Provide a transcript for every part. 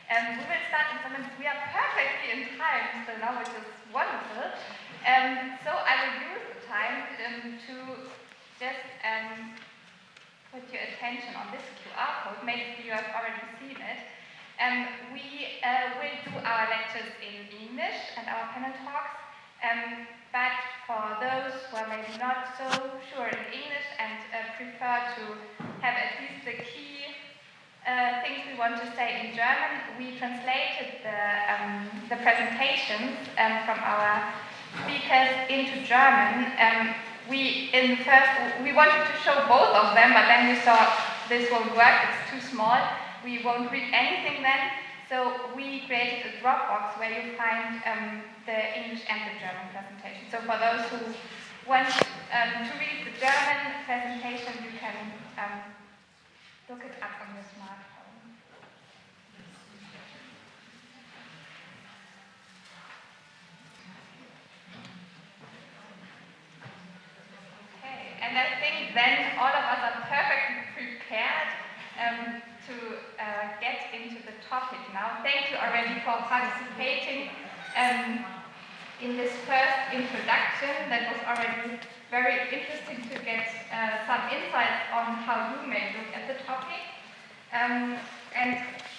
We will start in some minutes. We are perfectly in time still now, which is wonderful. So I will use the time to just put your attention on this QR code. Maybe you have already seen it. We will do our lectures in English and our panel talks. But for those who are maybe not so sure in English and prefer to have at least the key things we want to say in German, we translated the presentations from our speakers into German. We wanted to show both of them, but then we saw this won't work, it's too small. We won't read anything then. So we created a Dropbox where you find the English and the German presentation. So for those who want to read the German presentation, you can look it up on your smartphone. Okay, and I think then all of us are perfectly prepared to get into the topic now. Thank you already for participating in this first introduction. That was already very interesting to get some insights on how you may look at the topic. And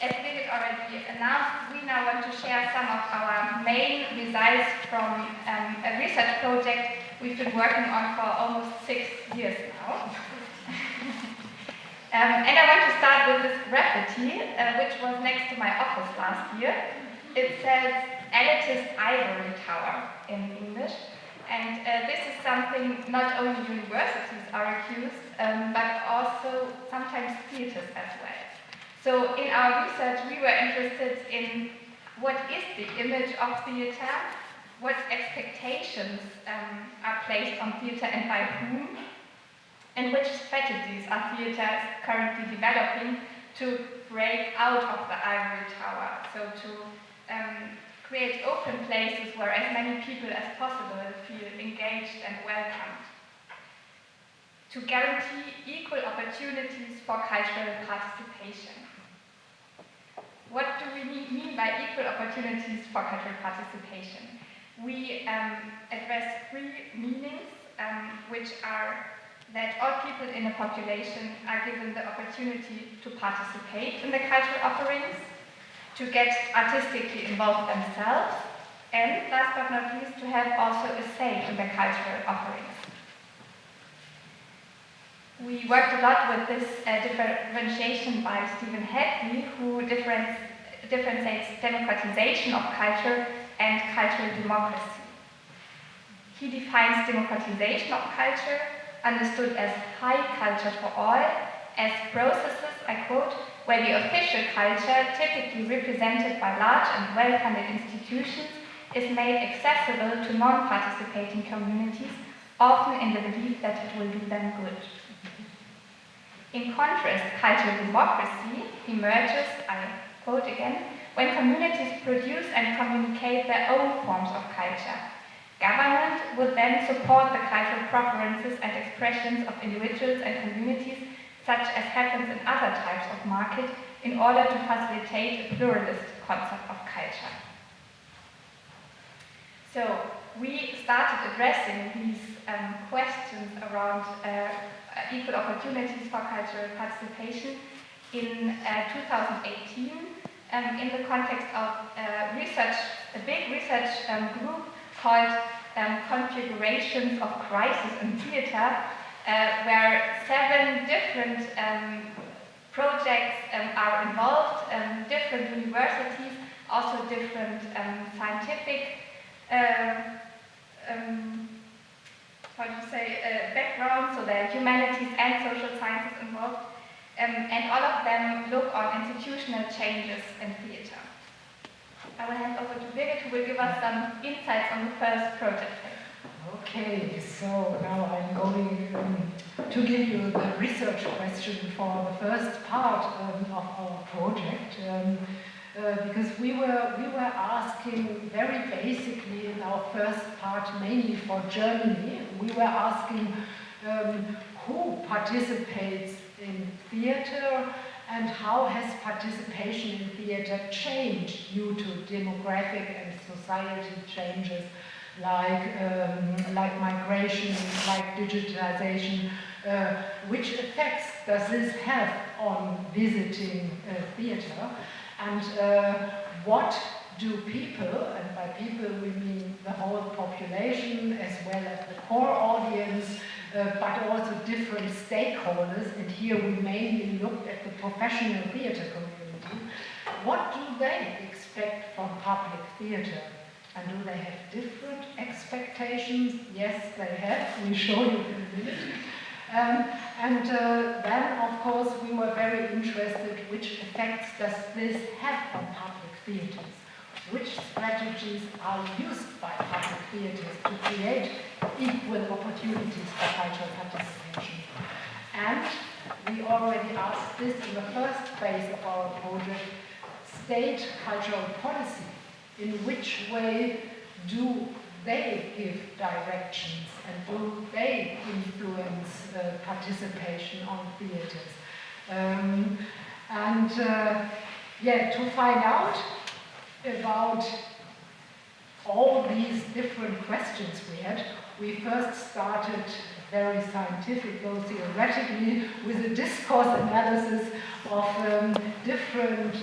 as Birgit already announced, we now want to share some of our main results from a research project we've been working on for almost 6 years now. And I want to start with this graffiti, which was next to my office last year. It says elitist ivory tower in English. And this is something not only universities are accused, but also sometimes theaters as well. So in our research, we were interested in what is the image of theater, what expectations are placed on theater and by whom, and which strategies are theaters currently developing to break out of the ivory tower, so to create open places where as many people as possible feel engaged and welcomed, to guarantee equal opportunities for cultural participation. What do we mean by equal opportunities for cultural participation? We address 3 meanings, which are that all people in a population are given the opportunity to participate in the cultural offerings, to get artistically involved themselves, and last but not least, to have also a say in the cultural offerings. We worked a lot with this differentiation by Stephen Hadley, who differentiates democratization of culture and cultural democracy. He defines democratization of culture, understood as high culture for all, as processes, I quote, where the official culture, typically represented by large and well-funded institutions, is made accessible to non-participating communities, often in the belief that it will do them good. In contrast, cultural democracy emerges, I quote again, when communities produce and communicate their own forms of culture. Government would then support the cultural preferences and expressions of individuals and communities, such as happens in other types of market, in order to facilitate a pluralist concept of culture. So we started addressing these questions around equal opportunities for cultural participation in 2018 in the context of a big research group called Configurations of Crisis in Theater, where 7 different projects are involved, different universities, also different scientific backgrounds, so there are humanities and social sciences involved, and all of them look on institutional changes in theater. I will hand over to Birgit, who will give us some insights on the first project phase. Okay, so now I'm going to give you the research question for the first part of our project, because we were asking very basically in our first part, mainly for Germany, we were asking who participates in theater and how has participation in theater changed due to demographic and society changes like migration, like digitalization. Which effects does this have on visiting theater? And what do people, and by people we mean the whole population as well as the core audience, but also different stakeholders, and here we mainly looked at the professional theater community, what do they expect from public theater? And do they have different expectations? Yes, they have. We show you in a minute. Then, of course, we were very interested which effects does this have on public theatres? Which strategies are used by public theatres to create equal opportunities for cultural participation? And we already asked this in the first phase of our project, state cultural policy. In which way do they give directions and do they influence participation on theatres? To find out about all these different questions we first started very scientific, though theoretically, with a discourse analysis of different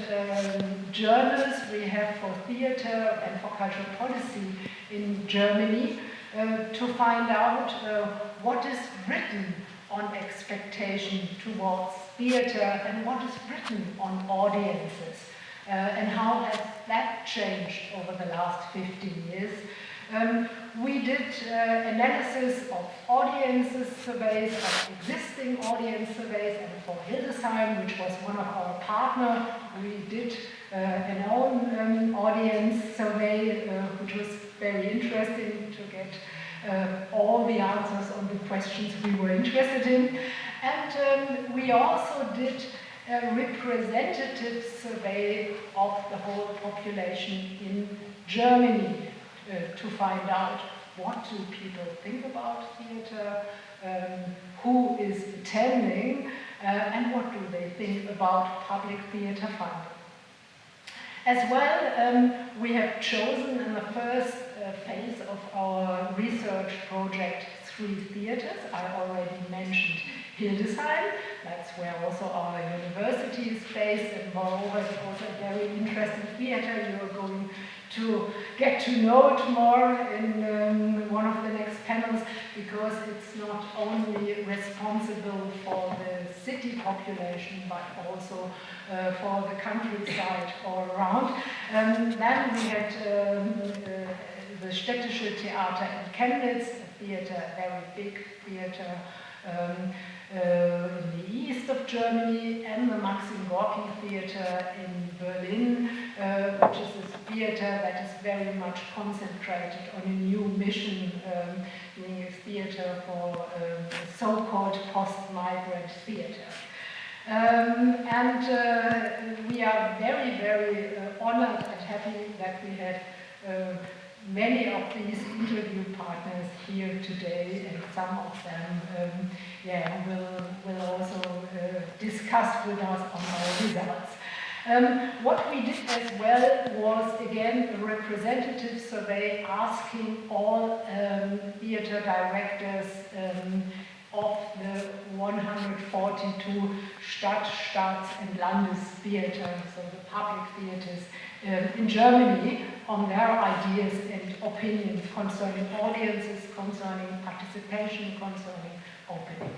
journals we have for theater and for cultural policy in Germany to find out what is written on expectation towards theater and what is written on audiences and how has that changed over the last 15 years. We did analysis of audiences surveys, of existing audience surveys, and for Hildesheim, which was one of our partners, we did an own audience survey, which was very interesting to get all the answers on the questions we were interested in. And we also did a representative survey of the whole population in Germany to find out what do people think about theater, who is attending, and what do they think about public theater funding. As well, we have chosen in the first phase of our research project 3 theaters. I already mentioned Hildesheim, that's where also our university is based, and moreover it's also a very interesting theater. You are going to get to know it more in one of the next panels, because it's not only responsible for the city population, but also for the countryside all around. Then we had the Städtische Theater in Chemnitz, a theater, a very big theater in the east of Germany, and the Maxim Gorki Theater in Berlin, which is a theater that is very much concentrated on a new mission, being a theater for so-called post-migrant theater. We are very, very honored and happy that we have many of these interview partners here today, and some of them will also discuss with us on our results. What we did as well was, again, a representative survey asking all theater directors of the 142 Stadt, Staats- and Landestheater, so the public theaters in Germany, on their ideas and opinions concerning audiences, concerning participation, concerning opening.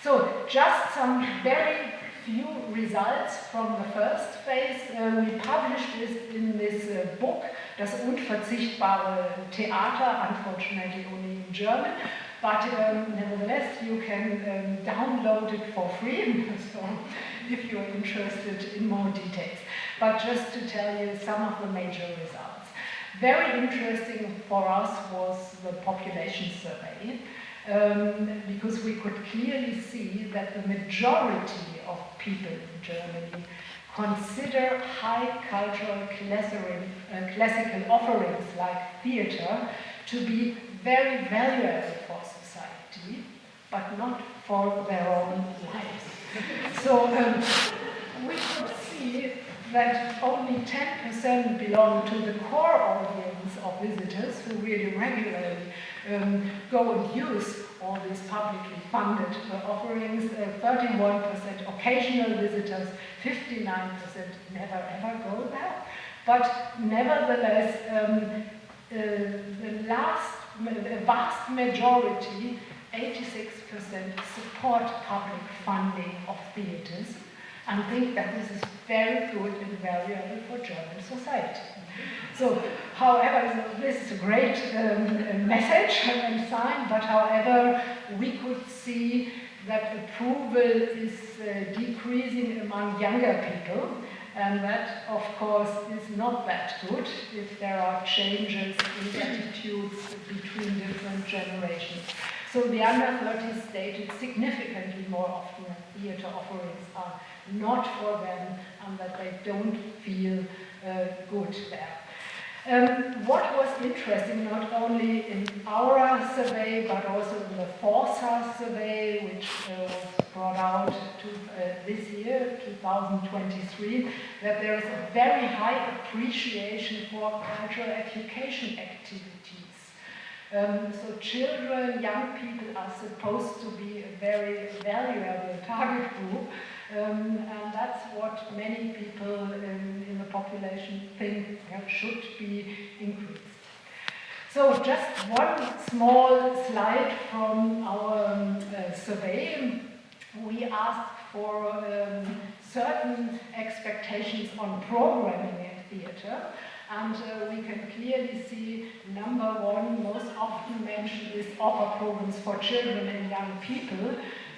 So just some very few results from the first phase. We published this in this book, Das unverzichtbare Theater, unfortunately only in German, but nevertheless you can download it for free, so if you're interested in more details. But just to tell you some of the major results. Very interesting for us was the population survey, because we could clearly see that the majority of people in Germany consider high cultural classical offerings like theater to be very valuable for society, but not for their own lives. So that only 10% belong to the core audience of visitors who really regularly go and use all these publicly funded offerings, 31% occasional visitors, 59% never ever go there. But nevertheless, the vast majority, 86%, support public funding of theatres and think that this is very good and valuable for German society. So, however, this is a great message and sign, but however, we could see that approval is decreasing among younger people, and that, of course, is not that good if there are changes in attitudes between different generations. So the under 30s stated significantly more often that theatre offerings are not for them and that they don't feel good there. What was interesting, not only in our survey, but also in the Forsa survey, which was brought out this year, 2023, that there is a very high appreciation for cultural education activities. So children, young people are supposed to be a very valuable target group, and that's what many people in the population think should be increased. So just one small slide from our survey. We asked for certain expectations on programming in theatre, and we can clearly see number one, most often mentioned is offer programs for children and young people,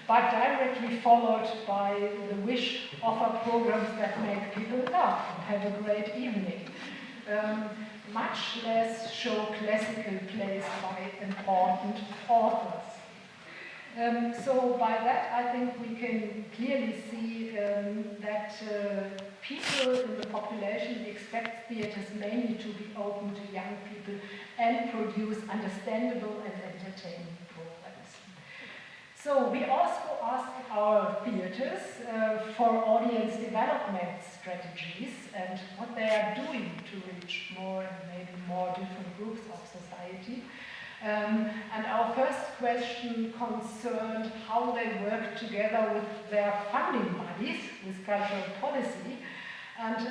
but directly followed by the wish offer programs that make people laugh and have a great evening. Much less show classical plays by important authors. So by that, I think we can clearly see that people in the population expect theatres mainly to be open to young people and produce understandable and entertaining programs. So we also asked our theatres for audience development strategies and what they are doing to reach more and maybe more different groups of society. And our first question concerned how they work together with their funding bodies, with cultural policy. And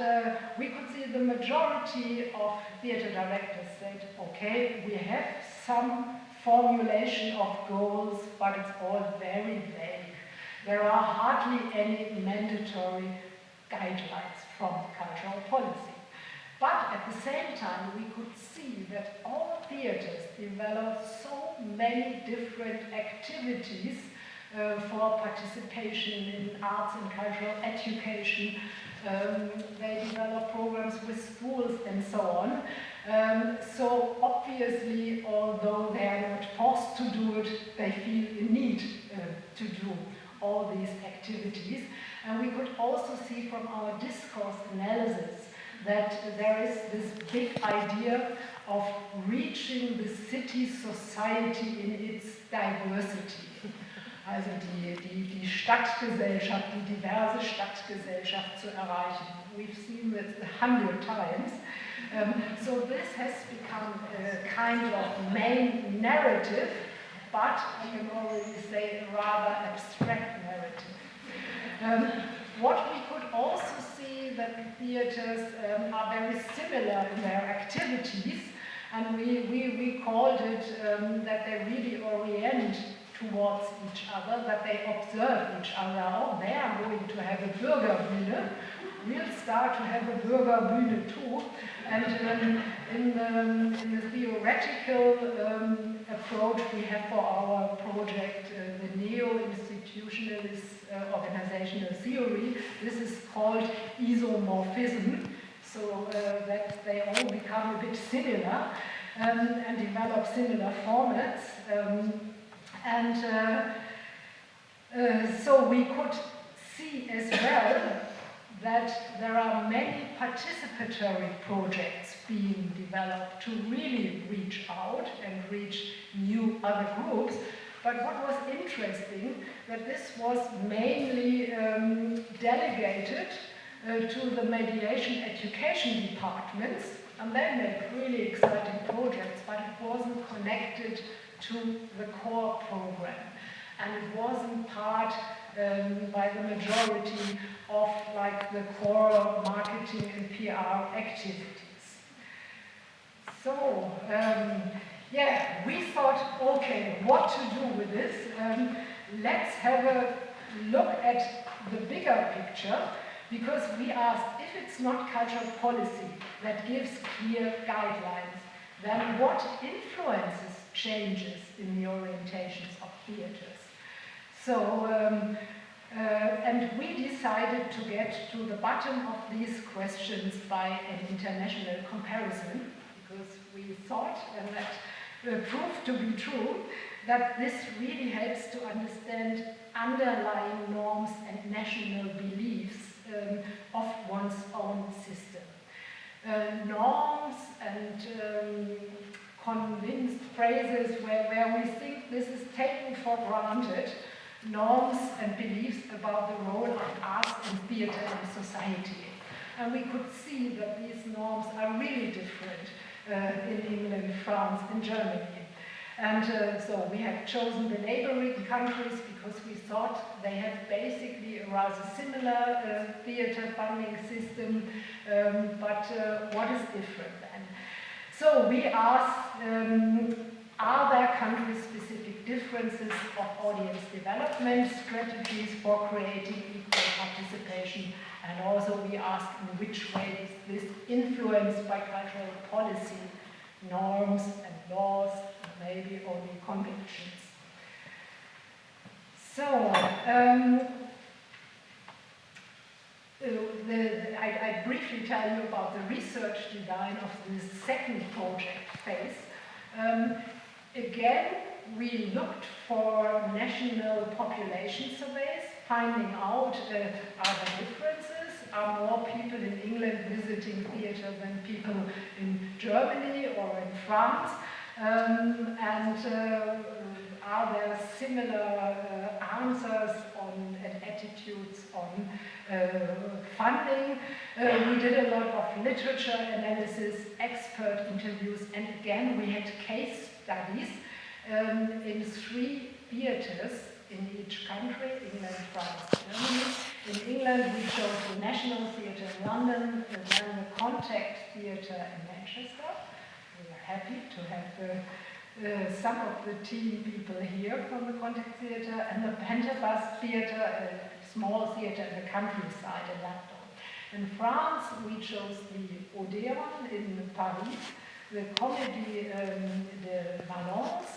we could see the majority of theatre directors said, okay, we have some formulation of goals, but it's all very vague. There are hardly any mandatory guidelines from cultural policy. But at the same time, we could see that all theatres develop so many different activities for participation in arts and cultural education. They develop programs with schools and so on. So obviously, although they are not forced to do it, they feel a need to do all these activities. And we could also see from our discourse analysis that there is this big idea of reaching the city society in its diversity. Also die Stadtgesellschaft, die diverse Stadtgesellschaft zu erreichen. We've seen it 100 times. So this has become a kind of main narrative, but I can already say a rather abstract narrative. What we could also see that theatres are very similar in their activities, and we called it that they really orient towards each other, that they observe each other. Oh, they are going to have a Bürgerbühne. We'll start to have a Bürgerbühne too. And in the theoretical approach we have for our project, the neo-institutionalist organizational theory, this is called isomorphism, so that they all become a bit similar and develop similar formats. So we could see as well that there are many participatory projects being developed to really reach out and reach new other groups. But what was interesting, that this was mainly delegated to the mediation education departments, and they make really exciting projects, but it wasn't connected to the core program. And it wasn't part by the majority of like the core marketing and PR activities. So, yeah, we thought, okay, what to do with this? Let's have a look at the bigger picture, because we asked, if it's not cultural policy that gives clear guidelines, then what influences changes in the orientations of theatres? So, and we decided to get to the bottom of these questions by an international comparison, because we thought, and that proved to be true, that this really helps to understand underlying norms and national beliefs of one's own system. Norms and convinced phrases where we think this is taken for granted, norms and beliefs about the role of arts and theatre in society. And we could see that these norms are really different in England, France, and Germany. And so we have chosen the neighboring countries because we thought they had basically a rather similar theatre funding system, but what is different then? So we asked, are there country-specific differences of audience development strategies for creating equal participation? And also we asked, in which way is this influenced by cultural policy, norms and laws, maybe only convictions. So, I briefly tell you about the research design of this second project phase. Again, we looked for national population surveys, finding out are there differences, are more people in England visiting theatre than people in Germany or in France, and are there similar answers on and attitudes on funding. We did a lot of literature analysis, expert interviews, and again we had case studies in 3 theatres in each country, England, France, Germany. In England we chose the National Theatre in London, and then the Contact Theatre in Manchester. We are happy to have some of the team people here from the Contact Theatre, and the Pentabus Theatre, a small theatre in the countryside in London. In France, we chose the Odéon in Paris, the Comédie de Valence,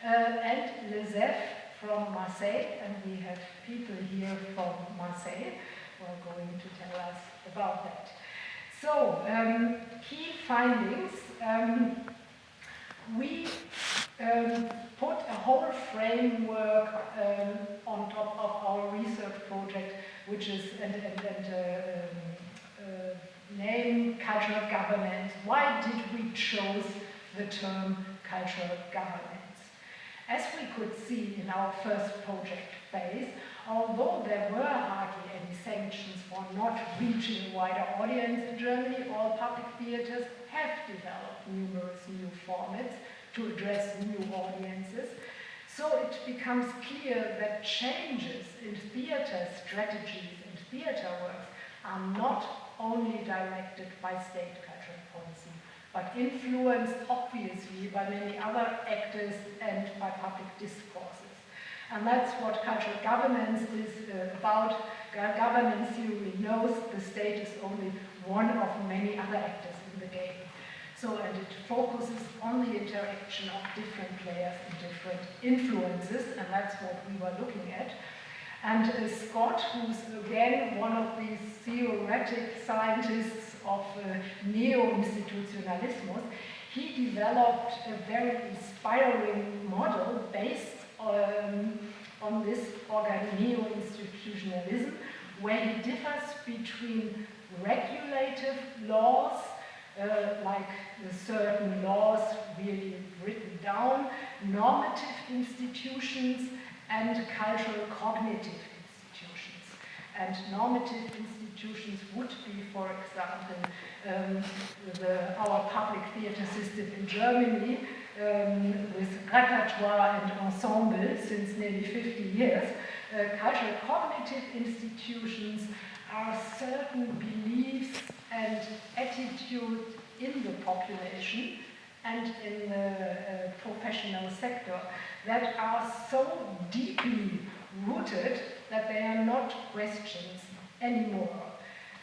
and Les F from Marseille, and we have people here from Marseille who are going to tell us about that. So, key findings. We put a whole framework on top of our research project, which is named cultural governance. Why did we choose the term cultural governance? As we could see in our first project phase, although there were hardly any sanctions for not reaching a wider audience in Germany, all public theatres have developed numerous new formats to address new audiences. So it becomes clear that changes in theatre strategies and theatre works are not only directed by state cultural policy, but influenced obviously by many other actors and by public discourses. And that's what cultural governance is about. Governance theory knows the state is only one of many other actors in the game. So, and it focuses on the interaction of different players and different influences, and that's what we were looking at. And Scott, who's again one of these theoretic scientists of neo-institutionalismus, he developed a very inspiring model based on this neo-institutionalism, where he differs between regulative laws, like certain laws really written down, normative institutions, and cultural cognitive institutions. And normative institutions would be, for example, our public theatre system in Germany, with repertoire and ensemble since nearly 50 years. Cultural cognitive institutions are certain beliefs and attitudes in the population and in the professional sector that are so deeply rooted that they are not questions anymore.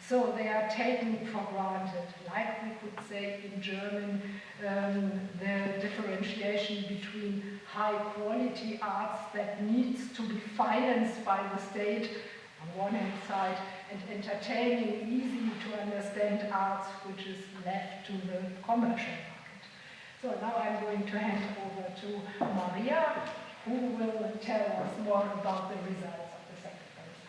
So they are taken for granted, like we could say in German, the differentiation between high quality arts that needs to be financed by the state on one hand side, and entertaining, easy to understand arts which is left to the commercial market. So now I'm going to hand over to Maria, who will tell us more about the results of the second phase.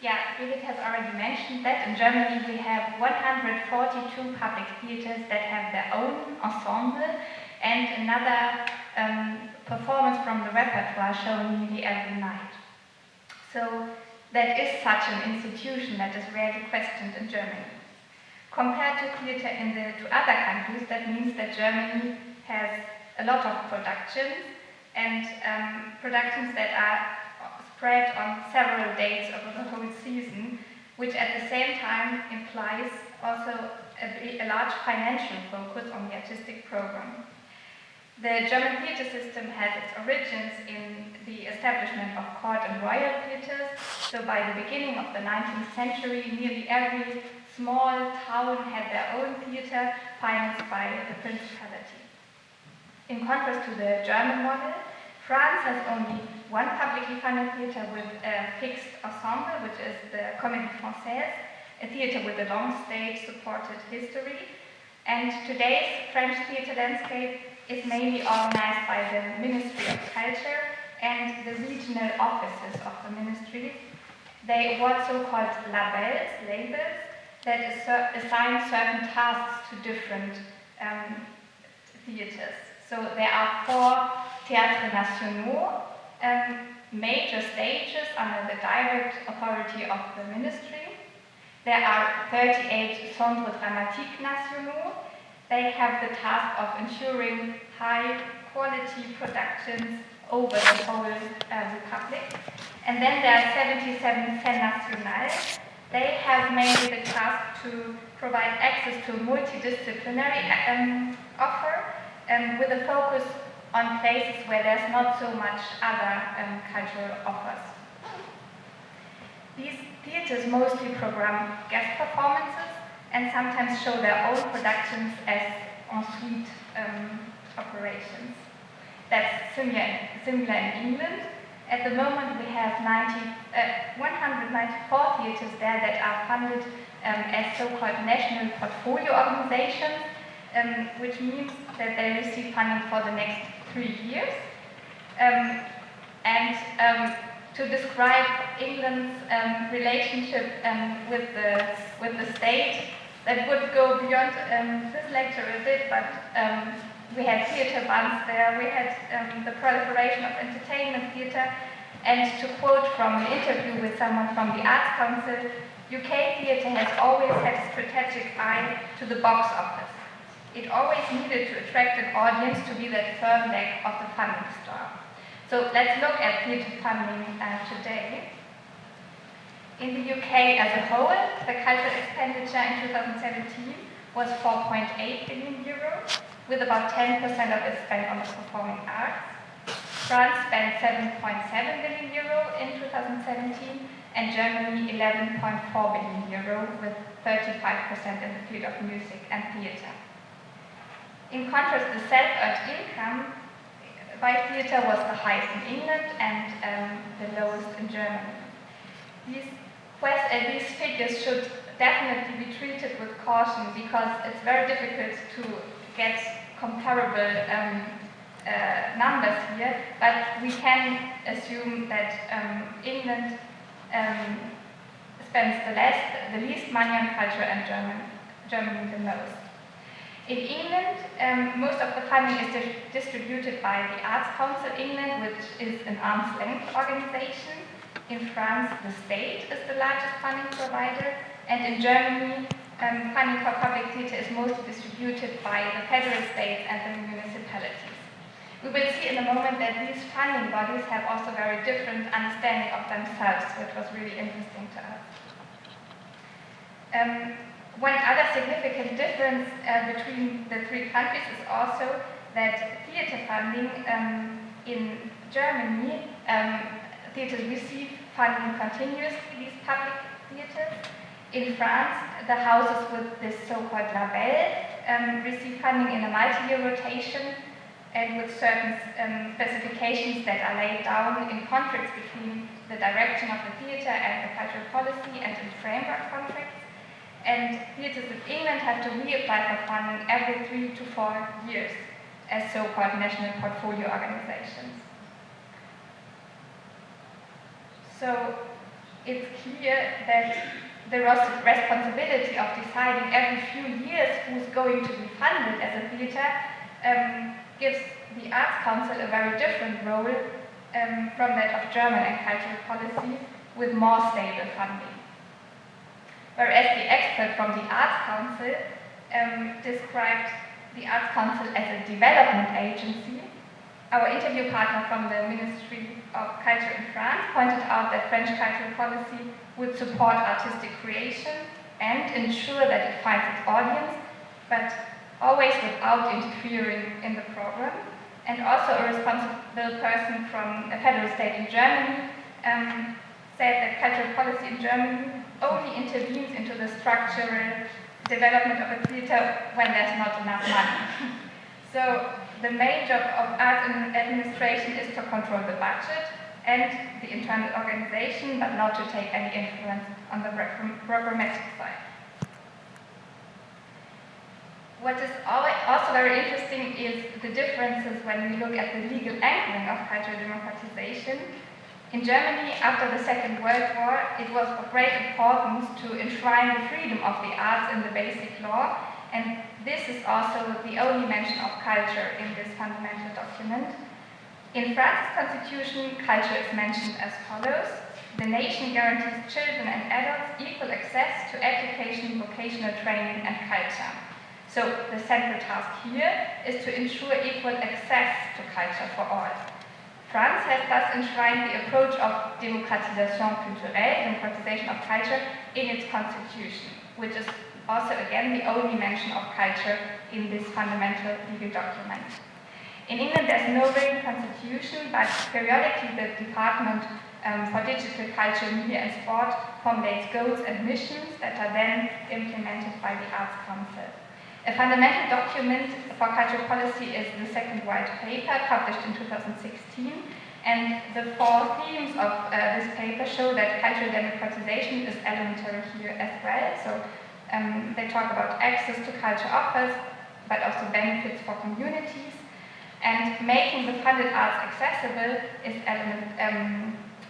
Yeah, Birgit has already mentioned that in Germany we have 142 public theatres that have their own ensemble and another performance from the repertoire shown nearly every night. So that is such an institution that is rarely questioned in Germany. Compared to theatre in the two other countries, that means that Germany has a lot of productions and productions that are spread on several dates over the whole season, which at the same time implies also a large financial focus on the artistic program. The German theatre system has its origins in the establishment of court and royal theatres. So by the beginning of the 19th century, nearly every small town had their own theatre financed by the principality. In contrast to the German model, France has only one publicly funded theatre with a fixed ensemble, which is the Comédie Française, a theatre with a long stage-supported history. And today's French theatre landscape is mainly organized by the Ministry of Culture and the regional offices of the ministry. They award so-called labels, that assign certain tasks to different theatres. So there are 4 théâtres nationaux, major stages under the direct authority of the ministry. There are 38 centres dramatiques nationaux. They have the task of ensuring high-quality productions over the whole republic. And then there are 77 scènes nationales. They have mainly the task to provide access to a multidisciplinary offer, with a focus on places where there's not so much other cultural offers. These theatres mostly program guest performances and sometimes show their own productions as en-suite operations. That's similar in England. At the moment we have 194 theatres there that are funded as so-called national portfolio organizations, which means that they receive funding for the next 3 years. To describe England's relationship with the state, that would go beyond this lecture a bit, but we had theatre bands there, we had the proliferation of entertainment theatre, and to quote from an interview with someone from the Arts Council, UK theatre has always had a strategic eye to the box office. It always needed to attract an audience to be that third leg of the funding star. So let's look at theatre funding today. In the UK as a whole, the cultural expenditure in 2017 was 4.8 billion euros, with about 10% of it spent on the performing arts. France spent 7.7 billion euro in 2017, and Germany 11.4 billion euro, with 35% in the field of music and theatre. In contrast, the self-earned income by theatre was the highest in England and the lowest in Germany. These figures should definitely be treated with caution because it's very difficult to get comparable numbers here, but we can assume that England spends the least money on culture and Germany the most. In England, most of the funding is distributed by the Arts Council England, which is an arm's length organization. In France, the state is the largest funding provider, and in Germany, funding for public theatre is mostly distributed by the federal states and the municipalities. We will see in a moment that these funding bodies have also very different understanding of themselves, which was really interesting to us. One other significant difference between the three countries is also that theatre funding in Germany, theatres receive funding continuously, these public theatres. In France, the houses with this so-called label receive funding in a multi-year rotation and with certain specifications that are laid down in contracts between the direction of the theatre and the cultural policy and in framework contracts. And theatres in England have to reapply for funding every 3 to 4 years as so-called national portfolio organizations. So it's clear that the responsibility of deciding every few years who's going to be funded as a theatre gives the Arts Council a very different role from that of German and cultural policy with more stable funding. Whereas the expert from the Arts Council described the Arts Council as a development agency, our interview partner from the Ministry of Culture in France pointed out that French cultural policy would support artistic creation and ensure that it finds its audience, but always without interfering in the program. And also a responsible person from a federal state in Germany said that cultural policy in Germany only intervenes into the structural development of a theatre when there's not enough money. So the main job of art administration is to control the budget and the internal organization, but not to take any influence on the programmatic side. What is also very interesting is the differences when we look at the legal anchoring of cultural democratization. In Germany, after the Second World War, it was of great importance to enshrine the freedom of the arts in the basic law, and this is also the only mention of culture in this fundamental document. In France's constitution, culture is mentioned as follows: the nation guarantees children and adults equal access to education, vocational training, and culture. So the central task here is to ensure equal access to culture for all. France has thus enshrined the approach of Democratisation culturelle, democratization of culture, in its constitution, which is also again the only mention of culture in this fundamental legal document. In England there's no written constitution, but periodically the Department for Digital Culture, Media and Sport formulates goals and missions that are then implemented by the Arts Council. A fundamental document for cultural policy is the second white paper published in 2016, and the 4 themes of this paper show that cultural democratization is elementary here as well. So they talk about access to culture offers, but also benefits for communities, and making the funded arts accessible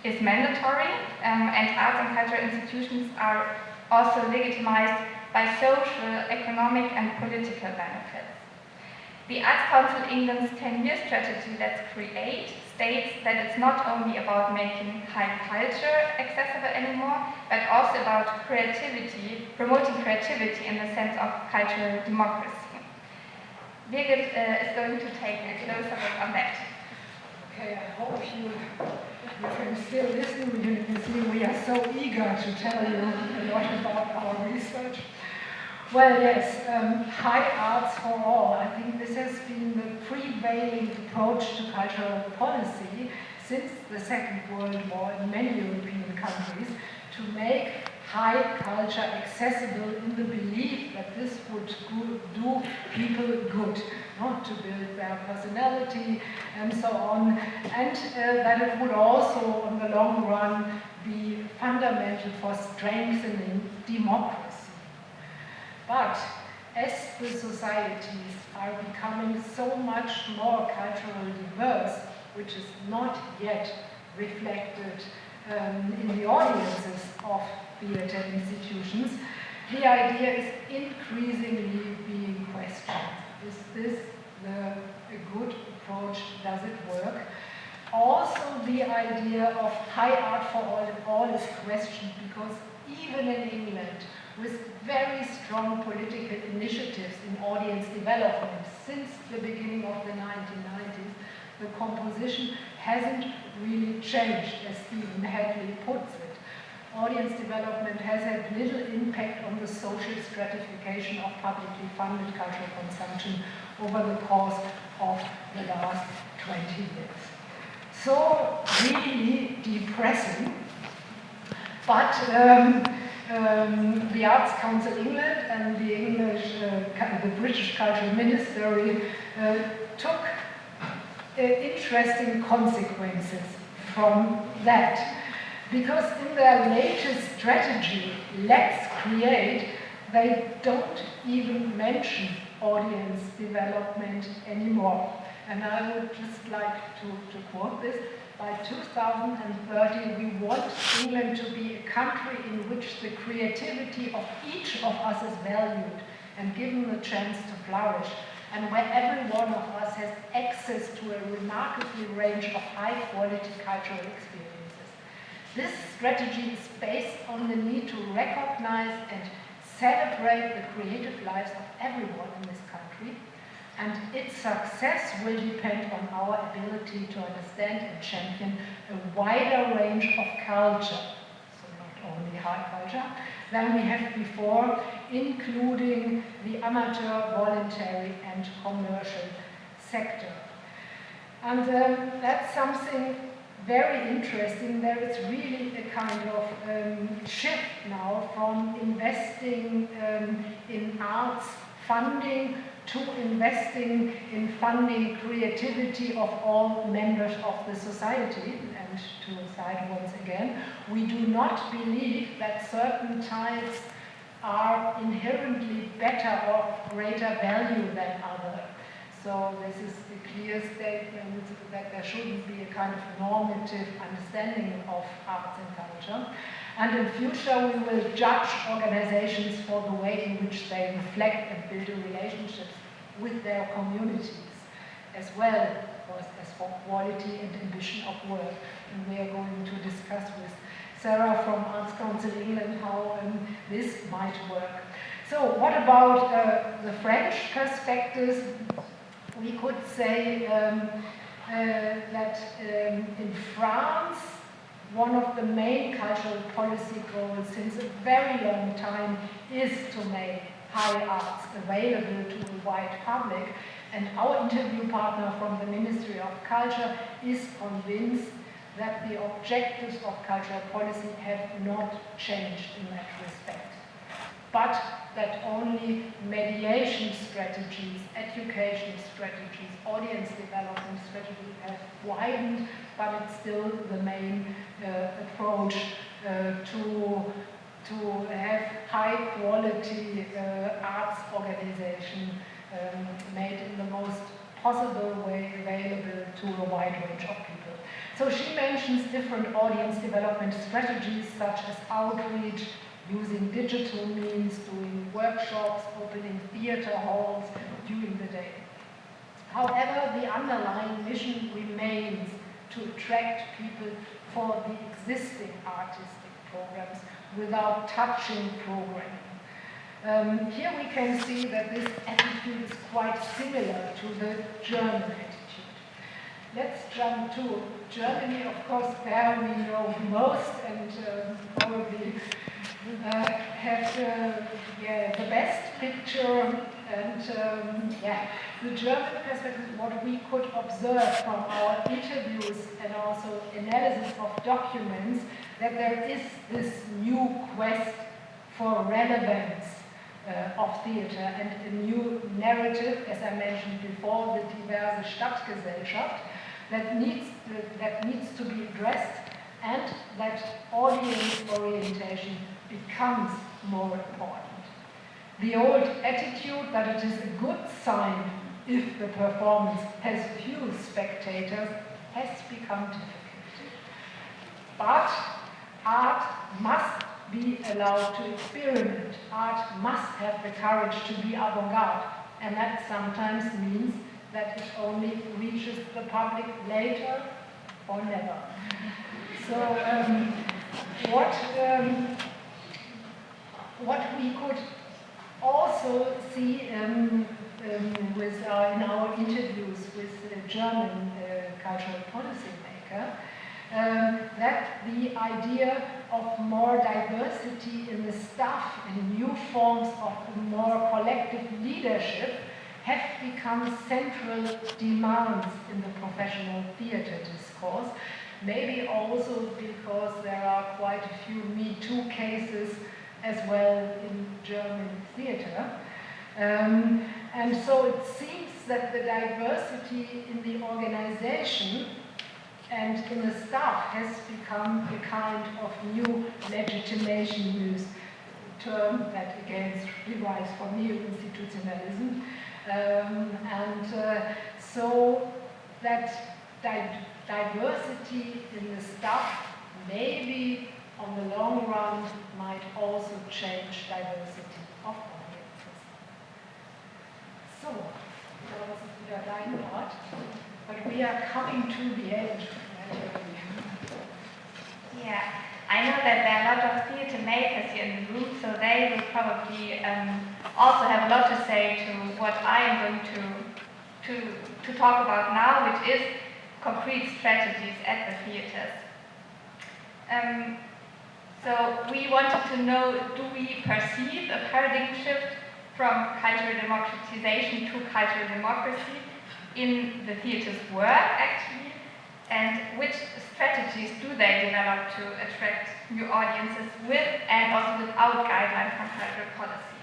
is mandatory, and arts and cultural institutions are also legitimized by social, economic and political benefits. The Arts Council England's 10-year strategy, Let's Create, states that it's not only about making high culture accessible anymore, but also about creativity, promoting creativity in the sense of cultural democracy. Birgit is going to take a closer look on that. Okay, I hope you can still listen. You can see we are so eager to tell you a lot about our research. Well, yes, high arts for all. I think this has been the prevailing approach to cultural policy since the Second World War in many European countries, to make high culture accessible in the belief that this would do people good, not to build their personality and so on, and that it would also, in the long run, be fundamental for strengthening democracy. But as the societies are becoming so much more culturally diverse, which is not yet reflected in the audiences of theatre institutions, the idea is increasingly being questioned. Is this a good approach? Does it work? Also, the idea of high art for all is questioned, because even in England, with very strong political initiatives in audience development since the beginning of the 1990s, the composition hasn't really changed, as Stephen Hadley puts it. Audience development has had little impact on the social stratification of publicly funded cultural consumption over the course of the last 20 years. So, really depressing. But the Arts Council England and the British Cultural Ministry took interesting consequences from that. Because in their latest strategy, Let's Create, they don't even mention audience development anymore. And I would just like to quote this. By 2030, we want England to be a country in which the creativity of each of us is valued and given the chance to flourish, and where every one of us has access to a remarkable range of high-quality cultural experiences. This strategy is based on the need to recognize and celebrate the creative lives of everyone in this country, and its success will depend on our ability to understand and champion a wider range of culture, so not only high culture, than we have before, including the amateur, voluntary, and commercial sector. And that's something very interesting. There is really a kind of shift now from investing in arts funding to investing in funding creativity of all members of the society. And to cite once again, we do not believe that certain types are inherently better or of greater value than others. So this is a clear statement that there shouldn't be a kind of normative understanding of arts and culture. And in future, we will judge organizations for the way in which they reflect and build relationships with their communities, as well, of course, as for quality and ambition of work. And we are going to discuss with Sarah from Arts Council England how this might work. So what about the French perspectives? We could say that in France, one of the main cultural policy goals since a very long time is to make high arts available to the wide public. And our interview partner from the Ministry of Culture is convinced that the objectives of cultural policy have not changed in that respect, but that only mediation strategies, education strategies, audience development strategies have widened, but it's still the main approach to have high quality arts organization made in the most possible way available to a wide range of people. So she mentions different audience development strategies such as outreach, using digital means, doing workshops, opening theater halls during the day. However, the underlying mission remains to attract people for the existing artistic programs without touching programming. Here we can see that this attitude is quite similar to the German attitude. Let's jump to Germany. Of course, there we know most and probably have the best picture. And the German perspective, what we could observe from our interviews and also analysis of documents, that there is this new quest for relevance of theater and a new narrative, as I mentioned before, the diverse Stadtgesellschaft, that needs to be addressed, and that audience orientation becomes more important. The old attitude that it is a good sign if the performance has few spectators has become difficult. But art must be allowed to experiment. Art must have the courage to be avant-garde, and that sometimes means that it only reaches the public later or never. So what we could also see with in our interviews with German cultural policymakers, that the idea of more diversity in the staff and new forms of more collective leadership have become central demands in the professional theatre discourse. Maybe also because there are quite a few Me Too cases as well in German theatre. And so it seems that the diversity in the organization and in the staff has become a kind of new legitimation use term that again derives from neo-institutionalism. So that diversity in the staff maybe on the long run might also change diversity of audiences. So, that was wieder dein part, but we are coming to the end. Yeah, I know that there are a lot of theatre makers here in the room, so they will probably also have a lot to say to what I am going to talk about now, which is concrete strategies at the theatres. So we wanted to know, do we perceive a paradigm shift from cultural democratization to cultural democracy in the theatre's work, actually? And which strategies do they develop to attract new audiences with and also without guidelines from cultural policy?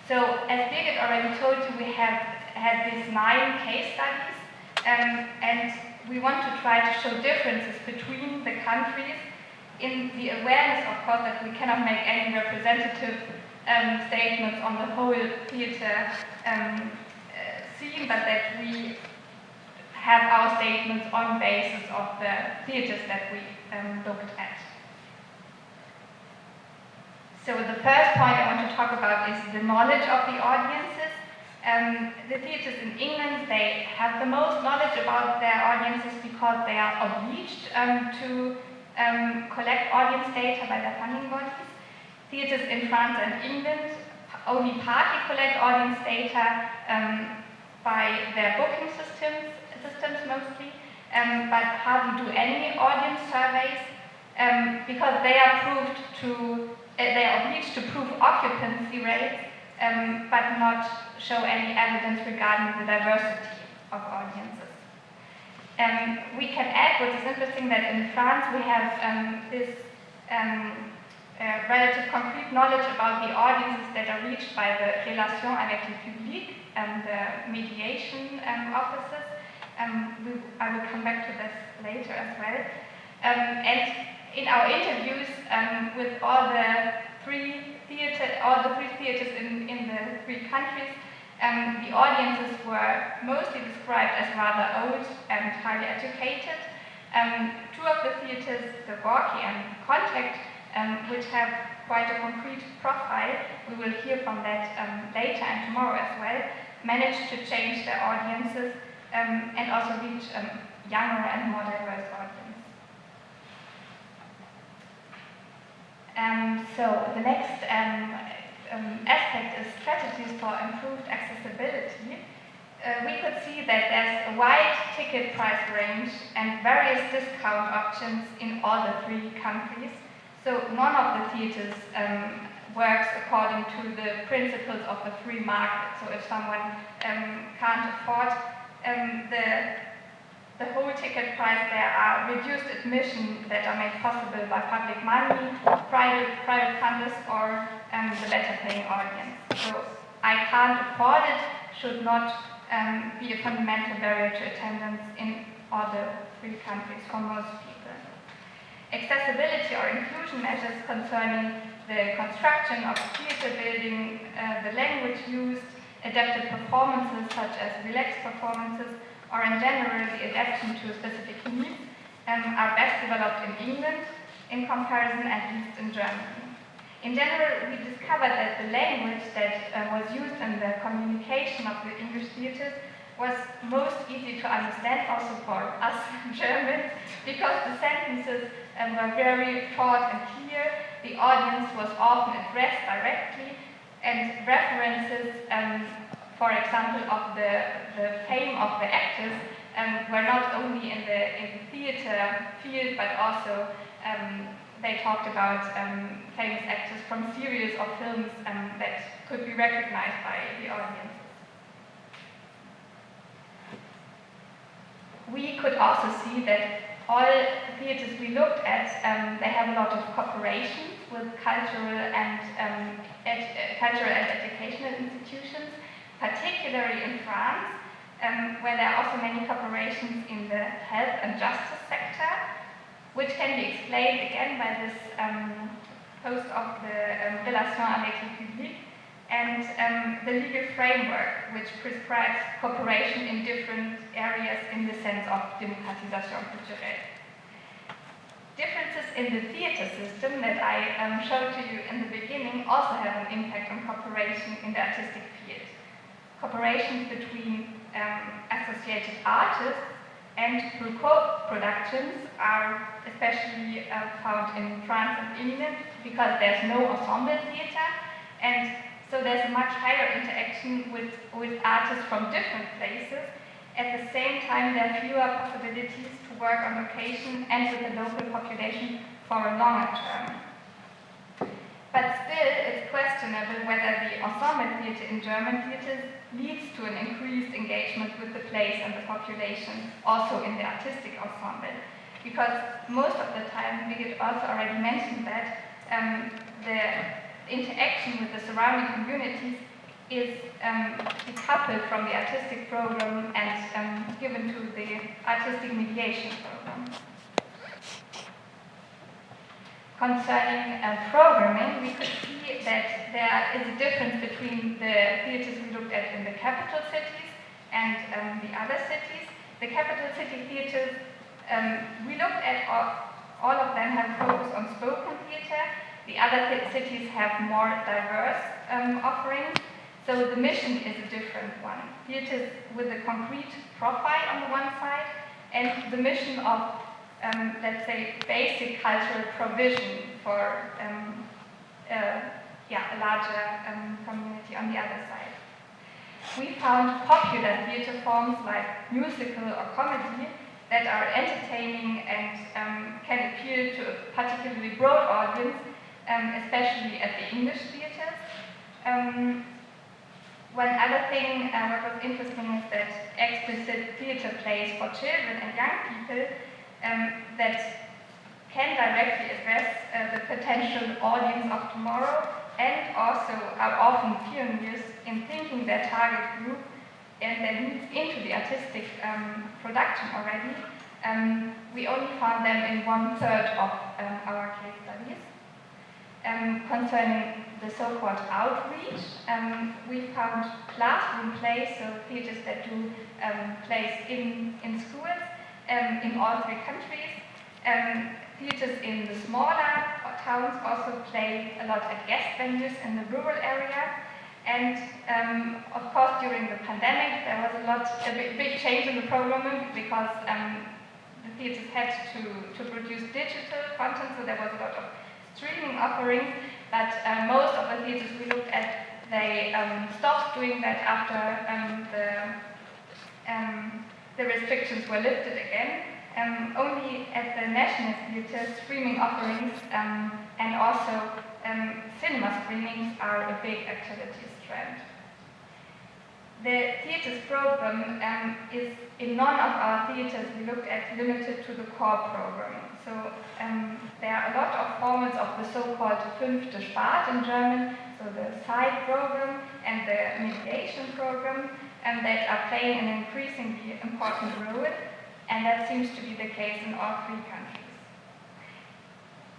So, as Birgit already told you, we have had these 9 case studies, and we want to try to show differences between the countries in the awareness, of course, that we cannot make any representative statements on the whole theatre scene, but that we have our statements on basis of the theatres that we looked at. So the first point I want to talk about is the knowledge of the audiences. The theatres in England, they have the most knowledge about their audiences because they are obliged to collect audience data by their funding bodies. Theatres in France and England only partly collect audience data by their booking systems mostly, but hardly do any audience surveys because they are obliged to prove occupancy rates, but not show any evidence regarding the diversity of audiences. We can add what is interesting, that in France we have this relative concrete knowledge about the audiences that are reached by the relations avec le public and the mediation offices. I will come back to this later as well. And in our interviews with all the three theatres in the 3 countries, the audiences were mostly described as rather old and highly educated. 2 of the theatres, the Welche and Contact, which have quite a concrete profile, we will hear from that later and tomorrow as well, managed to change their audiences and also reach younger and more diverse audience. So the next aspect is strategies for improved accessibility. We could see that there's a wide ticket price range and various discount options in all the 3 countries. So none of the theatres works according to the principles of the free market. So if someone can't afford the whole ticket price, there are reduced admission that are made possible by public money, private funders, or the better paying audience. So I can't afford it should not be a fundamental barrier to attendance in all the 3 countries for most people. Accessibility or inclusion measures concerning the construction of theatre building, the language used, adapted performances such as relaxed performances, or in general the adaptation to specific needs are best developed in England, in comparison, at least in Germany. In general, we discovered that the language that was used in the communication of the English theatres was most easy to understand also for us Germans, because the sentences were very short and clear, the audience was often addressed directly, and references, for example, of the fame of the actors were not only in the theatre field, but also they talked about famous actors from series of films that could be recognized by the audience. We could also see that all theatres we looked at, they have a lot of cooperation with cultural and educational institutions, particularly in France, where there are also many cooperations in the health and justice sector, which can be explained again by this post of the Relation avec le public and the legal framework, which prescribes cooperation in different areas in the sense of Democratisation culturelle. Differences in the theatre system that I showed to you in the beginning also have an impact on cooperation in the artistic field. Cooperations between associated artists and through co-productions are especially found in France and England because there's no ensemble theatre, and so there's a much higher interaction with artists from different places. At the same time, there are fewer possibilities to work on location and with the local population for a longer term. But still, it's questionable whether the ensemble theatre in German theatres leads to an increased engagement with the place and the population, also in the artistic ensemble. Because most of the time, Birgit also already mentioned that the interaction with the surrounding communities is decoupled from the artistic program and given to the artistic mediation program. Concerning programming, we could see that there is a difference between the theatres we looked at in the capital cities and the other cities. The capital city theatres, we looked at all of them have focus on spoken theatre. The other cities have more diverse offerings, so the mission is a different one. Theatres with a concrete profile on the one side, and the mission of, let's say, basic cultural provision for a larger community on the other side. We found popular theatre forms like musical or comedy that are entertaining and can appeal to a particularly broad audience, especially at the English theatres. One other thing what was interesting is that explicit theatre plays for children and young people that can directly address the potential audience of tomorrow, and also are often pioneers in thinking their target group and their needs into the artistic production already. We only found them in 1/3 of our case studies. Concerning the so-called outreach, we found classroom plays, so theatres that do plays in schools in all 3 countries. Theatres in the smaller towns also play a lot at guest venues in the rural area. And of course, during the pandemic, there was a big change in the programming because the theatres had to produce digital content, so there was a lot of streaming offerings, but most of the theatres we looked at, they stopped doing that after the restrictions were lifted again. Only at the National Theatre, streaming offerings and also cinema screenings are a big activities trend. The theatres program is, in none of our theatres we looked at, limited to the core program. So there are a lot of formats of the so-called fünfte Sparte in German, so the side program and the mediation program, that are playing an increasingly important role, and that seems to be the case in all 3 countries.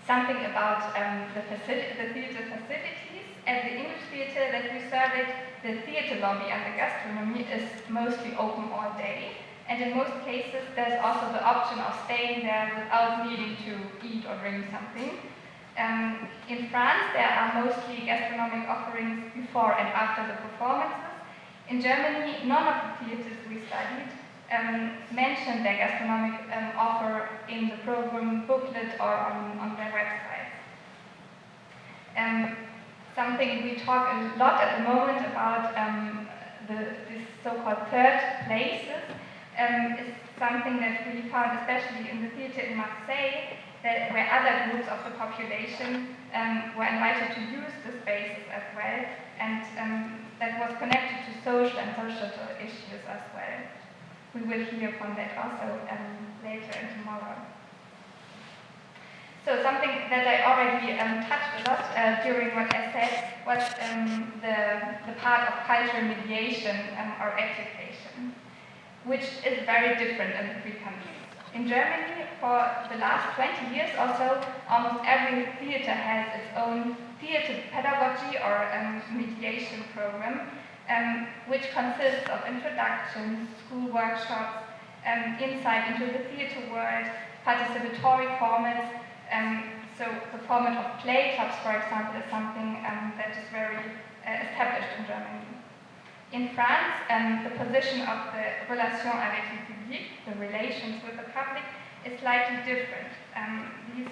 Something about the theatre facilities. At the English theatre that we surveyed, the theatre lobby and the gastronomy is mostly open all day, And in most cases, there's also the option of staying there without needing to eat or drink something. In France, there are mostly gastronomic offerings before and after the performances. In Germany, none of the theaters we studied mentioned their gastronomic offer in the program booklet or on their website. Something we talk a lot at the moment about this so-called third places is something that we found, especially in the theater in Marseille, where other groups of the population were invited to use the spaces as well, and that was connected to social and societal issues as well. We will hear from that also later and tomorrow. So something that I already touched a lot during what I said was the part of cultural mediation or education, which is very different in the three countries. In Germany, for the last 20 years or so, almost every theater has its own theater pedagogy or mediation program, which consists of introductions, school workshops, insight into the theater world, participatory formats. So the format of play clubs, for example, is something that is very established in Germany. In France, the position of the relation avec le public, the relations with the public, is slightly different. These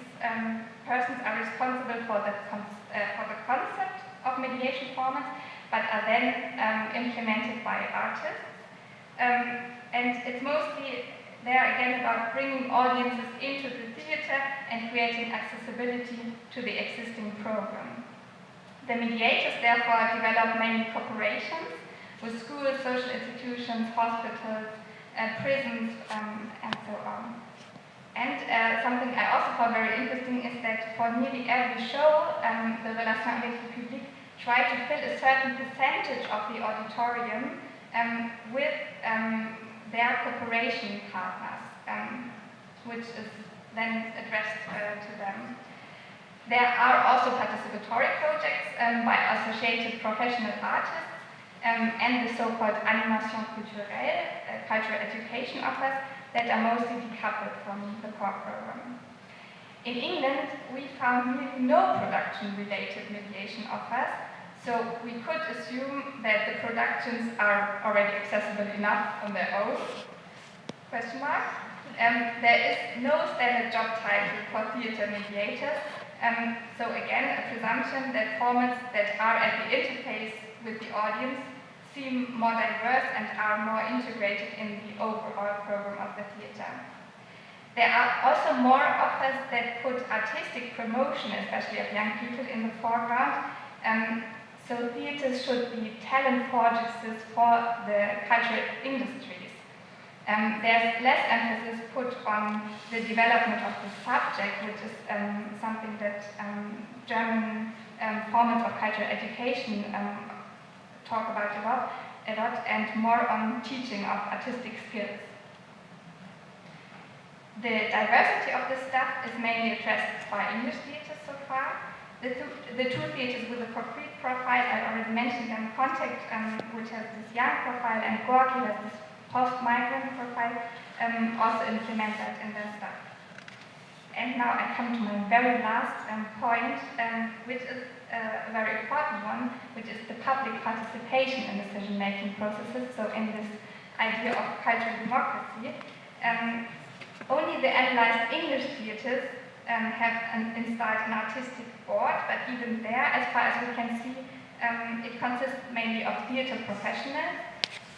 persons are responsible for the concept of mediation formats, but are then implemented by artists. And it's mostly there again about bringing audiences into the theater and creating accessibility to the existing program. The mediators therefore develop many cooperations with schools, social institutions, hospitals, prisons, and so on. And something I also found very interesting is that for nearly every show, the relation avec le public try to fill a certain percentage of the auditorium with their cooperation partners, which is then addressed to them. There are also participatory projects by associated professional artists and the so-called animation culturelle, cultural education offers that are mostly decoupled from the core program. In England, we found nearly no production-related mediation offers, so we could assume that the productions are already accessible enough on their own. Question mark? There is no standard job title for theatre mediators, so again, a presumption that formats that are at the interface with the audience seem more diverse and are more integrated in the overall program of the theatre. There are also more offers that put artistic promotion, especially of young people, in the foreground. So theatres should be talent fortresses for the cultural industries. There's less emphasis put on the development of the subject, which is something that German formats of cultural education talk about a lot, and more on teaching of artistic skills. The diversity of the staff is mainly addressed by English theatres so far. The two theatres with a concrete profile, I already mentioned them, Contact, which has this young profile, and Gorky has this post-migrant profile, also implement that in their staff. And now I come to my very last point, which is a very important one, which is the public participation in decision-making processes, so in this idea of cultural democracy. Only the analyzed English theatres have installed an artistic board, but even there, as far as we can see, it consists mainly of theatre professionals.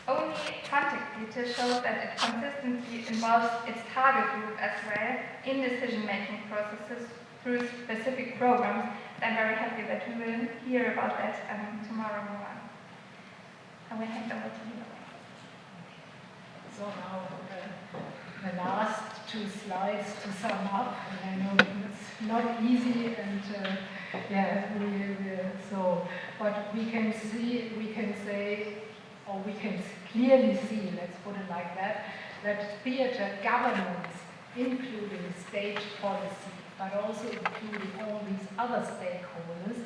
Only Contact Theatre shows that it consistently involves its target group as well in decision-making processes through specific programs. I'm very happy that we will hear about that tomorrow morning. I will hand over to you. So now the last two slides to sum up, and I know it's not easy, and so what we can see, we can say, or we can clearly see, let's put it like that theatre governance, including state policy, but also including all these other stakeholders,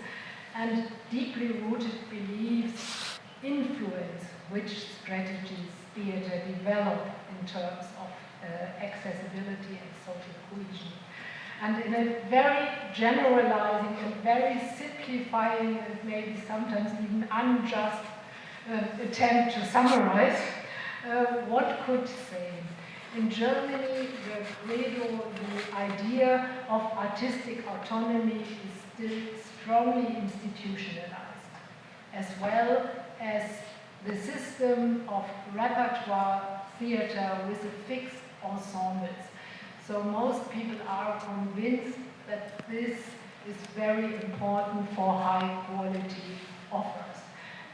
and deeply rooted beliefs influence which strategies theater develop in terms of accessibility and social cohesion. And in a very generalizing and very simplifying and maybe sometimes even unjust attempt to summarize, one could say, in Germany, the credo, the idea of artistic autonomy is still strongly institutionalized, as well as the system of repertoire theater with a fixed ensembles. So most people are convinced that this is very important for high quality offers.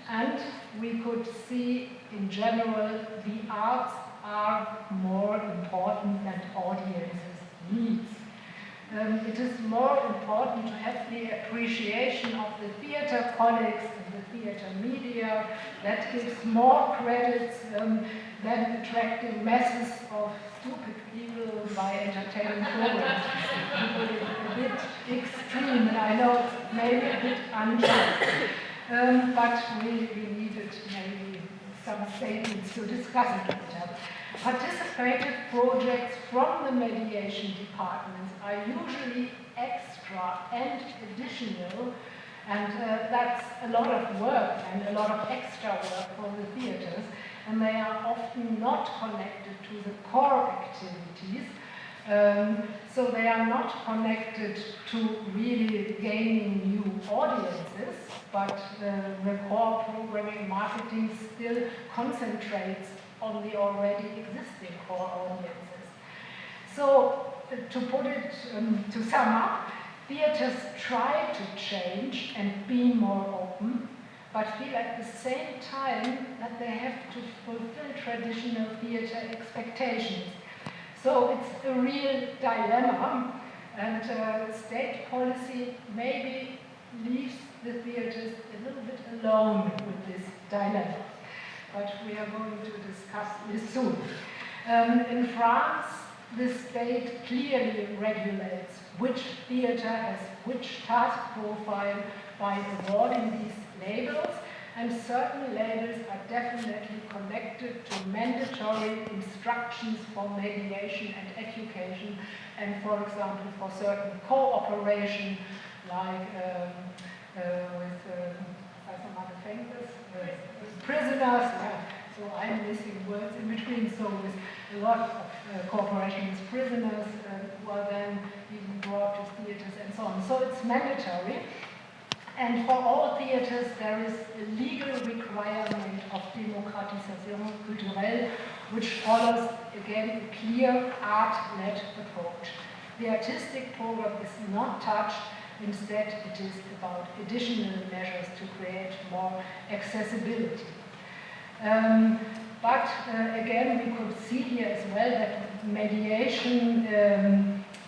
And we could see in general the arts are more important than audiences' needs. It is more important to have the appreciation of the theater colleagues and the theater media that gives more credits than attracting masses of stupid people by entertaining programs. A bit extreme, and I know it's maybe a bit unjust, but we needed maybe some statements to discuss it later. Participative projects from the mediation departments are usually extra and additional, and that's a lot of work and a lot of extra work for the theaters, and they are often not connected to the core activities, so they are not connected to really gaining new audiences, but the core programming marketing still concentrates on the already existing core audiences. So, to put it, to sum up, theaters try to change and be more open, but feel at the same time that they have to fulfill traditional theater expectations. So it's a real dilemma, and state policy maybe leaves the theaters a little bit alone with this dilemma. But we are going to discuss this soon. In France, the state clearly regulates which theater has which task profile by awarding these labels, and certain labels are definitely connected to mandatory instructions for mediation and education, and for example for certain cooperation, like with some other famous prisoners. So I'm missing words in between. So with a lot of cooperation with prisoners who are then even brought to theaters and so on. So it's mandatory. And for all theaters, there is a legal requirement of Democratisation culturelle, which follows, again, a clear art-led approach. The artistic program is not touched. Instead, it is about additional measures to create more accessibility. But again, we could see here as well that mediation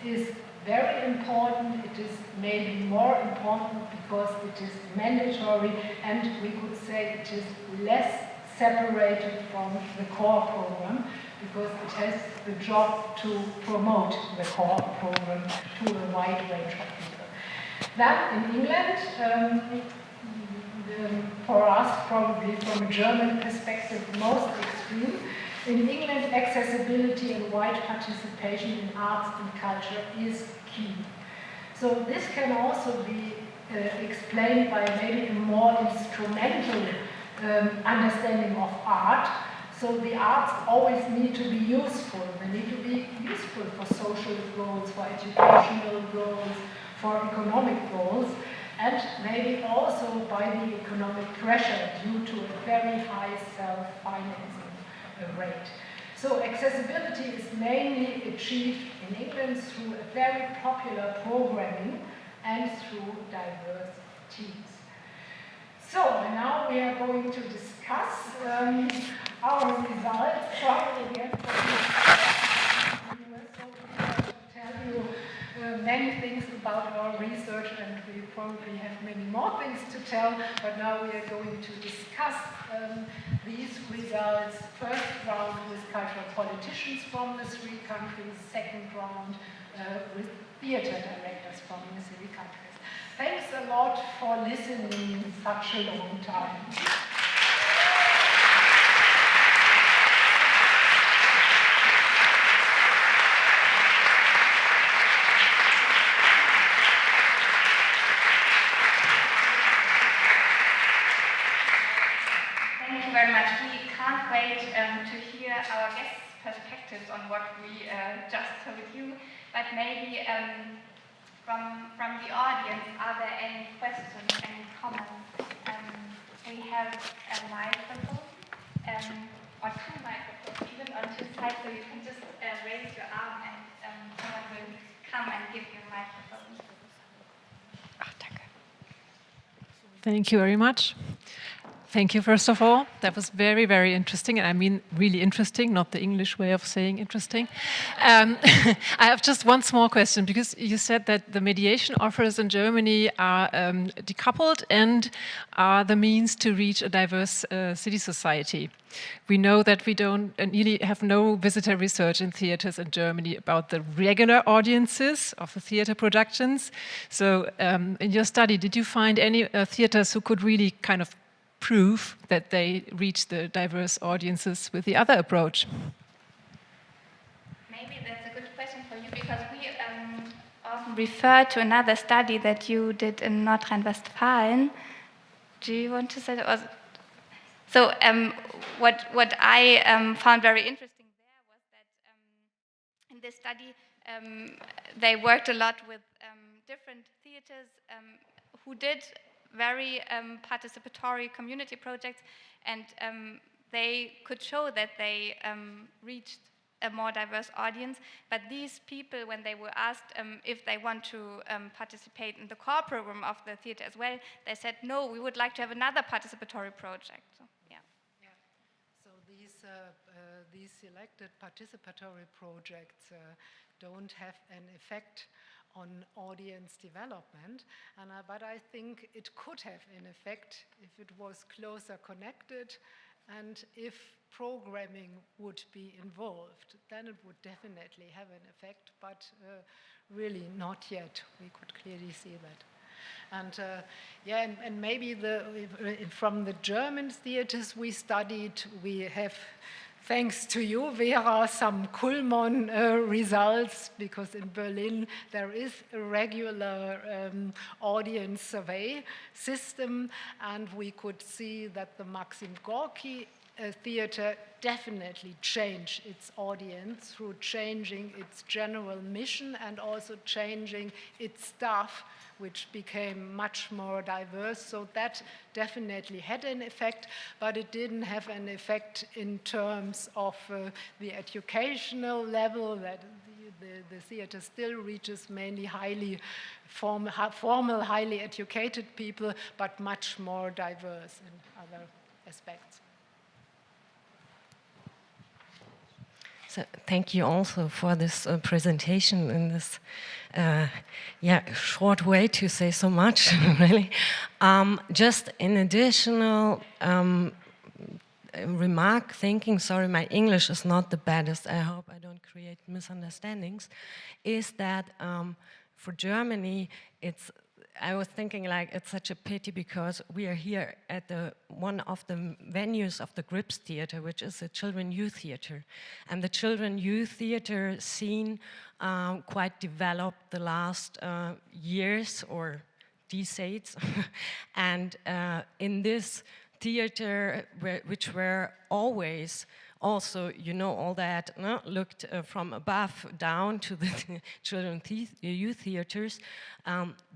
is very important. It is maybe more important because it is mandatory, and we could say it is less separated from the core program because it has the job to promote the core program to a wide range of people. Then in England, for us probably from a German perspective most extreme, in England accessibility and wide participation in arts and culture is key. So this can also be explained by maybe a more instrumental understanding of art. So the arts always need to be useful. They need to be useful for social goals, for educational goals, for economic goals, and maybe also by the economic pressure due to a very high self-financing rate. So accessibility is mainly achieved in England through a very popular programming and through diverse teams. So now we are going to discuss our results. Sorry again for to tell you many things about our research, and we probably have many more things to tell, but now we are going to discuss these results. First round with cultural politicians from the 3 countries, second round with theater directors from the 3 countries. Thanks a lot for listening such a long time. very much. We can't wait to hear our guests' perspectives on what we just told you, but maybe from the audience, are there any questions, any comments? We have a microphone, or two microphones, even on two sides, so you can just raise your arm and someone will come and give you a microphone. Thank you very much. Thank you, first of all. That was very, very interesting, and I mean really interesting, not the English way of saying interesting. I have just one small question, because you said that the mediation offers in Germany are decoupled and are the means to reach a diverse city society. We know that we don't really have no visitor research in theaters in Germany about the regular audiences of the theater productions. So in your study, did you find any theaters who could really kind of prove that they reach the diverse audiences with the other approach? Maybe that's a good question for you, because we often refer to another study that you did in North Rhine-Westphalia. Do you want to say that? So what I found very interesting there was that in this study they worked a lot with different theaters who did very participatory community projects, and they could show that they reached a more diverse audience. But these people, when they were asked if they want to participate in the core program of the theater as well, they said, no, we would like to have another participatory project. So, yeah. So these selected participatory projects don't have an effect on audience development, but I think it could have an effect if it was closer connected and if programming would be involved. Then it would definitely have an effect, but really not yet. We could clearly see that. And maybe from the German theaters we studied, we have, thanks to you, Vera, some Kuhlmann results, because in Berlin there is a regular audience survey system, and we could see that the Maxim Gorki theater definitely changed its audience through changing its general mission and also changing its staff, which became much more diverse. So that definitely had an effect, but it didn't have an effect in terms of the educational level, that the theater still reaches mainly highly formal, highly educated people, but much more diverse in other aspects. So thank you also for this presentation in this short way to say so much, really. Just an additional remark, sorry, my English is not the baddest, I hope I don't create misunderstandings, is that for Germany, I was thinking like it's such a pity because we are here at one of the venues of the Grips Theater, which is a children youth theater. And the children youth theater scene quite developed the last years or decades. And in this theater, which were always also, you know, all that looked from above down to the children youth theaters,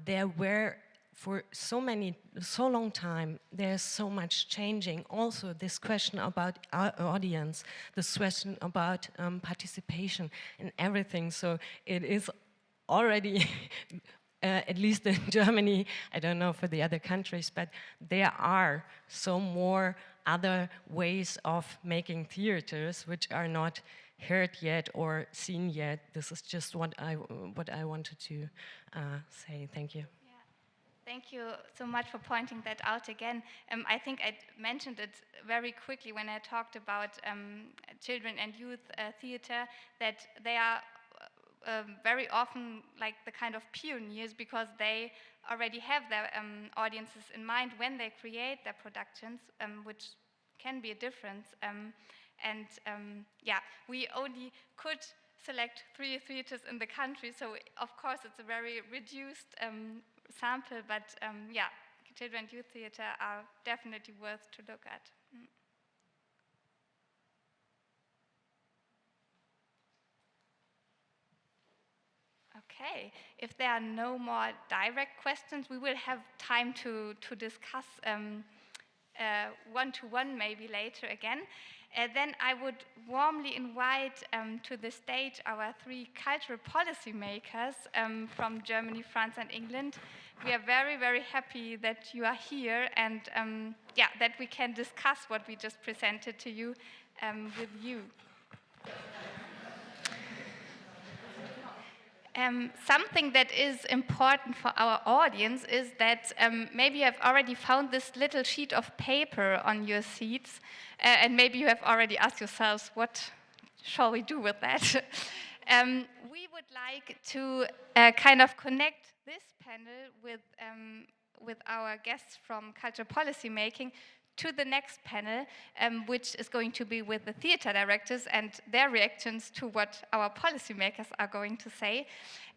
there were for so long time, there's so much changing. Also this question about our audience, this question about participation and everything. So it is already, at least in Germany, I don't know for the other countries, but there are so more other ways of making theaters which are not heard yet or seen yet. This is just what I wanted to say. Thank you. Yeah. Thank you so much for pointing that out again. I think I mentioned it very quickly when I talked about children and youth theater, that they are very often like the kind of pioneers, because they already have their audiences in mind when they create their productions, which can be a difference. We only could select 3 theaters in the country, so of course it's a very reduced sample, but children and youth theater are definitely worth to look at. Okay, if there are no more direct questions, we will have time to discuss one-to-one maybe later again. Then I would warmly invite to the stage our three cultural policymakers from Germany, France, and England. We are very, very happy that you are here and that we can discuss what we just presented to you with you. Something that is important for our audience is that maybe you have already found this little sheet of paper on your seats, and maybe you have already asked yourselves, what shall we do with that? We would like to kind of connect this panel with our guests from cultural policy making to the next panel, which is going to be with the theater directors and their reactions to what our policymakers are going to say.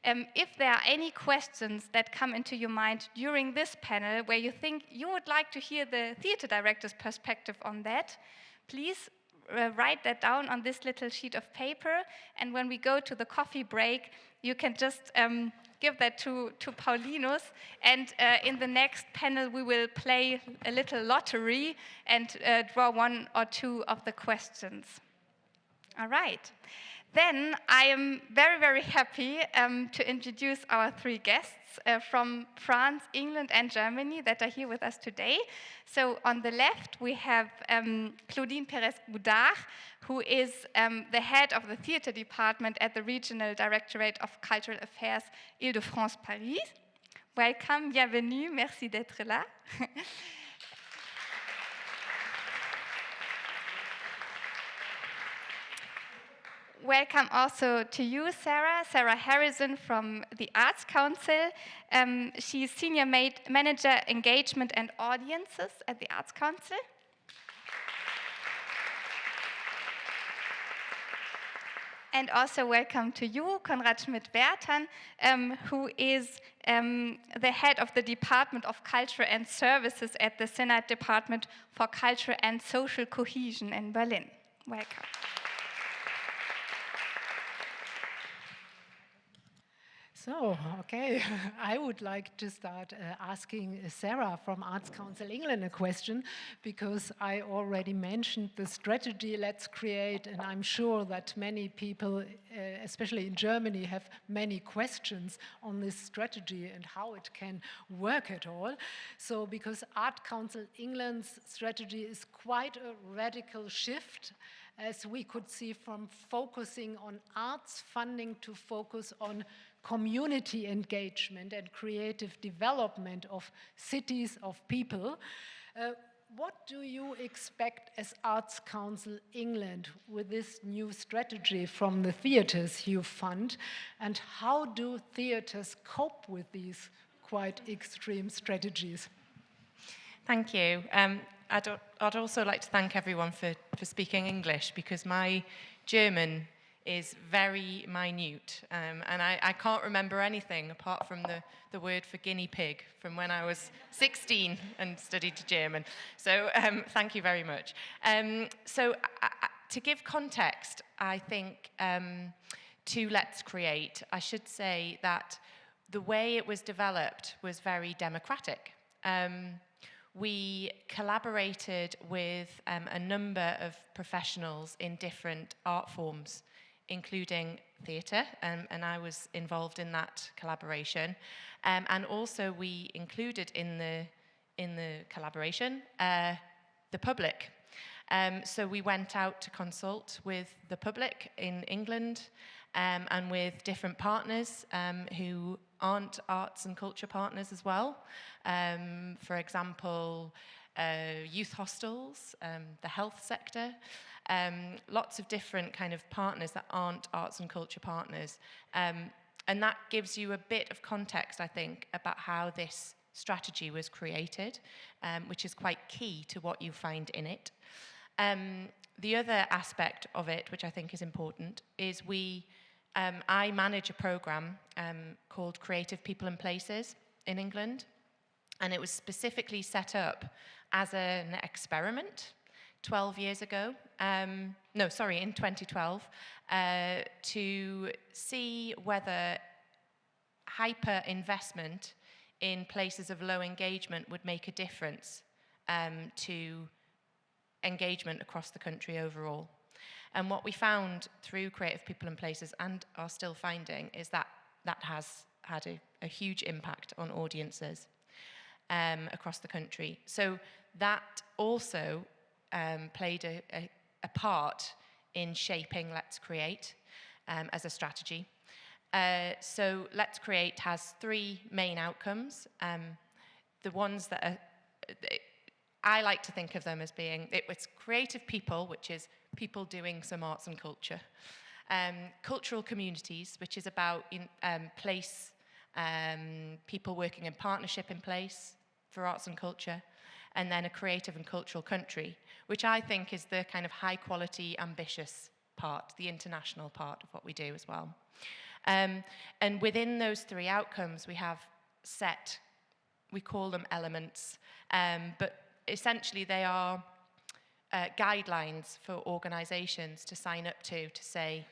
If there are any questions that come into your mind during this panel where you think you would like to hear the theater director's perspective on that, please write that down on this little sheet of paper, and when we go to the coffee break, you can just give that to Paulinus, and in the next panel we will play a little lottery and draw one or two of the questions. All right. Then I am very, very happy to introduce our three guests from France, England, and Germany that are here with us today. So on the left, we have Claudine Perez-Goudard, who is the head of the theater department at the Regional Directorate of Cultural Affairs Île-de-France Paris. Welcome, bienvenue, merci d'être là. Welcome also to you, Sarah Harrison from the Arts Council. She's Senior Manager Engagement and Audiences at the Arts Council. And also welcome to you, Konrad Schmidt-Werthan, who is the head of the Department of Culture and Services at the Senate Department for Culture and Social Cohesion in Berlin. Welcome. So, okay, I would like to start asking Sarah from Arts Council England a question, because I already mentioned the strategy Let's Create, and I'm sure that many people, especially in Germany, have many questions on this strategy and how it can work at all. So, because Art Council England's strategy is quite a radical shift, as we could see, from focusing on arts funding to focus on community engagement and creative development of cities, of people. What do you expect as Arts Council England with this new strategy from the theatres you fund, and how do theatres cope with these quite extreme strategies? Thank you. I'd also like to thank everyone for speaking English, because my German is very minute, and I can't remember anything apart from the word for guinea pig from when I was 16 and studied German. So thank you very much. To give context, I think, to Let's Create, I should say that the way it was developed was very democratic. We collaborated with a number of professionals in different art forms, including theatre, and I was involved in that collaboration. And also we included in the collaboration the public. So we went out to consult with the public in England and with different partners who aren't arts and culture partners as well. For example, youth hostels, the health sector, lots of different kind of partners that aren't arts and culture partners. And that gives you a bit of context, I think, about how this strategy was created, which is quite key to what you find in it. The other aspect of it, which I think is important, is I manage a program called Creative People and Places in England, and it was specifically set up as an experiment 12 years ago, in 2012, to see whether hyper investment in places of low engagement would make a difference to engagement across the country overall. And what we found through Creative People and Places, and are still finding, is that that has had a huge impact on audiences across the country. So that also played a part in shaping Let's Create as a strategy. So Let's Create has three main outcomes. The ones that are, I like to think of them as being, it's creative people, which is people doing some arts and culture. Cultural communities, which is about place, people working in partnership in place for arts and culture. And then a creative and cultural country, which I think is the kind of high quality, ambitious part, the international part of what we do as well. And within those three outcomes, we have set, we call them elements, but essentially they are guidelines for organizations to sign up to say,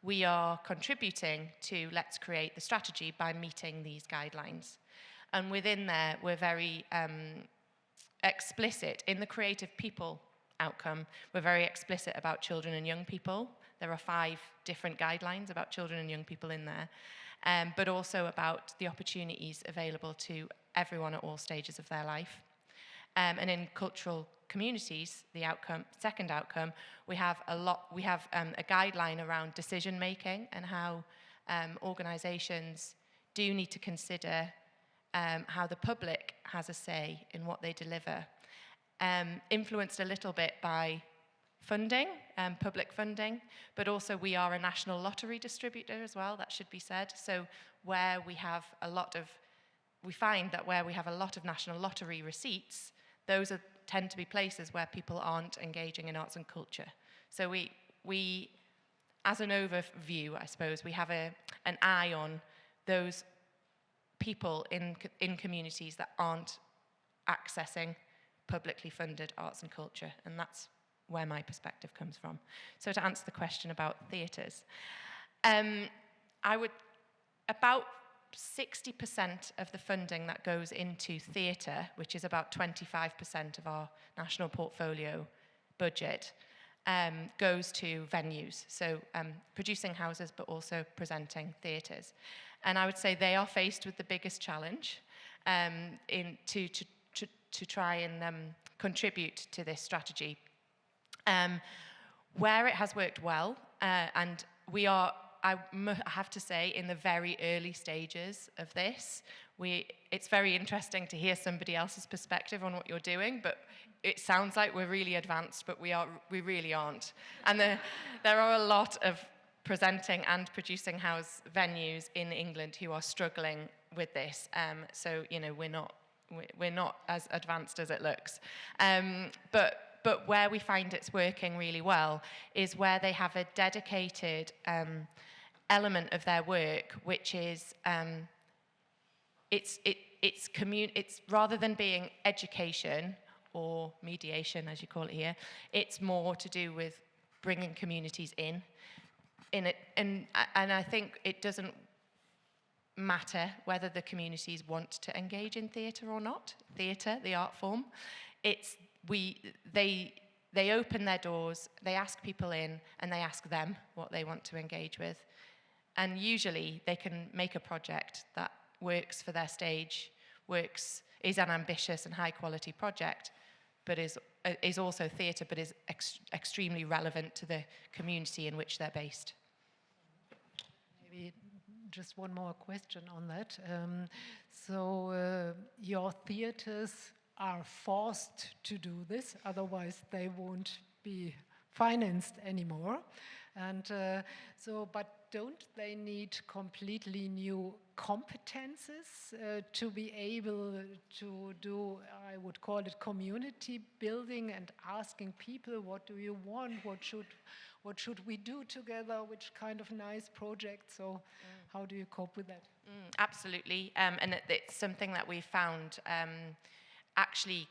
we are contributing to Let's Create the strategy by meeting these guidelines. And within there, we're very explicit. In the creative people outcome, we're very explicit about children and young people. There are 5 different guidelines about children and young people in there, but also about the opportunities available to everyone at all stages of their life. And in cultural communities, the outcome, second outcome, we have a guideline around decision making and how organizations do need to consider how the public has a say in what they deliver. Influenced a little bit by funding, public funding, but also we are a national lottery distributor as well, that should be said. So where we have we find that where we have a lot of national lottery receipts, those tend to be places where people aren't engaging in arts and culture. So we as an overview, I suppose, we have an eye on those people in communities that aren't accessing publicly funded arts and culture, and that's where my perspective comes from. So to answer the question about theatres, about 60% of the funding that goes into theatre, which is about 25% of our national portfolio budget, goes to venues, so producing houses but also presenting theatres. And I would say they are faced with the biggest challenge to try and contribute to this strategy. Where it has worked well, and we are, I have to say, in the very early stages of this, it's very interesting to hear somebody else's perspective on what you're doing, but it sounds like we're really advanced, but we really aren't. And there are a lot of presenting and producing house venues in England who are struggling with this. So, you know, we're not as advanced as it looks. But where we find it's working really well is where they have a dedicated element of their work, which is it's rather than being education or mediation, as you call it here, it's more to do with bringing communities in it, and I think it doesn't matter whether the communities want to engage in theatre or not. Theatre, the art form, they open their doors, they ask people in, and they ask them what they want to engage with. And usually they can make a project that works for their stage, is an ambitious and high quality project, but is also theatre, but is extremely relevant to the community in which they're based. Maybe just one more question on that. Your theatres are forced to do this, otherwise they won't be financed anymore. And but don't they need completely new competences to be able to do, I would call it community building and asking people, what do you want? What should we do together? Which kind of nice project? So how do you cope with that? Absolutely. And it's something that we found actually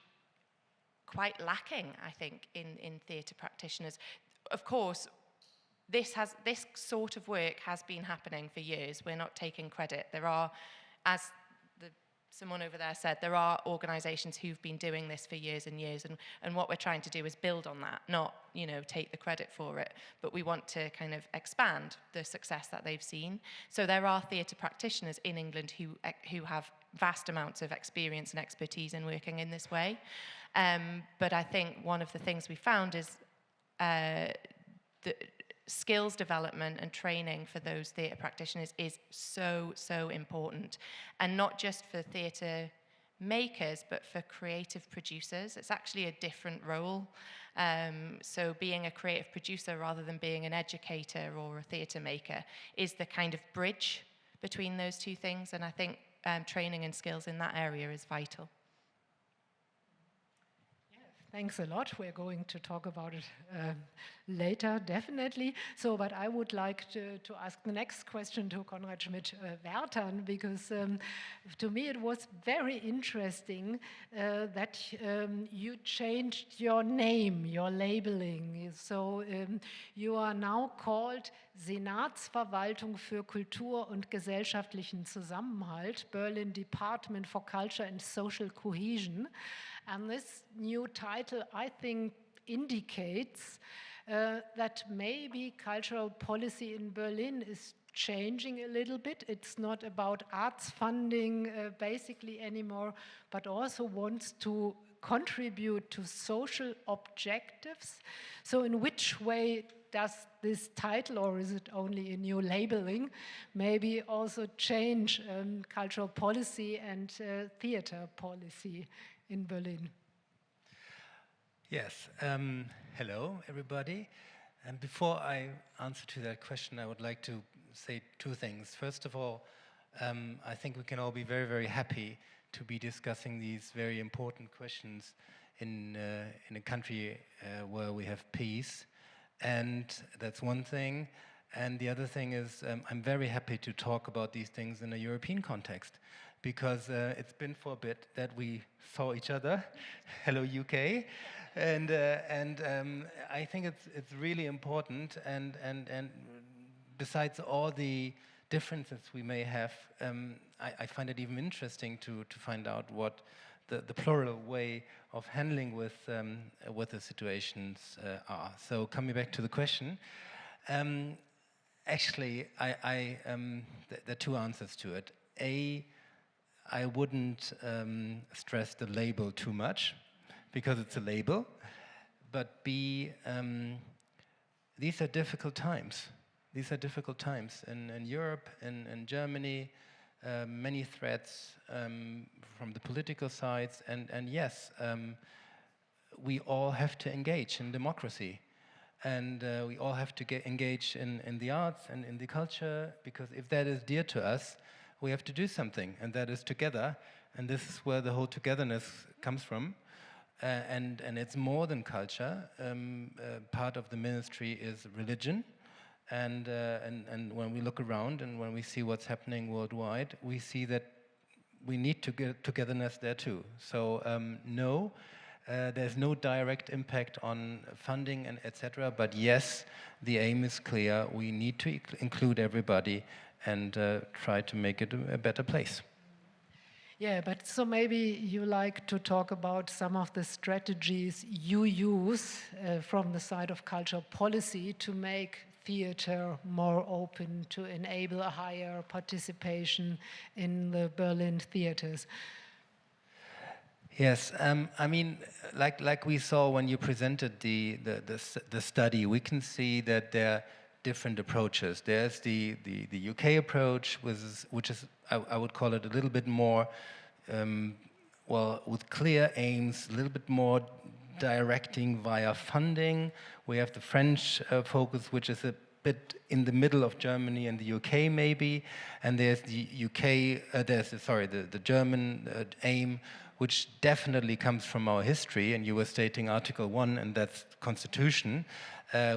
quite lacking, I think, in theatre practitioners. Of course, this sort of work has been happening for years. We're not taking credit. There are as someone over there said, there are organisations who've been doing this for years and years, and what we're trying to do is build on that, not, you know, take the credit for it, but we want to kind of expand the success that they've seen. So there are theatre practitioners in England who have vast amounts of experience and expertise in working in this way. But I think one of the things we found is the skills development and training for those theatre practitioners is so, so important. And not just for theatre makers, but for creative producers. It's actually a different role. So being a creative producer rather than being an educator or a theatre maker is the kind of bridge between those two things. And I think training and skills in that area is vital. Thanks a lot. We're going to talk about it later, definitely. So, but I would like to ask the next question to Konrad Schmidt-Werthan, because to me it was very interesting that you changed your name, your labeling. So you are now called Senatsverwaltung für Kultur und gesellschaftlichen Zusammenhalt, Berlin Department for Culture and Social Cohesion. And this new title, I think, indicates that maybe cultural policy in Berlin is changing a little bit. It's not about arts funding basically anymore, but also wants to contribute to social objectives. So in which way does this title, or is it only a new labeling, maybe also change cultural policy and theater policy in Berlin? Yes, hello everybody. And before I answer to that question, I would like to say two things. First of all, I think we can all be very, very happy to be discussing these very important questions in a country where we have peace. And that's one thing. And the other thing is I'm very happy to talk about these things in a European context, because it's been for a bit that we saw each other. Hello, UK. And I think it's really important. And besides all the differences we may have, I find it even interesting to find out what the plural way of handling with the situations are. So coming back to the question, actually, there are two answers to it. A, I wouldn't stress the label too much, because it's a label. But B, these are difficult times. These are difficult times in Europe, in Germany, many threats from the political sides. And yes, we all have to engage in democracy. And we all have to engage in the arts and in the culture, because if that is dear to us, we have to do something, and that is together. And this is where the whole togetherness comes from. And it's more than culture. Part of the ministry is religion. And when we look around and when we see what's happening worldwide, we see that we need to get togetherness there too. So no, there's no direct impact on funding and etc. But yes, the aim is clear. We need to include everybody and try to make it a better place. Yeah, but so maybe you like to talk about some of the strategies you use from the side of cultural policy to make theater more open, to enable a higher participation in the Berlin theaters. Yes, I mean, like we saw when you presented the study, we can see that there are different approaches. There's the UK approach, which is I would call it a little bit more, well, with clear aims, a little bit more directing via funding. We have the French focus, which is a bit in the middle of Germany and the UK maybe, and there's the the German aim, which definitely comes from our history, and you were stating Article 1, and that's Constitution,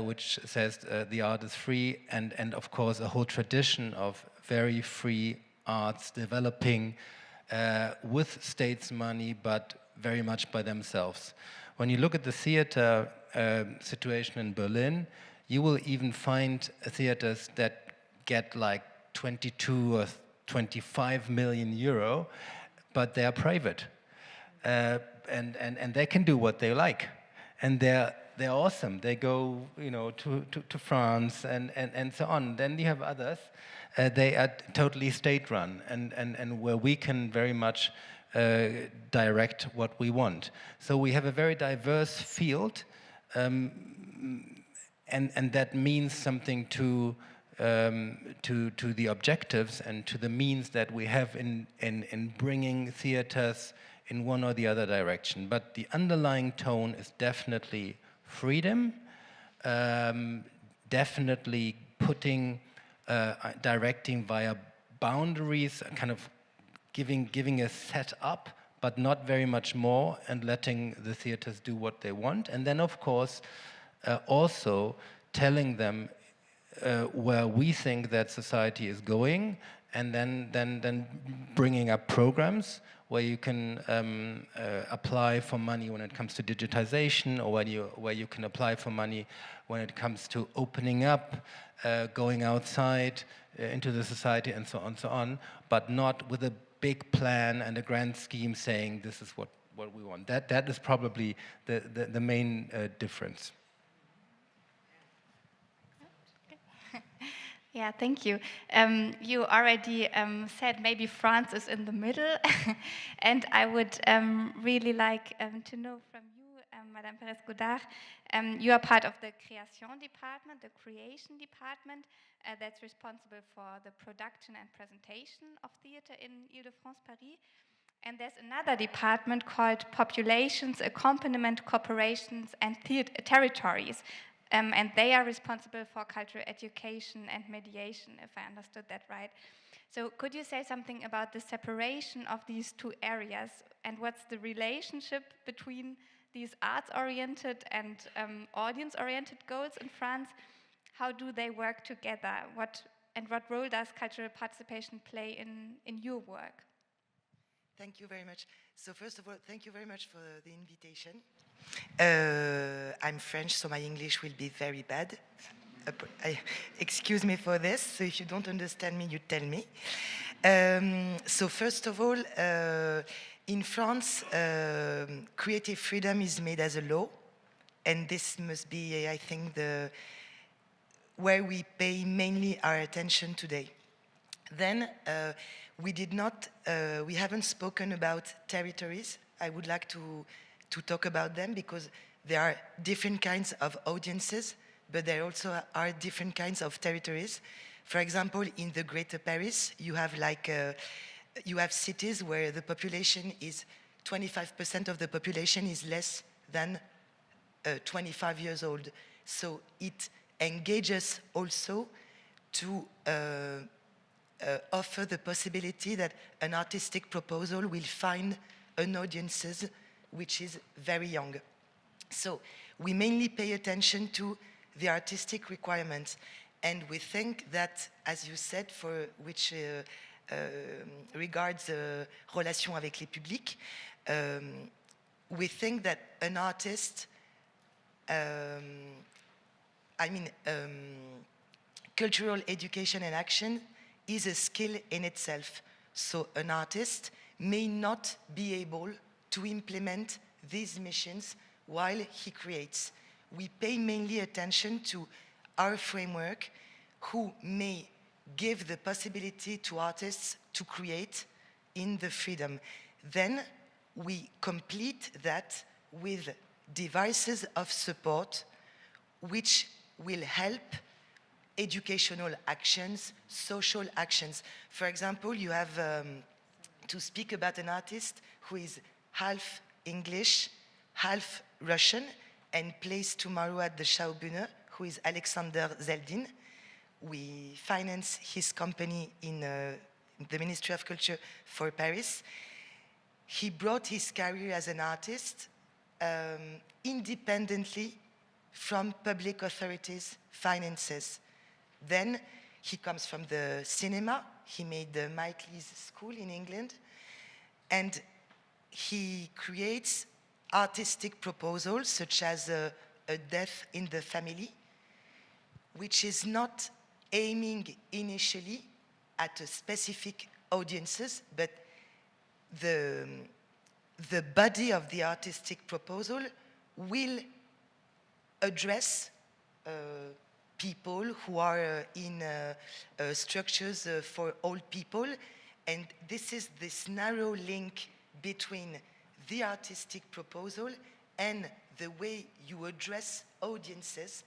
which says the art is free, and of course a whole tradition of very free arts developing with states' money, but very much by themselves. When you look at the theater situation in Berlin, you will even find theaters that get like 22 or 25 million euro, but they are private. And they can do what they like. And they're awesome. They go, you know, to France and so on. Then you have others. They are totally state-run, and where we can very much direct what we want. So we have a very diverse field, and that means something to the objectives and to the means that we have in bringing theaters in one or the other direction. But the underlying tone is definitely freedom, definitely putting, directing via boundaries, kind of giving a set up, but not very much more, and letting the theaters do what they want. And then, of course, also telling them where we think that society is going, and then bringing up programs where you can apply for money when it comes to digitization, or where you can apply for money when it comes to opening up, going outside into the society, and so on, but not with a big plan and a grand scheme saying this is what we want. That is probably the main difference. Yeah, thank you. You already said maybe France is in the middle, and I would really like to know from you, Madame Perez-Godard, you are part of the Création department, the creation department, that's responsible for the production and presentation of theater in Ile-de-France, Paris. And there's another department called Populations, Accompaniment, Corporations, and Territories. And they are responsible for cultural education and mediation, if I understood that right. So could you say something about the separation of these two areas, and what's the relationship between these arts-oriented and audience-oriented goals in France? How do they work together? What role does cultural participation play in your work? Thank you very much. So first of all, thank you very much for the invitation. I'm French, so my English will be very bad. Excuse me for this. So if you don't understand me, you tell me. So first of all, in France, creative freedom is made as a law, and this must be, I think, where we pay mainly our attention today. Then we haven't spoken about territories. I would like to talk about them because there are different kinds of audiences, but there also are different kinds of territories. For example, in the Greater Paris, you have cities where the population is 25% of the population is less than 25 years old. So it engages also to offer the possibility that an artistic proposal will find an audience which is very young. So we mainly pay attention to the artistic requirements, and we think that, as you said, for which regards relation avec les publics, we think that an artist, cultural education and action is a skill in itself. So an artist may not be able to implement these missions while he creates. We pay mainly attention to our framework, who may give the possibility to artists to create in the freedom. Then we complete that with devices of support which will help educational actions, social actions. For example, you have to speak about an artist who is half English, half Russian, and plays tomorrow at the Schaubühne, who is Alexander Zeldin. We finance his company in the Ministry of Culture for Paris. He brought his career as an artist independently from public authorities' finances. Then he comes from the cinema. He made the Mike Lees School in England, and he creates artistic proposals such as a death in the family, which is not aiming initially at a specific audiences, but the body of the artistic proposal will address people who are in structures for old people, and this is this narrow link between the artistic proposal and the way you address audiences,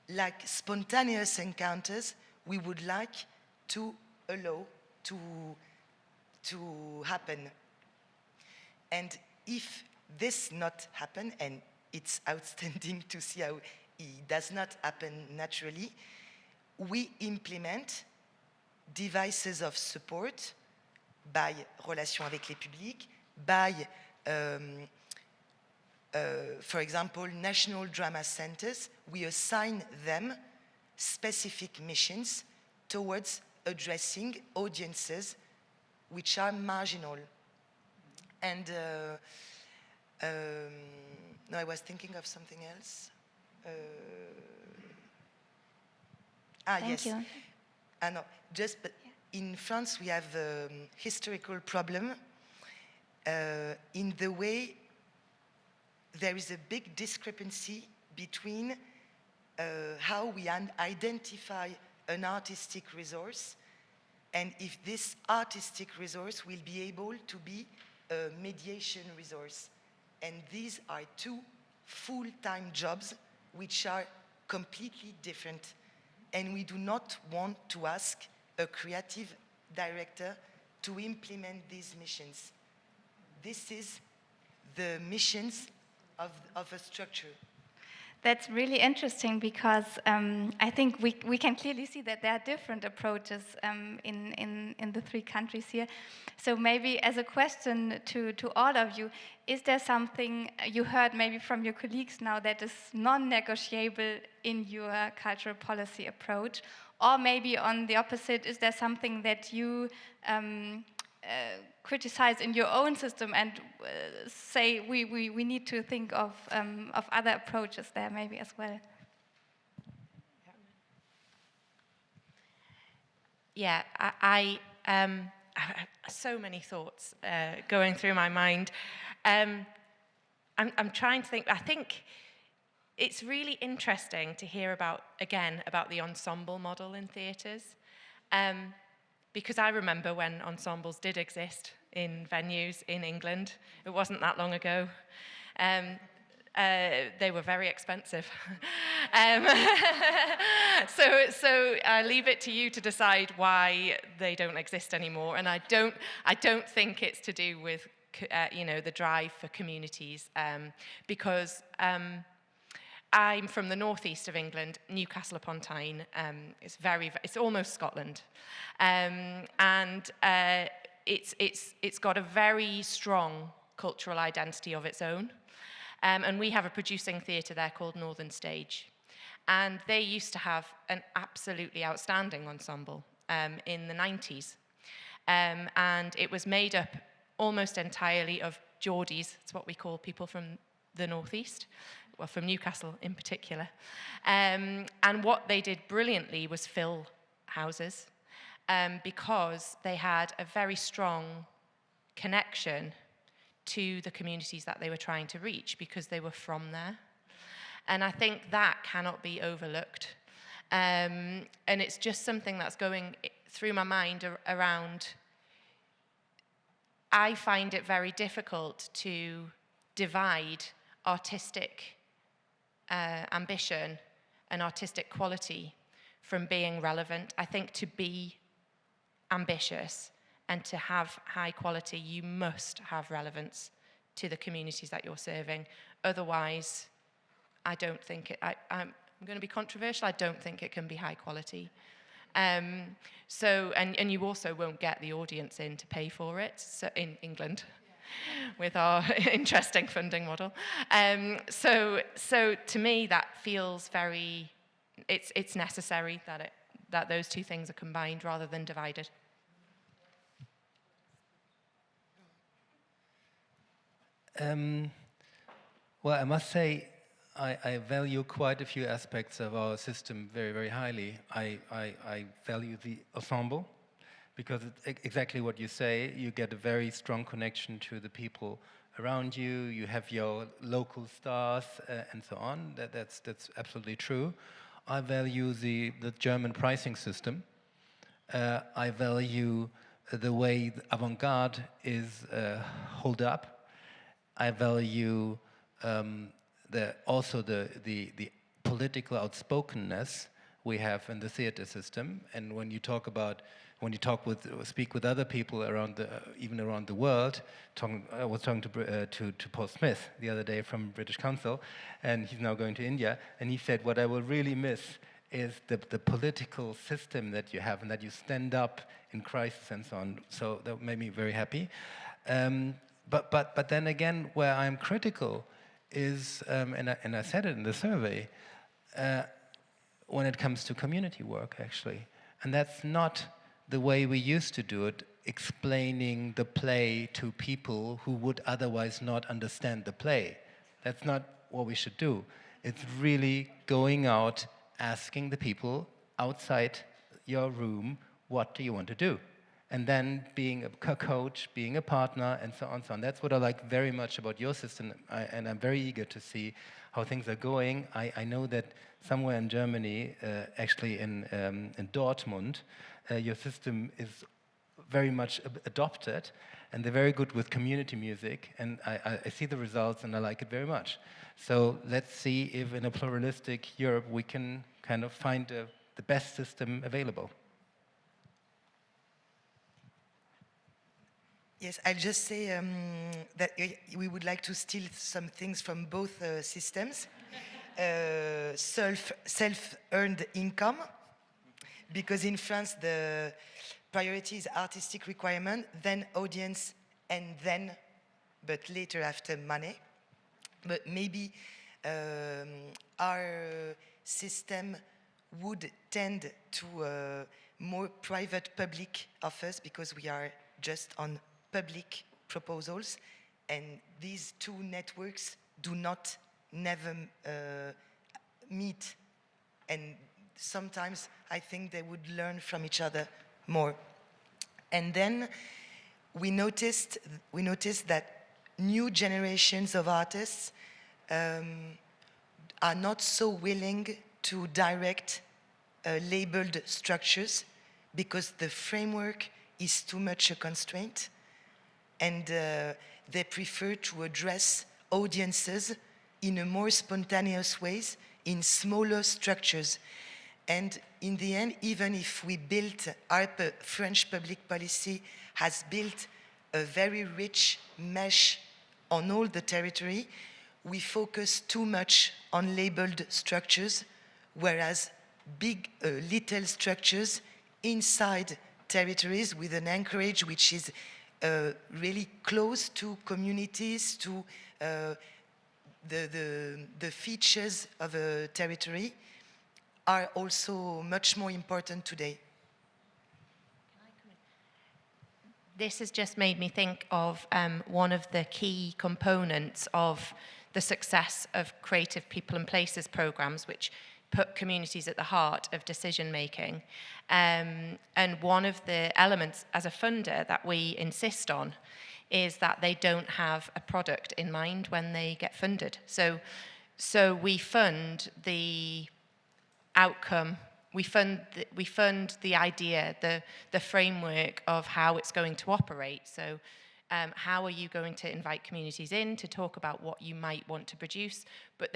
like spontaneous encounters we would like to allow to happen. And if this not happen, and it's outstanding to see how it does not happen naturally, we implement devices of support by relation avec les publics, by, for example, national drama centers. We assign them specific missions towards addressing audiences which are marginal. And no, I was thinking of something else. Thank you. No, just but in France we have a historical problem in the way there is a big discrepancy between how we identify an artistic resource and if this artistic resource will be able to be a mediation resource. And these are two full-time jobs which are completely different. And we do not want to ask a creative director to implement these missions. This is the missions of a structure. That's really interesting because I think we can clearly see that there are different approaches in the three countries here. So maybe as a question to all of you, is there something you heard maybe from your colleagues now that is non-negotiable in your cultural policy approach? Or maybe on the opposite, is there something that you criticize in your own system and say we need to think of other approaches there maybe as well? Yeah, I so many thoughts going through my mind. I'm trying to think. I think it's really interesting to hear about the ensemble model in theatres. Because I remember when ensembles did exist in venues in England. It wasn't that long ago. They were very expensive. So I leave it to you to decide why they don't exist anymore. And I don't think it's to do with the drive for communities, because I'm from the northeast of England, Newcastle upon Tyne. It's almost Scotland, and it's got a very strong cultural identity of its own. And we have a producing theatre there called Northern Stage, and they used to have an absolutely outstanding ensemble in the 90s, and it was made up almost entirely of Geordies. It's what we call people from the northeast. Well, from Newcastle in particular. And what they did brilliantly was fill houses because they had a very strong connection to the communities that they were trying to reach because they were from there. And I think that cannot be overlooked. And it's just something that's going through my mind around. I find it very difficult to divide artistic ambition and artistic quality from being relevant. I think to be ambitious and to have high quality, you must have relevance to the communities that you're serving. Otherwise, I don't think I'm going to be controversial. I don't think it can be high quality. And you also won't get the audience in to pay for it in England. With our interesting funding model. So to me that feels very, it's necessary that those two things are combined rather than divided. Well, I must say I value quite a few aspects of our system very, very highly. I value the ensemble because it's exactly what you say, you get a very strong connection to the people around you, you have your local stars and so on. That's absolutely true. I value the German pricing system. I value the way the avant-garde is held up. I value also the political outspokenness we have in the theater system. And when you speak with other people even around the world, I was talking to Paul Smith the other day from British Council, and he's now going to India, and he said, what I will really miss is the political system that you have and that you stand up in crisis and so on. So that made me very happy. But then again, where I'm critical is, and I said it in the survey, when it comes to community work, actually. And that's not the way we used to do it, explaining the play to people who would otherwise not understand the play. That's not what we should do. It's really going out, asking the people outside your room, what do you want to do? And then being a coach, being a partner, and so on, so on. That's what I like very much about your system, and I'm very eager to see how things are going. I know that somewhere in Germany, actually in Dortmund, your system is very much adopted, and they're very good with community music, and I see the results, and I like it very much. So let's see if in a pluralistic Europe we can kind of find the best system available. Yes, I'll just say that we would like to steal some things from both systems. Self-earned income, because in France the priority is artistic requirement, then audience, and then, but later after money. But maybe our system would tend to more private-public offers, because we are just on public proposals, and these two networks do not never meet, and sometimes I think they would learn from each other more. And then we noticed that new generations of artists are not so willing to direct labeled structures, because the framework is too much a constraint, and they prefer to address audiences in a more spontaneous ways, in smaller structures. And in the end, even if we built, our French public policy has built a very rich mesh on all the territory, we focus too much on labeled structures, whereas big, little structures inside territories with an anchorage which is really close to communities, to the features of a territory, are also much more important today. This has just made me think of one of the key components of the success of Creative People and Places programs, which put communities at the heart of decision making. And one of the elements as a funder that we insist on is that they don't have a product in mind when they get funded. So we fund the outcome, we fund the idea, the framework of how it's going to operate. So how are you going to invite communities in to talk about what you might want to produce? But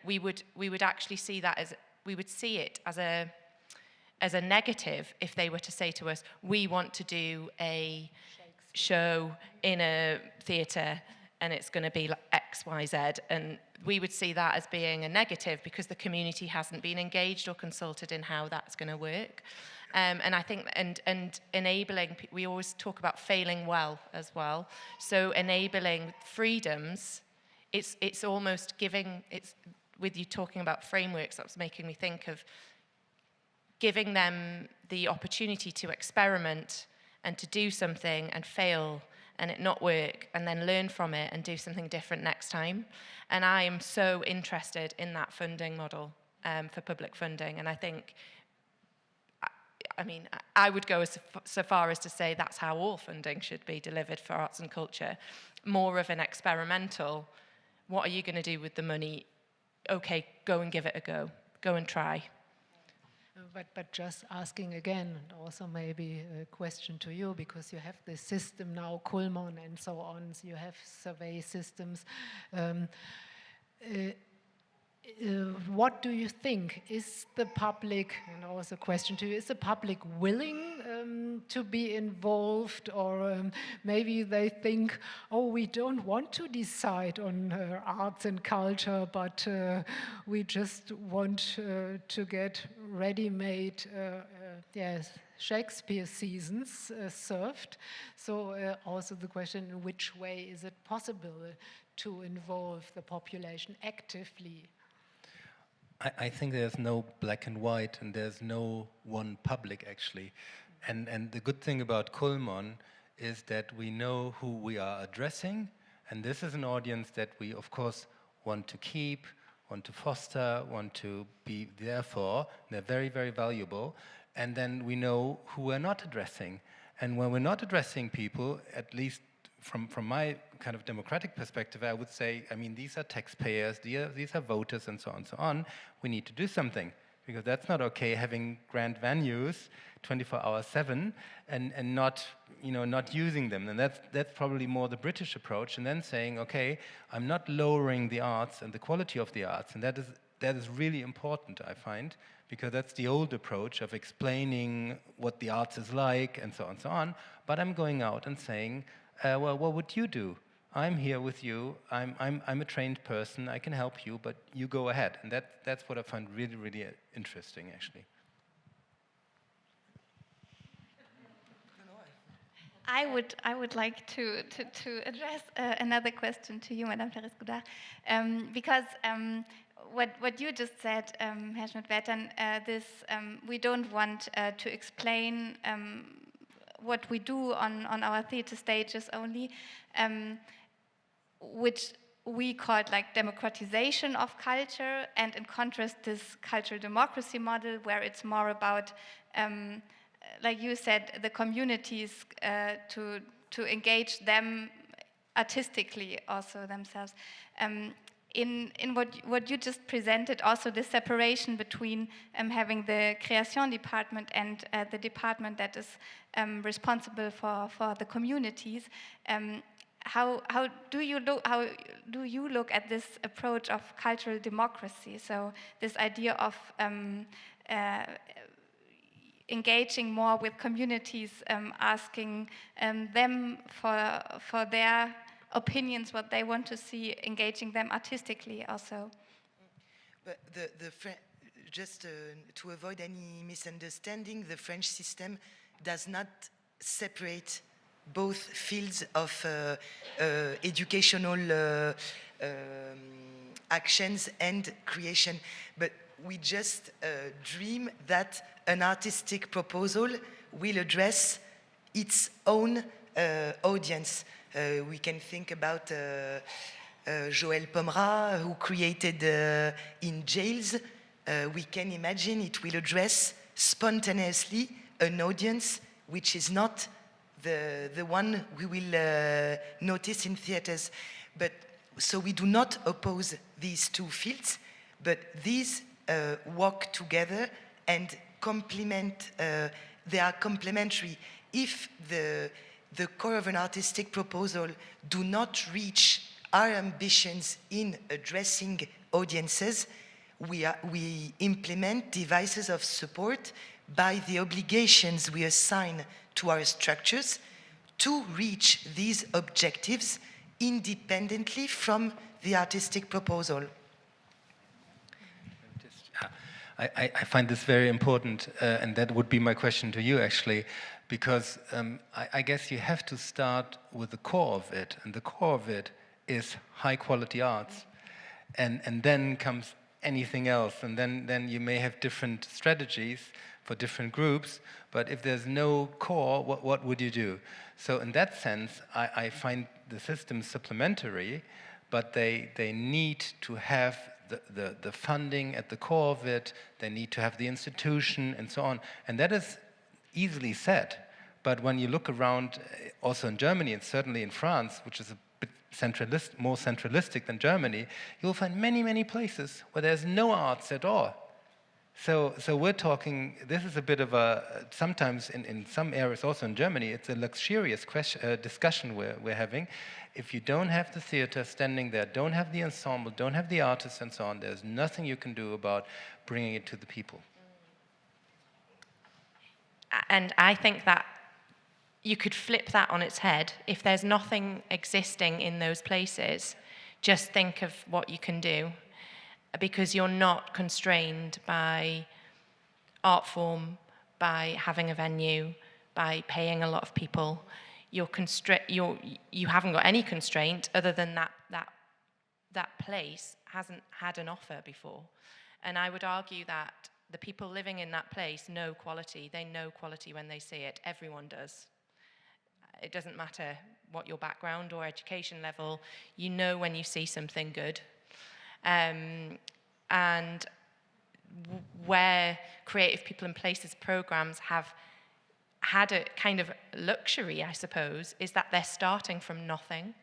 we would actually see that as, we would see it as a negative if they were to say to us, we want to do a show in a theatre and it's going to be like X, Y, Z, and we would see that as being a negative because the community hasn't been engaged or consulted in how that's going to work. And I think, and enabling, we always talk about failing well as well. So enabling freedoms, it's almost giving, it's with you talking about frameworks, that's making me think of giving them the opportunity to experiment and to do something and fail and it not work, and then learn from it and do something different next time. And I am so interested in that funding model for public funding. And I think I mean, I would go so far as to say that's how all funding should be delivered for arts and culture. More of an experimental, what are you going to do with the money? Okay, go and give it a go. Go and try. But just asking again, and also maybe a question to you, because you have this system now, Kuhlmann and so on, so you have survey systems. What do you think? Is the public, and also a question to you, is the public willing to be involved, or maybe they think, oh, we don't want to decide on arts and culture, but we just want to get ready-made Shakespeare seasons served. So also the question, in which way is it possible to involve the population actively? I think there's no black and white, and there's no one public, actually. And the good thing about Kuhlmann is that we know who we are addressing, and this is an audience that we, of course, want to keep, want to foster, want to be there for. They're very, very valuable. And then we know who we're not addressing. And when we're not addressing people, at least from my kind of democratic perspective, I would say, I mean, these are taxpayers, these are voters, and so on and so on. We need to do something, because that's not okay having grand venues 24/7 and not, not using them. And that's probably more the British approach. And then saying, okay, I'm not lowering the arts and the quality of the arts, and that is really important, I find, because that's the old approach of explaining what the arts is like and so on and so on. But I'm going out and saying, well, what would you do? I'm here with you. I'm a trained person. I can help you, but you go ahead. And that's what I find really, really interesting, actually. I would like to address another question to you, Madame Ferris-Goudard, because what you just said, Herr Schmidt-Wertern, we don't want to explain what we do on our theater stages only, which we called like democratization of culture, and in contrast this cultural democracy model, where it's more about, like you said, the communities, to engage them artistically also themselves. In what you just presented, also the separation between having the Création department and the department that is responsible for the communities. How do you look at this approach of cultural democracy? So this idea of engaging more with communities, asking them for their opinions, what they want to see, engaging them artistically also. But just to avoid any misunderstanding, the French system does not separate both fields of educational actions and creation, but we just dream that an artistic proposal will address its own audience. We can think about Joël Pomera, who created In Jails. We can imagine it will address spontaneously an audience which is not the one we will notice in theaters. But so we do not oppose these two fields, but these work together and complement. They are complementary. If the core of an artistic proposal do not reach our ambitions in addressing audiences, we implement devices of support by the obligations we assign to our structures to reach these objectives independently from the artistic proposal. I find this very important, and that would be my question to you, actually, because I guess you have to start with the core of it, and the core of it is high-quality arts, and then comes anything else, and then you may have different strategies for different groups, but if there's no core, what would you do? So in that sense, I find the system supplementary, but they need to have the funding at the core of it, they need to have the institution and so on, and that is easily said. But when you look around, also in Germany and certainly in France, which is a bit more centralistic than Germany, you'll find many, many places where there's no arts at all. So we're talking, this is a bit of a, sometimes in some areas, also in Germany, it's a luxurious discussion we're having. If you don't have the theater standing there, don't have the ensemble, don't have the artists and so on, there's nothing you can do about bringing it to the people. And I think that you could flip that on its head. If there's nothing existing in those places, just think of what you can do, because you're not constrained by art form, by having a venue, by paying a lot of people. You haven't got any constraint other than that place hasn't had an offer before. And I would argue that the people living in that place know quality. They know quality when they see it. Everyone does. It doesn't matter what your background or education level, you know when you see something good. And where Creative People and Places programs have had a kind of luxury, I suppose, is that they're starting from nothing.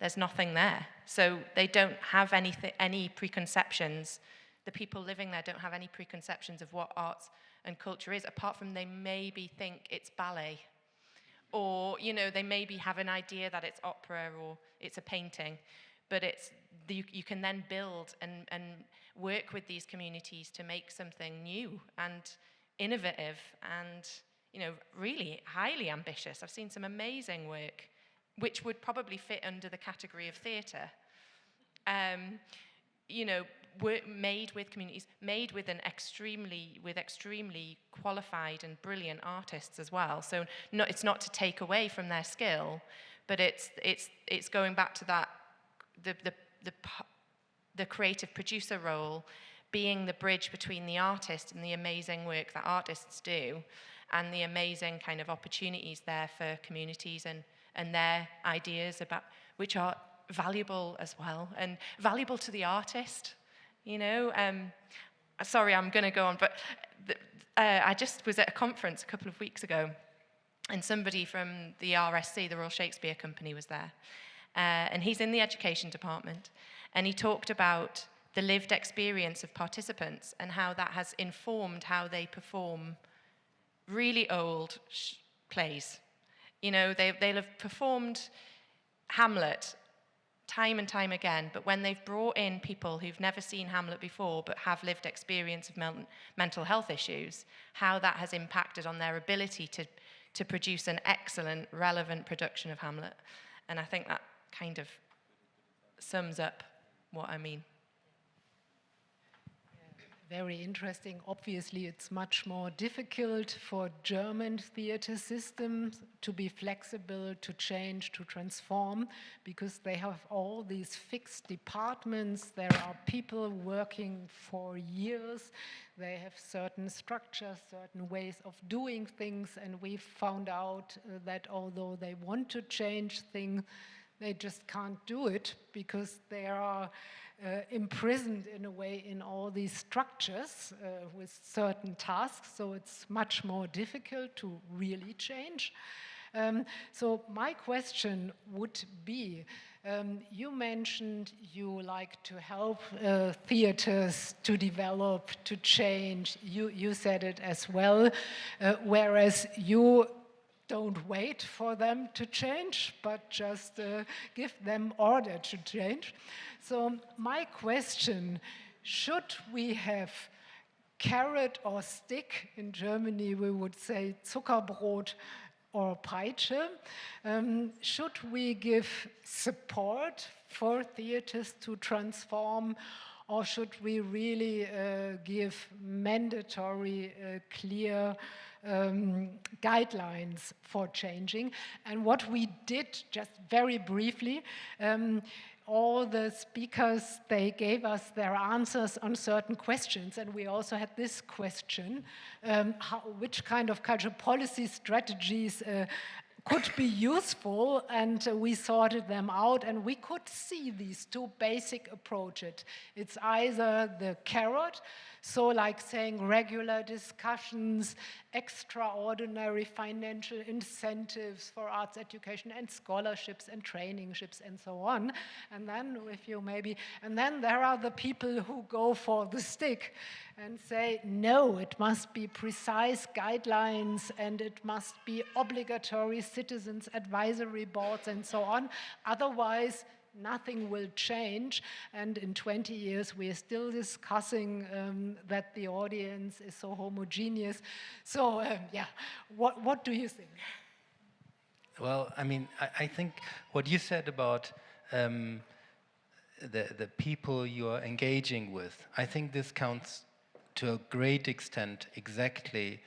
There's nothing there. So they don't have any preconceptions. The people living there don't have any preconceptions of what arts and culture is, apart from they maybe think it's ballet. Or, they maybe have an idea that it's opera or it's a painting. But you can then build and work with these communities to make something new and innovative and, really highly ambitious. I've seen some amazing work, which would probably fit under the category of theatre. Work made with communities, made with extremely qualified and brilliant artists as well. So it's not to take away from their skill, but it's going back to that the creative producer role, being the bridge between the artist and the amazing work that artists do, and the amazing kind of opportunities there for communities and their ideas about which are valuable as well and valuable to the artist. Sorry, I'm going to go on, but I just was at a conference a couple of weeks ago, and somebody from the RSC, the Royal Shakespeare Company, was there. And he's in the education department, and he talked about the lived experience of participants and how that has informed how they perform really old plays. They'll have performed Hamlet time and time again, but when they've brought in people who've never seen Hamlet before but have lived experience of mental health issues, how that has impacted on their ability to produce an excellent, relevant production of Hamlet. And I think that kind of sums up what I mean. Very interesting. Obviously, it's much more difficult for German theater systems to be flexible, to change, to transform, because they have all these fixed departments. There are people working for years. They have certain structures, certain ways of doing things, and we found out that although they want to change things, they just can't do it because they are imprisoned in a way in all these structures with certain tasks, so it's much more difficult to really change. So my question would be, you mentioned you like to help theaters to develop, to change. You said it as well, whereas you don't wait for them to change, but just give them order to change. So my question, should we have carrot or stick? In Germany we would say Zuckerbrot or Peitsche. Should we give support for theaters to transform, or should we really give mandatory, clear guidelines for changing? And what we did, just very briefly, all the speakers, they gave us their answers on certain questions, and we also had this question, which kind of cultural policy strategies could be useful, and we sorted them out, and we could see these two basic approaches. It's either the carrot, so like saying regular discussions, extraordinary financial incentives for arts education and scholarships and trainingships and so on. And then and then there are the people who go for the stick and say, no, it must be precise guidelines and it must be obligatory citizens advisory boards and so on. Otherwise, nothing will change, and in 20 years we are still discussing that the audience is so homogeneous. So, yeah, what do you think? Well, I mean, I think what you said about the people you are engaging with, I think this counts to a great extent exactly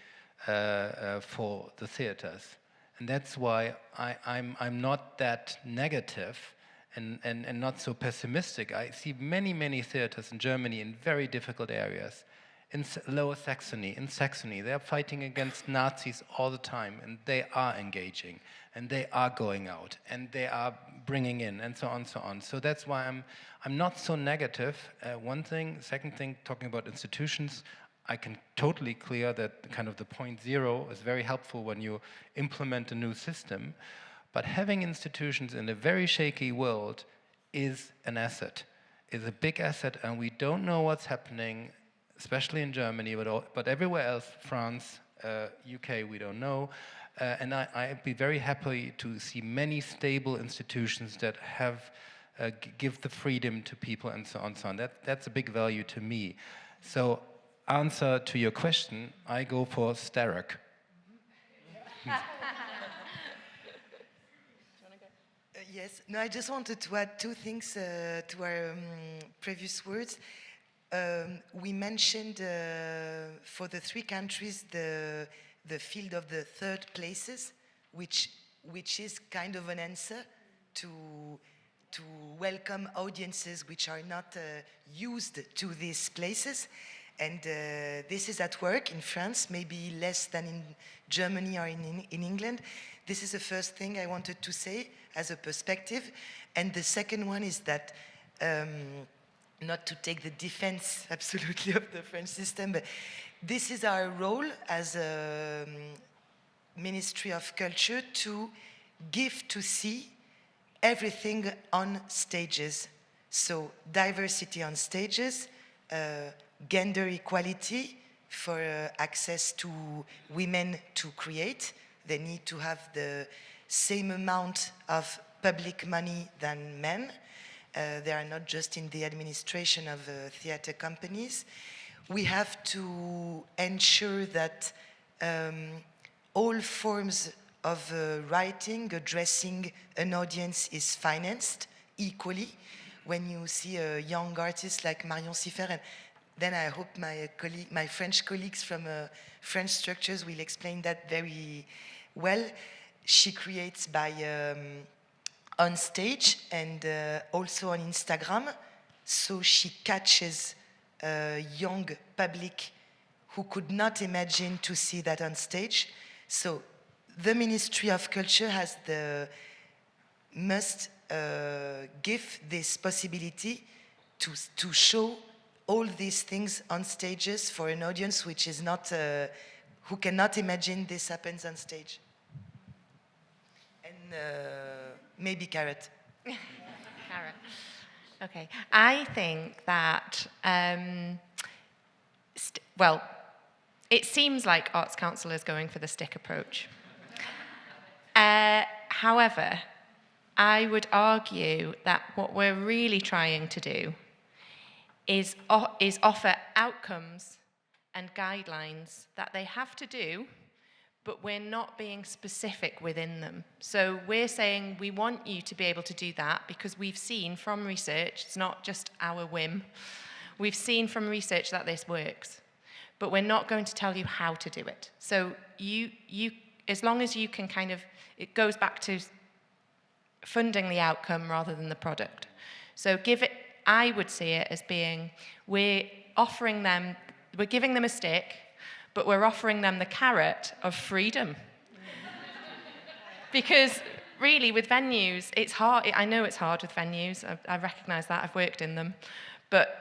for the theaters. And that's why I'm not that negative and not so pessimistic. I see many theaters in Germany in very difficult areas. In Lower Saxony, they're fighting against Nazis all the time, and they are engaging, and they are going out, and they are bringing in, and so on, so on. So that's why I'm not so negative. One thing. Second thing, talking about institutions, I can totally clear that kind of the point zero is very helpful when you implement a new system. But having institutions in a very shaky world is an asset, is a big asset, and we don't know what's happening, especially in Germany, but everywhere else, France, UK, we don't know. And I'd be very happy to see many stable institutions that have give the freedom to people and so on, so on. That's a big value to me. So, answer to your question, I go for Starek. Yes, no, I just wanted to add two things to our previous words. We mentioned for the three countries the field of the third places, which is kind of an answer to welcome audiences which are not used to these places. And this is at work in France, maybe less than in Germany or in England. This is the first thing I wanted to say as a perspective. And the second one is that, not to take the defense absolutely of the French system, but this is our role as a Ministry of Culture to give to see everything on stages. So diversity on stages, gender equality for access to women to create. They need to have the same amount of public money than men. They are not just in the administration of theater companies. We have to ensure that all forms of writing addressing an audience is financed equally. When you see a young artist like Marion Siffer, and then I hope my French colleagues from French structures will explain that very well. She creates by on stage and also on Instagram, so she catches a young public who could not imagine to see that on stage. So the Ministry of Culture must give this possibility to show all these things on stages for an audience which is not, who cannot imagine this happens on stage. And maybe Carrot. Carrot. Okay. I think that, well, it seems like Arts Council is going for the stick approach. However, I would argue that what we're really trying to do is offer outcomes and guidelines that they have to do, but we're not being specific within them. So we're saying we want you to be able to do that because we've seen from research, it's not just our whim, we've seen from research that this works, but we're not going to tell you how to do it. So you as long as you can kind of, it goes back to funding the outcome rather than the product. So I would see it as being, we're giving them a stick, but we're offering them the carrot of freedom. Because really with venues, it's hard. I know it's hard with venues. I recognise that. I've worked in them. But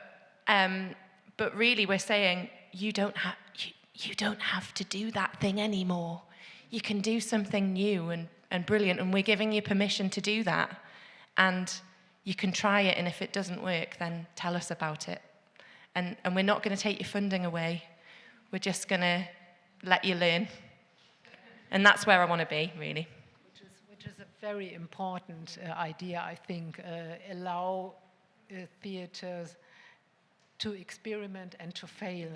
really we're saying you don't have to do that thing anymore. You can do something new and brilliant, and we're giving you permission to do that. And you can try it, and if it doesn't work, then tell us about it. And we're not going to take your funding away. We're just going to let you learn. And that's where I want to be, really. Which is a very important idea, I think. Allow theaters to experiment and to fail.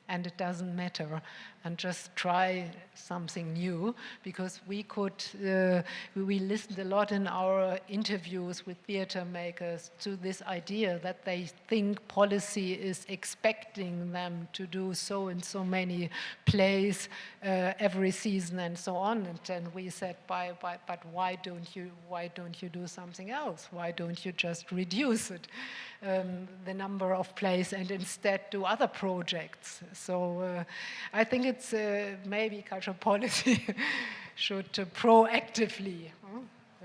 And it doesn't matter, and just try something new, because we listened a lot in our interviews with theater makers to this idea that they think policy is expecting them to do so and so many plays every season and so on. And then we said, but why don't you do something else? Why don't you just reduce it, the number of plays, and instead do other projects? So I think it's maybe cultural policy should proactively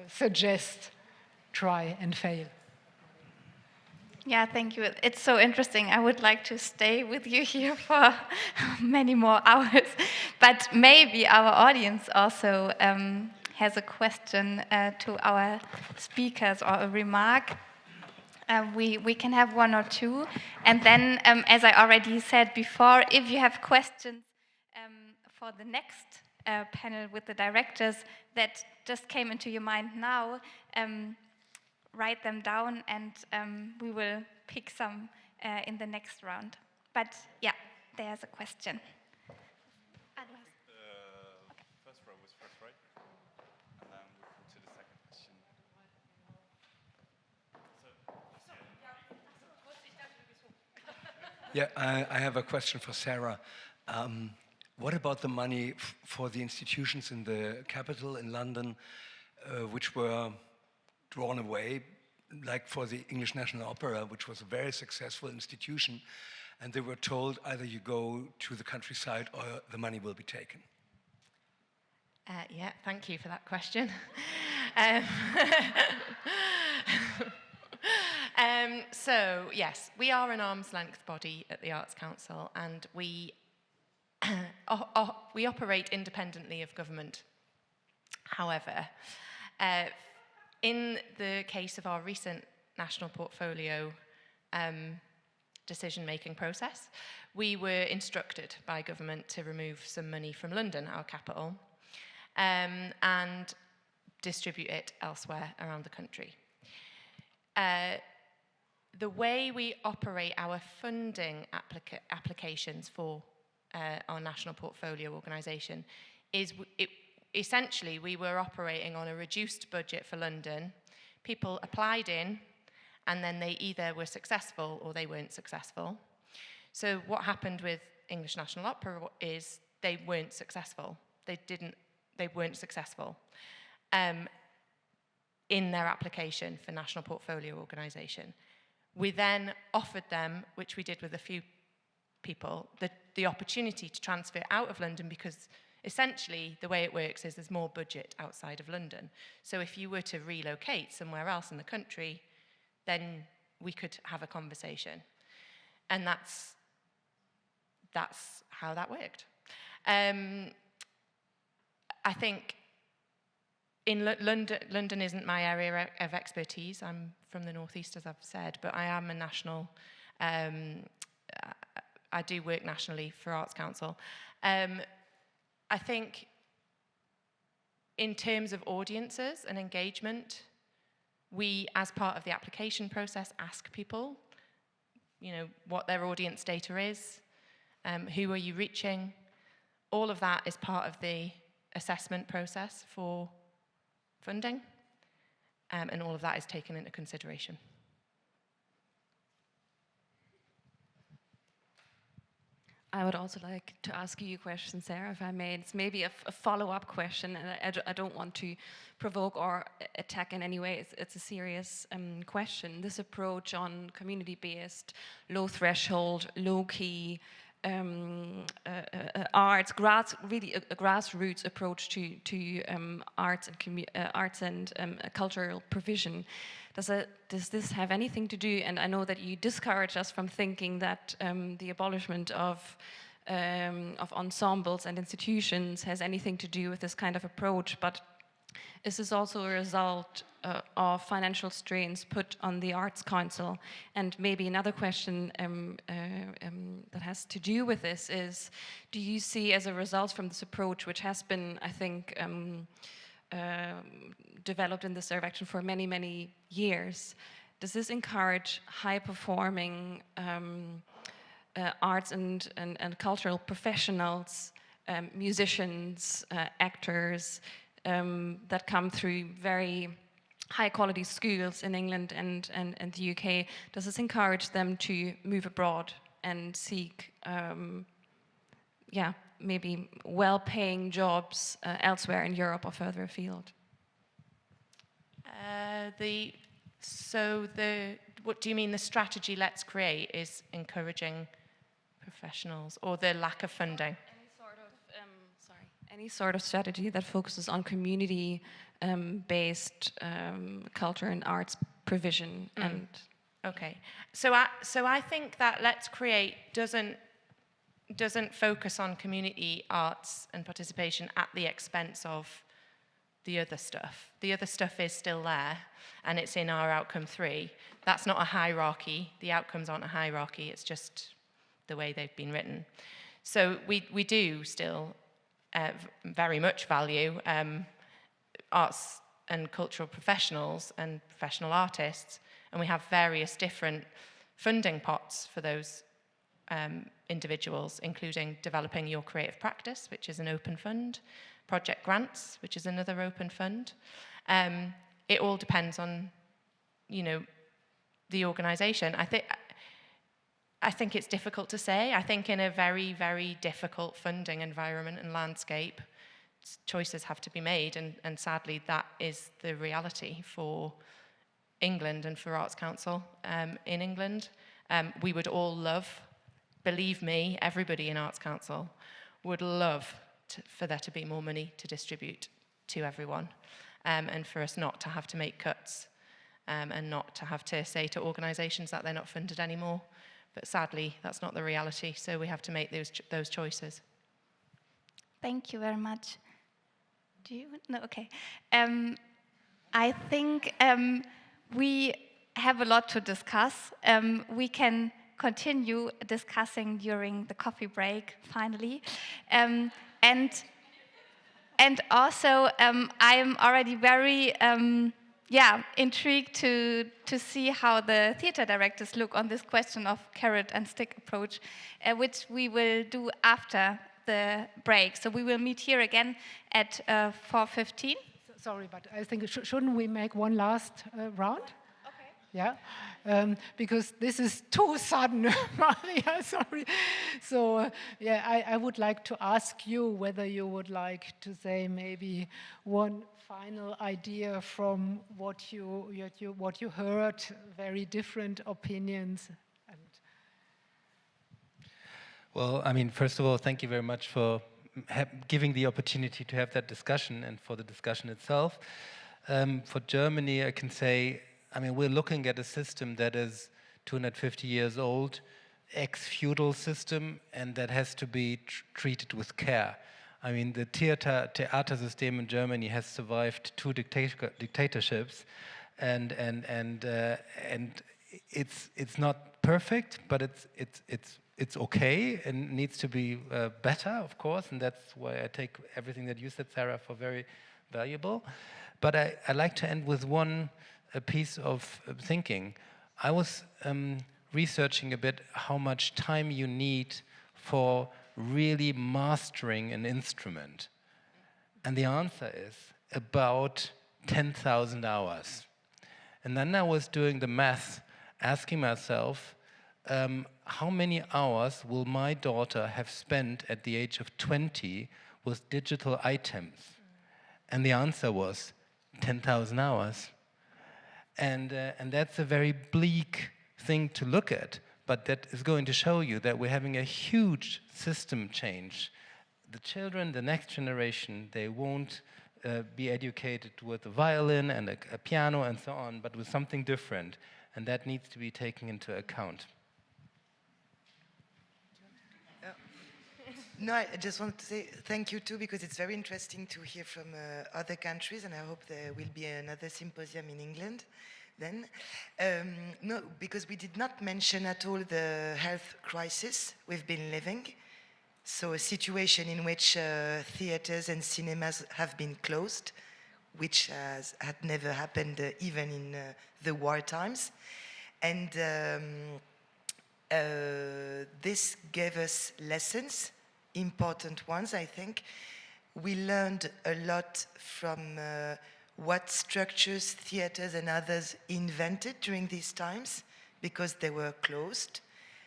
suggest, try and fail. Yeah, thank you. It's so interesting. I would like to stay with you here for many more hours. But maybe our audience also has a question to our speakers or a remark. We can have one or two. And then, as I already said before, if you have questions for the next panel with the directors that just came into your mind now, write them down, and we will pick some in the next round. But yeah, there's a question. First row was first, right? And then we'll go to the second question. Yeah, I have a question for Sarah. What about the money for the institutions in the capital in London, which were drawn away, like for the English National Opera, which was a very successful institution, and they were told either you go to the countryside or the money will be taken? Yeah, thank you for that question. So, yes, we are an arm's length body at the Arts Council, and we operate independently of government. However, in the case of our recent national portfolio decision-making process, we were instructed by government to remove some money from London, our capital, and distribute it elsewhere around the country. The way we operate our funding applications for our national portfolio organisation is essentially we were operating on a reduced budget for London. People applied in, and then they either were successful or they weren't successful. So what happened with English National Opera is they weren't successful. They weren't successful in their application for national portfolio organisation. We then offered them, which we did with a few people, the opportunity to transfer out of London, because essentially the way it works is there's more budget outside of London. So if you were to relocate somewhere else in the country, then we could have a conversation. And that's how that worked. I think in London isn't my area of expertise. I'm from the northeast, as I've said, but I am a national, I do work nationally for Arts Council. I think in terms of audiences and engagement, we, as part of the application process, ask people, what their audience data is, who are you reaching. All of that is part of the assessment process for funding, and all of that is taken into consideration. I would also like to ask you a question, Sarah, if I may. It's maybe a follow-up question, and I don't want to provoke or attack in any way. It's a serious question. This approach on community-based, low threshold, low-key arts, really a grassroots approach to arts and cultural provision. Does this have anything to do? And I know that you discourage us from thinking that the abolishment of ensembles and institutions has anything to do with this kind of approach, but is this also a result of financial strains put on the Arts Council? And maybe another question that has to do with this is, do you see as a result from this approach, which has been, I think, developed in this direction for many, many years, does this encourage high-performing arts and cultural professionals, musicians, actors, that come through very high-quality schools in England and the UK? Does this encourage them to move abroad and seek, maybe well-paying jobs elsewhere in Europe or further afield? What do you mean the strategy Let's Create is encouraging professionals, or the lack of funding? Any sort of strategy that focuses on community-based culture and arts provision. And okay, so I think that Let's Create doesn't focus on community arts and participation at the expense of the other stuff. The other stuff is still there, and it's in our outcome 3. That's not a hierarchy. The outcomes aren't a hierarchy. It's just the way they've been written. So we do still very much value arts and cultural professionals and professional artists, and we have various different funding pots for those individuals, including Developing Your Creative Practice, which is an open fund, Project Grants, which is another open fund. It all depends on, the organisation. I think it's difficult to say. I think in a very, very difficult funding environment and landscape, choices have to be made, and sadly that is the reality for England and for Arts Council in England. We would all love, believe me, everybody in Arts Council would love for there to be more money to distribute to everyone, and for us not to have to make cuts, and not to have to say to organisations that they're not funded anymore. But sadly, that's not the reality, so we have to make those choices. Thank you very much. Do you? No, okay. I think we have a lot to discuss. We can continue discussing during the coffee break, finally. And also, I'm already very intrigued to see how the theatre directors look on this question of carrot and stick approach, which we will do after the break. So we will meet here again at 4:15. Sorry, but I think shouldn't we make one last round? Okay. Yeah, because this is too sudden, Maria, sorry. So, I would like to ask you whether you would like to say maybe one final idea from what you heard, very different opinions. Well, I mean, first of all, thank you very much for giving the opportunity to have that discussion and for the discussion itself. For Germany, I can say, I mean, we're looking at a system that is 250 years old, ex-feudal system, and that has to be treated with care. I mean, the theater system in Germany has survived 2 dictatorships, and it's not perfect, but it's okay and needs to be better, of course, and that's why I take everything that you said, Sarah, for very valuable. But I like to end with a piece of thinking. I was researching a bit how much time you need for really mastering an instrument. And the answer is about 10,000 hours. And then I was doing the math, asking myself, how many hours will my daughter have spent at the age of 20 with digital items? And the answer was 10,000 hours. And that's a very bleak thing to look at. but that is going to show you that we're having a huge system change. The children, the next generation, they won't be educated with a violin and a piano and so on, but with something different, and that needs to be taken into account. No, I just want to say thank you too, because it's very interesting to hear from other countries, and I hope there will be another symposium in England then. No, because we did not mention at all the health crisis we've been living. So a situation in which theaters and cinemas have been closed, which had never happened even in the war times. And this gave us lessons, important ones, I think. We learned a lot from what structures theaters and others invented during these times, because they were closed.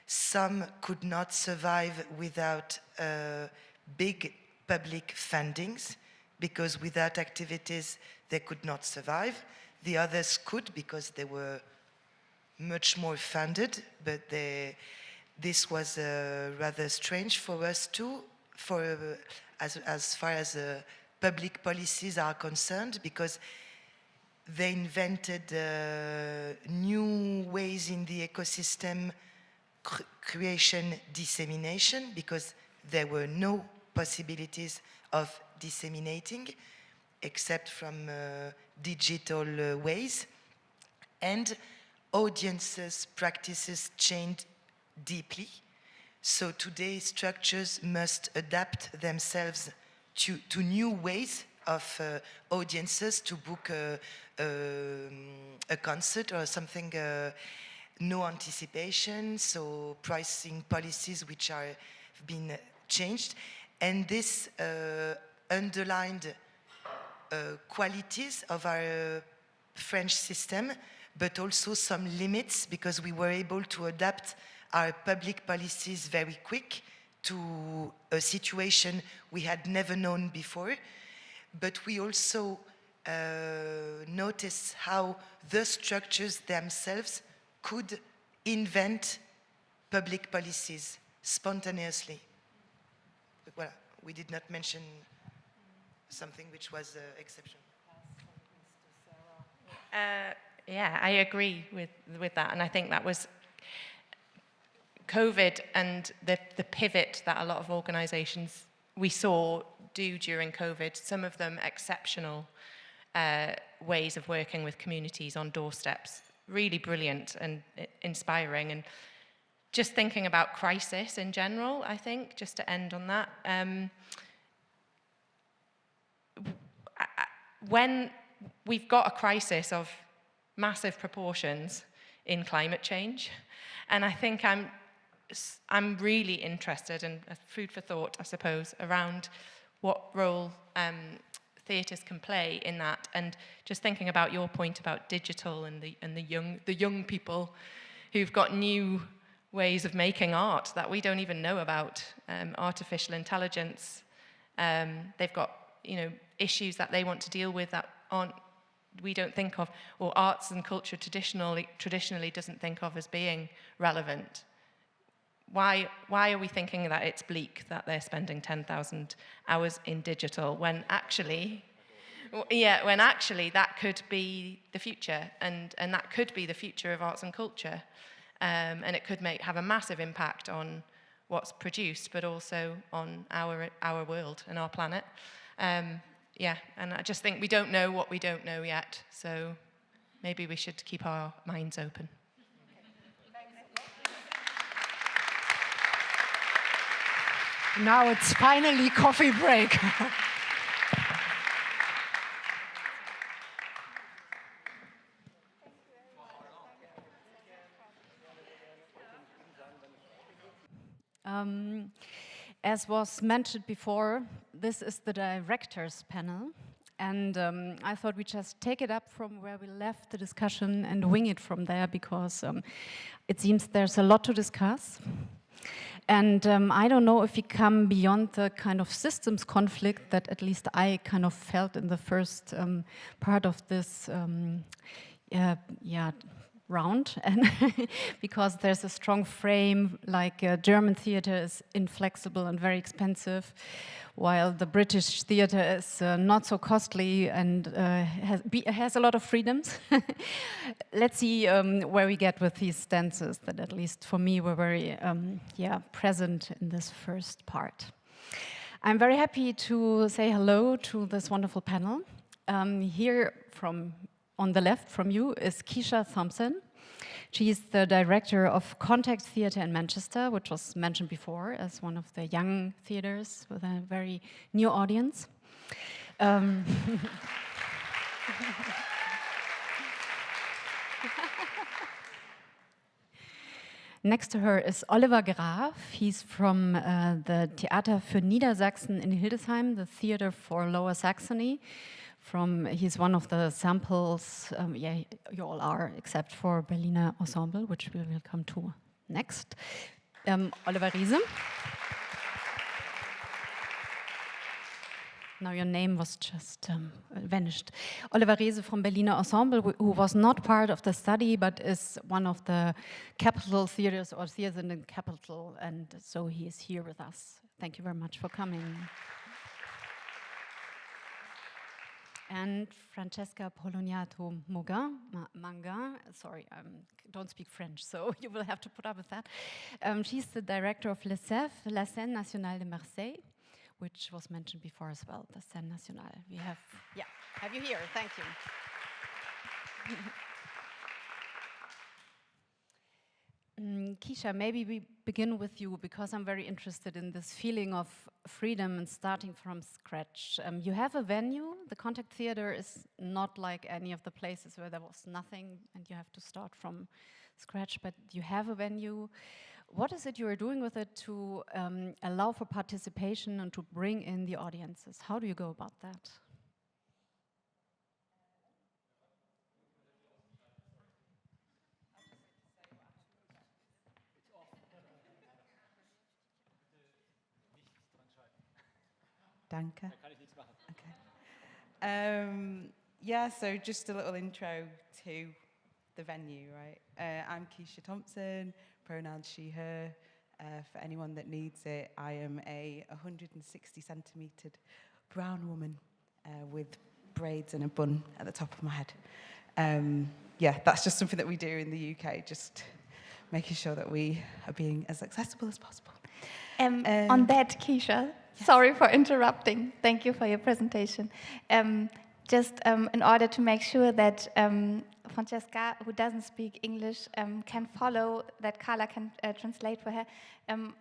Some could not survive without big public fundings, because without activities they could not survive. The others could, because they were much more funded, but this was rather strange for us too, as far as public policies are concerned, because they invented new ways in the ecosystem creation, dissemination, because there were no possibilities of disseminating except from digital ways. And audiences' practices changed deeply. So today structures must adapt themselves to new ways of audiences to book a concert or something. No anticipation, so pricing policies which have been changed. And this underlined qualities of our French system, but also some limits, because we were able to adapt our public policies very quick to a situation we had never known before. But we also noticed how the structures themselves could invent public policies spontaneously. But well, we did not mention something which was exceptional. Yeah, I agree with that, and I think that was COVID and the pivot that a lot of organisations we saw do during COVID, some of them exceptional ways of working with communities on doorsteps. Really brilliant and inspiring. And just thinking about crisis in general, I think, just to end on that, when we've got a crisis of massive proportions in climate change, and I think I'm really interested in food for thought, I suppose, around what role theatres can play in that, and just thinking about your point about digital and the young people who've got new ways of making art that we don't even know about, artificial intelligence. They've got issues that they want to deal with that we don't think of, or arts and culture traditionally doesn't think of as being relevant. Why are we thinking that it's bleak that they're spending 10,000 hours in digital when actually that could be the future, and that could be the future of arts and culture, and it could have a massive impact on what's produced, but also on our world and our planet. And I just think we don't know what we don't know yet, so maybe we should keep our minds open. Now it's finally coffee break. As was mentioned before, this is the directors panel, and I thought we'd just take it up from where we left the discussion and wing it from there, because it seems there's a lot to discuss. And I don't know if we come beyond the kind of systems conflict that at least I kind of felt in the first part of this round, and because there's a strong frame, like German theater is inflexible and very expensive, while the British theater is not so costly and has a lot of freedoms. Let's see where we get with these stances that, at least for me, were very present in this first part. I'm very happy to say hello to this wonderful panel. Here on the left from you is Keisha Thompson. She's the director of Context Theatre in Manchester, which was mentioned before as one of the young theatres with a very new audience. Next to her is Oliver Graf. He's from the Theater für Niedersachsen in Hildesheim, the theater for Lower Saxony. He's one of the samples, you all are, except for Berliner Ensemble, which we will come to next. Oliver Riese. Now your name was just vanished. Oliver Riese from Berliner Ensemble, who was not part of the study, but is one of the capital theaters or theaters in the capital, and so he is here with us. Thank you very much for coming. And Francesca Poloniato Manga, sorry, I don't speak French, so you will have to put up with that. She's the director of La Scène Nationale de Marseille, which was mentioned before as well, the Scène Nationale. We have you here, thank you. Keisha, maybe we begin with you, because I'm very interested in this feeling of freedom and starting from scratch. You have a venue. The Contact Theatre is not like any of the places where there was nothing and you have to start from scratch, but you have a venue. What is it you are doing with it to allow for participation and to bring in the audiences? How do you go about that? Danke. Okay. So just a little intro to the venue, right? I'm Keisha Thompson, pronouns she, her. For anyone that needs it, I am a 160 centimetre brown woman with braids and a bun at the top of my head. That's just something that we do in the UK, just making sure that we are being as accessible as possible. On that, Keisha, sorry for interrupting. Thank you for your presentation. Just in order to make sure that Francesca, who doesn't speak English, can follow, that Carla can translate for her,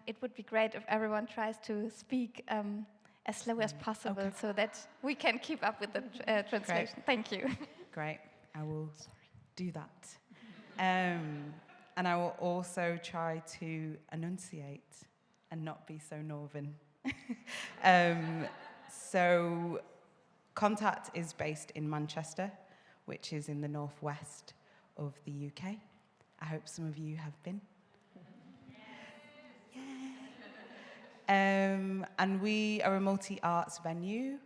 it would be great if everyone tries to speak as slow as possible, so that we can keep up with the translation. Great. Thank you. Great. I will do that. And I will also try to enunciate and not be so northern. So Contact is based in Manchester, which is in the northwest of the UK. I hope some of you have been. And we are a multi-arts venue,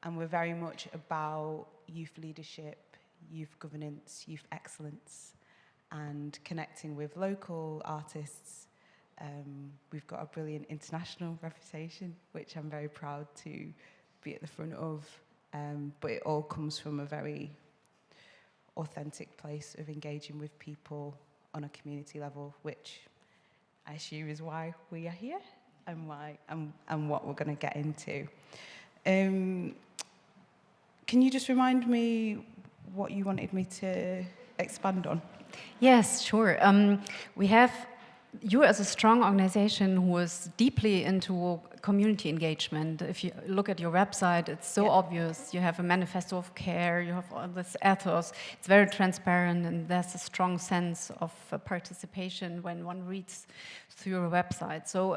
and we're very much about youth leadership, youth governance, youth excellence, and connecting with local artists. We've got a brilliant international reputation, which I'm very proud to be at the front of, but it all comes from a very authentic place of engaging with people on a community level, which I assume is why we are here and what we're going to get into. Can you just remind me what you wanted me to expand on? Yes, sure. We have you as a strong organization who is deeply into community engagement. If you look at your website, it's so obvious. You have a manifesto of care, you have all this ethos. It's very transparent, and there's a strong sense of participation when one reads through your website. So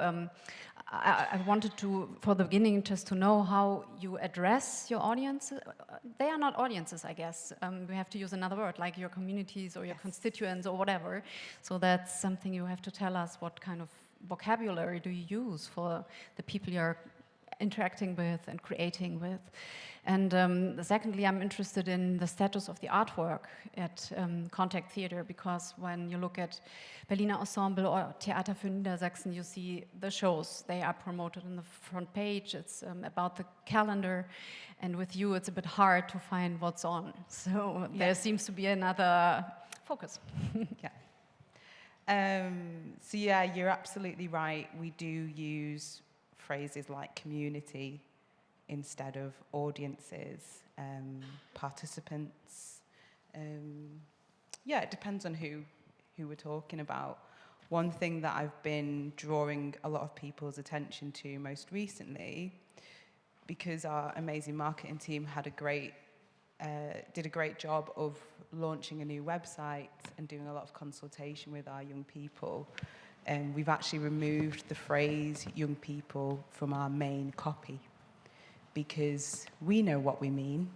I wanted to, for the beginning, just to know how you address your audience. They are not audiences, I guess. We have to use another word, like your communities or your constituents or whatever. So that's something you have to tell us. What kind of vocabulary do you use for the people you're interacting with and creating with. And secondly, I'm interested in the status of the artwork at Contact Theater, because when you look at Berliner Ensemble or Theater für Niedersachsen, you see the shows. They are promoted on the front page. It's about the calendar. And with you, it's a bit hard to find what's on. So there seems to be another focus. So yeah, you're absolutely right. We do use phrases like community instead of audiences, participants. Yeah, it depends on who we're talking about. One thing that I've been drawing a lot of people's attention to most recently, because our amazing marketing team had did a great job of launching a new website and doing a lot of consultation with our young people. And we've actually removed the phrase young people from our main copy, because we know what we mean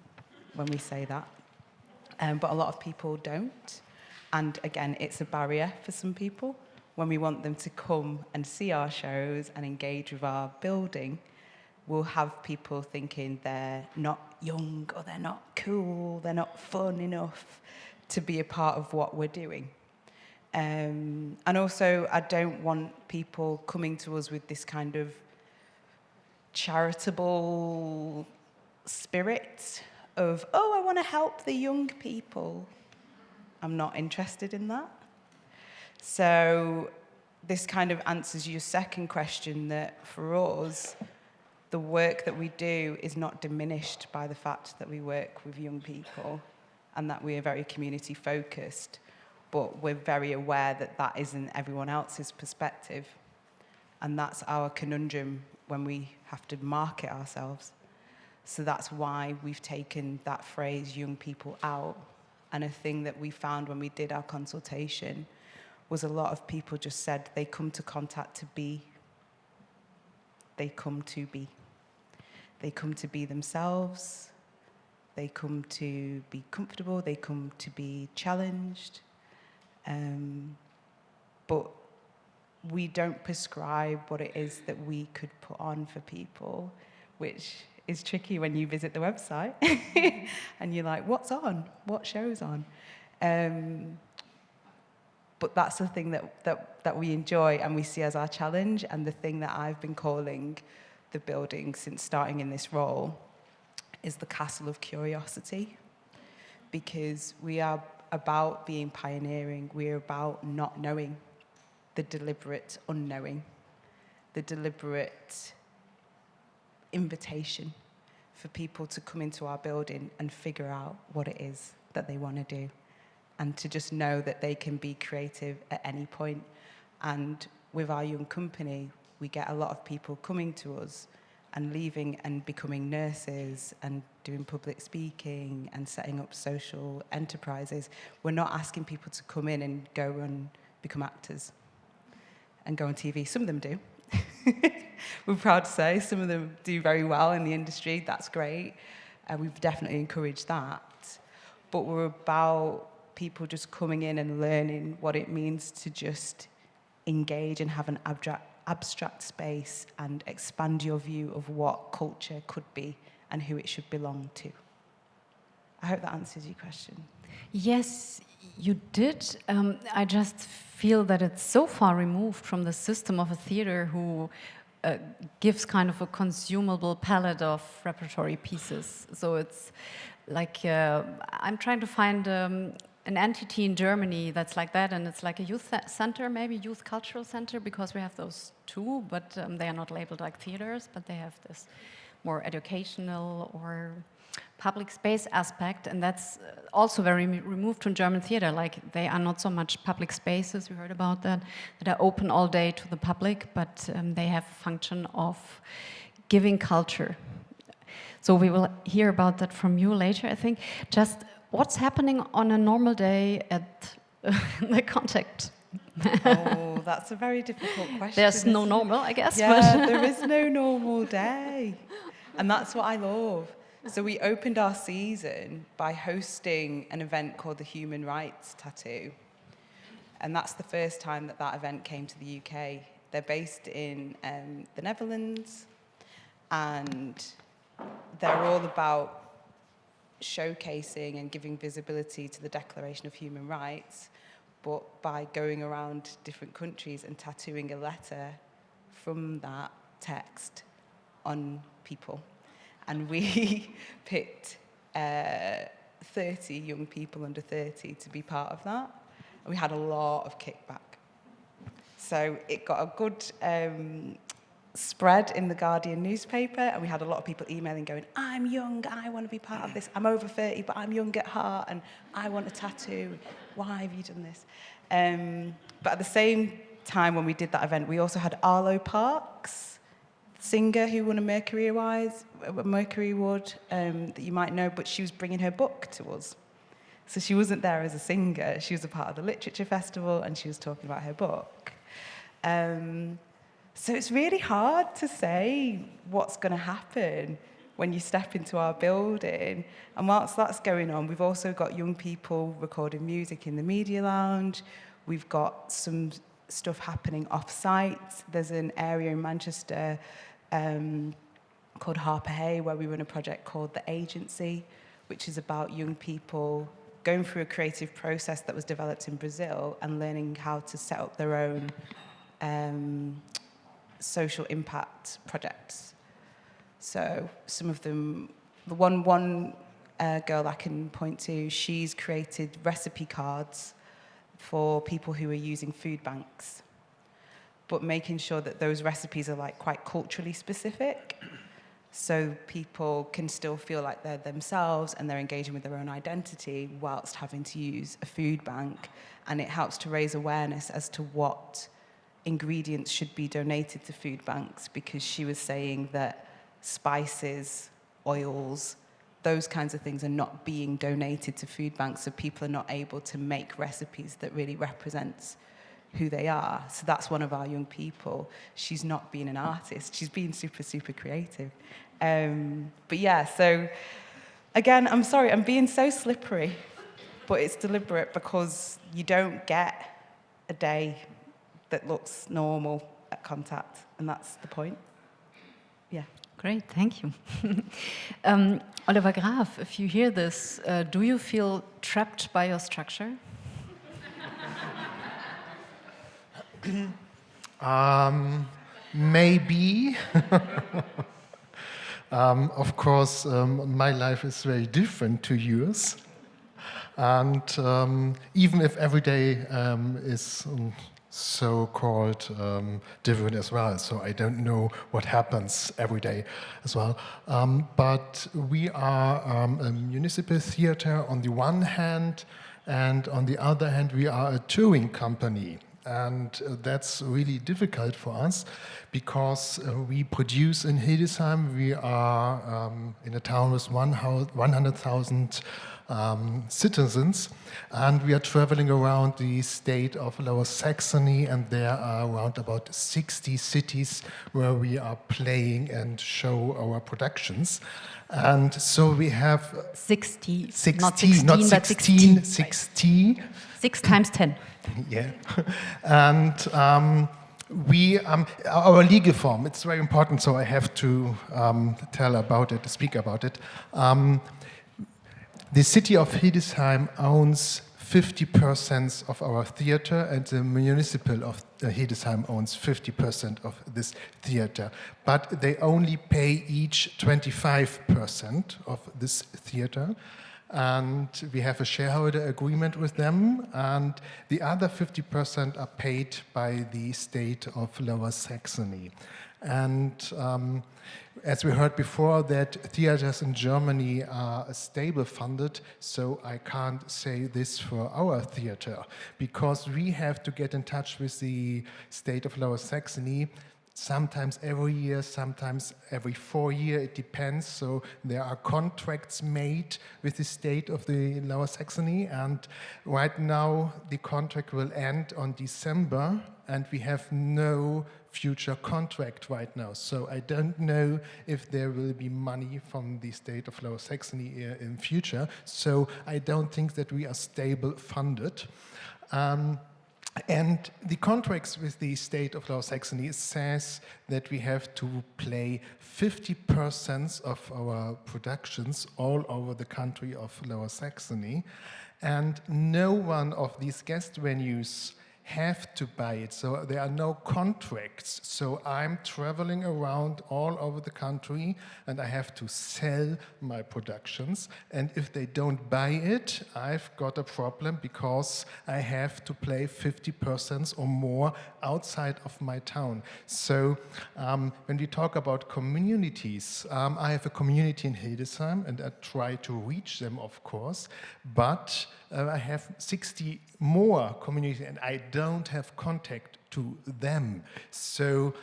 when we say that, but a lot of people don't. And again, it's a barrier for some people. When we want them to come and see our shows and engage with our building, we'll have people thinking they're not young, or they're not cool, they're not fun enough to be a part of what we're doing. And also, I don't want people coming to us with this kind of charitable spirit of, oh, I want to help the young people. I'm not interested in that. So this kind of answers your second question, that for us, the work that we do is not diminished by the fact that we work with young people and that we are very community focused, but we're very aware that that isn't everyone else's perspective. And that's our conundrum when we have to market ourselves. So that's why we've taken that phrase, young people, out. And a thing that we found when we did our consultation was a lot of people just said they come to Contact to be. They come to be. They come to be themselves. They come to be comfortable. They come to be challenged. But we don't prescribe what it is that we could put on for people, which is tricky when you visit the website and you're like, what's on? What show's on? But that's the thing that we enjoy and we see as our challenge, and the thing that I've been calling the building since starting in this role is the castle of curiosity, because we are about being pioneering. We're about not knowing, the deliberate unknowing, the deliberate invitation for people to come into our building and figure out what it is that they want to do, and to just know that they can be creative at any point. And with our young company, we get a lot of people coming to us and leaving and becoming nurses and doing public speaking and setting up social enterprises. We're not asking people to come in and go and become actors and go on TV. Some of them do. We're proud to say some of them do very well in the industry. That's great. We've definitely encouraged that. But we're about people just coming in and learning what it means to just engage and have an abstract space and expand your view of what culture could be and who it should belong to. I hope that answers your question. Yes, you did. I just feel that it's so far removed from the system of a theater who gives kind of a consumable palette of repertory pieces. So it's like, I'm trying to find an entity in Germany that's like that, and it's like a youth center, maybe youth cultural center, because we have those too, but they are not labeled like theaters, but they have this more educational or public space aspect, and that's also very removed from German theater. Like, they are not so much public spaces, we heard about that are open all day to the public, but they have a function of giving culture. So we will hear about that from you later, I think. Just what's happening on a normal day at the Contact? Oh, that's a very difficult question. There's no normal, I guess. Yeah, but there is no normal day. And that's what I love. So we opened our season by hosting an event called the Human Rights Tattoo. And that's the first time that event came to the UK. They're based in the Netherlands. and they're all about showcasing and giving visibility to the Declaration of Human Rights, but by going around different countries and tattooing a letter from that text on people. And we picked 30 young people under 30 to be part of that. And we had a lot of kickback. So it got a good spread in the Guardian newspaper, and we had a lot of people emailing going, I'm young, I want to be part of this. I'm over 30, but I'm young at heart, and I want a tattoo. Why have you done this? But at the same time when we did that event, we also had Arlo Parks, singer who won a Mercury Award that you might know, but she was bringing her book to us. So she wasn't there as a singer, she was a part of the literature festival, and she was talking about her book. So it's really hard to say what's going to happen when you step into our building. And whilst that's going on, we've also got young people recording music in the media lounge. We've got some stuff happening off-site. There's an area in Manchester called Harper Hay where we run a project called The Agency, which is about young people going through a creative process that was developed in Brazil and learning how to set up their own social impact projects. So some of them, the one girl I can point to, she's created recipe cards for people who are using food banks, but making sure that those recipes are like quite culturally specific, so people can still feel like they're themselves and they're engaging with their own identity whilst having to use a food bank. And it helps to raise awareness as to what ingredients should be donated to food banks, because she was saying that spices, oils, those kinds of things are not being donated to food banks, so people are not able to make recipes that really represents who they are. So that's one of our young people. She's not being an artist, she's being super, super creative. But yeah, so again, I'm sorry, I'm being so slippery, but it's deliberate because you don't get a day that looks normal at Contact, and that's the point. Yeah. Great, thank you. Oliver Graf, if you hear this, do you feel trapped by your structure? Maybe. Of course, my life is very different to yours. And even if every day is so-called different as well, so I don't know what happens every day as well. But we are a municipal theater on the one hand, and on the other hand we are a touring company. And that's really difficult for us because we produce in Hildesheim. We are in a town with 100,000 citizens, and we are traveling around the state of Lower Saxony, and there are around about 60 cities where we are playing and show our productions. And so we have 60, not 16, not but 16, 60. 60. 6 times 10. Yeah, and we our legal form. It's very important, so I have to speak about it. The city of Hildesheim owns 50% of our theater, and the municipal of Hildesheim owns 50% of this theater. But they only pay each 25% of this theater. And we have a shareholder agreement with them, and the other 50% are paid by the state of Lower Saxony. And as we heard before, that theaters in Germany are stable funded, so I can't say this for our theater, because we have to get in touch with the state of Lower Saxony. Sometimes every year, sometimes every 4 years, it depends. So there are contracts made with the state of the Lower Saxony, and right now the contract will end on December, and we have no future contract right now. So I don't know if there will be money from the state of Lower Saxony in future. So I don't think that we are stable funded. And the contracts with the state of Lower Saxony says that we have to play 50% of our productions all over the country of Lower Saxony. And no one of these guest venues have to buy it, so there are no contracts. So I'm traveling around all over the country and I have to sell my productions, and if they don't buy it, I've got a problem because I have to play 50% or more outside of my town. So when we talk about communities, I have a community in Hildesheim and I try to reach them, of course, but I have 60 more communities and I don't have contact to them. So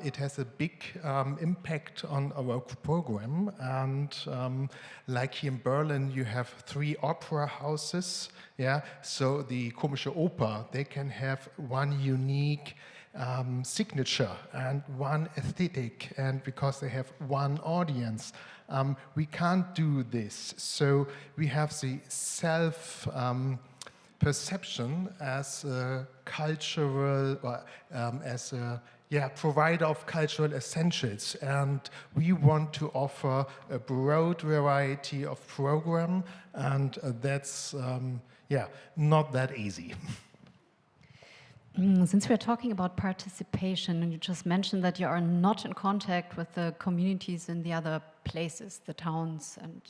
it has a big impact on our program. And like here in Berlin, you have 3 opera houses. Yeah, so the Komische Oper, they can have one unique signature and one aesthetic, and because they have one audience. We can't do this. So we have the self-perception as a cultural, or as a provider of cultural essentials. And we want to offer a broad variety of program, and that's not that easy. Since we're talking about participation, and you just mentioned that you are not in contact with the communities in the other places, the towns and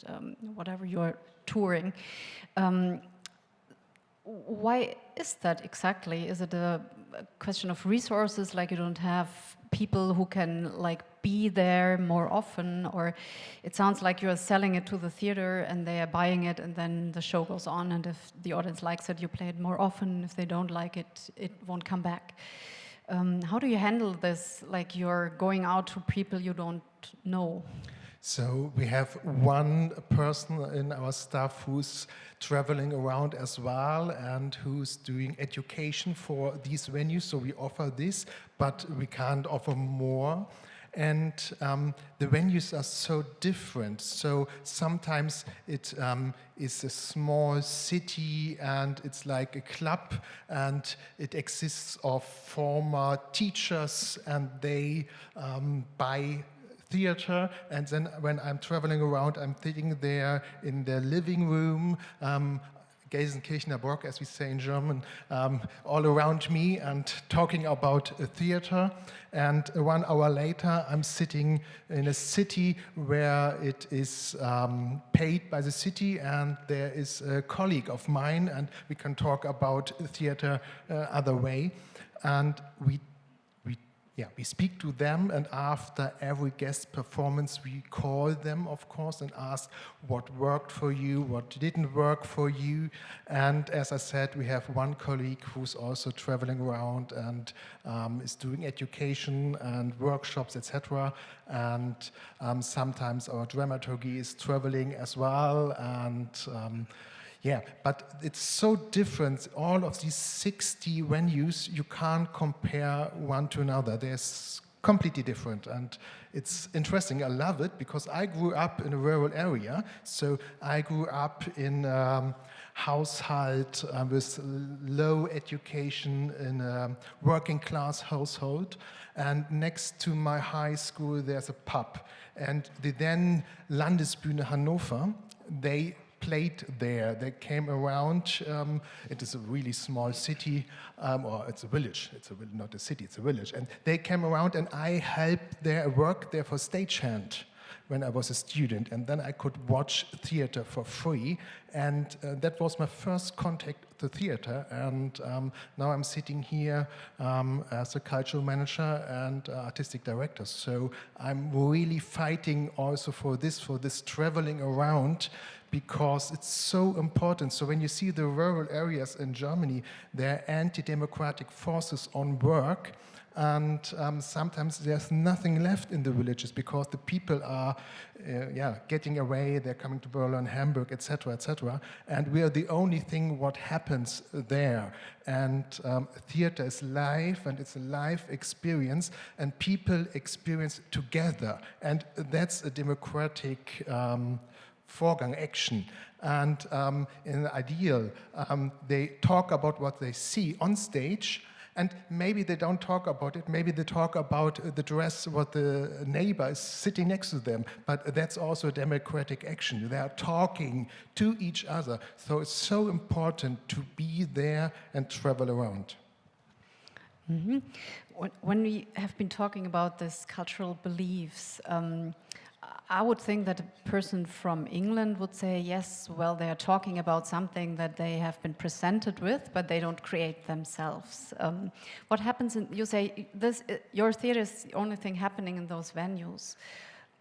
whatever you're touring, why is that exactly? Is it a question of resources, like you don't have people who can like be there more often, or it sounds like you're selling it to the theater and they are buying it and then the show goes on, and if the audience likes it, you play it more often. If they don't like it, it won't come back. How do you handle this, like you're going out to people you don't know? So we have one person in our staff who's traveling around as well and who's doing education for these venues. So we offer this, but we can't offer more. And the venues are so different. So sometimes it is a small city and it's like a club, and it exists of former teachers, and they buy theater, and then when I'm traveling around, I'm sitting there in the living room, Gelsenkirchener Burg, as we say in German, all around me, and talking about a theater. And 1 hour later, I'm sitting in a city where it is paid by the city, and there is a colleague of mine, and we can talk about theater other way. And we speak to them, and after every guest performance, we call them, of course, and ask what worked for you, what didn't work for you. And as I said, we have one colleague who's also traveling around and is doing education and workshops, etc. And sometimes our dramaturgy is traveling as well. And but it's so different. All of these 60 venues, you can't compare one to another. They're completely different, and it's interesting. I love it because I grew up in a rural area. So I grew up in a household with low education, in a working class household. And next to my high school, there's a pub. And the then Landesbühne Hannover, they played there. They came around. It is a really small city, or it's a village. It's not a city, it's a village. And they came around, and I helped there, work there for stagehand when I was a student. And then I could watch theater for free. And that was my first contact to theater. And now I'm sitting here as a cultural manager and artistic director. So I'm really fighting also for this traveling around, because it's so important. So when you see the rural areas in Germany, there are anti-democratic forces on work, and sometimes there's nothing left in the villages because the people are getting away, they're coming to Berlin, Hamburg, etc., etc. And we are the only thing what happens there. And theater is live, and it's a live experience, and people experience together. And that's a democratic Vorgang, action. And in the ideal, they talk about what they see on stage, and maybe they don't talk about it, maybe they talk about the dress, what the neighbor is sitting next to them, but that's also a democratic action. They are talking to each other. So it's so important to be there and travel around. Mm-hmm. When we have been talking about this cultural beliefs, I would think that a person from England would say, yes, well, they are talking about something that they have been presented with, but they don't create themselves. What happens in, you say, your theater is the only thing happening in those venues.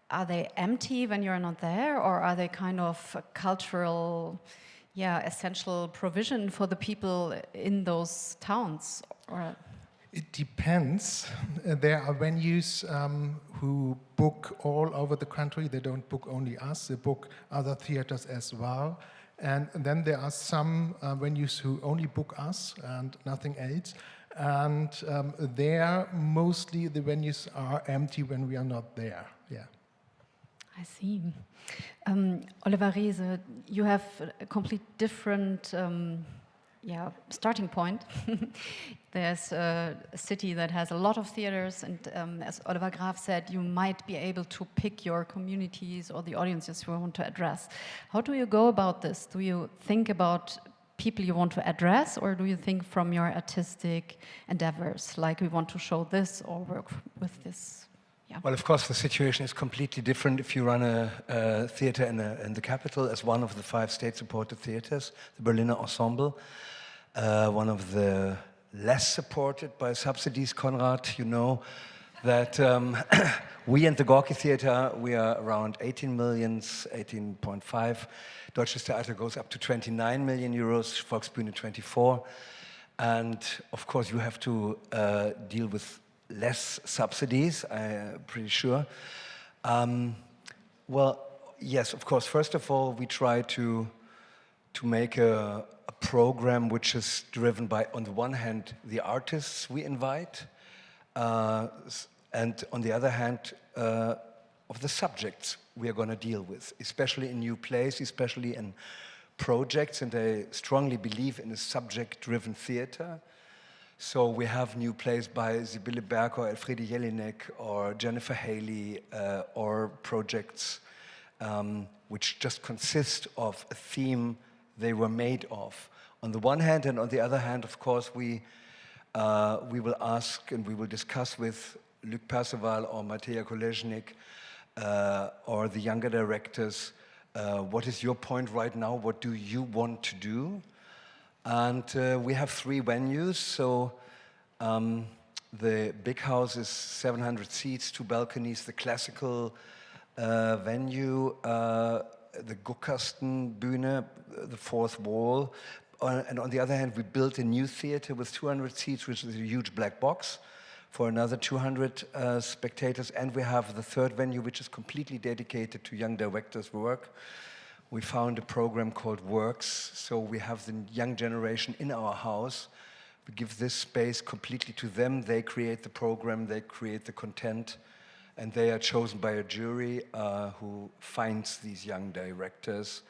Are they empty when you're not there, or are they kind of a cultural, essential provision for the people in those towns? Or it depends. There are venues who book all over the country. They don't book only us, they book other theaters as well. And then there are some venues who only book us and nothing else. And there, mostly the venues are empty when we are not there. Yeah. I see. Oliver Reese, you have a complete different starting point. There's a city that has a lot of theaters, and as Oliver Graf said, you might be able to pick your communities or the audiences you want to address. How do you go about this? Do you think about people you want to address, or do you think from your artistic endeavors, like we want to show this or work with this? Yeah. Well, of course, the situation is completely different if you run a theater in the capital as one of the 5 state-supported theaters, the Berliner Ensemble, one of the less supported by subsidies. Konrad, you know that we and the Gorki Theater, we are around 18 million, 18.5. Deutsches Theater goes up to 29 million euros, Volksbühne 24. And of course, you have to deal with less subsidies, I'm pretty sure. Well, yes, of course, first of all, we try to make a program which is driven by, on the one hand, the artists we invite, and on the other hand, of the subjects we are going to deal with, especially in new plays, especially in projects, and I strongly believe in a subject-driven theater. So we have new plays by Sibylle Berg or Elfriede Jelinek or Jennifer Haley, or projects which just consist of a theme they were made of. On the one hand, and on the other hand, of course, we will ask and we will discuss with Luc Perceval or Mateja Kolesnik or the younger directors, what is your point right now? What do you want to do? And we have 3 venues, so the big house is 700 seats, 2 balconies, the classical venue, the Guckkastenbühne, the 4th wall. And on the other hand, we built a new theater with 200 seats, which is a huge black box for another 200 spectators. And we have the 3rd venue, which is completely dedicated to young directors' work. We found a program called Works, so we have the young generation in our house. We give this space completely to them. They create the program, they create the content, and they are chosen by a jury who finds these young directors.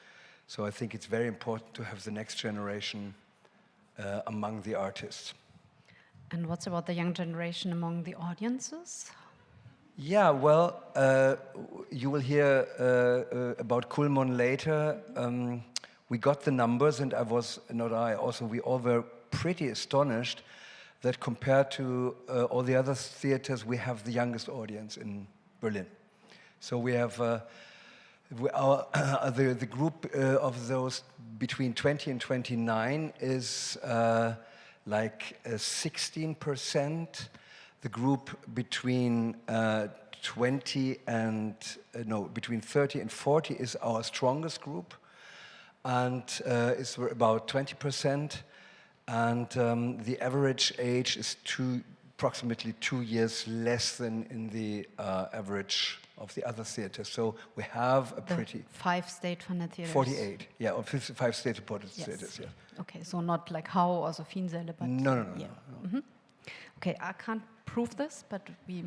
So I think it's very important to have the next generation among the artists. And what's about the young generation among the audiences? Yeah, well, you will hear about Kulmon later. We got the numbers, and we all were pretty astonished that compared to all the other theaters, we have the youngest audience in Berlin. So we have the group of those between 20 and 29 is like 16%. The group between between 30 and 40 is our strongest group, and is about 20%. And the average age is approximately 2 years less than in the average of the other theaters. So we have a pretty 5 state-funded theaters. 48, yeah, or 5 state-supported theaters. Yeah. Okay, so not like Hau or Sophiensäle, but no. Mm-hmm. Okay, I can't prove this, but we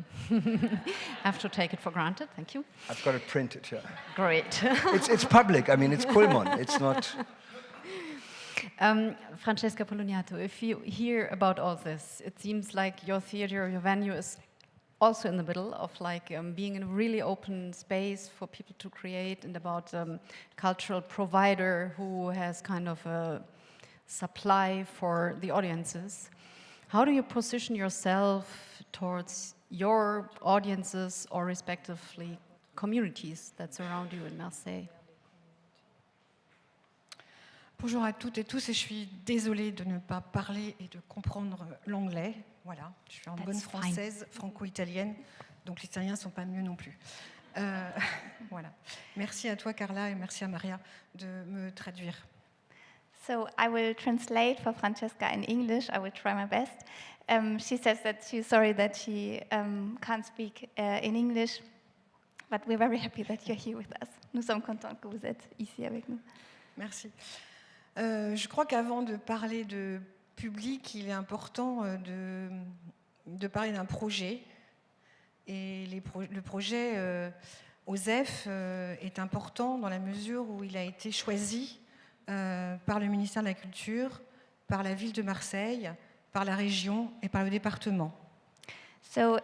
have to take it for granted. Thank you. I've got it printed, yeah. Great. It's public, I mean, it's Kuhlmann, it's not... Francesca Poloniato, if you hear about all this, it seems like your theater, your venue is also in the middle of like being in a really open space for people to create, and about cultural provider who has kind of a supply for the audiences. How do you position yourself towards your audiences or respectively communities that surround you in Marseille? Bonjour à toutes et tous, et je suis désolée de ne pas parler et de comprendre l'anglais. Voilà, je suis en bonne française, franco-italienne, donc les Italiens ne sont pas mieux non plus. Voilà. Merci à toi, Carla, et merci à Maria de me traduire. So I will translate for Francesca in English. I will try my best. She says that she's sorry that she can't speak in English, but we're very happy that you're here with us. Nous sommes contents que vous êtes ici avec nous. Merci. Je crois qu'avant de parler de public, il est important de parler d'un projet. Et le projet OSEF est important dans la mesure où il a été choisi par le ministère de la Culture, par la ville de Marseille, par la région et par le département. So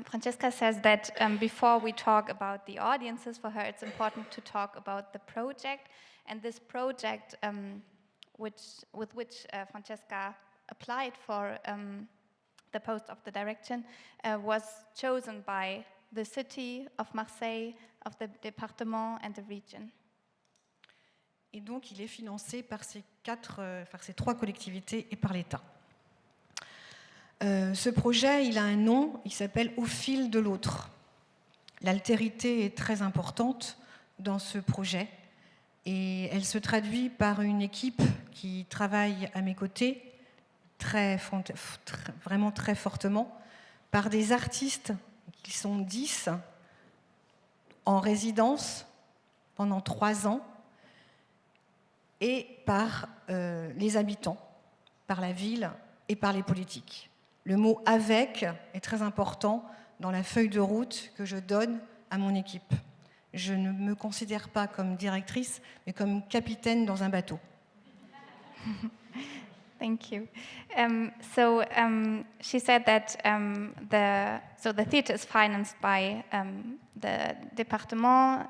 Francesca says that before we talk about the audiences, for her it's important to talk about the project. And this project, with which Francesca applied for the post of the direction, was chosen by the city of Marseille, of the département and the region. Et donc, il est financé par ces trois collectivités et par l'État. Ce projet, il a un nom, il s'appelle « Au fil de l'autre ». L'altérité est très importante dans ce projet et elle se traduit par une équipe qui travaille à mes côtés vraiment très fortement, par des artistes qui sont 10 en résidence pendant 3 ans et par les habitants, par la ville et par les politiques. Le mot « avec » est très important dans la feuille de route que je donne à mon équipe. Je ne me considère pas comme directrice, mais comme capitaine dans un bateau. Thank you. She said that the theatre is financed by the département,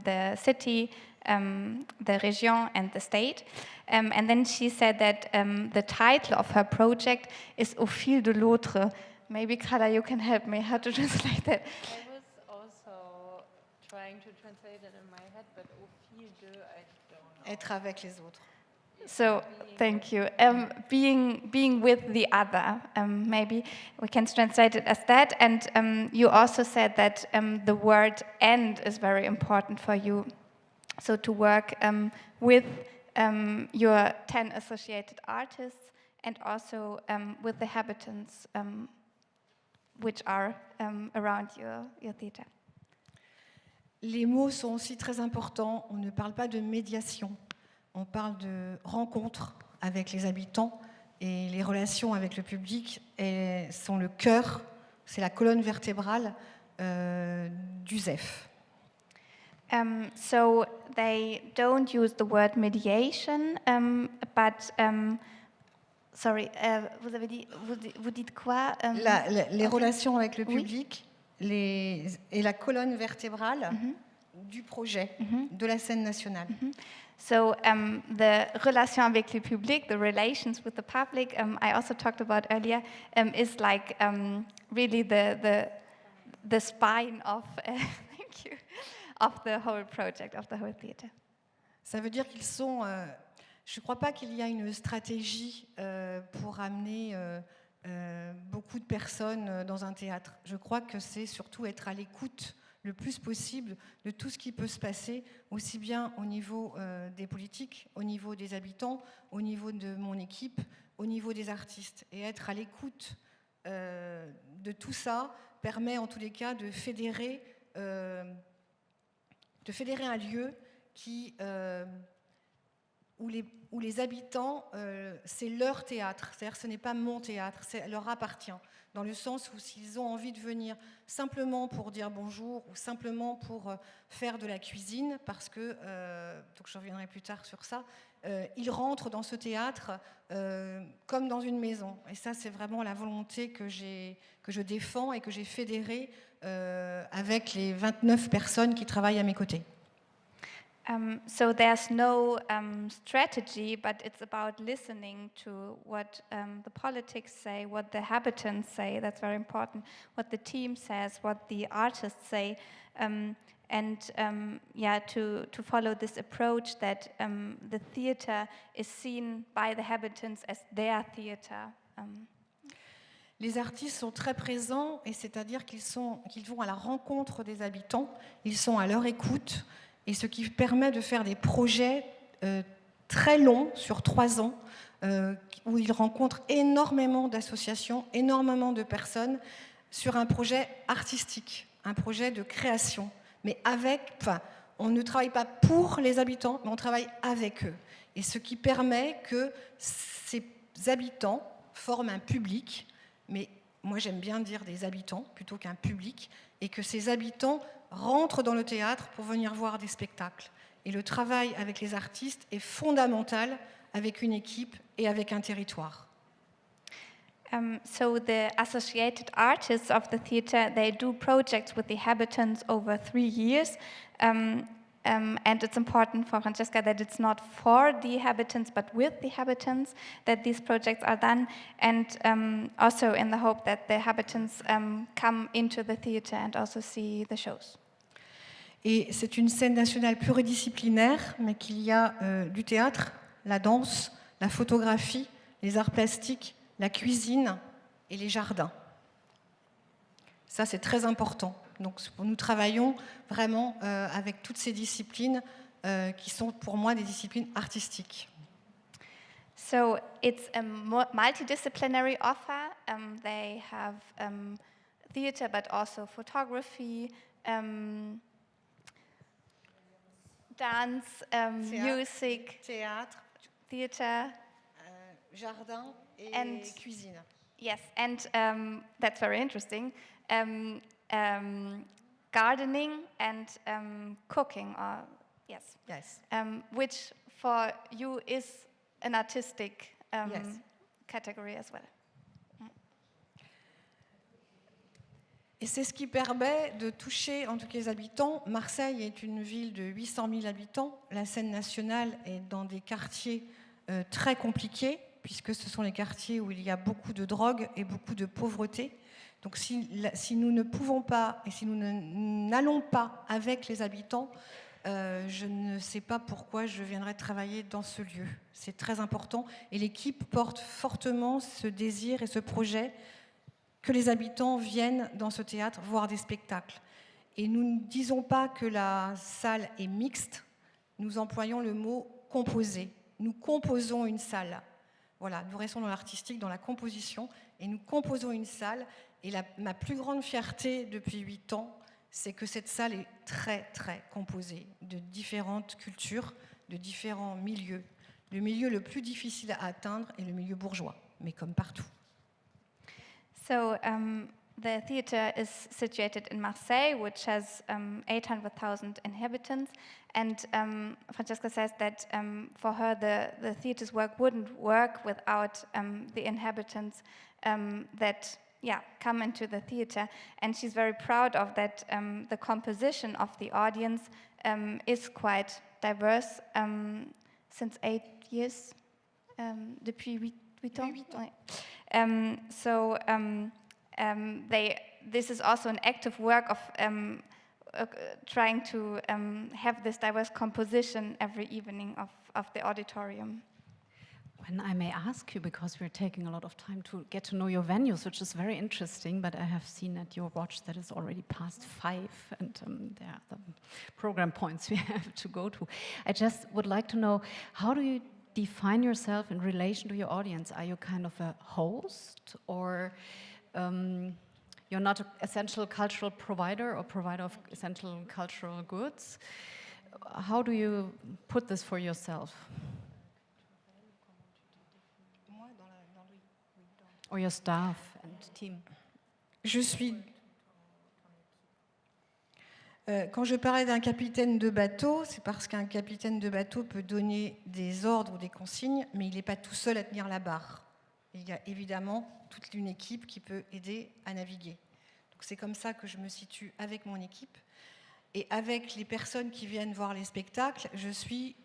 the city, the région, and the state. And then she said that the title of her project is Au fil de l'autre. Maybe, Carla, you can help me how to translate that. I was also trying to translate it in my head, but au fil de, I don't know. Être avec les autres. So, thank you. Being with the other, maybe we can translate it as that. And you also said that the word "and" is very important for you. So to work with your 10 associated artists and also with the habitants which are around your theatre. Les mots sont aussi très importants. On ne parle pas de médiation. On parle de rencontres avec les habitants et les relations avec le public sont le cœur, c'est la colonne vertébrale du ZEF. So they don't use the word mediation, but sorry, vous dites quoi? Les relations avec le public et la colonne vertébrale du projet, de la scène nationale. So the relation avec le public, the relations with the public, I also talked about earlier, is like really the spine of thank you, of the whole project, of the whole theatre. Ça veut dire qu'ils sont. Je ne crois pas qu'il y a une stratégie pour amener beaucoup de personnes dans un théâtre. Je crois que c'est surtout être à l'écoute le plus possible de tout ce qui peut se passer, aussi bien au niveau des politiques, au niveau des habitants, au niveau de mon équipe, au niveau des artistes. Et être à l'écoute de tout ça permet en tous les cas de fédérer un lieu qui où les habitants, c'est leur théâtre, c'est-à-dire ce n'est pas mon théâtre, ça leur appartient, dans le sens où s'ils ont envie de venir simplement pour dire bonjour ou simplement pour faire de la cuisine, parce que, donc je reviendrai plus tard sur ça, ils rentrent dans ce théâtre comme dans une maison. Et ça, c'est vraiment la volonté que je défends et que j'ai fédérée avec les 29 personnes qui travaillent à mes côtés. So there's no strategy, but it's about listening to what the politics say, what the habitants say, that's very important, what the team says, what the artists say, to follow this approach that the theater is seen by the habitants as their theater. Les artistes sont très présents, et c'est-à-dire qu'ils vont à la rencontre des habitants, ils sont à leur écoute, et ce qui permet de faire des projets très longs, sur 3 ans, où ils rencontrent énormément d'associations, énormément de personnes, sur un projet artistique, un projet de création. Mais on ne travaille pas pour les habitants, mais on travaille avec eux. Et ce qui permet que ces habitants forment un public, mais moi j'aime bien dire des habitants plutôt qu'un public, et que ces habitants rentrent dans le théâtre pour venir voir des spectacles. Et le travail avec les artistes est fondamental avec une équipe et avec un territoire. So the associated artists of the theater, they do projects with the habitants over 3 years. And it's important for Francesca that it's not for the inhabitants, but with the inhabitants that these projects are done, and also in the hope that the inhabitants come into the theater and also see the shows. Et c'est une scène nationale pluridisciplinaire, mais qu'il y a du théâtre, la danse, la photographie, les arts plastiques, la cuisine et les jardins. Ça, c'est très important. Donc, nous travaillons vraiment avec toutes ces disciplines qui sont pour moi des disciplines artistiques. So it's a multidisciplinary offer. They have theater, but also photography, dance, music, théâtre, theater, jardin et cuisine. Yes, and that's very interesting. Gardening and cooking, yes, which for you is an artistic category as well. Et c'est ce qui permet de toucher en tout cas les habitants. Marseille est une ville de 800 000 habitants. La scène nationale est dans des quartiers très compliqués, puisque ce sont les quartiers où il y a beaucoup de drogue et beaucoup de pauvreté. Donc si nous ne pouvons pas et si nous n'allons pas avec les habitants, je ne sais pas pourquoi je viendrai travailler dans ce lieu. C'est très important et l'équipe porte fortement ce désir et ce projet que les habitants viennent dans ce théâtre voir des spectacles. Et nous ne disons pas que la salle est mixte, nous employons le mot « composer ». Nous composons une salle. Voilà, nous restons dans l'artistique, dans la composition, et nous composons une salle. Et ma plus grande fierté depuis 8 ans, c'est que cette salle est très, très composée de différentes cultures, de différents milieux. Le milieu le plus difficile à atteindre est le milieu bourgeois, mais comme partout. So the theater is situated in Marseille, which has 800,000 inhabitants. And Francesca says that for her, the theater's work wouldn't work without the inhabitants that come into the theater. And she's very proud of that. The composition of the audience is quite diverse since 8 years. Depuis 8 ans. 8 ans. This is also an active work of trying to have this diverse composition every evening of the auditorium. When I may ask you, because we're taking a lot of time to get to know your venues, which is very interesting, but I have seen at your watch that it's already past 5, and there are the program points we have to go to. I just would like to know, how do you define yourself in relation to your audience? Are you kind of a host, or you're not an essential cultural provider or provider of essential cultural goods? How do you put this for yourself? or your staff and team? Quand je parlais d'un capitaine de bateau, c'est parce qu'un capitaine de bateau peut donner des ordres ou des consignes, mais il n'est pas tout seul à tenir la barre. Il y a évidemment toute une équipe qui peut aider à naviguer. Donc c'est comme ça que je me situe avec mon équipe. Et avec les personnes qui viennent voir les spectacles, je suis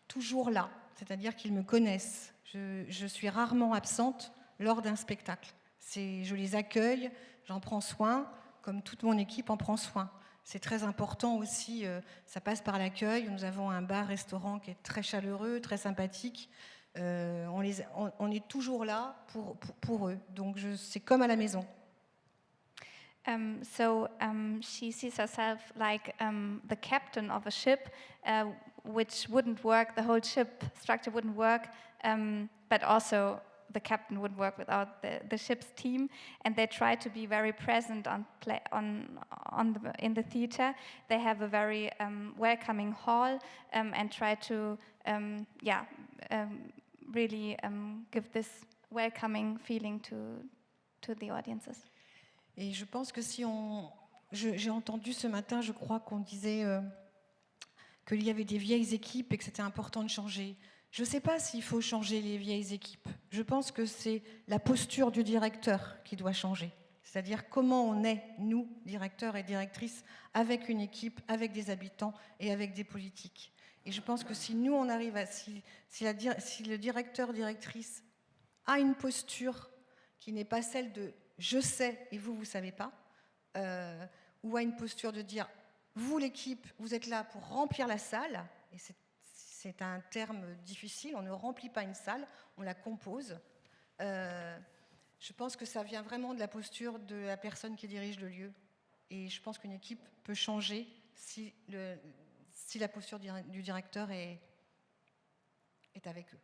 toujours là, c'est-à-dire qu'ils me connaissent. Je suis rarement absente lors d'un spectacle. Je les accueille, j'en prends soin, comme toute mon équipe en prend soin. C'est très important aussi, ça passe par l'accueil. Nous avons un bar-restaurant qui est très chaleureux, très sympathique. On est toujours là pour eux, donc c'est comme à la maison. She sees herself like the captain of a ship, which wouldn't work, the whole ship structure wouldn't work, but also the captain wouldn't work without the ship's team, and they try to be very present in the theater. They have a very welcoming hall and try to really give this welcoming feeling to the audiences. Et je pense que j'ai entendu ce matin, je crois qu'on disait qu'il y avait des vieilles équipes et que c'était important de changer. Je ne sais pas s'il faut changer les vieilles équipes. Je pense que c'est la posture du directeur qui doit changer. C'est-à-dire comment on est, nous, directeurs et directrices, avec une équipe, avec des habitants et avec des politiques. Et je pense que si nous, on arrive à... Si le directeur, directrice a une posture qui n'est pas celle de « je sais et vous, vous ne savez pas », ou a une posture de dire « vous, l'équipe, vous êtes là pour remplir la salle », et c'est un terme difficile, on ne remplit pas une salle, on la compose. Je pense que ça vient vraiment de la posture de la personne qui dirige le lieu. Et je pense qu'une équipe peut changer si la posture du directeur est avec eux.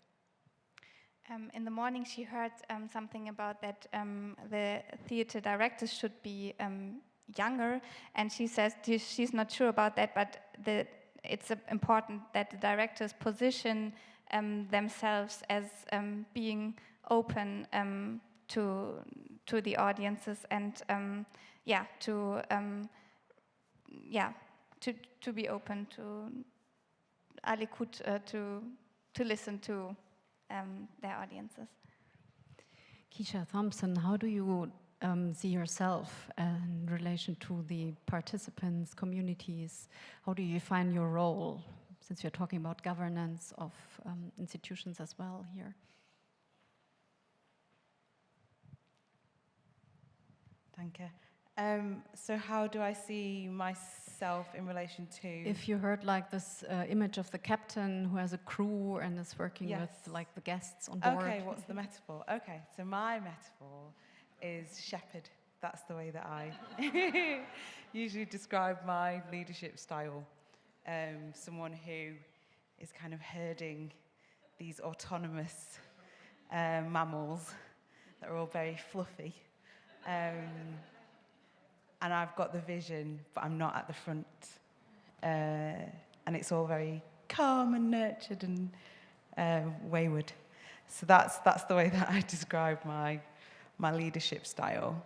In the morning she heard something about that the theater directors should be younger, and she says she's not sure about that, but it's important that the directors position themselves as being open to the audiences and to be open to à l'écoute, to listen to their audiences. Keisha Thompson, how do you see yourself in relation to the participants, communities? How do you find your role, since you're talking about governance of institutions as well here? Danke. So how do I see myself in relation to... If you heard like this image of the captain who has a crew and is working Yes. with like the guests on board. Okay, what's the metaphor? Okay, so my metaphor is shepherd. That's the way that I usually describe my leadership style. Someone who is kind of herding these autonomous mammals that are all very fluffy. And I've got the vision, but I'm not at the front. And it's all very calm and nurtured and wayward. So that's the way that I describe my leadership style.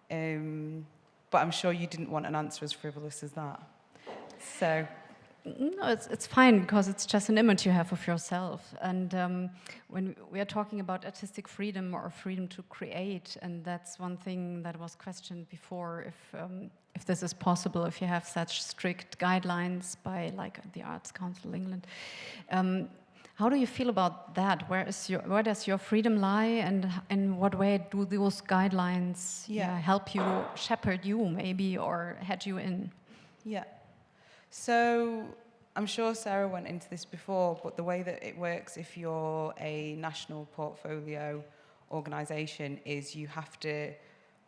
But I'm sure you didn't want an answer as frivolous as that. So... No, it's fine, because it's just an image you have of yourself. And when we are talking about artistic freedom or freedom to create, and that's one thing that was questioned before, if this is possible, if you have such strict guidelines by like the Arts Council England. How do you feel about that? Where does your freedom lie, and in what way do those guidelines help you, shepherd you maybe, or head you in? Yeah. So I'm sure Sarah went into this before, but the way that it works if you're a national portfolio organisation is you have to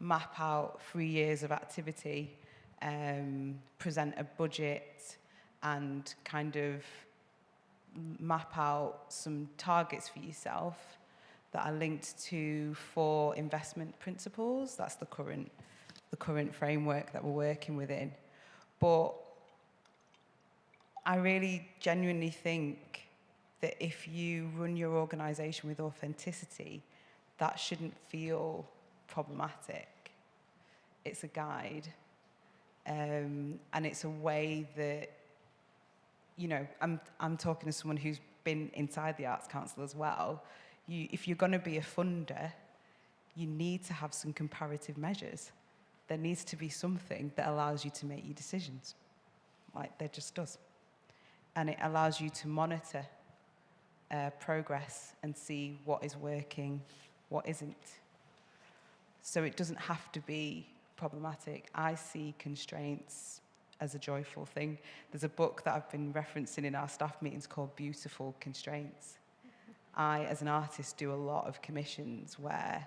map out 3 years of activity, present a budget, and kind of map out some targets for yourself that are linked to 4 investment principles. That's the current framework that we're working within. But I really genuinely think that if you run your organisation with authenticity, that shouldn't feel problematic. It's a guide, and it's a way that, you know, I'm talking to someone who's been inside the Arts Council as well. If you're going to be a funder, you need to have some comparative measures. There needs to be something that allows you to make your decisions, like there just does. And it allows you to monitor progress and see what is working, what isn't. So it doesn't have to be problematic. I see constraints as a joyful thing. There's a book that I've been referencing in our staff meetings called Beautiful Constraints. I, as an artist, do a lot of commissions where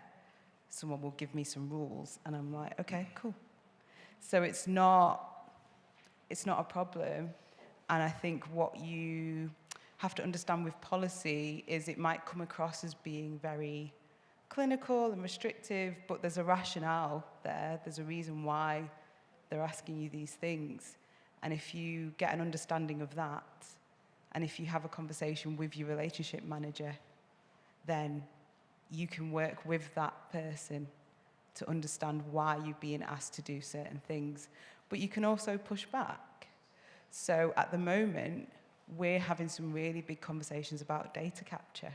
someone will give me some rules and I'm like, okay, cool. So it's not a problem. And I think what you have to understand with policy is it might come across as being very clinical and restrictive, but there's a rationale there. There's a reason why they're asking you these things. And if you get an understanding of that, and if you have a conversation with your relationship manager, then you can work with that person to understand why you're being asked to do certain things. But you can also push back. So at the moment, we're having some really big conversations about data capture,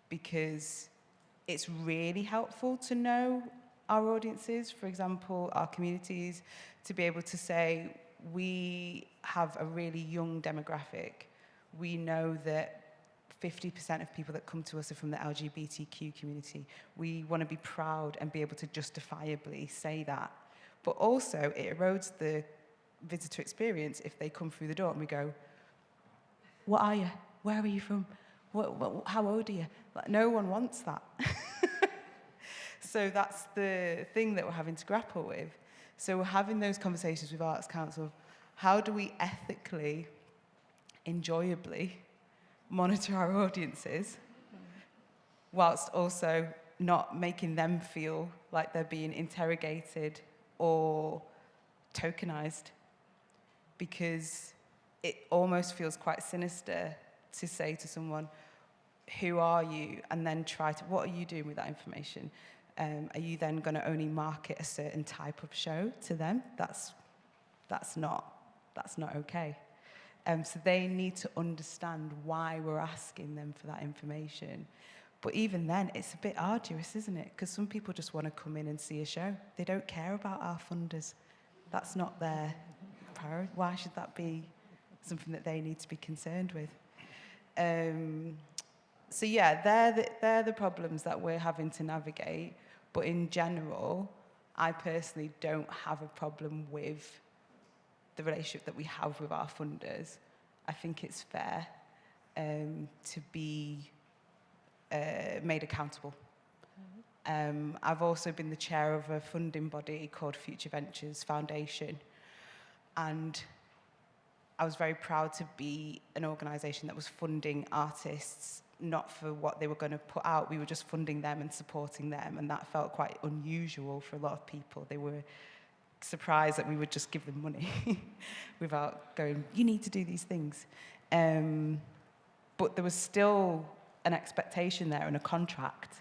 because it's really helpful to know our audiences, for example, our communities, to be able to say, we have a really young demographic. We know that 50% of people that come to us are from the LGBTQ community. We want to be proud and be able to justifiably say that. But also, it erodes the visitor experience if they come through the door and we go, what are you? Where are you from? How old are you? Like, no one wants that. So that's the thing that we're having to grapple with. So we're having those conversations with Arts Council. How do we ethically, enjoyably monitor our audiences whilst also not making them feel like they're being interrogated or tokenized? Because it almost feels quite sinister to say to someone, who are you? And then try to, what are you doing with that information? Are you then going to only market a certain type of show to them? That's not okay. So they need to understand why we're asking them for that information. But even then, it's a bit arduous, isn't it? Because some people just want to come in and see a show. They don't care about our funders. That's not their priority. Why should that be something that they need to be concerned with? So yeah, they're the problems that we're having to navigate. But in general, I personally don't have a problem with the relationship that we have with our funders. I think it's fair to be made accountable. I've also been the chair of a funding body called Future Ventures Foundation, and I was very proud to be an organisation that was funding artists, not for what they were going to put out. We were just funding them and supporting them, and that felt quite unusual for a lot of people. They were surprised that we would just give them money without going, you need to do these things. But there was still an expectation there and a contract,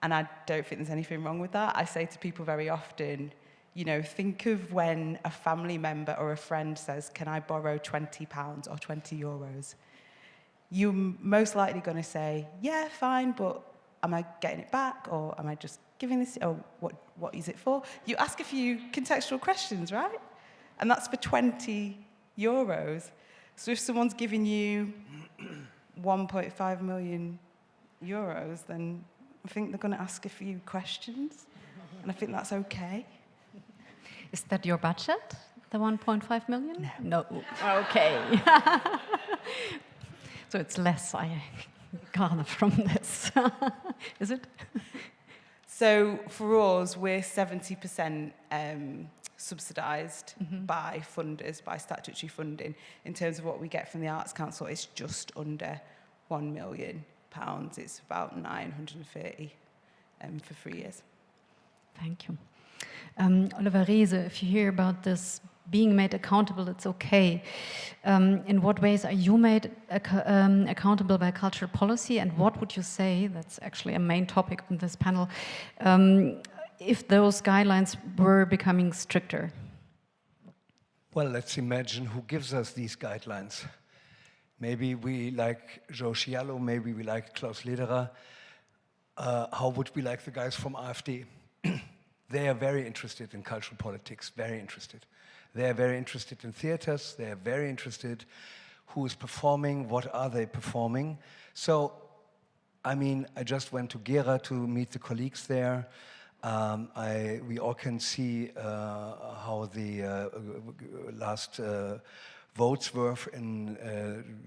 and I don't think there's anything wrong with that. I say to people very often, you know, think of when a family member or a friend says, can I borrow £20 or 20 euros? You're most likely going to say, yeah, fine, but am I getting it back, or am I just giving this, or what is it for? You ask a few contextual questions, right? And that's for 20 euros. So if someone's giving you 1.5 million euros, then I think they're going to ask a few questions, and I think that's okay. Is that your budget, the 1.5 million? No. Okay. So it's less I garner from this. Is it? So for us, we're 70% subsidised by funders, by statutory funding. In terms of what we get from the Arts Council, it's just under £1 million. It's about 930 for 3 years. Thank you. Oliver Riese, if you hear about this being made accountable, it's okay. In what ways are you made accountable by cultural policy, and what would you say, that's actually a main topic on this panel, if those guidelines were becoming stricter? Well, let's imagine who gives us these guidelines. Maybe we like Joe Sciallo, maybe we like Klaus Lederer. How would we like the guys from AfD? They are very interested in cultural politics, very interested. They are very interested in theaters, they are very interested who is performing, what are they performing. So, I mean, I just went to Gera to meet the colleagues there. We all can see how the last votes were in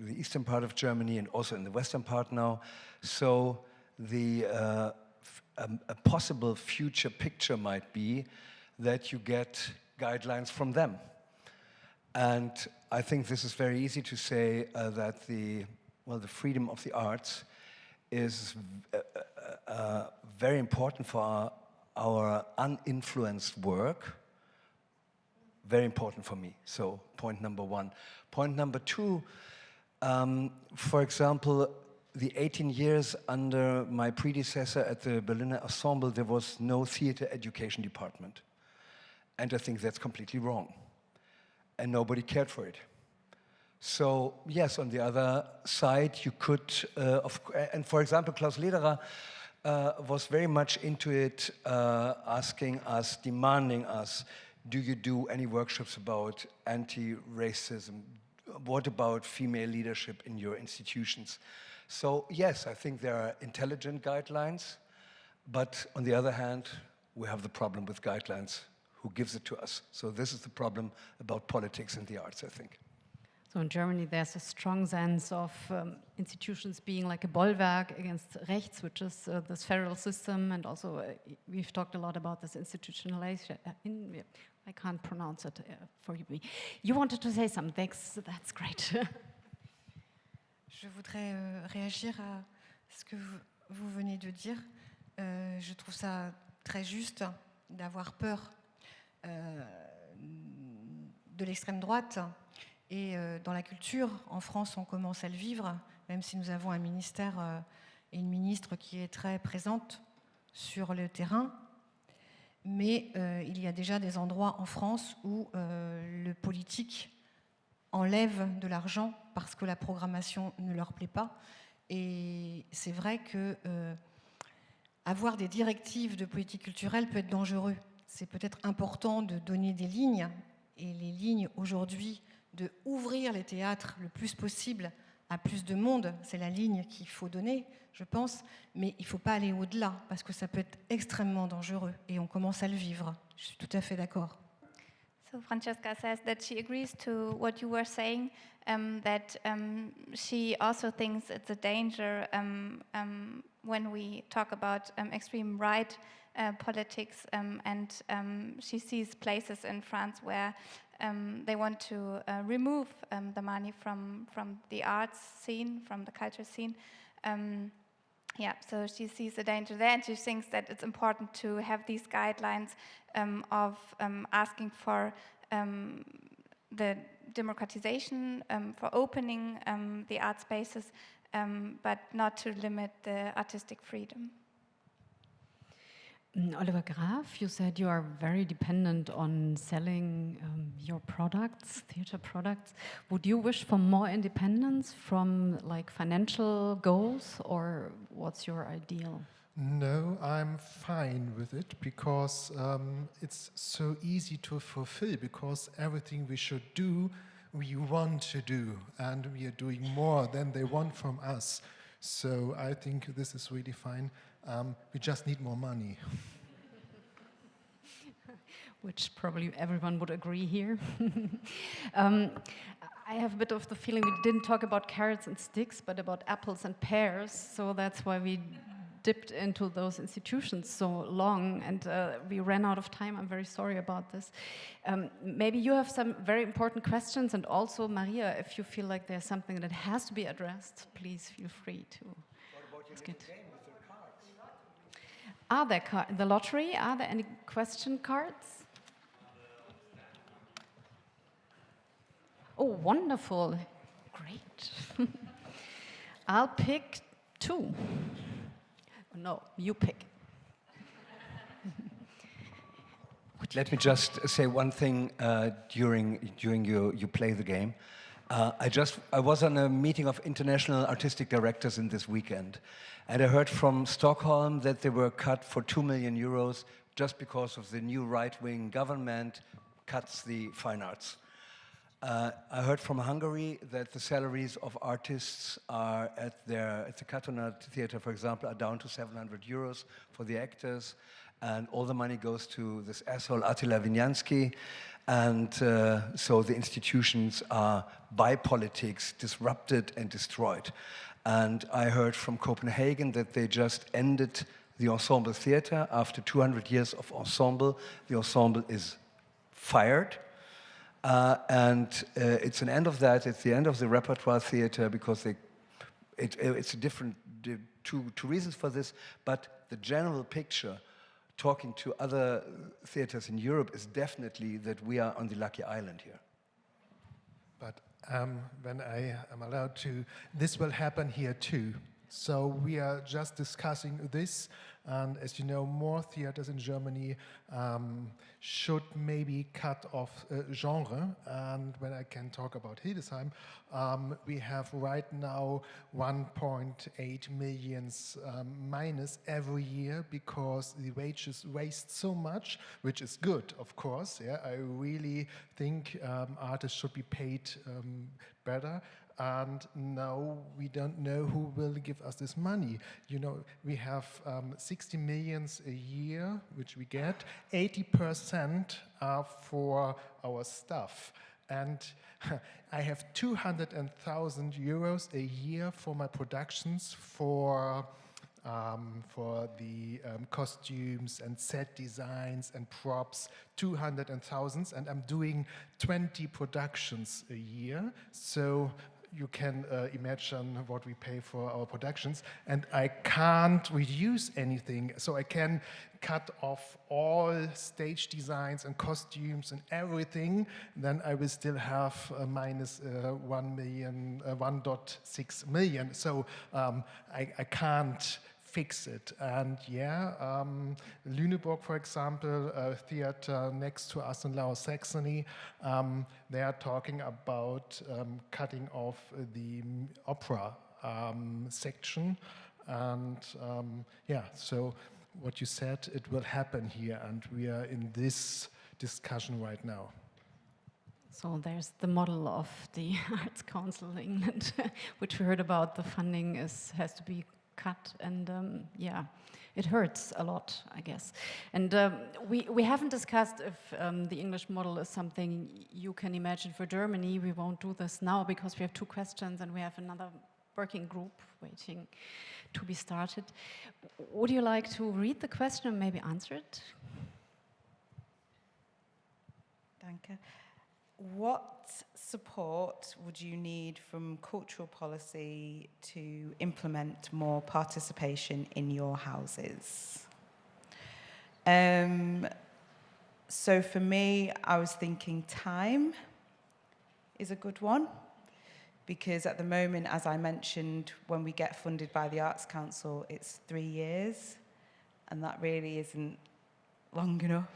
the eastern part of Germany and also in the western part now. So a possible future picture might be that you get guidelines from them. And I think this is very easy to say that the freedom of the arts is very important for our uninfluenced work, very important for me. So point number one. Point number two, for example, the 18 years under my predecessor at the Berliner Ensemble, there was no theater education department. And I think that's completely wrong. And nobody cared for it. So yes, on the other side, you could, and for example, Klaus Lederer was very much into it, asking us, demanding us, do you do any workshops about anti-racism? What about female leadership in your institutions? So yes, I think there are intelligent guidelines, but on the other hand, we have the problem with guidelines. Who gives it to us? So this is the problem about politics and the arts, I think. So in Germany, there's a strong sense of institutions being like a bulwark against rechts, which is this federal system, and also we've talked a lot about this institutionalization. I can't pronounce it, forgive me. You wanted to say something, that's great. Je voudrais réagir à ce que vous venez de dire. Je trouve ça très juste d'avoir peur de l'extrême droite. Et dans la culture, en France, on commence à le vivre, même si nous avons un ministère et une ministre qui est très présente sur le terrain. Mais il y a déjà des endroits en France où le politique enlève de l'argent parce que la programmation ne leur plaît pas. Et c'est vrai que avoir des directives de politique culturelle peut être dangereux. C'est peut-être important de donner des lignes, et les lignes aujourd'hui, de ouvrir les théâtres le plus possible à plus de monde, c'est la ligne qu'il faut donner, je pense, mais il ne faut pas aller au-delà, parce que ça peut être extrêmement dangereux, et on commence à le vivre. Je suis tout à fait d'accord. So Francesca says that she agrees to what you were saying, that she also thinks it's a danger when we talk about extreme right politics, and she sees places in France where they want to remove the money from the arts scene, from the culture scene. Yeah, so she sees a danger there, and she thinks that it's important to have these guidelines of asking for the democratization, for opening the art spaces, but not to limit the artistic freedom. Oliver Graf, you said you are very dependent on selling your products, theater products. Would you wish for more independence from like financial goals, or what's your ideal? No, I'm fine with it because it's so easy to fulfill, because everything we should do, we want to do, and we are doing more than they want from us. So I think this is really fine. We just need more money. Which probably everyone would agree here. I have a bit of the feeling we didn't talk about carrots and sticks, but about apples and pears, so that's why we dipped into those institutions so long, and we ran out of time. I'm very sorry about this. Maybe you have some very important questions, and also, Maria, if you feel like there's something that has to be addressed, please feel free to. Are there the lottery? Are there any question cards? Oh, wonderful. Great. I'll pick 2. No, you pick. Let me just say one thing during you play the game. I was on a meeting of international artistic directors in this weekend, and I heard from Stockholm that they were cut for 2 million euros just because of the new right-wing government cuts the fine arts. I heard from Hungary that the salaries of artists are at the Katona Theatre, for example, are down to 700 euros for the actors, and all the money goes to this asshole Attila Vinyansky, and so the institutions are, by politics, disrupted and destroyed. And I heard from Copenhagen that they just ended the ensemble theater after 200 years of ensemble. The ensemble is fired. It's an end of that. It's the end of the repertoire theater because it's a different, two reasons for this, but the general picture, talking to other theaters in Europe, is definitely that we are on the lucky island here. But when I am allowed to, this will happen here too. So we are just discussing this, and as you know, more theaters in Germany should maybe cut off genre. And when I can talk about Hildesheim, we have right now 1.8 million minus every year because the wages raised so much, which is good, of course. Yeah, I really think artists should be paid better. And now we don't know who will give us this money. You know, we have 60 millions a year, which we get. 80% are for our staff. And I have 200,000 euros a year for my productions for the costumes and set designs and props, 200,000, and I'm doing 20 productions a year. So you can imagine what we pay for our productions, and I can't reduce anything. So I can cut off all stage designs and costumes and everything, then I will still have minus 1.6 million. So I can't fix it. And yeah, Lüneburg, for example, a theater next to us in Lower Saxony, they are talking about cutting off the opera section. And yeah, so what you said, it will happen here, and we are in this discussion right now. So there's the model of the Arts Council in England, which we heard about. The funding has to be cut, and yeah, it hurts a lot, I guess. And we haven't discussed if the English model is something you can imagine for Germany. We won't do this now because we have 2 questions and we have another working group waiting to be started. Would you like to read the question and maybe answer it? Danke. What support would you need from cultural policy to implement more participation in your houses? So for me, I was thinking time is a good one, because at the moment, as I mentioned, when we get funded by the Arts Council, it's 3 years, and that really isn't long enough.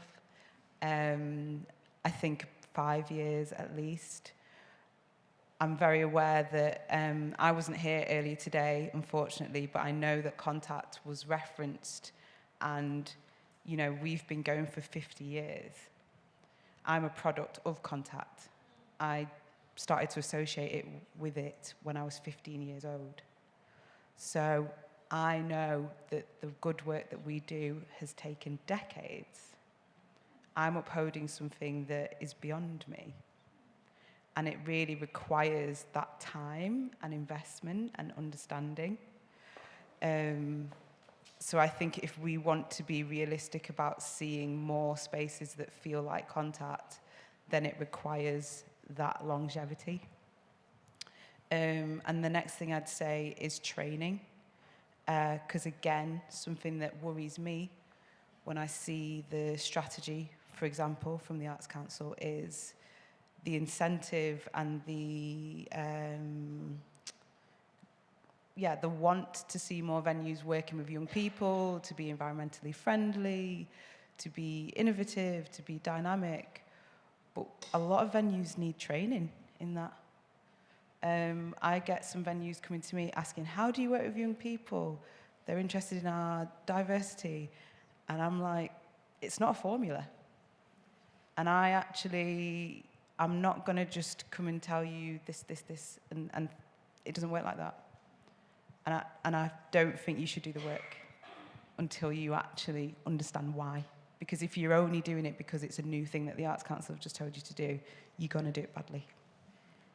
I think 5 years at least. I'm very aware that I wasn't here earlier today, unfortunately, but I know that Contact was referenced, and you know, we've been going for 50 years. I'm a product of Contact. I started to associate it with it when I was 15 years old. So I know that the good work that we do has taken decades. I'm upholding something that is beyond me. And it really requires that time and investment and understanding. So I think if we want to be realistic about seeing more spaces that feel like Contact, then it requires that longevity. And the next thing I'd say is training. Because again, something that worries me when I see the strategy, for example, from the Arts Council, is incentive and the want to see more venues working with young people, to be environmentally friendly, to be innovative, to be dynamic. But a lot of venues need training in that. I get some venues coming to me asking, how do you work with young people? They're interested in our diversity. And I'm like, it's not a formula. And I'm not going to just come and tell you this, and it doesn't work like that. And I don't think you should do the work until you actually understand why. Because if you're only doing it because it's a new thing that the Arts Council have just told you to do, you're going to do it badly.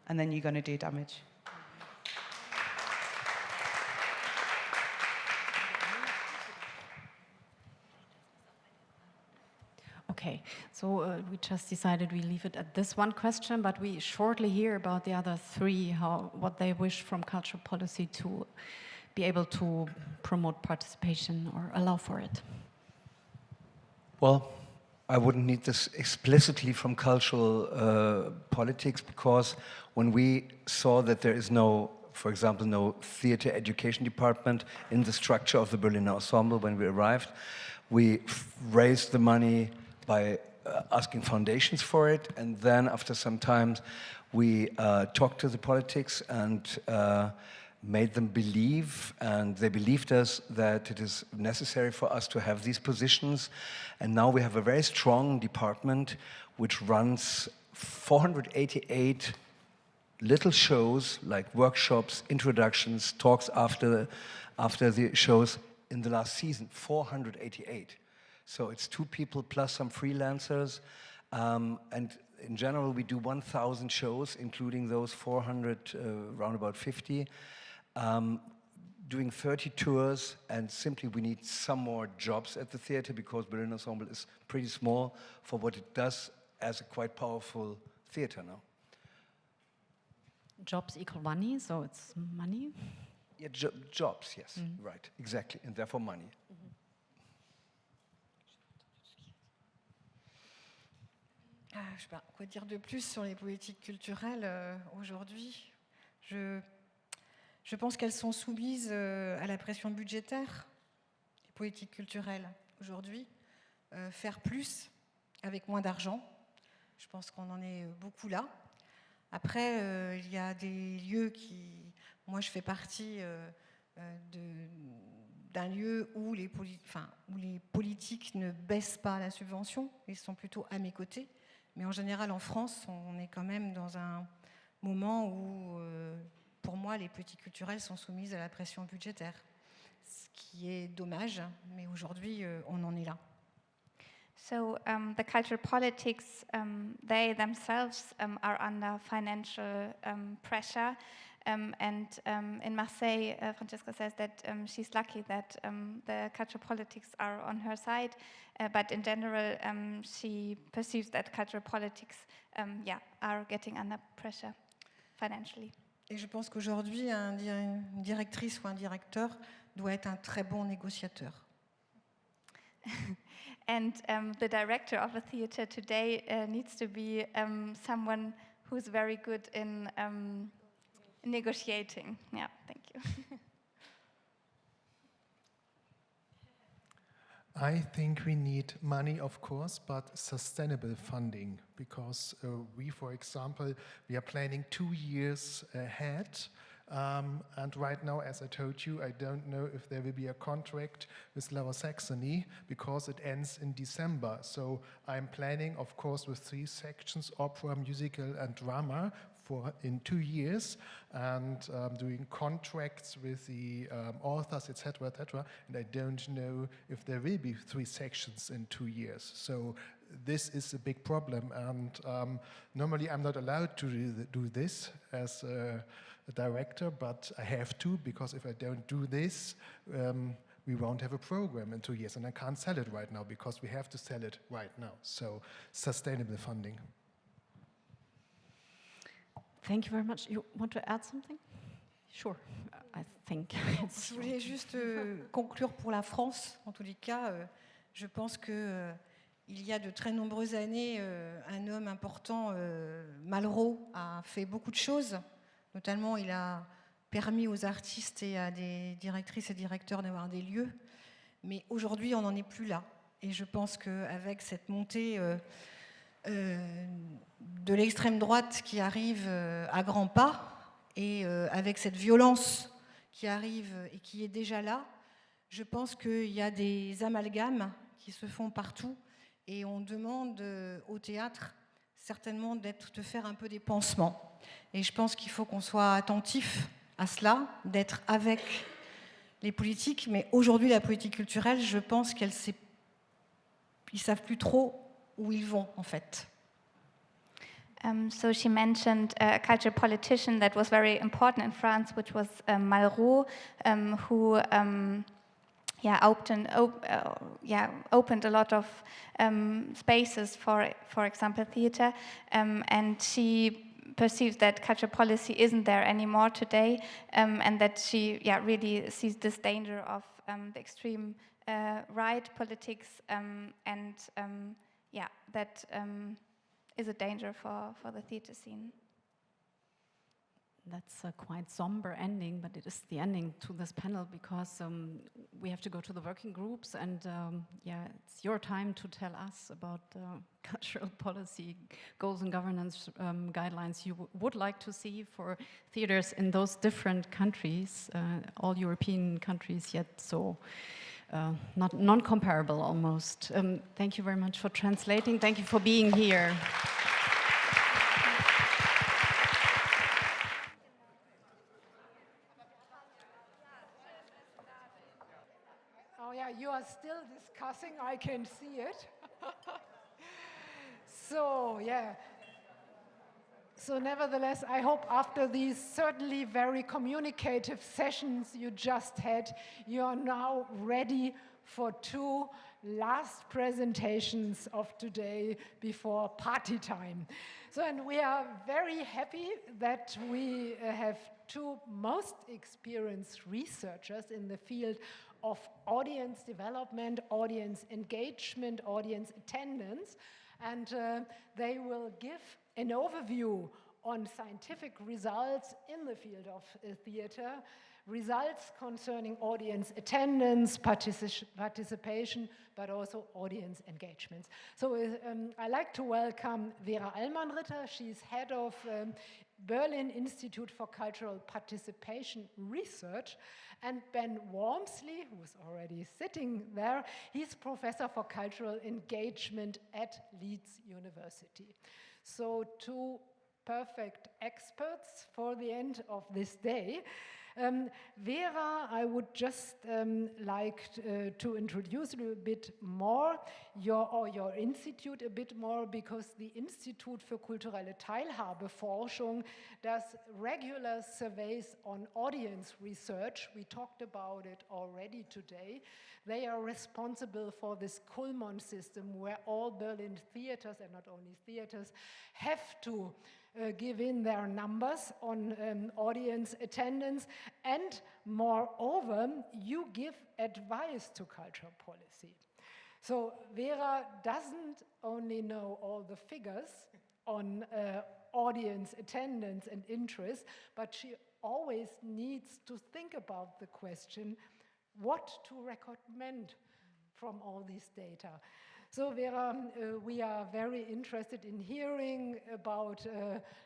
And then you're going to do damage. Okay, so we just decided we leave it at this one question, but we shortly hear about the other three, what they wish from cultural policy to be able to promote participation or allow for it. Well, I wouldn't need this explicitly from cultural politics, because when we saw that there is no, for example, no theater education department in the structure of the Berliner Ensemble when we arrived, we raised the money by asking foundations for it, and then after some time we talked to the politics and made them believe, and they believed us that it is necessary for us to have these positions. And now we have a very strong department which runs 488 little shows, like workshops, introductions, talks after the shows in the last season, 488. So it's 2 people plus some freelancers, and in general we do 1,000 shows, including those 400, around about 50, doing 30 tours, and simply we need some more jobs at the theater because Berlin Ensemble is pretty small for what it does as a quite powerful theater now. Jobs equal money, so it's money? Yeah, jobs, yes, right, exactly, and therefore money. Je sais pas, quoi dire de plus sur les politiques culturelles aujourd'hui. Je pense qu'elles sont soumises à la pression budgétaire, les politiques culturelles aujourd'hui. Faire plus avec moins d'argent, je pense qu'on en est beaucoup là. Après, il y a des lieux qui... Moi, je fais partie d'un lieu où les politiques ne baissent pas la subvention, ils sont plutôt à mes côtés. Mais en général, en France, on est quand même dans un moment où, pour moi, les politiques culturelles sont soumises à la pression budgétaire. Ce qui est dommage, mais aujourd'hui, on en est là. So the cultural politics, they themselves are under financial pressure. And in Marseille, Francesca says that she's lucky that the cultural politics are on her side, but in general, she perceives that cultural politics are getting under pressure financially. Et je pense qu'aujourd'hui, une directrice ou un directeur doit être un très bon négociateur. And the director of a theater today needs to be someone who's very good in negotiating. Yeah, thank you. I think we need money, of course, but sustainable funding, because we, for example, we are planning 2 years ahead. And right now, as I told you, I don't know if there will be a contract with Lower Saxony because it ends in December. So I'm planning, of course, with 3 sections, opera, musical, and drama, in 2 years, and doing contracts with the authors, etc., etc. And I don't know if there will be 3 sections in 2 years. So this is a big problem, and normally I'm not allowed to do this as a director, but I have to, because if I don't do this, we won't have a program in 2 years, and I can't sell it right now because we have to sell it right now. So sustainable funding. Thank you very much. You want to add something? Sure, I think. Je voulais juste conclure pour la France. En tous les cas, je pense que il y a de très nombreuses années, un homme important, Malraux, a fait beaucoup de choses. Notamment, il a permis aux artistes et à des directrices et directeurs d'avoir des lieux. Mais aujourd'hui, on n'en est plus là. Et je pense qu'avec cette montée de l'extrême droite qui arrive à grands pas, et avec cette violence qui arrive et qui est déjà là, je pense qu'il y a des amalgames qui se font partout. Et on demande au théâtre certainement de faire un peu des pansements. Et je pense qu'il faut qu'on soit attentif à cela, d'être avec les politiques. Mais aujourd'hui, la politique culturelle, je pense qu'ils ne savent plus trop où ils vont, en fait. So she mentioned a cultural politician that was very important in France, which was Malraux, who opened a lot of spaces for example, theater, and she perceives that cultural policy isn't there anymore today, and that she really sees this danger of the extreme right politics, that is a danger for the theater scene. That's a quite somber ending, but it is the ending to this panel because we have to go to the working groups, and it's your time to tell us about cultural policy goals and governance guidelines you would like to see for theaters in those different countries, all European countries yet so not non-comparable almost. Thank you very much for translating. Thank you for being here. Oh yeah, you are still discussing, I can see it. So nevertheless, I hope after these certainly very communicative sessions you just had, you are now ready for 2 last presentations of today before party time. So, and we are very happy that we have 2 most experienced researchers in the field of audience development, audience engagement, audience attendance, and they will give an overview on scientific results in the field of theater, results concerning audience attendance, participation, but also audience engagements. So I'd like to welcome Vera Allmann-Ritter. She's head of Berlin Institute for Cultural Participation Research, and Ben Wormsley, who's already sitting there, he's professor for cultural engagement at Leeds University. So 2 perfect experts for the end of this day. Vera, I would just like to introduce you a bit more, your institute a bit more, because the Institut für kulturelle Teilhabe Forschung does regular surveys on audience research. We talked about it already today. They are responsible for this Kuhlmann system where all Berlin theaters, and not only theaters, have to give in their numbers on audience attendance, and moreover, you give advice to cultural policy. So Vera doesn't only know all the figures on audience attendance and interest, but she always needs to think about the question, what to recommend from all these data. So Vera, we are very interested in hearing about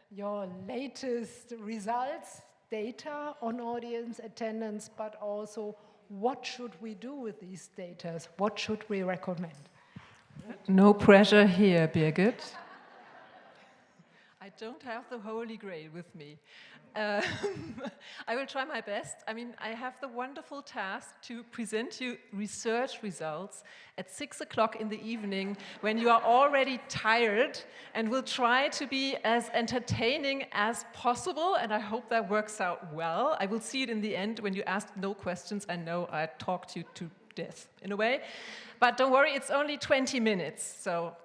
your latest results, data on audience attendance, but also what should we do with these data? What should we recommend? No pressure here, Birgit. I don't have the Holy Grail with me. I will try my best. I mean, I have the wonderful task to present you research results at 6 o'clock in the evening when you are already tired, and will try to be as entertaining as possible, and I hope that works out well. I will see it in the end when you ask no questions. I know I talked you to death in a way, but don't worry, it's only 20 minutes, so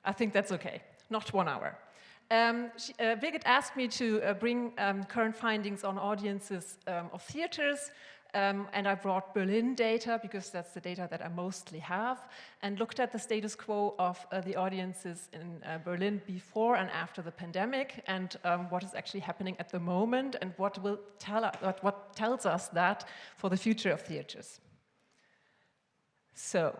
I think that's okay, not 1 hour. Birgit asked me to bring current findings on audiences of theaters. And I brought Berlin data because that's the data that I mostly have, and looked at the status quo of the audiences in Berlin before and after the pandemic, and what is actually happening at the moment, and what tells us that for the future of theaters. So,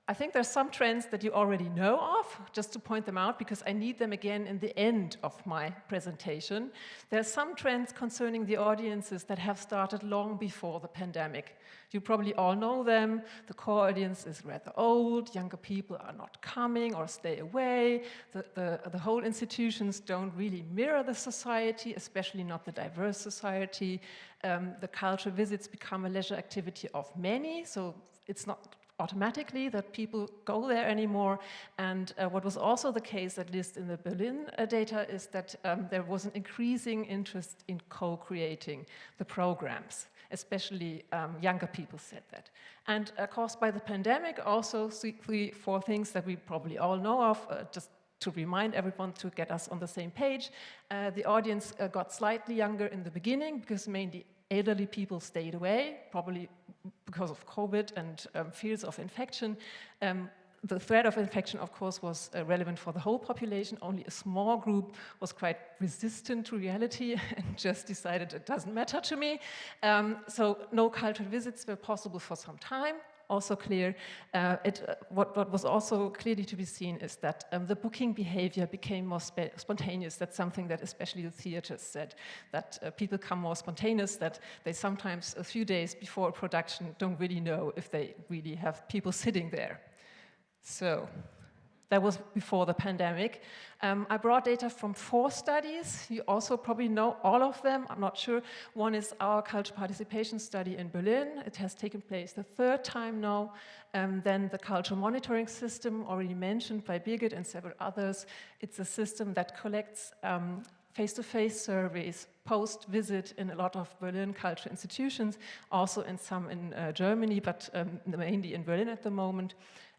I think there's some trends that you already know of, just to point them out, because I need them again in the end of my presentation. There's some trends concerning the audiences that have started long before the pandemic. You probably all know them. The core audience is rather old, younger people are not coming or stay away, the whole institutions don't really mirror the society, especially not the diverse society. The cultural visits become a leisure activity of many, so it's not automatically that people go there anymore. And what was also the case, at least in the Berlin data, is that there was an increasing interest in co-creating the programs, especially younger people said that. And caused by the pandemic, also 4 things that we probably all know of, just to remind everyone to get us on the same page. The audience got slightly younger in the beginning because mainly elderly people stayed away, probably because of COVID and fears of infection. The threat of infection, of course, was relevant for the whole population. Only a small group was quite resistant to reality and just decided it doesn't matter to me. So no cultural visits were possible for some time. Also clear, what was also clearly to be seen is that the booking behavior became more spontaneous. That's something that especially the theaters said, that people come more spontaneous, that they sometimes a few days before a production don't really know if they really have people sitting there. So that was before the pandemic. I brought data from 4 studies. You also probably know all of them, I'm not sure. One is our cultural participation study in Berlin. It has taken place the 3rd time now. Then the cultural monitoring system, already mentioned by Birgit and several others. It's a system that collects face-to-face surveys post-visit in a lot of Berlin cultural institutions, also in some in Germany, but mainly in Berlin at the moment.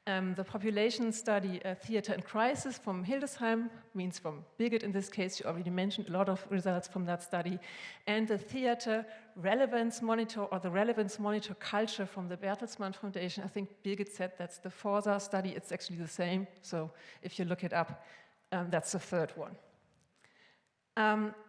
The population study, Theater in Crisis from Hildesheim, means from Birgit in this case, you already mentioned a lot of results from that study, and the Theater Relevance Monitor, or the Relevance Monitor Culture from the Bertelsmann Foundation. I think Birgit said that's the Forza study, it's actually the same, so if you look it up, that's the 3rd one.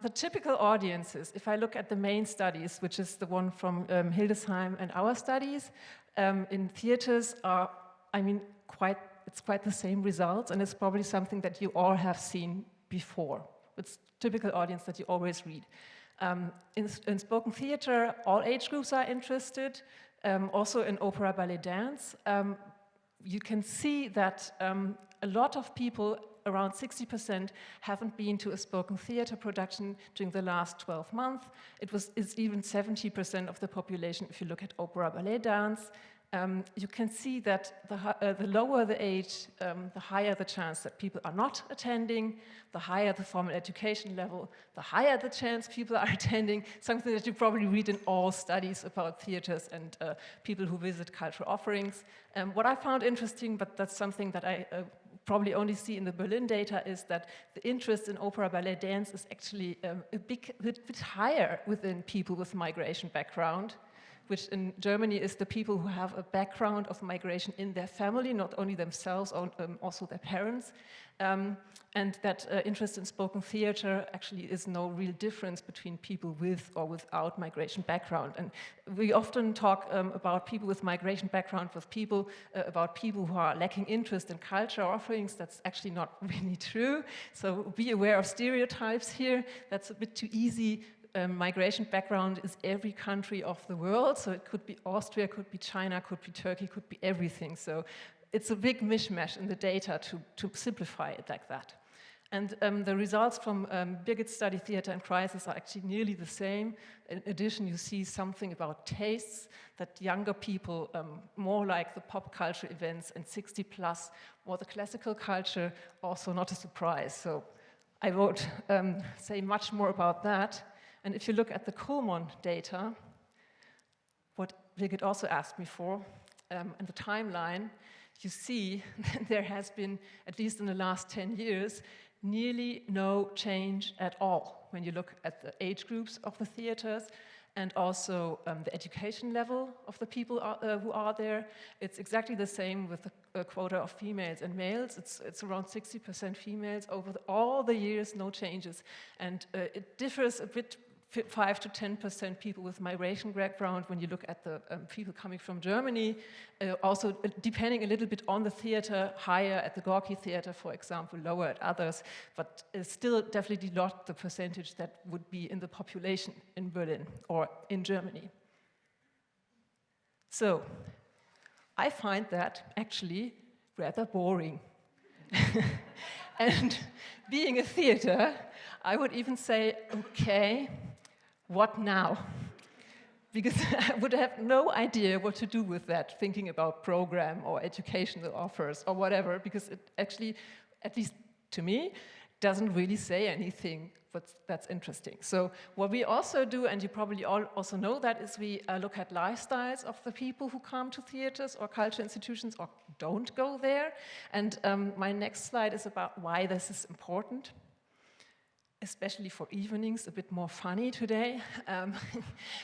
The typical audiences, if I look at the main studies, which is the one from Hildesheim and our studies, in theaters are, it's quite the same results, and it's probably something that you all have seen before. It's typical audience that you always read. In spoken theater, all age groups are interested, also in opera, ballet, dance. You can see that a lot of people, around 60%, haven't been to a spoken theater production during the last 12 months. It's even 70% of the population if you look at opera, ballet, dance. You can see that the lower the age, the higher the chance that people are not attending, the higher the formal education level, the higher the chance people are attending, something that you probably read in all studies about theaters and people who visit cultural offerings. What I found interesting, but that's something that I probably only see in the Berlin data, is that the interest in opera, ballet, dance is actually a bit higher within people with migration background, which in Germany is the people who have a background of migration in their family, not only themselves, also their parents. And that interest in spoken theater actually is no real difference between people with or without migration background. And we often talk about people with migration background with people, about people who are lacking interest in culture offerings. That's actually not really true. So be aware of stereotypes here. That's a bit too easy. Migration background is every country of the world, so it could be Austria, could be China, could be Turkey, could be everything. So it's a big mishmash in the data to simplify it like that. And the results from Birgit's study, Theater in Crisis, are actually nearly the same. In addition, you see something about tastes, that younger people more like the pop culture events, and 60 plus more the classical culture, also not a surprise. So I won't say much more about that. And if you look at the Kulmon data, what Birgit also asked me for, and the timeline, you see that there has been, at least in the last 10 years, nearly no change at all when you look at the age groups of the theaters. and also the education level of the people who are there. It's exactly the same with the quota of females and males. It's around 60% females over all the years, no changes. And it differs a bit, 5 to 10% people with migration background when you look at the people coming from Germany. Also depending a little bit on the theater, higher at the Gorki Theater, for example, lower at others, but still definitely not the percentage that would be in the population in Berlin or in Germany. So I find that actually rather boring. And being a theater, I would even say, okay, what now? Because I would have no idea what to do with that, thinking about program or educational offers or whatever, because it actually, at least to me, doesn't really say anything that's interesting. So what we also do, and you probably all also know that, is we look at lifestyles of the people who come to theaters or cultural institutions or don't go there. And my next slide is about why this is important, especially for evenings, a bit more funny today,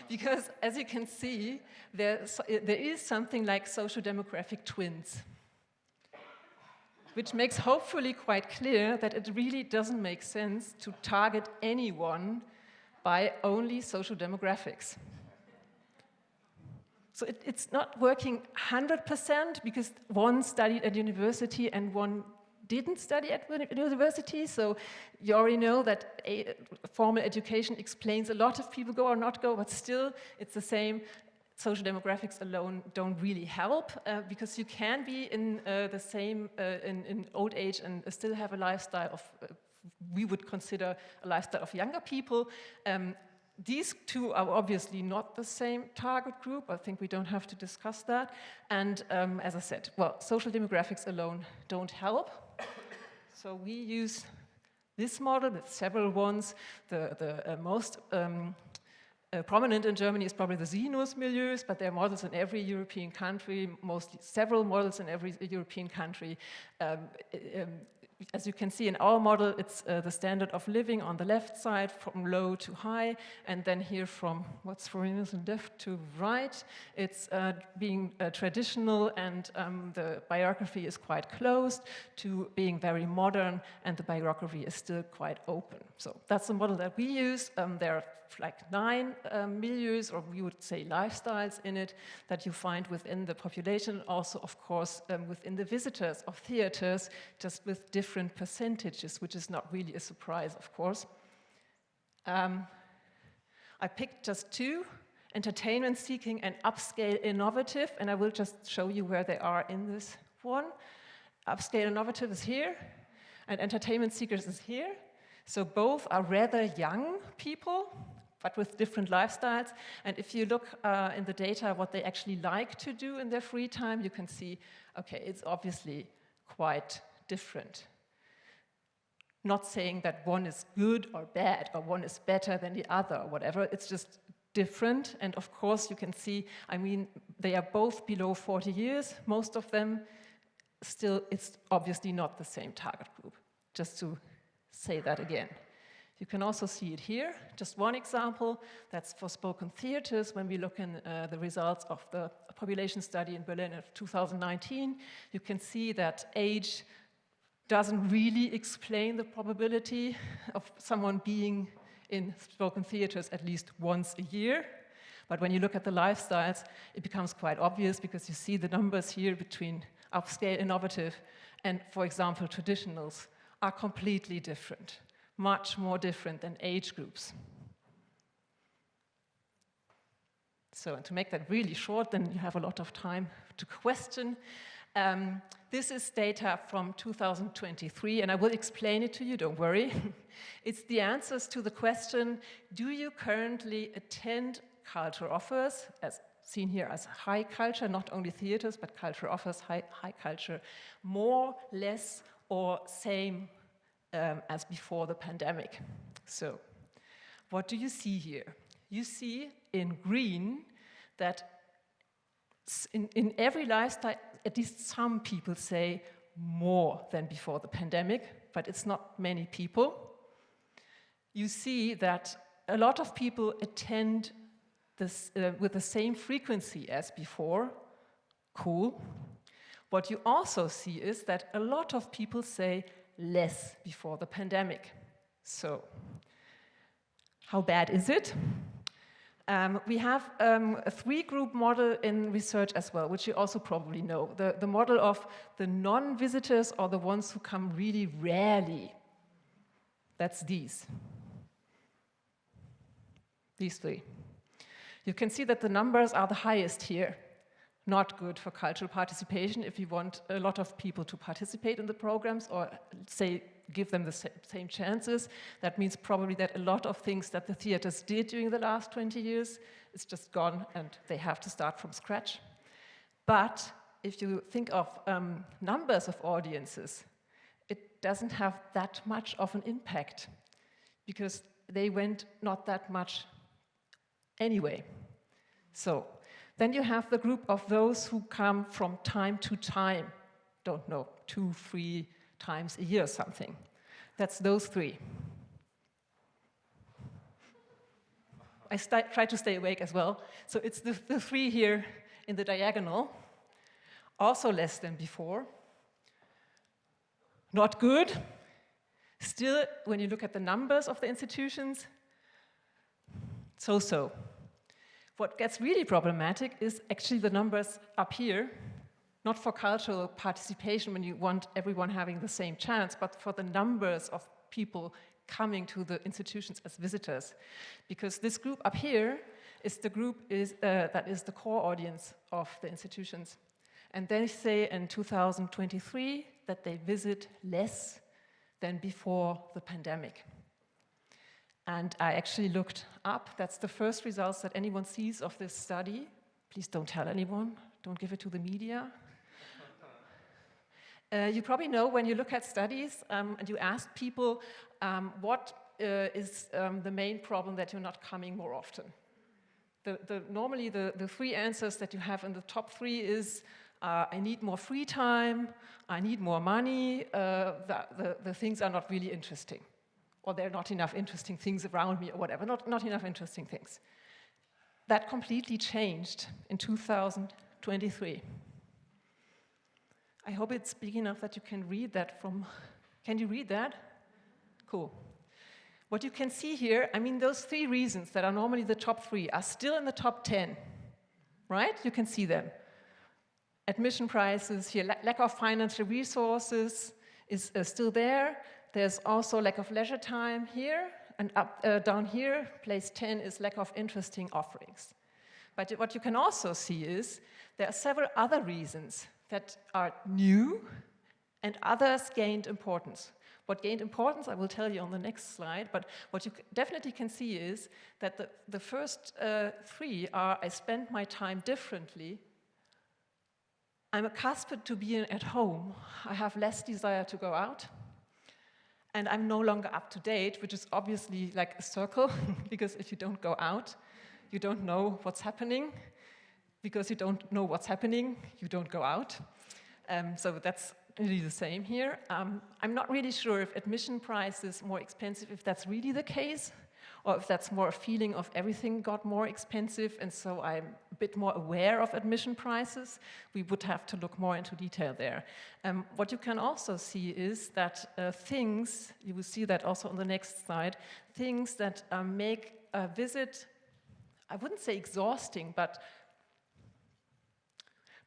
because as you can see, there is something like socio-demographic twins, which makes hopefully quite clear that it really doesn't make sense to target anyone by only social demographics. So it's not working 100% because one studied at university and one didn't study at university, so you already know that formal education explains a lot if people go or not go, but still it's the same. Social demographics alone don't really help because you can be in the same in old age and still have a lifestyle of we would consider a lifestyle of younger people. These two are obviously not the same target group. I think we don't have to discuss that. And as I said, well, social demographics alone don't help. So we use this model with several ones. The most prominent in Germany is probably the Sinus milieus, but there are models in every European country, mostly several models in every European country. As you can see in our model, it's the standard of living on the left side from low to high, and then here from what's for left to right, it's being traditional, and the biography is quite closed to being very modern, and the biography is still quite open. So that's the model that we use. There are like 9 milieus, or we would say lifestyles in it, that you find within the population, also of course within the visitors of theaters, just with different percentages, which is not really a surprise, of course. I picked just 2, entertainment seeking and upscale innovative, and I will just show you where they are in this one. Upscale innovative is here, and entertainment seekers is here. So both are rather young people, but with different lifestyles. And if you look in the data what they actually like to do in their free time, you can see, okay, it's obviously quite different. Not saying that one is good or bad, or one is better than the other, or whatever. It's just different. And of course, you can see, I mean, they are both below 40 years, most of them. Still, it's obviously not the same target group, just to say that again. You can also see it here. Just one example, that's for spoken theaters. When we look in the results of the population study in Berlin of 2019, you can see that age doesn't really explain the probability of someone being in spoken theaters at least once a year. But when you look at the lifestyles, it becomes quite obvious because you see the numbers here between upscale innovative and, for example, traditionals are completely different, much more different than age groups. So, and to make that really short, then you have a lot of time to question. This is data from 2023, and I will explain it to you, don't worry. It's the answers to the question, do you currently attend culture offers, as seen here as high culture, not only theaters, but culture offers, high culture, more, less, or same as before the pandemic. So, what do you see here? You see in green that in every lifestyle, at least some people say more than before the pandemic, but it's not many people. You see that a lot of people attend with the same frequency as before. Cool. What you also see is that a lot of people say less before the pandemic. So, how bad is it? We have a three-group model in research as well, which you also probably know. The model of the non-visitors, or the ones who come really rarely. That's these three. You can see that the numbers are the highest here. Not good for cultural participation if you want a lot of people to participate in the programs, or say give them the same chances. That means probably that a lot of things that the theaters did during the last 20 years is just gone and they have to start from scratch. But if you think of numbers of audiences, it doesn't have that much of an impact because they went not that much anyway. So then you have the group of those who come from time to time, don't know, 2-3 times a year or something. That's those three. I try to stay awake as well. So it's the three here in the diagonal, also less than before. Not good. Still, when you look at the numbers of the institutions, so-so. What gets really problematic is actually the numbers up here, not for cultural participation when you want everyone having the same chance, but for the numbers of people coming to the institutions as visitors. Because this group up here is the group that is the core audience of the institutions. And they say in 2023 that they visit less than before the pandemic. And I actually looked up, that's the first results that anyone sees of this study. Please don't tell anyone, don't give it to the media. You probably know when you look at studies and you ask people what is the main problem that you're not coming more often. Normally the three answers that you have in the top three is I need more free time, I need more money, the things are not really interesting. Or there are not enough interesting things around me, or whatever, not enough interesting things. That completely changed in 2023. I hope it's big enough that you can read that from, can you read that? Cool. What you can see here, I mean, those three reasons that are normally the top three are still in the top 10, right? You can see them. Admission prices here, lack of financial resources is still there. There's also lack of leisure time here, and down here, place 10 is lack of interesting offerings. But what you can also see is there are several other reasons that are new, and others gained importance. What gained importance, I will tell you on the next slide, but what you definitely can see is that the first three are, I spend my time differently, I'm accustomed to being at home, I have less desire to go out, and I'm no longer up to date, which is obviously like a circle, because if you don't go out, you don't know what's happening. Because you don't know what's happening, you don't go out. So that's really the same here. I'm not really sure if admission price is more expensive, if that's really the case, or if that's more a feeling of everything got more expensive, and so I'm a bit more aware of admission prices. We would have to look more into detail there. What you can also see is that things, you will see that also on the next slide, things that make a visit, I wouldn't say exhausting, but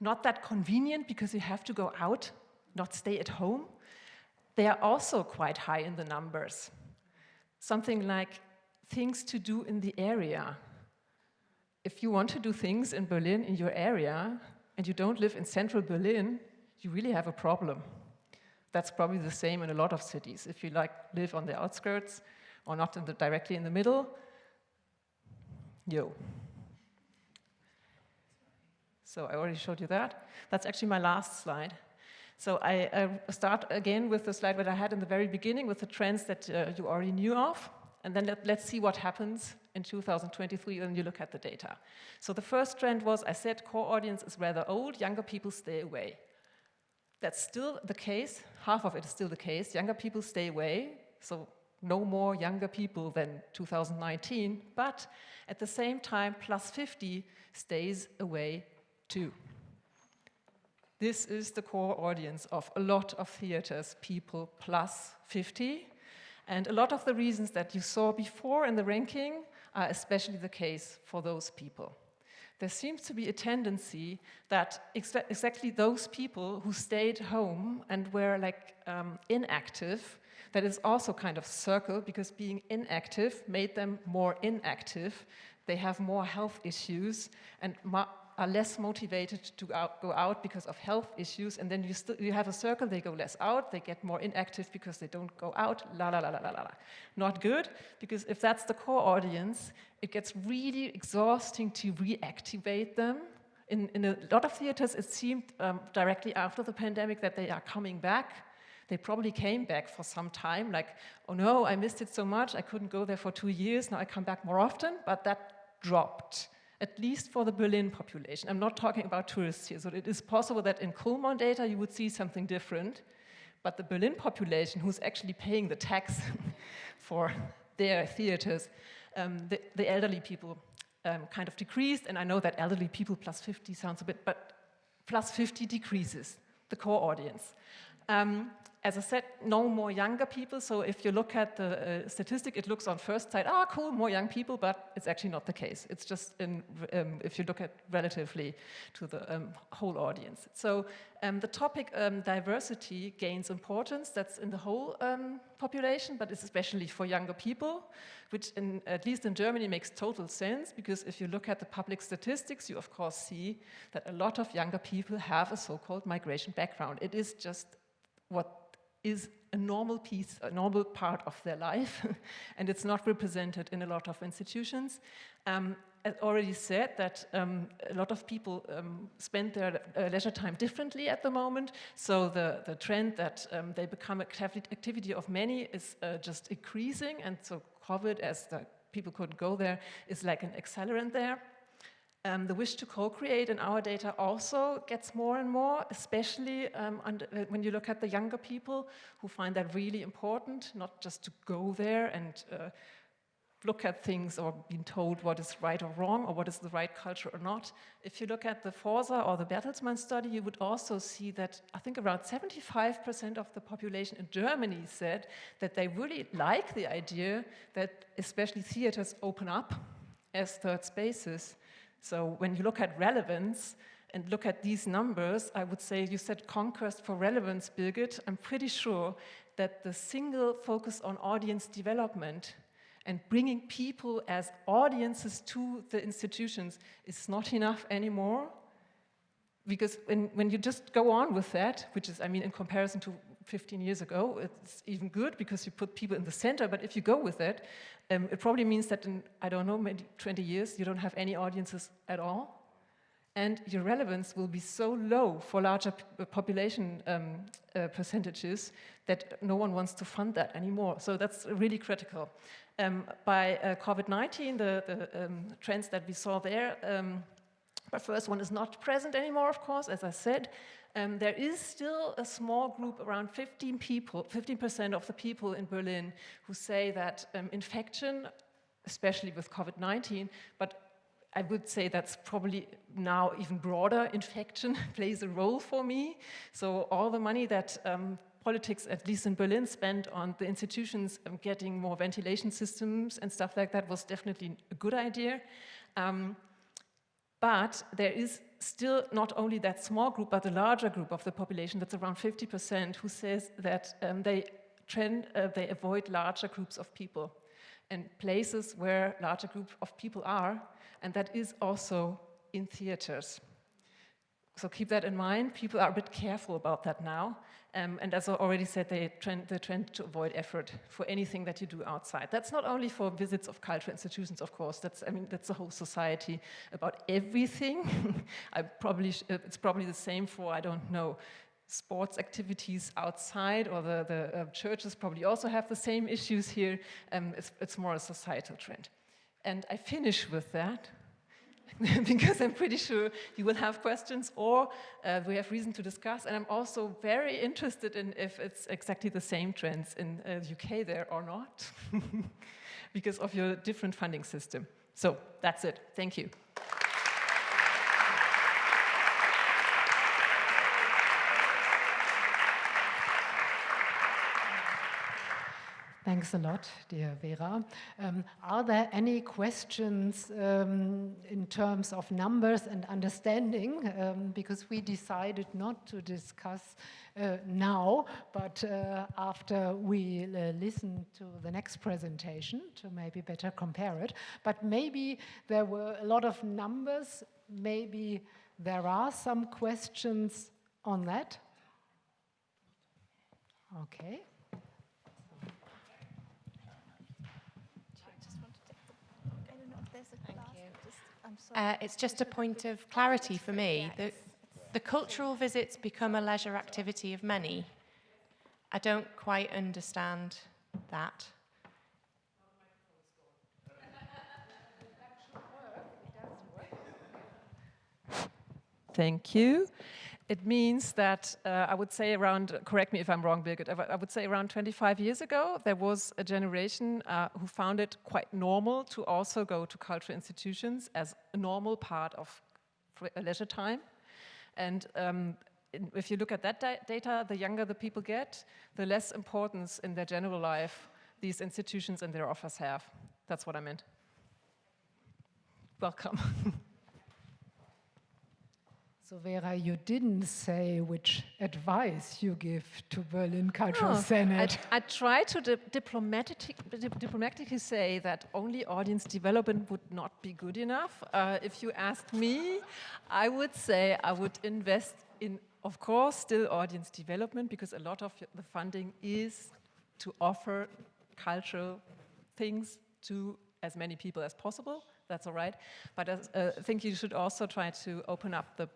not that convenient because you have to go out, not stay at home, they are also quite high in the numbers. Something like things to do in the area. If you want to do things in Berlin, in your area, and you don't live in central Berlin, you really have a problem. That's probably the same in a lot of cities. If you live on the outskirts or not directly in the middle, yo. So I already showed you that. That's actually my last slide. So I start again with the slide that I had in the very beginning with the trends that you already knew of. And then let's see what happens in 2023 when you look at the data. So the first trend was, I said, core audience is rather old, younger people stay away. That's still the case, half of it is still the case, younger people stay away, so no more younger people than 2019, but at the same time, plus 50 stays away too. This is the core audience of a lot of theaters, people plus 50. And a lot of the reasons that you saw before in the ranking are especially the case for those people. There seems to be a tendency that exactly those people who stayed home and were like inactive, that is also kind of circle, because being inactive made them more inactive. They have more health issues and are less motivated to go out because of health issues, and then you have a circle, they go less out, they get more inactive because they don't go out, la la la la la la. Not good, because if that's the core audience, it gets really exhausting to reactivate them. In a lot of theaters, it seemed directly after the pandemic that they are coming back. They probably came back for some time, like, oh no, I missed it so much, I couldn't go there for 2 years, now I come back more often, but that dropped. At least for the Berlin population. I'm not talking about tourists here, so it is possible that in Kuhlmann data you would see something different, but the Berlin population, who's actually paying the tax for their theaters, the elderly people kind of decreased, and I know that elderly people plus 50 sounds a bit, but plus 50 decreases, the core audience. As I said, no more younger people, so if you look at the statistic, it looks on first sight, ah, cool, more young people, but it's actually not the case. It's just if you look at relatively to the whole audience. So the topic diversity gains importance. That's in the whole population, but it's especially for younger people, which at least in Germany makes total sense, because if you look at the public statistics, you of course see that a lot of younger people have a so-called migration background. It is just what is a normal piece, a normal part of their life, and it's not represented in a lot of institutions. I already said that a lot of people spend their leisure time differently at the moment, so the trend that they become a activity of many is just increasing, and so COVID, as the people couldn't go there, is like an accelerant there. The wish to co-create in our data also gets more and more, especially when you look at the younger people who find that really important, not just to go there and look at things or being told what is right or wrong or what is the right culture or not. If you look at the Forsa or the Bertelsmann study, you would also see that I think around 75% of the population in Germany said that they really like the idea that especially theaters open up as third spaces. So when you look at relevance and look at these numbers, I would say you said conquest for relevance, Birgit. I'm pretty sure that the single focus on audience development and bringing people as audiences to the institutions is not enough anymore. Because when you just go on with that, which is, I mean, in comparison to 15 years ago, it's even good because you put people in the center, but if you go with that, it probably means that in, I don't know, maybe 20 years, you don't have any audiences at all. And your relevance will be so low for larger population percentages that no one wants to fund that anymore. So that's really critical. By COVID-19, the trends that we saw there, the first one is not present anymore, of course, as I said. There is still a small group, around 15% of the people in Berlin who say that infection, especially with COVID-19, but I would say that's probably now even broader, infection plays a role for me. So all the money that politics, at least in Berlin, spent on the institutions getting more ventilation systems and stuff like that was definitely a good idea. But there is still not only that small group, but a larger group of the population, that's around 50%, who says that they avoid larger groups of people and places where larger groups of people are, and that is also in theaters. So keep that in mind. People are a bit careful about that now. And as I already said, the trend to avoid effort for anything that you do outside. That's not only for visits of cultural institutions, of course. That's the whole society about everything. It's probably the same for, I don't know, sports activities outside, or the churches probably also have the same issues here. It's more a societal trend. And I finish with that. because I'm pretty sure you will have questions or we have reason to discuss. And I'm also very interested in if it's exactly the same trends in the UK there or not, because of your different funding system. So that's it. Thank you. Thanks a lot, dear Vera. Are there any questions in terms of numbers and understanding? Because we decided not to discuss now, but after we listen to the next presentation to maybe better compare it. But maybe there were a lot of numbers. Maybe there are some questions on that. Okay. It's just a point of clarity for me. The cultural visits become a leisure activity of many. I don't quite understand that. Thank you. It means that I would say around, correct me if I'm wrong, Birgit, I would say around 25 years ago, there was a generation who found it quite normal to also go to cultural institutions as a normal part of leisure time. And if you look at that data, the younger the people get, the less importance in their general life these institutions and their offers have. That's what I meant. Welcome. So Vera, you didn't say which advice you give to Berlin Cultural Senate. I try to diplomatically say that only audience development would not be good enough. If you ask me, I would say I would invest in, of course, still audience development, because a lot of the funding is to offer cultural things to as many people as possible. That's all right. But I think you should also try to open up the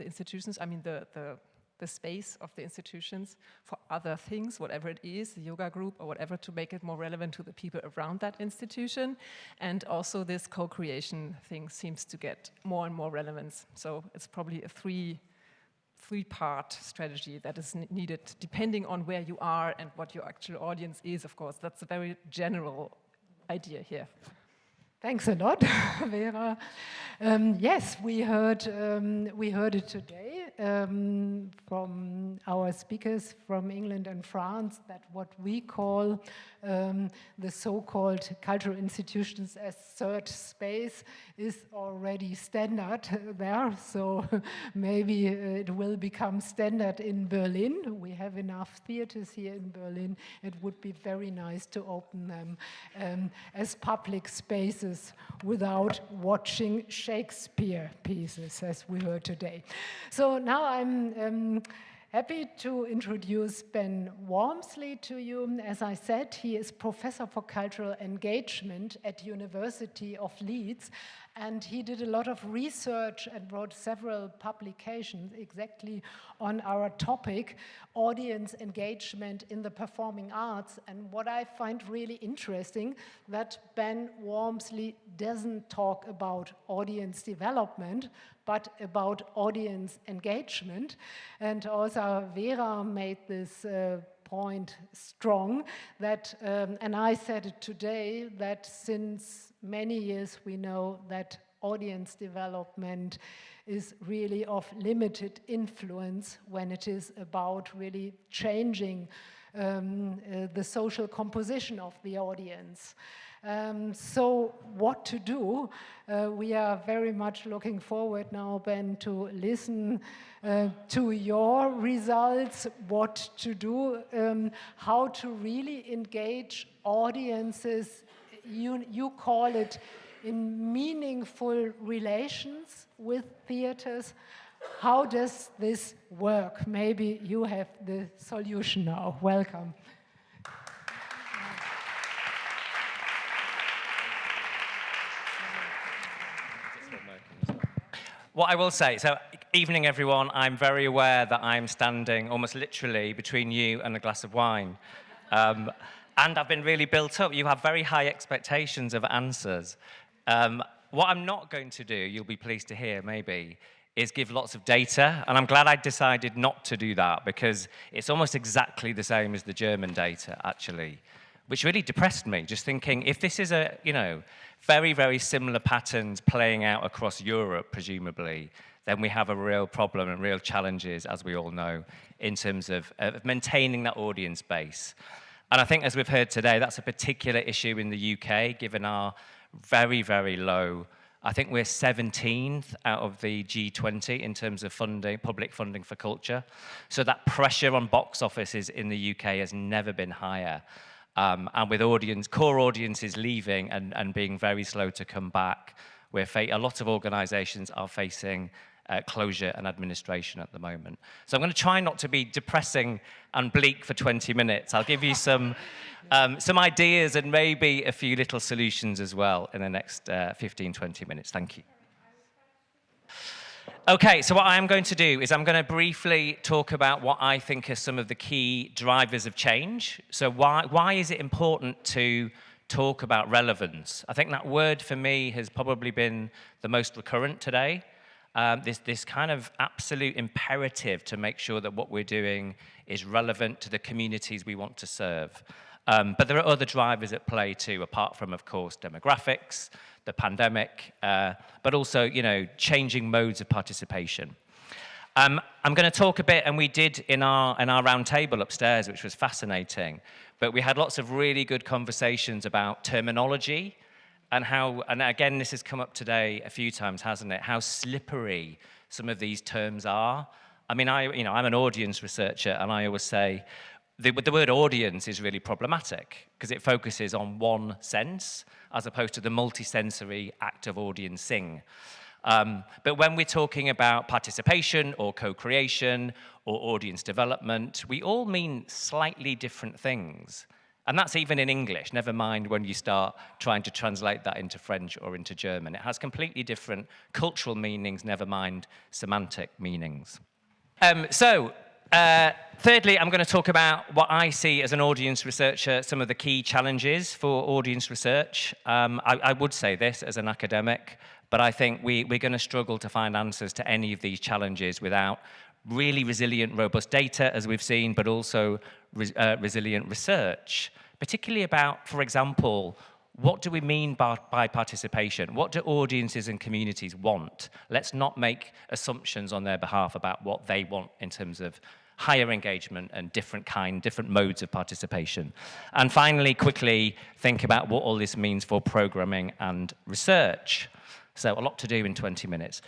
institutions, I mean the space of the institutions for other things, whatever it is, the yoga group or whatever, to make it more relevant to the people around that institution. And also this co-creation thing seems to get more and more relevance. So it's probably a three-part strategy that is needed, depending on where you are and what your actual audience is, of course. That's a very general idea here. Thanks a lot, Vera. Yes, we heard it today from our speakers from England and France, that what we call the so-called cultural institutions as third space is already standard there. So maybe it will become standard in Berlin. We have enough theaters here in Berlin. It would be very nice to open them as public spaces without watching Shakespeare pieces, as we heard today. So now I'm happy to introduce Ben Wormsley to you. As I said, he is Professor for Cultural Engagement at University of Leeds, and he did a lot of research and wrote several publications exactly on our topic, audience engagement in the performing arts. And what I find really interesting, that Ben Wormsley doesn't talk about audience development, but about audience engagement. And also Vera made this point strong, that, and I said it today, that since many years we know that audience development is really of limited influence when it is about really changing the social composition of the audience. So what to do? We are very much looking forward now, Ben, to listen to your results, what to do, how to really engage audiences. You call it in meaningful relations with theaters. How does this work? Maybe you have the solution now. Welcome. What I will say, so evening everyone, I'm very aware that I'm standing almost literally between you and a glass of wine. And I've been really built up. You have very high expectations of answers. What I'm not going to do, you'll be pleased to hear maybe, is give lots of data, and I'm glad I decided not to do that because it's almost exactly the same as the German data, actually, which really depressed me, just thinking, if this is a, very, very similar patterns playing out across Europe, presumably, then we have a real problem and real challenges, as we all know, in terms of maintaining that audience base. And I think, as we've heard today, that's a particular issue in the UK, given our very, very low, I think we're 17th out of the G20 in terms of funding, public funding for culture. So that pressure on box offices in the UK has never been higher. And with core audiences leaving and being very slow to come back, a lot of organisations are facing closure and administration at the moment. So I'm going to try not to be depressing and bleak for 20 minutes. I'll give you some ideas and maybe a few little solutions as well in the next 15, 20 minutes. Thank you. Okay, so what I am going to do is I'm going to briefly talk about what I think are some of the key drivers of change. So why is it important to talk about relevance? I think that word for me has probably been the most recurrent today. This kind of absolute imperative to make sure that what we're doing is relevant to the communities we want to serve. But there are other drivers at play too, apart from, of course, demographics, the pandemic, but also, changing modes of participation. I'm going to talk a bit, and we did in our round table upstairs, which was fascinating, but we had lots of really good conversations about terminology and how, and again, this has come up today a few times, hasn't it, how slippery some of these terms are. I mean, I'm an audience researcher, and I always say the word audience is really problematic because it focuses on one sense as opposed to the multisensory act of audiencing. But when we're talking about participation or co-creation or audience development, we all mean slightly different things. And that's even in English, never mind when you start trying to translate that into French or into German. It has completely different cultural meanings, never mind semantic meanings. Thirdly, I'm going to talk about what I see as an audience researcher, some of the key challenges for audience research. I would say this as an academic, but I think we're going to struggle to find answers to any of these challenges without really resilient, robust data, as we've seen, but also resilient research, particularly about, for example, what do we mean by participation? What do audiences and communities want? Let's not make assumptions on their behalf about what they want in terms of higher engagement and different modes of participation. And finally, quickly, think about what all this means for programming and research. So a lot to do in 20 minutes.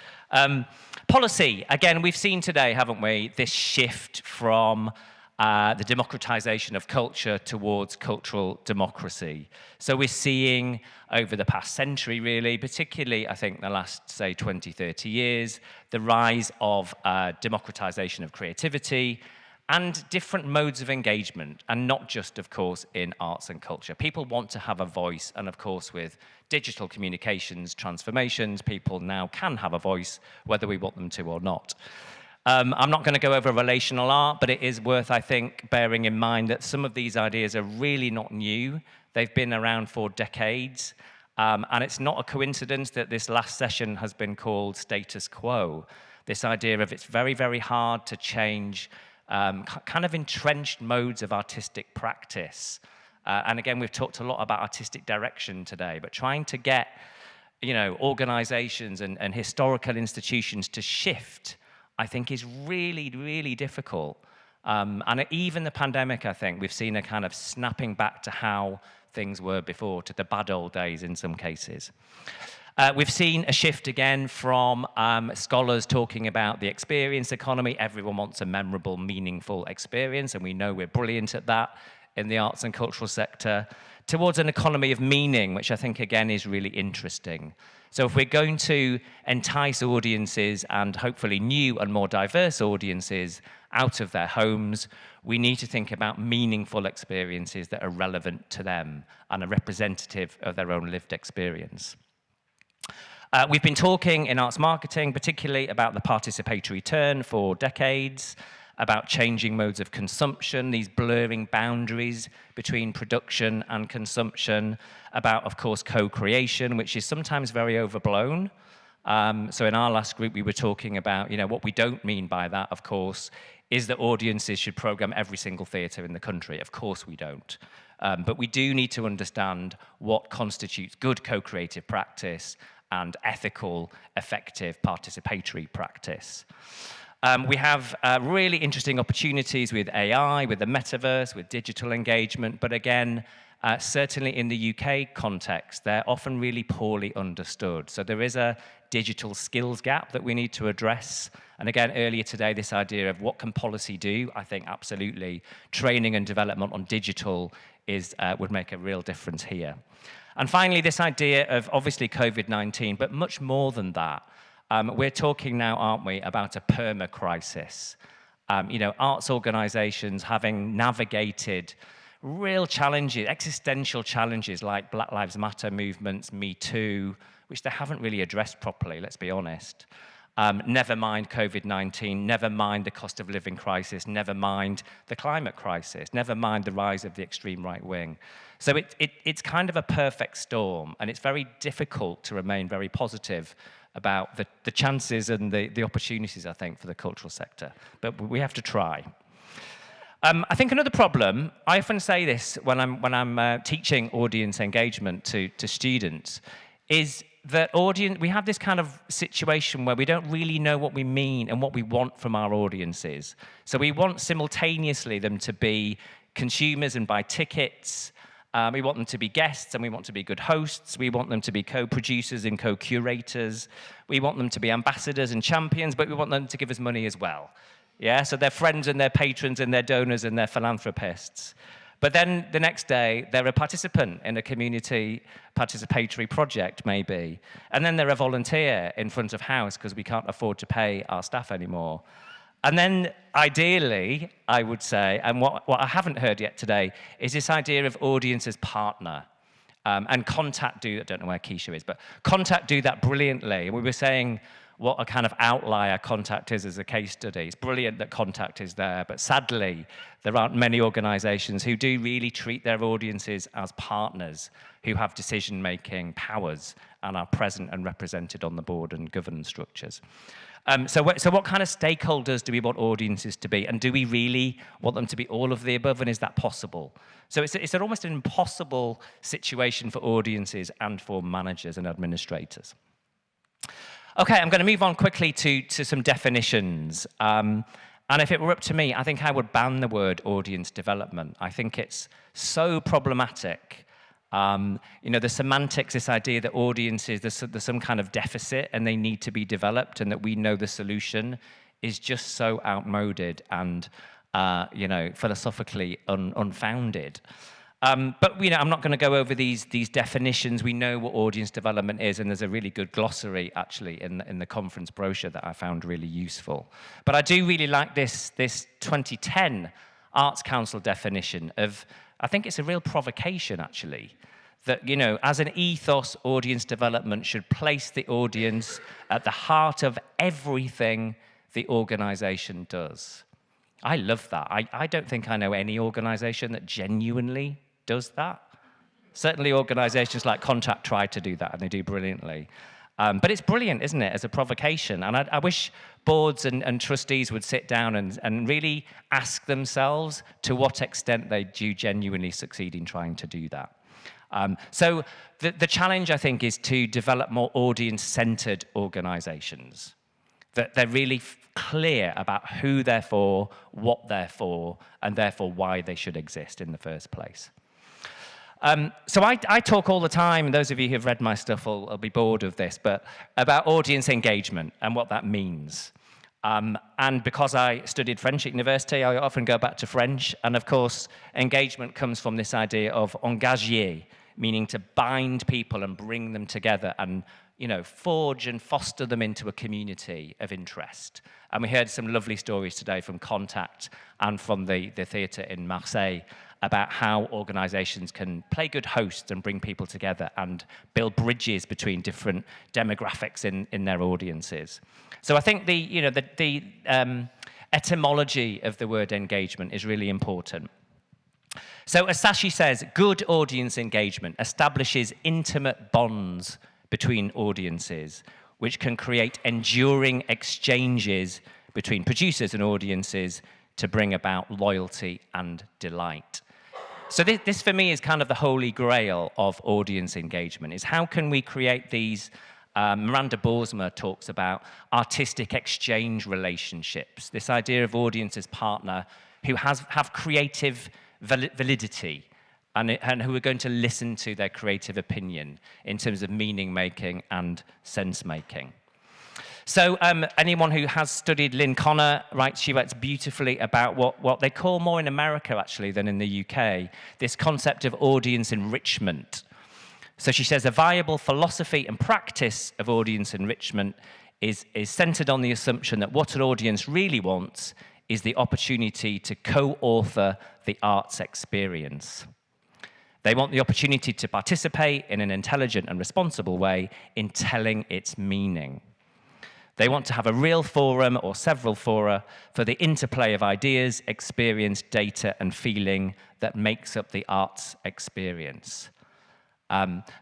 Policy, again, we've seen today, haven't we, this shift from the democratization of culture towards cultural democracy. So we're seeing over the past century, really, particularly, I think, the last, say, 20, 30 years, the rise of democratization of creativity and different modes of engagement, and not just, of course, in arts and culture. People want to have a voice, and of course, with digital communications transformations, people now can have a voice, whether we want them to or not. I'm not going to go over relational art, but it is worth, I think, bearing in mind that some of these ideas are really not new. They've been around for decades, and it's not a coincidence that this last session has been called status quo. This idea of it's very, very hard to change kind of entrenched modes of artistic practice. And again, we've talked a lot about artistic direction today, but trying to get, organizations and historical institutions to shift, I think, is really, really difficult. And even the pandemic, I think, we've seen a kind of snapping back to how things were before, to the bad old days in some cases. We've seen a shift again from scholars talking about the experience economy. Everyone wants a memorable, meaningful experience, and we know we're brilliant at that in the arts and cultural sector, towards an economy of meaning, which I think, again, is really interesting. So if we're going to entice audiences, and hopefully new and more diverse audiences, out of their homes, we need to think about meaningful experiences that are relevant to them and are representative of their own lived experience. We've been talking in arts marketing, particularly about the participatory turn for decades. about changing modes of consumption, these blurring boundaries between production and consumption, about, of course, co-creation, which is sometimes very overblown. So in our last group, we were talking about, what we don't mean by that, of course, is that audiences should program every single theatre in the country. Of course we don't. But we do need to understand what constitutes good co-creative practice and ethical, effective, participatory practice. We have really interesting opportunities with AI, with the metaverse, with digital engagement, but again, certainly in the UK context, they're often really poorly understood. So there is a digital skills gap that we need to address. And again, earlier today, this idea of what can policy do, I think absolutely training and development on digital would make a real difference here. And finally, this idea of obviously COVID-19, but much more than that. We're talking now, aren't we, about a perma-crisis. Arts organizations having navigated real challenges, existential challenges like Black Lives Matter movements, Me Too, which they haven't really addressed properly, let's be honest. Never mind COVID-19, never mind the cost of living crisis, never mind the climate crisis, never mind the rise of the extreme right wing. So it's kind of a perfect storm, and it's very difficult to remain very positive about the chances and the opportunities, I think, for the cultural sector. But we have to try. I think another problem, I often say this when I'm teaching audience engagement to students, is that we have this kind of situation where we don't really know what we mean and what we want from our audiences. So we want simultaneously them to be consumers and buy tickets. We want them to be guests and we want to be good hosts. We want them to be co-producers and co-curators. We want them to be ambassadors and champions, but we want them to give us money as well. Yeah, so they're friends and they're patrons and they're donors and they're philanthropists. But then the next day, they're a participant in a community participatory project, maybe. And then they're a volunteer in front of house because we can't afford to pay our staff anymore. And then ideally, I would say, and what I haven't heard yet today, is this idea of audience as partner. And Contact I don't know where Keisha is, but Contact do that brilliantly. We were saying what a kind of outlier Contact is as a case study. It's brilliant that Contact is there, but sadly, there aren't many organizations who do really treat their audiences as partners, who have decision-making powers and are present and represented on the board and governance structures. So what kind of stakeholders do we want audiences to be? And do we really want them to be all of the above? And is that possible? So it's almost an impossible situation for audiences and for managers and administrators. Okay, I'm going to move on quickly to some definitions. And if it were up to me, I think I would ban the word audience development. I think it's so problematic. The semantics, this idea that audiences, there's some kind of deficit and they need to be developed and that we know the solution is just so outmoded and, philosophically unfounded. But I'm not going to go over these definitions. We know what audience development is, and there's a really good glossary, actually, in the conference brochure that I found really useful. But I do really like this 2010 Arts Council definition of, I think it's a real provocation, actually, that, as an ethos, audience development should place the audience at the heart of everything the organization does. I love that. I don't think I know any organization that genuinely does that. Certainly organizations like Contact try to do that, and they do brilliantly. But it's brilliant, isn't it, as a provocation? And I wish boards and trustees would sit down and really ask themselves to what extent they do genuinely succeed in trying to do that. So the challenge, I think, is to develop more audience-centered organizations, that they're really clear about who they're for, what they're for, and therefore why they should exist in the first place. So I talk all the time, and those of you who have read my stuff will be bored of this, but about audience engagement and what that means. And because I studied French at university, I often go back to French. And of course, engagement comes from this idea of engager, meaning to bind people and bring them together and forge and foster them into a community of interest. And we heard some lovely stories today from Contact and from the theatre in Marseille about how organizations can play good hosts and bring people together and build bridges between different demographics in their audiences. So I think the etymology of the word engagement is really important. So as Sashi says, good audience engagement establishes intimate bonds between audiences, which can create enduring exchanges between producers and audiences to bring about loyalty and delight. So this for me is kind of the holy grail of audience engagement, is how can we create these, Miranda Boersma talks about artistic exchange relationships, this idea of audience as partner who have creative validity and who are going to listen to their creative opinion in terms of meaning making and sense making. So anyone who has studied Lynn Connor, she writes beautifully about what they call more in America actually than in the UK, this concept of audience enrichment. So she says a viable philosophy and practice of audience enrichment is centered on the assumption that what an audience really wants is the opportunity to co-author the arts experience. They want the opportunity to participate in an intelligent and responsible way in telling its meaning. They want to have a real forum or several fora for the interplay of ideas, experience, data, and feeling that makes up the arts experience.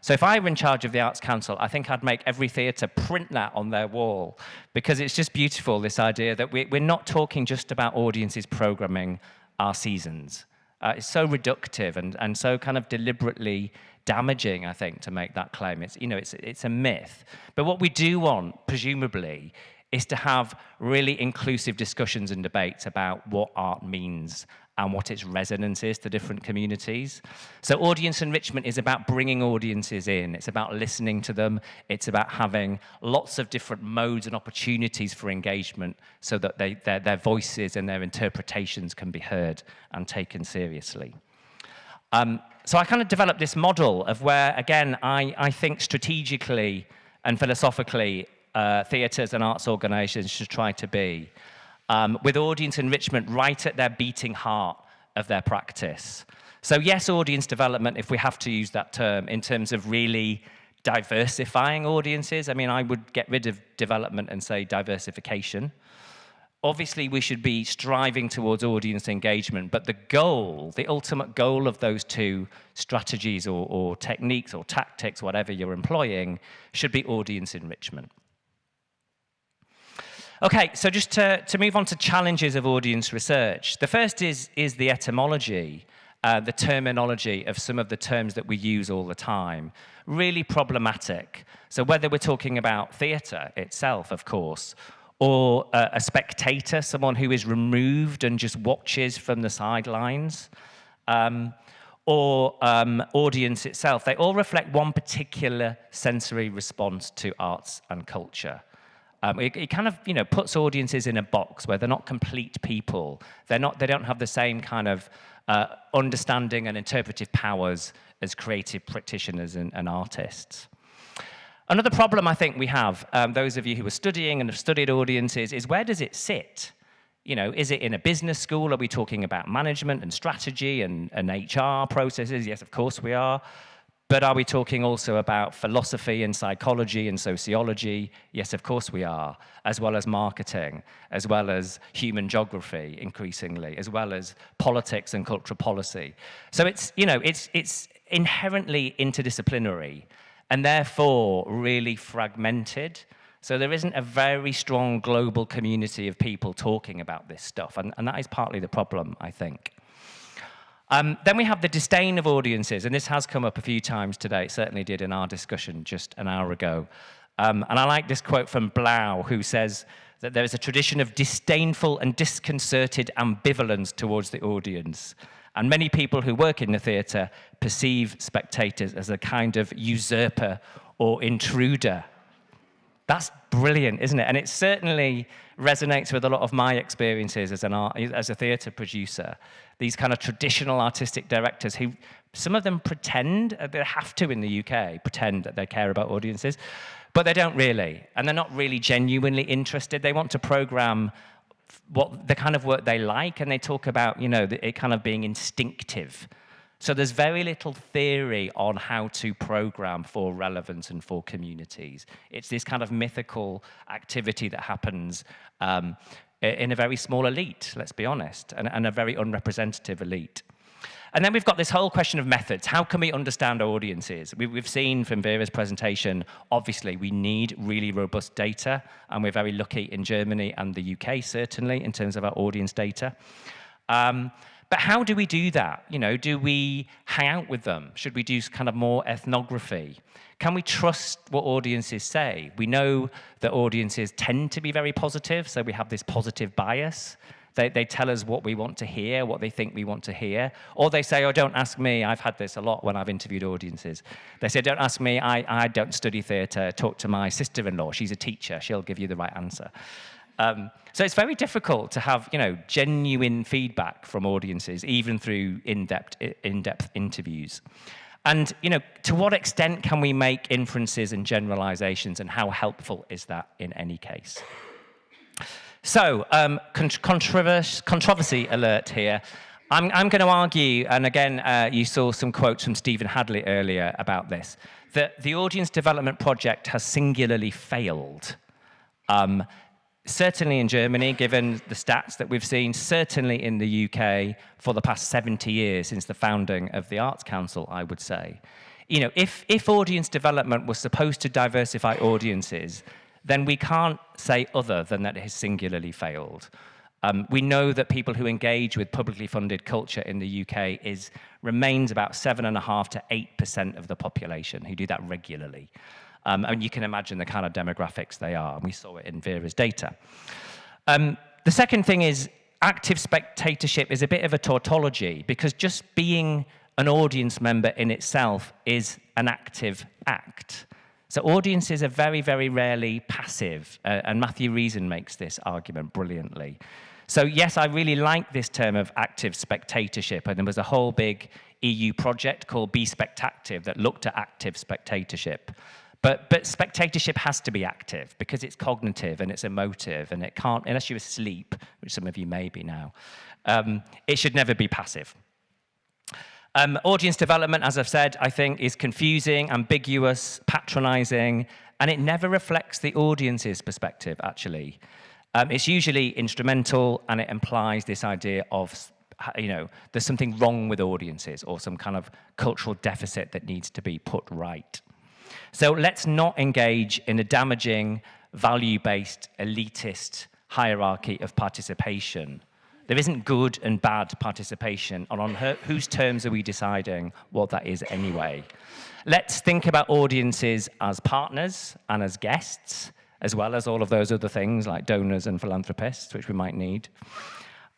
So if I were in charge of the Arts Council, I think I'd make every theatre print that on their wall, because it's just beautiful, this idea that we're not talking just about audiences programming our seasons. It's so reductive and so kind of deliberately damaging, I think, to make that claim. It's a myth. But what we do want, presumably, is to have really inclusive discussions and debates about what art means and what its resonance is to different communities. So audience enrichment is about bringing audiences in. It's about listening to them. It's about having lots of different modes and opportunities for engagement so that their voices and their interpretations can be heard and taken seriously. So I kind of developed this model of where, again, I think strategically and philosophically theatres and arts organisations should try to be, with audience enrichment right at their beating heart of their practice. So yes, audience development, if we have to use that term, in terms of really diversifying audiences. I mean, I would get rid of development and say diversification. Obviously, we should be striving towards audience engagement, but the goal, the ultimate goal of those two strategies or techniques or tactics, whatever you're employing, should be audience enrichment. Okay, so just to move on to challenges of audience research. The first is the etymology, the terminology of some of the terms that we use all the time. Really problematic. So whether we're talking about theatre itself, of course, or a spectator, someone who is removed and just watches from the sidelines, or audience itself, they all reflect one particular sensory response to arts and culture. It kind of, puts audiences in a box where they're not complete people. They don't have the same kind of understanding and interpretive powers as creative practitioners and artists. Another problem I think we have, those of you who are studying and have studied audiences, is where does it sit? Is it in a business school? Are we talking about management and strategy and HR processes? Yes, of course we are. But are we talking also about philosophy and psychology and sociology? Yes, of course we are, as well as marketing, as well as human geography increasingly, as well as politics and cultural policy. So it's inherently interdisciplinary and therefore really fragmented. So there isn't a very strong global community of people talking about this stuff, and that is partly the problem, I think. Then we have the disdain of audiences, and this has come up a few times today. It certainly did in our discussion just an hour ago. And I like this quote from Blau, who says that there is a tradition of disdainful and disconcerted ambivalence towards the audience. And many people who work in the theatre perceive spectators as a kind of usurper or intruder. That's brilliant, isn't it? And it certainly resonates with a lot of my experiences as a theatre producer. These kind of traditional artistic directors who, some of them pretend, they have to in the UK, pretend that they care about audiences, but they don't really. And they're not really genuinely interested. They want to program the kind of work they like, and they talk about, it kind of being instinctive. So there's very little theory on how to program for relevance and for communities. It's this kind of mythical activity that happens in a very small elite, let's be honest, and a very unrepresentative elite. And then we've got this whole question of methods. How can we understand audiences? We've seen from Vera's presentation, obviously, we need really robust data, and we're very lucky in Germany and the UK, certainly, in terms of our audience data. But how do we do that? You know, do we hang out with them? Should we do kind of more ethnography? Can we trust what audiences say? We know that audiences tend to be very positive, so we have this positive bias. They tell us what we want to hear, what they think we want to hear. Or they say, oh, don't ask me. I've had this a lot when I've interviewed audiences. They say, don't ask me. I don't study theatre. Talk to my sister-in-law. She's a teacher. She'll give you the right answer. So it's very difficult to have, you know, genuine feedback from audiences, even through in-depth interviews. And, you know, to what extent can we make inferences and generalizations, and how helpful is that in any case? So, controversy alert here. I'm going to argue, and again, you saw some quotes from Stephen Hadley earlier about this, that the audience development project has singularly failed. Certainly in Germany, given the stats that we've seen, certainly in the UK for the past 70 years since the founding of the Arts Council, I would say. You know, if audience development was supposed to diversify audiences, then we can't say other than that it has singularly failed. We know that people who engage with publicly funded culture in the UK remains about 7.5% to 8% of the population who do that regularly. And you can imagine the kind of demographics they are, and we saw it in Vera's data. The second thing is active spectatorship is a bit of a tautology, because just being an audience member in itself is an active act. So audiences are very, very rarely passive, and Matthew Reason makes this argument brilliantly. So yes, I really like this term of active spectatorship, and there was a whole big EU project called Be Spectactive that looked at active spectatorship. But spectatorship has to be active, because it's cognitive and it's emotive, and it can't, unless you're asleep, which some of you may be now, it should never be passive. Audience development, as I've said, I think is confusing, ambiguous, patronizing, and it never reflects the audience's perspective, actually. It's usually instrumental, and it implies this idea of, you know, there's something wrong with audiences, or some kind of cultural deficit that needs to be put right. So let's not engage in a damaging, value-based, elitist hierarchy of participation. There isn't good and bad participation, and on whose terms are we deciding what that is anyway? Let's think about audiences as partners and as guests, as well as all of those other things like donors and philanthropists, which we might need.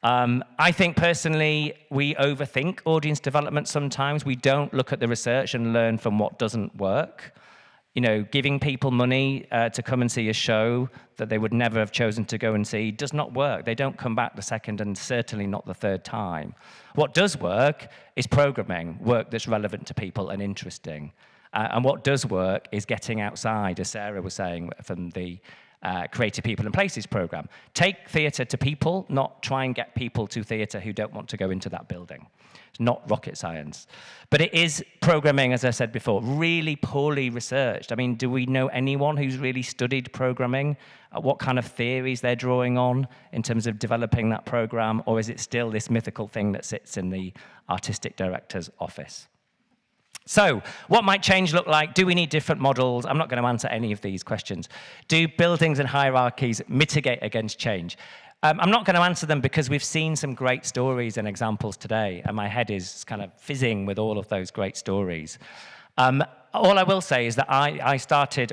I think personally, we overthink audience development sometimes. We don't look at the research and learn from what doesn't work. You know, giving people money to come and see a show that they would never have chosen to go and see does not work. They don't come back the second, and certainly not the third time. What does work is programming, work that's relevant to people and interesting. And what does work is getting outside, as Sarah was saying, from the Creative People and Places program. Take theatre to people, not try and get people to theatre who don't want to go into that building. It's not rocket science. But it is programming, as I said before, really poorly researched. I mean, do we know anyone who's really studied programming? What kind of theories they're drawing on in terms of developing that program? Or is it still this mythical thing that sits in the artistic director's office? So, what might change look like? Do we need different models? I'm not going to answer any of these questions. Do buildings and hierarchies mitigate against change? I'm not going to answer them because we've seen some great stories and examples today, and my head is kind of fizzing with all of those great stories. All I will say is that I started,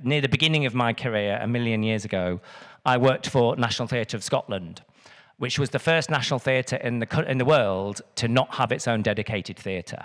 near the beginning of my career, 1 million years ago, I worked for National Theatre of Scotland, which was the first national theatre in the world to not have its own dedicated theatre.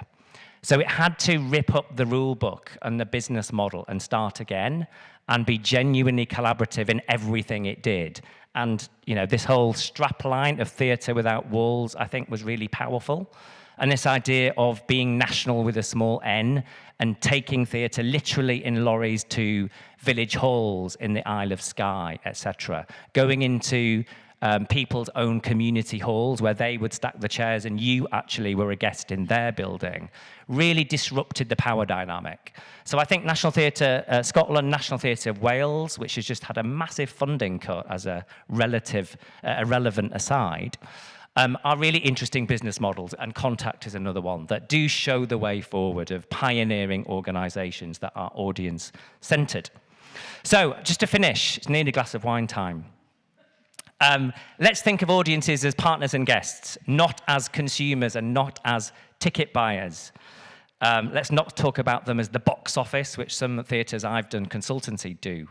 So it had to rip up the rule book and the business model and start again and be genuinely collaborative in everything it did. And, you know, this whole strapline of theatre without walls, I think, was really powerful. And this idea of being national with a small n and taking theatre literally in lorries to village halls in the Isle of Skye, etc. Going into people's own community halls where they would stack the chairs and you actually were a guest in their building, really disrupted the power dynamic. So I think National Theatre Scotland, National Theatre Wales, which has just had a massive funding cut as a relevant aside, are really interesting business models, and Contact is another one that do show the way forward of pioneering organisations that are audience-centred. So, just to finish, it's nearly a glass of wine time. Let's think of audiences as partners and guests, not as consumers and not as ticket buyers. Let's not talk about them as the box office, which some theatres I've done consultancy do.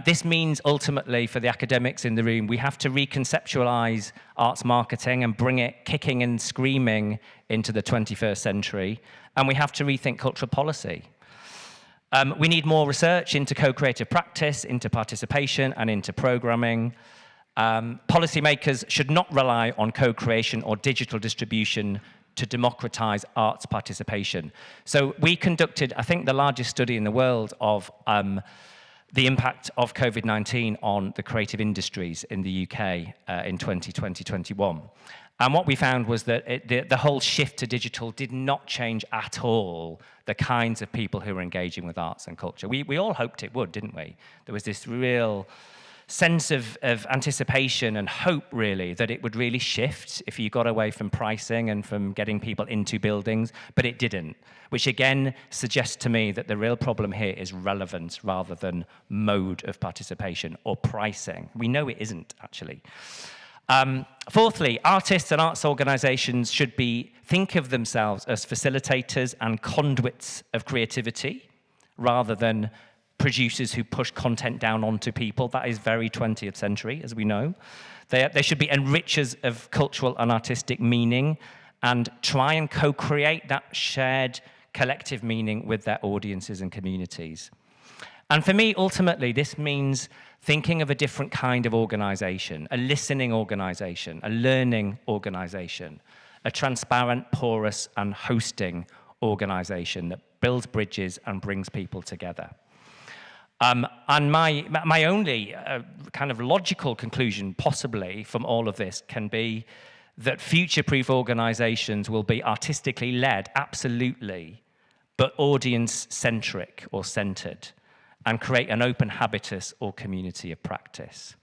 This means ultimately for the academics in the room, we have to reconceptualize arts marketing and bring it kicking and screaming into the 21st century, and we have to rethink cultural policy. We need more research into co-creative practice, into participation, and into programming. Policymakers should not rely on co-creation or digital distribution to democratize arts participation. So we conducted, I think, the largest study in the world of the impact of COVID-19 on the creative industries in the UK in 2020-21. And what we found was that the whole shift to digital did not change at all the kinds of people who were engaging with arts and culture. We all hoped it would, didn't we? There was this real sense of anticipation and hope, really, that it would really shift if you got away from pricing and from getting people into buildings, but it didn't, which again suggests to me that the real problem here is relevance rather than mode of participation or pricing. We know it isn't, actually. Fourthly, artists and arts organisations should think of themselves as facilitators and conduits of creativity rather than producers who push content down onto people. That is very 20th century, as we know. They should be enrichers of cultural and artistic meaning and try and co-create that shared collective meaning with their audiences and communities. And for me, ultimately, this means thinking of a different kind of organisation, a listening organisation, a learning organisation, a transparent, porous and hosting organisation that builds bridges and brings people together. And my only kind of logical conclusion, possibly, from all of this can be that future-proof organisations will be artistically led, absolutely, but audience-centric or centred, and create an open habitus or community of practice.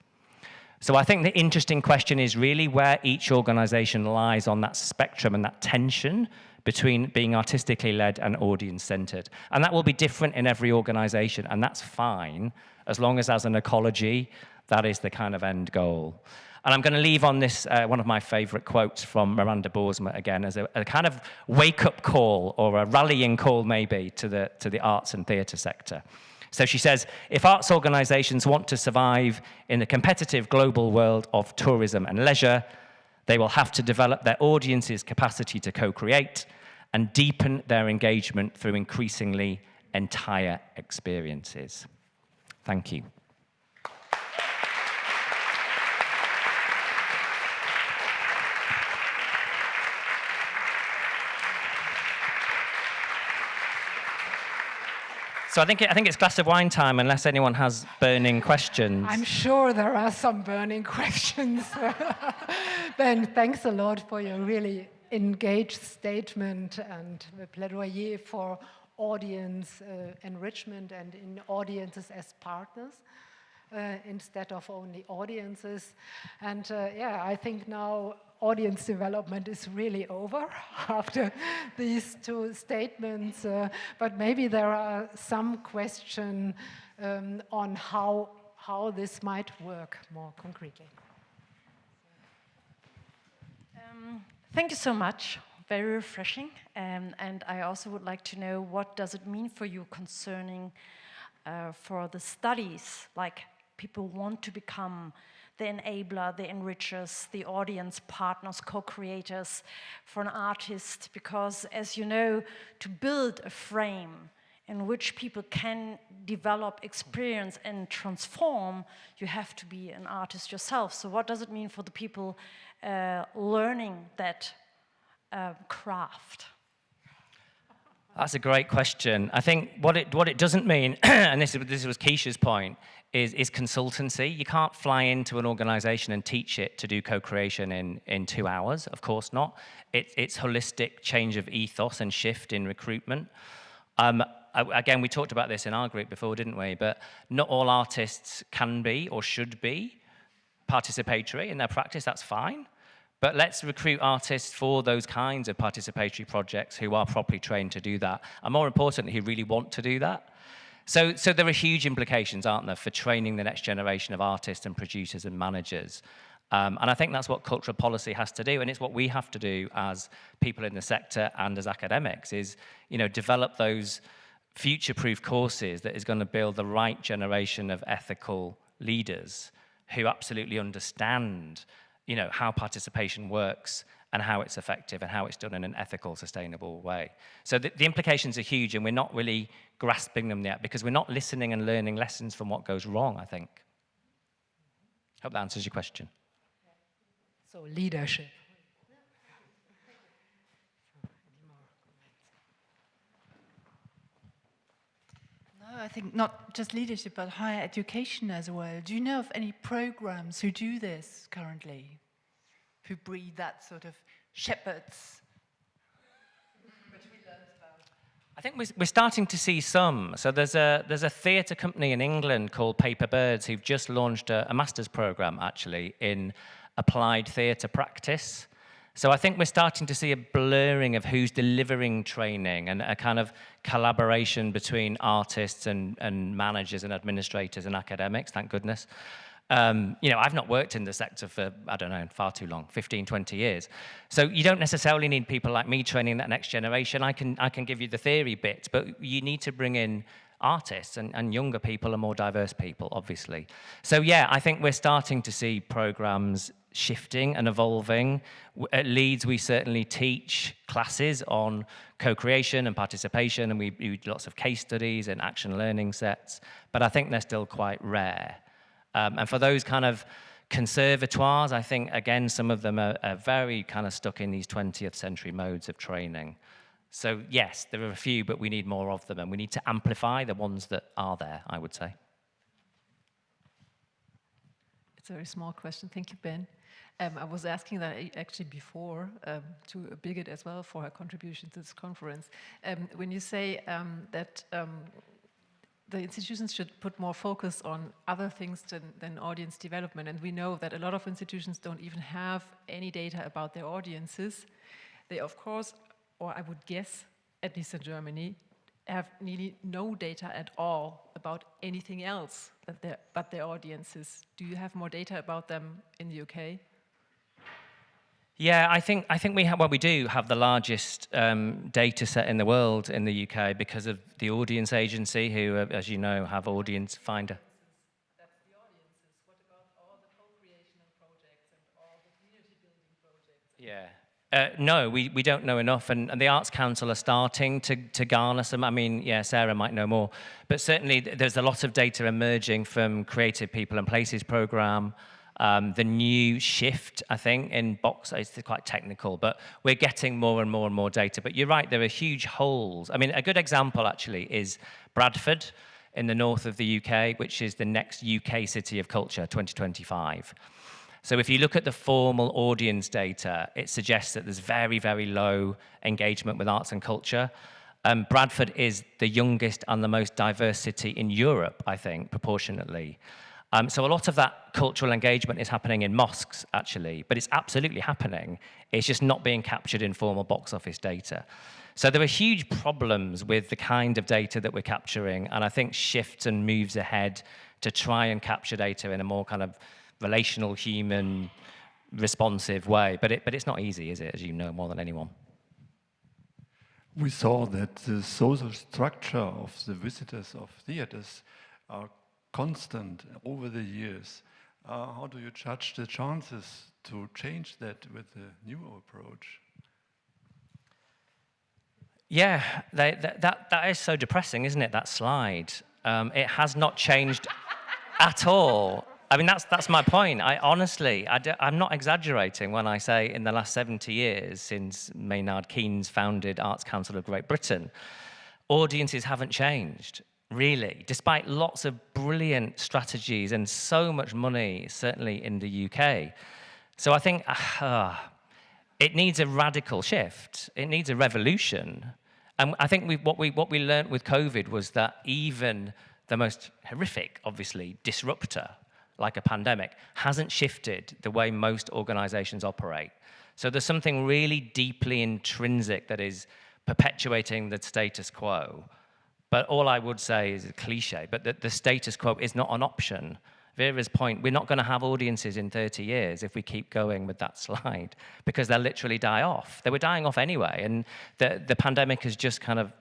So I think the interesting question is really where each organisation lies on that spectrum and that tension between being artistically led and audience-centred. And that will be different in every organisation, and that's fine, as long as an ecology, that is the kind of end goal. And I'm going to leave on this, one of my favourite quotes from Miranda Boersma, again, as a kind of wake-up call, or a rallying call, maybe, to the arts and theatre sector. So she says, if arts organisations want to survive in the competitive global world of tourism and leisure, they will have to develop their audience's capacity to co-create and deepen their engagement through increasingly entire experiences. Thank you. So I think it's glass of wine time, unless anyone has burning questions. I'm sure there are some burning questions. Ben, thanks a lot for your really engaged statement and the plaidoyer for audience enrichment and in audiences as partners instead of only audiences. And yeah, I think now audience development is really over after these two statements, but maybe there are some questions on how this might work more concretely. Thank you so much. Very refreshing. And I also would like to know, what does it mean for you concerning for the studies, like people want to become the enabler, the enrichers, the audience partners, co-creators for an artist, because as you know, to build a frame in which people can develop experience and transform, you have to be an artist yourself. So what does it mean for the people learning that craft? That's a great question. I think what it doesn't mean, and this was Keisha's point, is consultancy. You can't fly into an organization and teach it to do co-creation in 2 hours. Of course not. It's holistic change of ethos and shift in recruitment. Again, we talked about this in our group before, didn't we? But not all artists can be or should be participatory in their practice. That's fine. But let's recruit artists for those kinds of participatory projects who are properly trained to do that, and more importantly, who really want to do that. So there are huge implications, aren't there, for training the next generation of artists and producers and managers. And I think that's what cultural policy has to do, and it's what we have to do as people in the sector and as academics, is, you know, develop those future-proof courses that is going to build the right generation of ethical leaders who absolutely understand, you know, how participation works and how it's effective and how it's done in an ethical, sustainable way. So the implications are huge, and we're not really grasping them yet because we're not listening and learning lessons from what goes wrong, I think. Hope that answers your question. So leadership. No, I think not just leadership, but higher education as well. Do you know of any programs who do this currently? Who breed that sort of shepherds? I think we're starting to see some. So there's a theatre company in England called Paper Birds who've just launched a master's program, actually, in applied theatre practice. So I think we're starting to see a blurring of who's delivering training and a kind of collaboration between artists and managers and administrators and academics, thank goodness. You know, I've not worked in the sector for, I don't know, far too long, 15, 20 years. So you don't necessarily need people like me training that next generation. I can give you the theory bit, but you need to bring in artists and younger people and more diverse people, obviously. So yeah, I think we're starting to see programs shifting and evolving. At Leeds, we certainly teach classes on co-creation and participation, and we do lots of case studies and action learning sets, but I think they're still quite rare. And for those kind of conservatoires, I think, again, some of them are very kind of stuck in these 20th century modes of training. So yes, there are a few, but we need more of them, and we need to amplify the ones that are there, I would say. It's a very small question. Thank you, Ben. I was asking that actually before to Birgit as well for her contribution to this conference. When you say that the institutions should put more focus on other things than audience development, and we know that a lot of institutions don't even have any data about their audiences. They, of course, or I would guess, at least in Germany, have nearly no data at all about anything else but their audiences. Do you have more data about them in the UK? Yeah, I think we do have the largest data set in the world in the UK because of the Audience Agency, who, as you know, have Audience Finder. That's the audiences. What about all the co-creational projects and all the community building projects? Yeah. No, we don't know enough, and the Arts Council are starting to garner some. I mean, yeah, Sarah might know more, but certainly there's a lot of data emerging from Creative People and Places programme. The new shift, I think, in box, it's quite technical, but we're getting more and more and more data. But you're right, there are huge holes. I mean, a good example, actually, is Bradford in the north of the UK, which is the next UK City of Culture, 2025. So if you look at the formal audience data, it suggests that there's very, very low engagement with arts and culture. Bradford is the youngest and the most diverse city in Europe, I think, proportionately. So a lot of that cultural engagement is happening in mosques, actually, but it's absolutely happening. It's just not being captured in formal box office data. So there are huge problems with the kind of data that we're capturing, and I think shifts and moves ahead to try and capture data in a more kind of relational, human, responsive way. But it's not easy, is it, as you know more than anyone? We saw that the social structure of the visitors of theaters are constant over the years. How do you judge the chances to change that with the new approach? Yeah, that is so depressing, isn't it, that slide? It has not changed at all. I mean, that's my point. I'm not exaggerating when I say in the last 70 years, since Maynard Keynes founded Arts Council of Great Britain, audiences haven't changed, really, despite lots of brilliant strategies and so much money, certainly in the UK. So I think it needs a radical shift. It needs a revolution. And I think what we learned with COVID was that even the most horrific, obviously, disruptor, like a pandemic, hasn't shifted the way most organizations operate. So there's something really deeply intrinsic that is perpetuating the status quo. But all I would say is a cliche, but the status quo is not an option. Vera's point, we're not going to have audiences in 30 years if we keep going with that slide, because they'll literally die off. They were dying off anyway, and the pandemic has just kind of,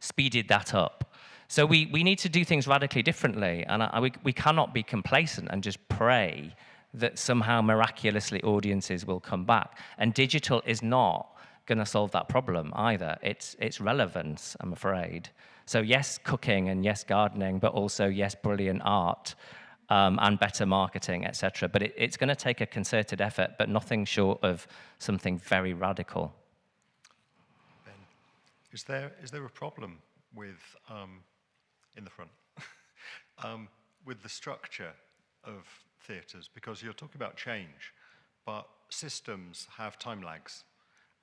speeded that up. So we need to do things radically differently, and we cannot be complacent and just pray that somehow miraculously audiences will come back. And digital is not going to solve that problem either. It's relevance, I'm afraid. So yes, cooking, and yes, gardening, but also yes, brilliant art, and better marketing, etc. But it's going to take a concerted effort, but nothing short of something very radical. Ben, is there a problem with in the front, with the structure of theatres? Because you're talking about change, but systems have time lags,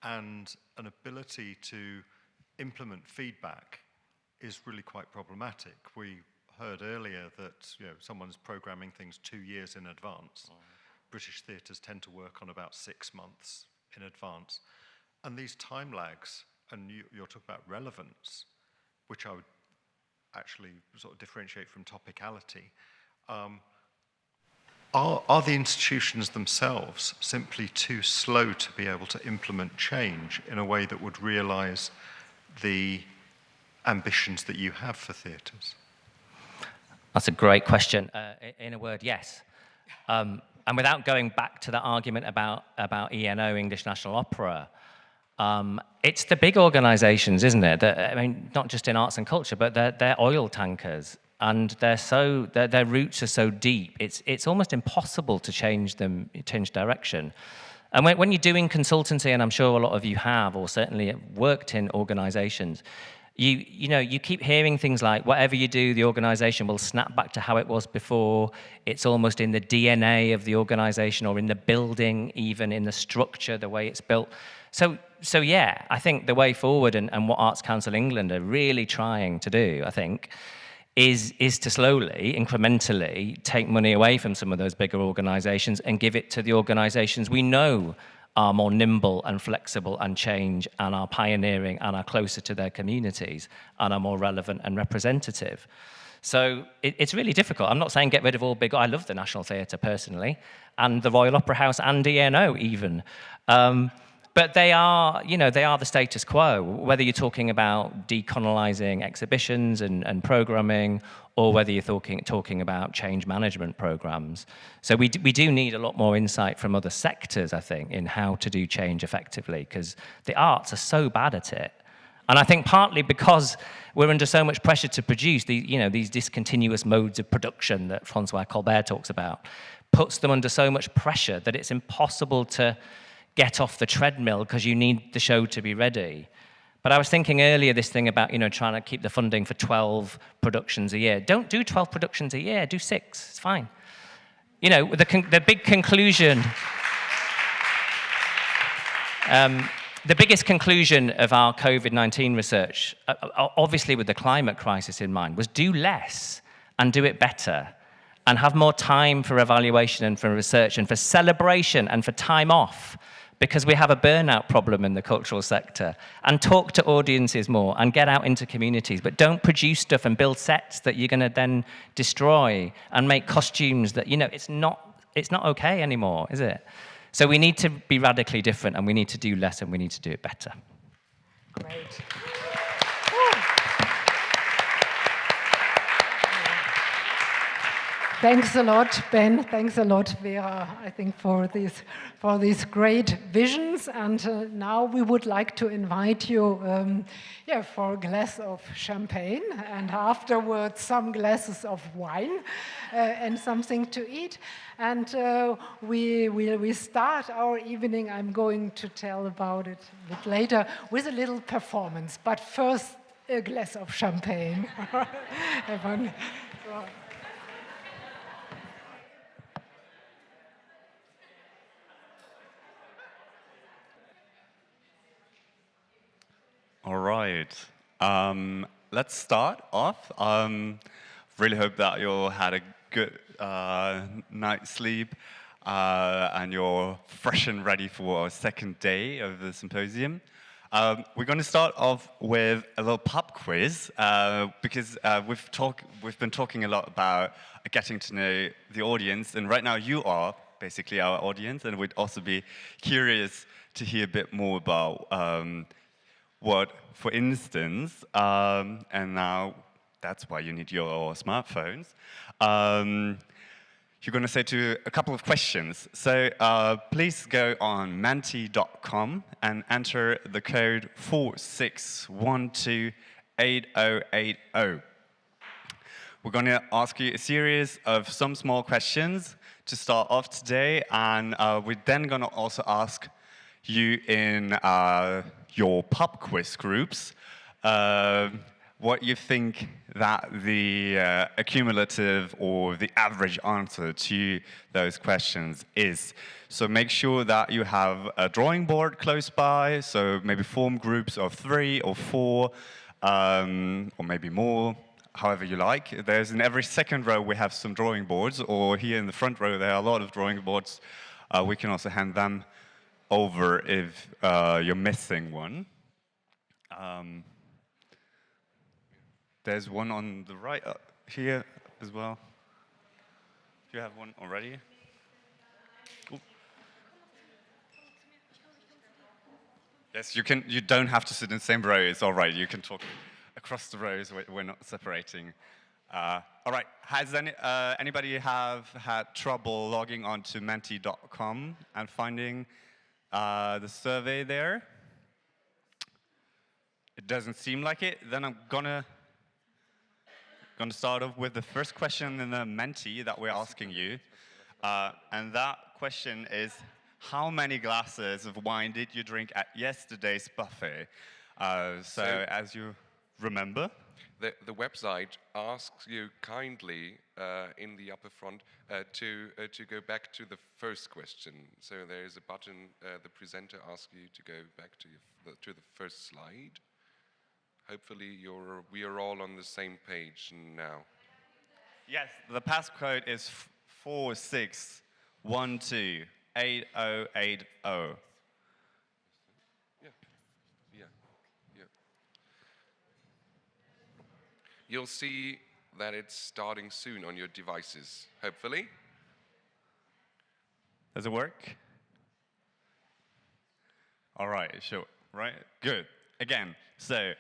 and an ability to implement feedback is really quite problematic. We heard earlier that someone's programming things 2 years in advance. British theatres tend to work on about 6 months in advance. And these time lags, and you're talking about relevance, which I would actually sort of differentiate from topicality. Are the institutions themselves simply too slow to be able to implement change in a way that would realise the ambitions that you have for theatres? That's a great question. In a word, yes. And without going back to the argument about ENO, English National Opera, it's the big organisations, isn't it? Not just in arts and culture, but they're oil tankers, and their roots are so deep. It's almost impossible to change direction. And when you're doing consultancy, and I'm sure a lot of you have, or certainly worked in organisations, you keep hearing things like, whatever you do, the organisation will snap back to how it was before. It's almost in the DNA of the organisation, or in the building, even in the structure, the way it's built. So yeah, I think the way forward, and what Arts Council England are really trying to do, I think, is to slowly, incrementally take money away from some of those bigger organisations and give it to the organisations we know are more nimble and flexible and change, and are pioneering, and are closer to their communities, and are more relevant and representative. So it's really difficult. I'm not saying get rid of all big. I love the National Theatre personally, and the Royal Opera House, and ENO even. But they are the status quo, whether you're talking about decolonizing exhibitions and programming, or whether you're talking about change management programs. So we do need a lot more insight from other sectors, I think, in how to do change effectively, because the arts are so bad at it. And I think partly because we're under so much pressure to produce these discontinuous modes of production that François Colbert talks about, puts them under so much pressure that it's impossible to get off the treadmill, because you need the show to be ready. But I was thinking earlier this thing about trying to keep the funding for 12 productions a year. Don't do 12 productions a year, do 6, it's fine. The big conclusion, the biggest conclusion of our COVID-19 research, obviously with the climate crisis in mind, was do less and do it better, and have more time for evaluation and for research and for celebration and for time off, because we have a burnout problem in the cultural sector, and talk to audiences more and get out into communities, but don't produce stuff and build sets that you're going to then destroy, and make costumes that, it's not okay anymore, is it? So we need to be radically different, and we need to do less, and we need to do it better. Great. Thanks a lot, Ben. Thanks a lot, Vera, I think, for these great visions. And now we would like to invite you for a glass of champagne and afterwards some glasses of wine and something to eat. And we start our evening, I'm going to tell about it a bit later, with a little performance. But first, a glass of champagne. All right. Let's start off. Really hope that you all had a good night's sleep and you're fresh and ready for our second day of the symposium. We're going to start off with a little pub quiz because we've been talking a lot about getting to know the audience, and right now you are basically our audience, and we'd also be curious to hear a bit more about what, for instance, and now that's why you need your smartphones, you're going to say to a couple of questions. So please go on menti.com and enter the code 46128080. We're going to ask you a series of some small questions to start off today, and we're then going to also ask you in your pub quiz groups what you think that the accumulative or the average answer to those questions is. So make sure that you have a drawing board close by, so maybe form groups of 3 or 4, or maybe more, however you like. There's in every second row we have some drawing boards, or here in the front row there are a lot of drawing boards. We can also hand them over if you're missing one. There's one on the right here as well. Do you have one already? Ooh. Yes, you can. You don't have to sit in the same row. It's all right. You can talk across the rows. We're not separating. All right. Has anybody have had trouble logging onto menti.com and finding the survey there? It doesn't seem like it. Then I'm gonna start off with the first question in the Menti that we're asking you. And that question is, how many glasses of wine did you drink at yesterday's buffet? So as you remember? The website asks you kindly in the upper front to go back to the first question. So there is a button, the presenter asks you to go back to the first slide. Hopefully we are all on the same page now. Yes, the passcode is 46128080. Yeah. You'll see that it's starting soon on your devices, hopefully. Does it work? All right, sure, right? Good. Again, so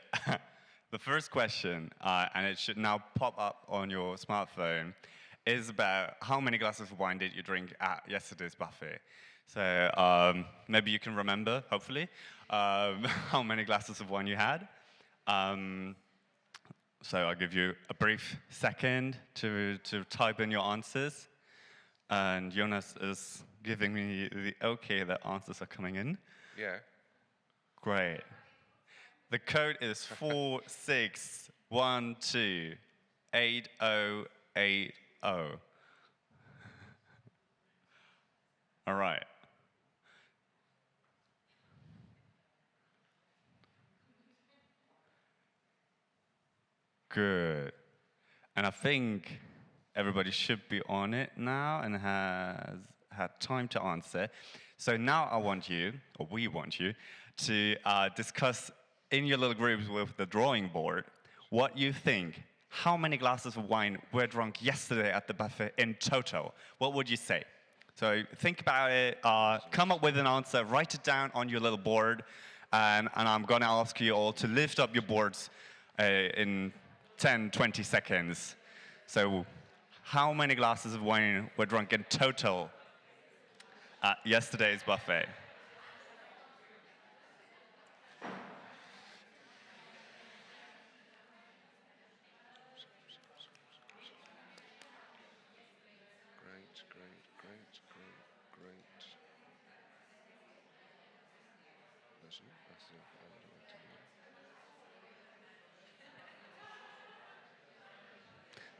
the first question, and it should now pop up on your smartphone, is about how many glasses of wine did you drink at yesterday's buffet? So maybe you can remember, hopefully, how many glasses of wine you had. So I'll give you a brief second to type in your answers. And Jonas is giving me the okay that answers are coming in. Yeah. Great. The code is 46128080. All right. Good. And I think everybody should be on it now and has had time to answer. So now I want you, or we want you, to discuss in your little groups with the drawing board what you think, how many glasses of wine were drunk yesterday at the buffet in total. What would you say? So think about it, come up with an answer, write it down on your little board, and I'm going to ask you all to lift up your boards in 10, 20 seconds. So How many glasses of wine were drunk in total at yesterday's buffet?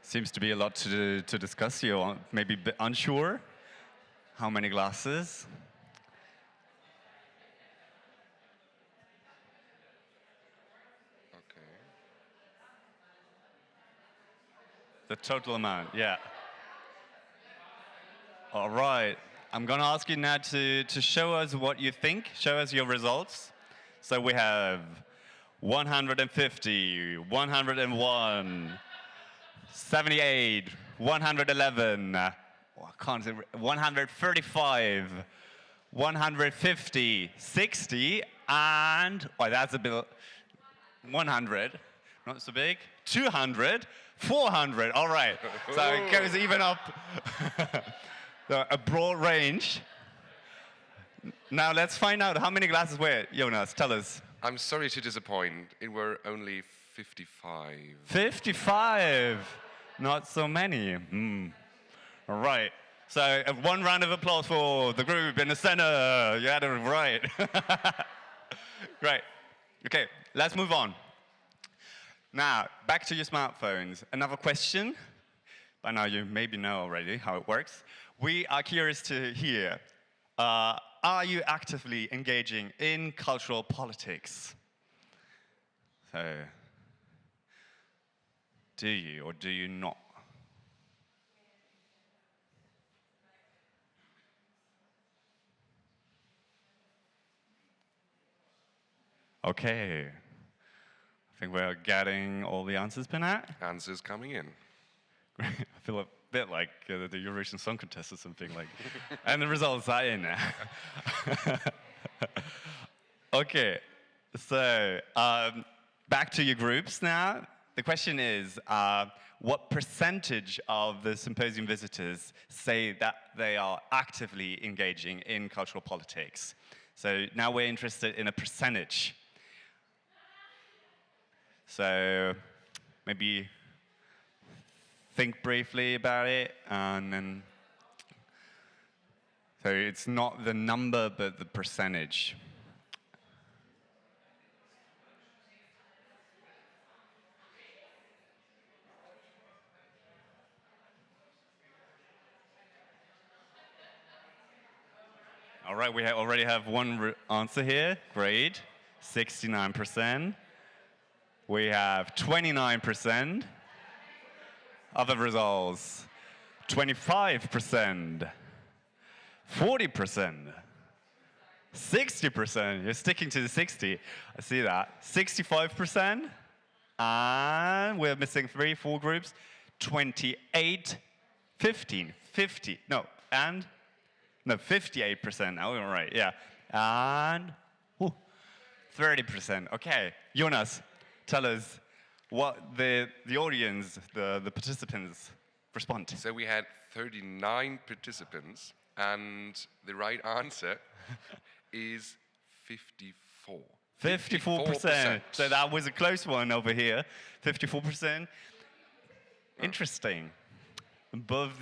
Seems to be a lot to discuss. You're maybe a bit unsure. How many glasses? Okay. The total amount, yeah. All right. I'm going to ask you now to show us what you think. Show us your results. So we have 150, 101, 78, 111, I can't say, 135, 150, 60, and, oh, that's a bit, 100, not so big, 200, 400, all right. So it goes even up. So a broad range. Now let's find out how many glasses were, Jonas, tell us. I'm sorry to disappoint, it were only 55. 55, not so many. All right, so one round of applause for the group in the center. You had it right. Great. Okay, let's move on. Now, back to your smartphones. Another question. By now you maybe know already how it works. We are curious to hear, are you actively engaging in cultural politics? So, do you or do you not? Okay. I think we're getting all the answers been out. Answers coming in. I feel a bit like the Eurovision Song Contest or something like. And the results are in. Okay, so back to your groups now. The question is, what percentage of the symposium visitors say that they are actively engaging in cultural politics? So now we're interested in a percentage. So maybe think briefly about it, and then, so it's not the number, but the percentage. All right, we already have one answer here. Great, 69%. We have 29%. Other results, 25%, 40%, 60%. You're sticking to the 60. I see that. 65%. And we're missing 4 groups. 28, 15, 50. No, 58%. Oh, all right, yeah. And 30%. Okay, Jonas, tell us what the audience, the participants respond to. So we had 39 participants, and the right answer is 54. 54%. So that was a close one over here. 54%. Interesting. Above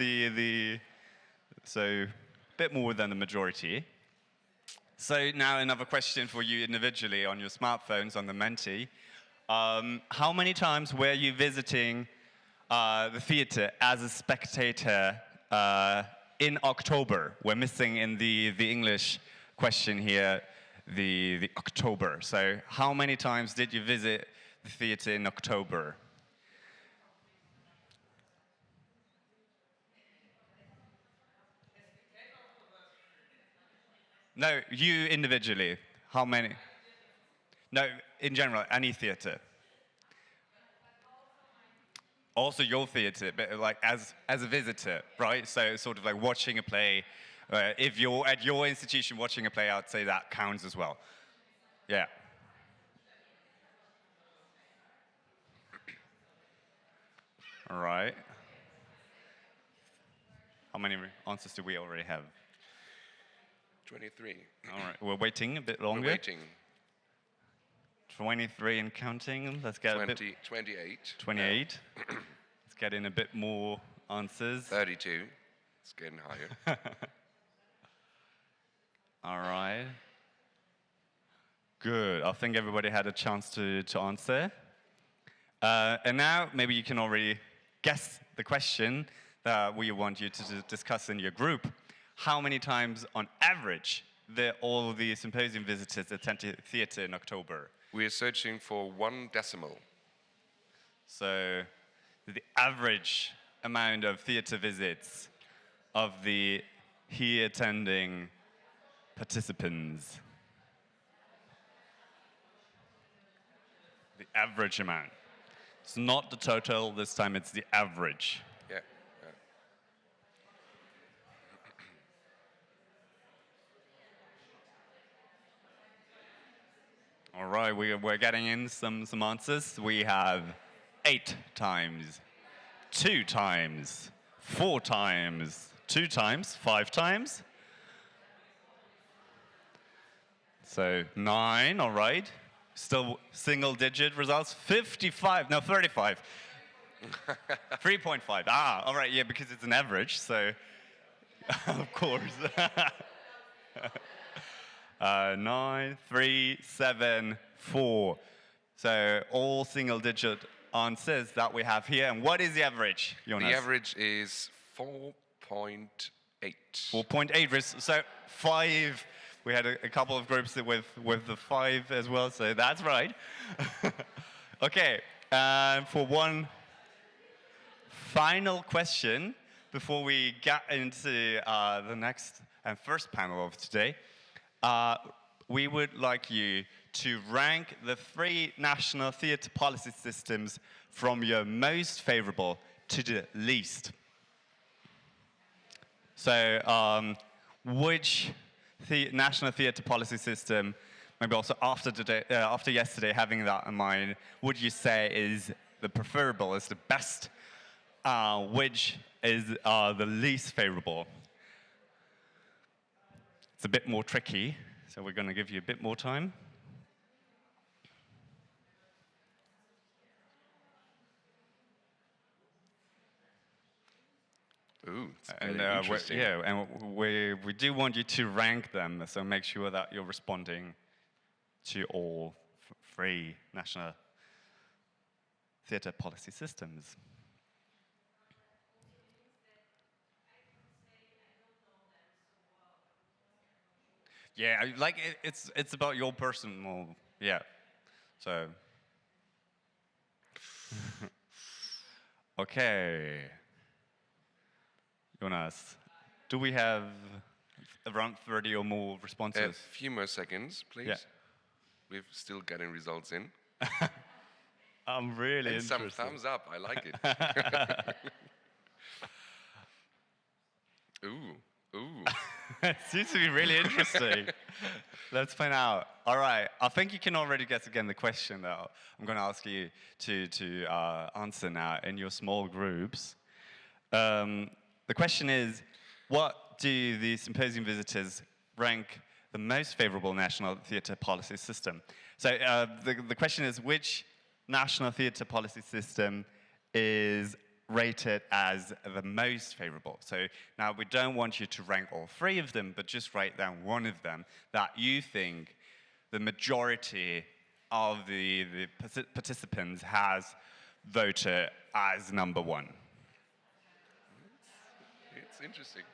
so a bit more than the majority. So now another question for you individually on your smartphones, on the Menti. How many times were you visiting the theater as a spectator in October? We're missing in the English question here the October. So how many times did you visit the theater in October? No, you individually. How many? No, in general, any theater. Also your theater, but like as a visitor, right? So sort of like watching a play. If you're at your institution watching a play, I'd say that counts as well. Yeah. All right. many answers do we already have? 23. All right, we're waiting a bit longer. We're waiting. 23 and counting. Let's get 28. 28. Let's get in a bit more answers. 32. It's getting higher. All right. Good. I think everybody had a chance to answer. And now maybe you can already guess the question that we want you to discuss in your group. How many times on average all the symposium visitors attend the theater in October? We are searching for 1 decimal. So the average amount of theater visits of the here attending participants. The average amount. It's not the total this time, it's the average. Yeah. All right, we're getting in some answers. We have 8 times, 2 times, 4 times, 2 times, 5 times. So 9, all right. Still single-digit results. 55, no, 35. 3.5. Ah, all right, yeah, because it's an average, so of course. 9, 3, 7, 4. So all single-digit answers that we have here. And what is the average, Jonas? The average is 4.8. 4.8. So 5. We had a couple of groups with the 5 as well, so that's right. Okay, for one final question before we get into the next and first panel of today, we would like you to rank the 3 national theatre policy systems from your most favorable to the least. So, which national theatre policy system, maybe also after yesterday, having that in mind, would you say is the preferable, is the best, which is the least favorable? It's a bit more tricky, so we're going to give you a bit more time. Ooh, it's and interesting. we do want you to rank them, so make sure that you're responding to all 3 national theatre policy systems. Yeah, like it's about your personal, yeah. So, okay. Jonas, do we have around 30 or more responses? A few more seconds, please. Yeah. We're still getting results in. I'm really and interested. some thumbs up, I like it. Ooh. It seems to be really interesting. Let's find out. All right, I think you can already guess again the question that I'm going to ask you to answer now in your small groups. The question is, what do the symposium visitors rank the most favorable national theatre policy system? So the question is, which national theatre policy system is rated as the most favorable? So now we don't want you to rank all 3 of them, but just write down one of them that you think the majority of the participants has voted as number 1. It's interesting.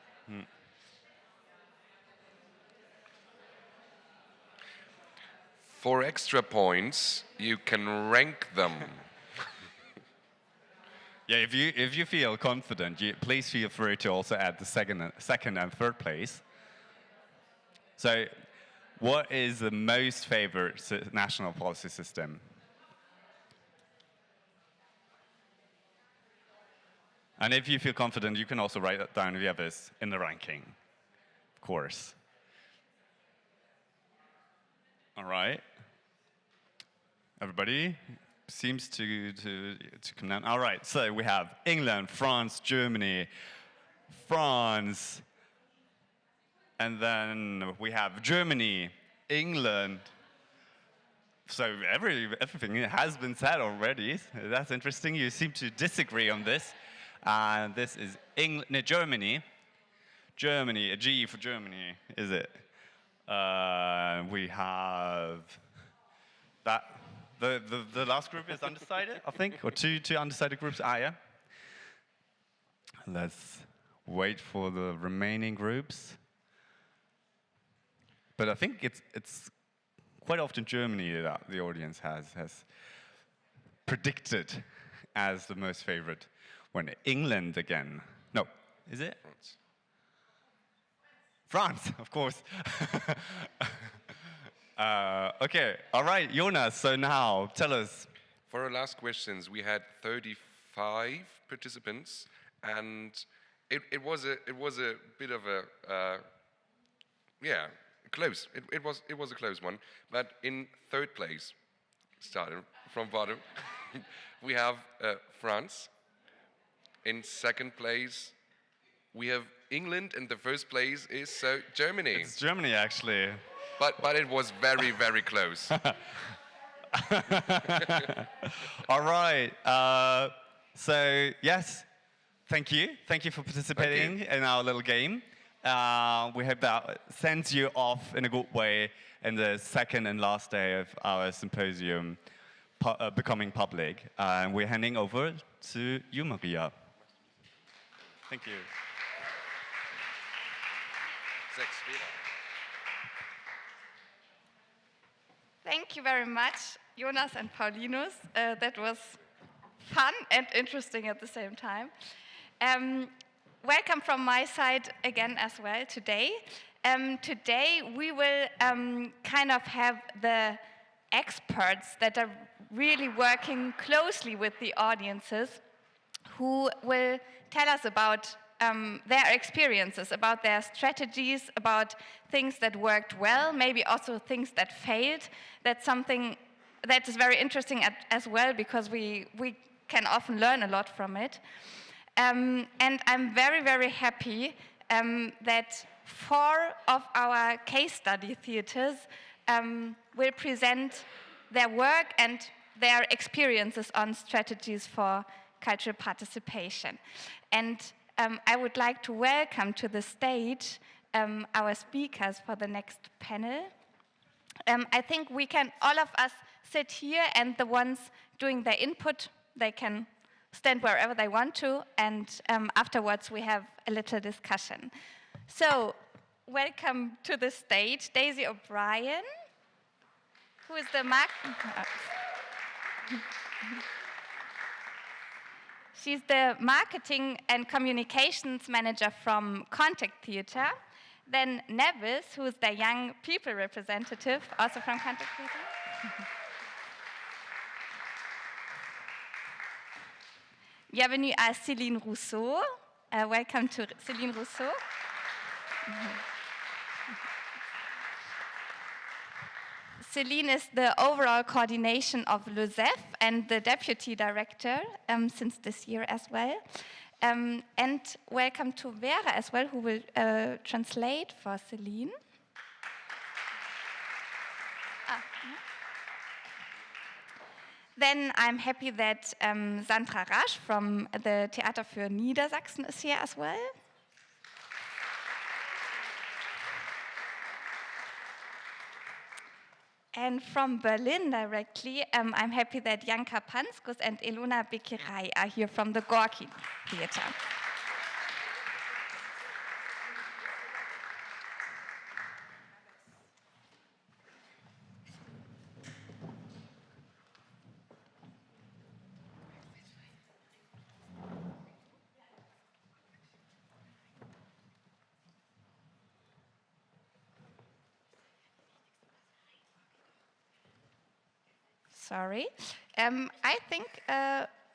For extra points, you can rank them. Yeah, if you feel confident, please feel free to also add the second and third place. So, what is the most favored national policy system? And if you feel confident, you can also write down the others in the ranking, of course. All right. Everybody seems to come down. All right, so we have England, France, Germany, France, and then we have Germany, England. So everything has been said already. That's interesting. You seem to disagree on this. And this is Germany. Germany, a G for Germany, is it? We have that. The last group is undecided, I think, or two undecided groups. Yeah. Let's wait for the remaining groups. But I think it's quite often Germany that the audience has predicted as the most favorite. When England again. No, is it? France, of course. Okay, all right, Jonas, so now tell us. For our last questions, we had 35 participants, and it was a bit of a close. It was a close one. But in third place, starting from bottom, we have France. In second place, we have England, and the first place is Germany. It's Germany, actually. But it was very, very close. All right. So, yes, thank you. Thank you for participating in our little game. We hope that sends you off in a good way in the second and last day of our symposium, Becoming Public. And we're handing over to you, Maria. Thank you. Thank you very much, Jonas and Paulinus. That was fun and interesting at the same time. Welcome from my side again as well today. Today we will kind of have the experts that are really working closely with the audiences who will tell us about their experiences, about their strategies, about things that worked well, maybe also things that failed. That's something that is very interesting as well, because we can often learn a lot from it. And I'm very, very happy that 4 of our case study theaters will present their work and their experiences on strategies for cultural participation. And I would like to welcome to the stage our speakers for the next panel. I think we can, all of us, sit here, and the ones doing their input, they can stand wherever they want to, and afterwards we have a little discussion. So, welcome to the stage, Daisy O'Brien, who is the She's the marketing and communications manager from Contact Theatre. Then Nevis, who is the young people representative, also from Contact Theatre. Bienvenue à Céline Rousseau. Welcome to Céline Rousseau. Céline is the overall coordination of LEZEF and the deputy director since this year as well. And welcome to Vera as well, who will translate for Céline. Then I'm happy that Sandra Rasch from the Theater für Niedersachsen is here as well. And from Berlin directly, I'm happy that Janka Panskus and Ilona Bekirai are here from the Gorki Theater. Sorry. I think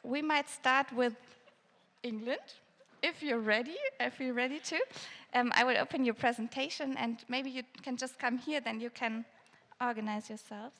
we might start with England, if you're ready to. I will open your presentation, and maybe you can just come here, then you can organize yourselves.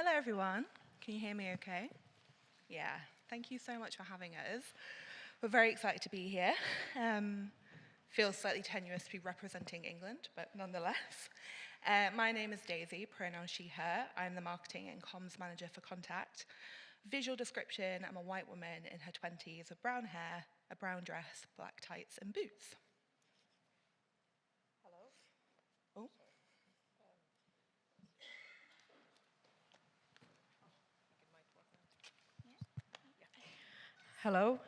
Hello, everyone. Can you hear me okay? Yeah, thank you so much for having us. We're very excited to be here. Feels slightly tenuous to be representing England, but nonetheless. My name is Daisy, pronoun she, her. I'm the marketing and comms manager for Contact. Visual description, I'm a white woman in her 20s with brown hair, a brown dress, black tights, and boots. Hello? Oh. Hello,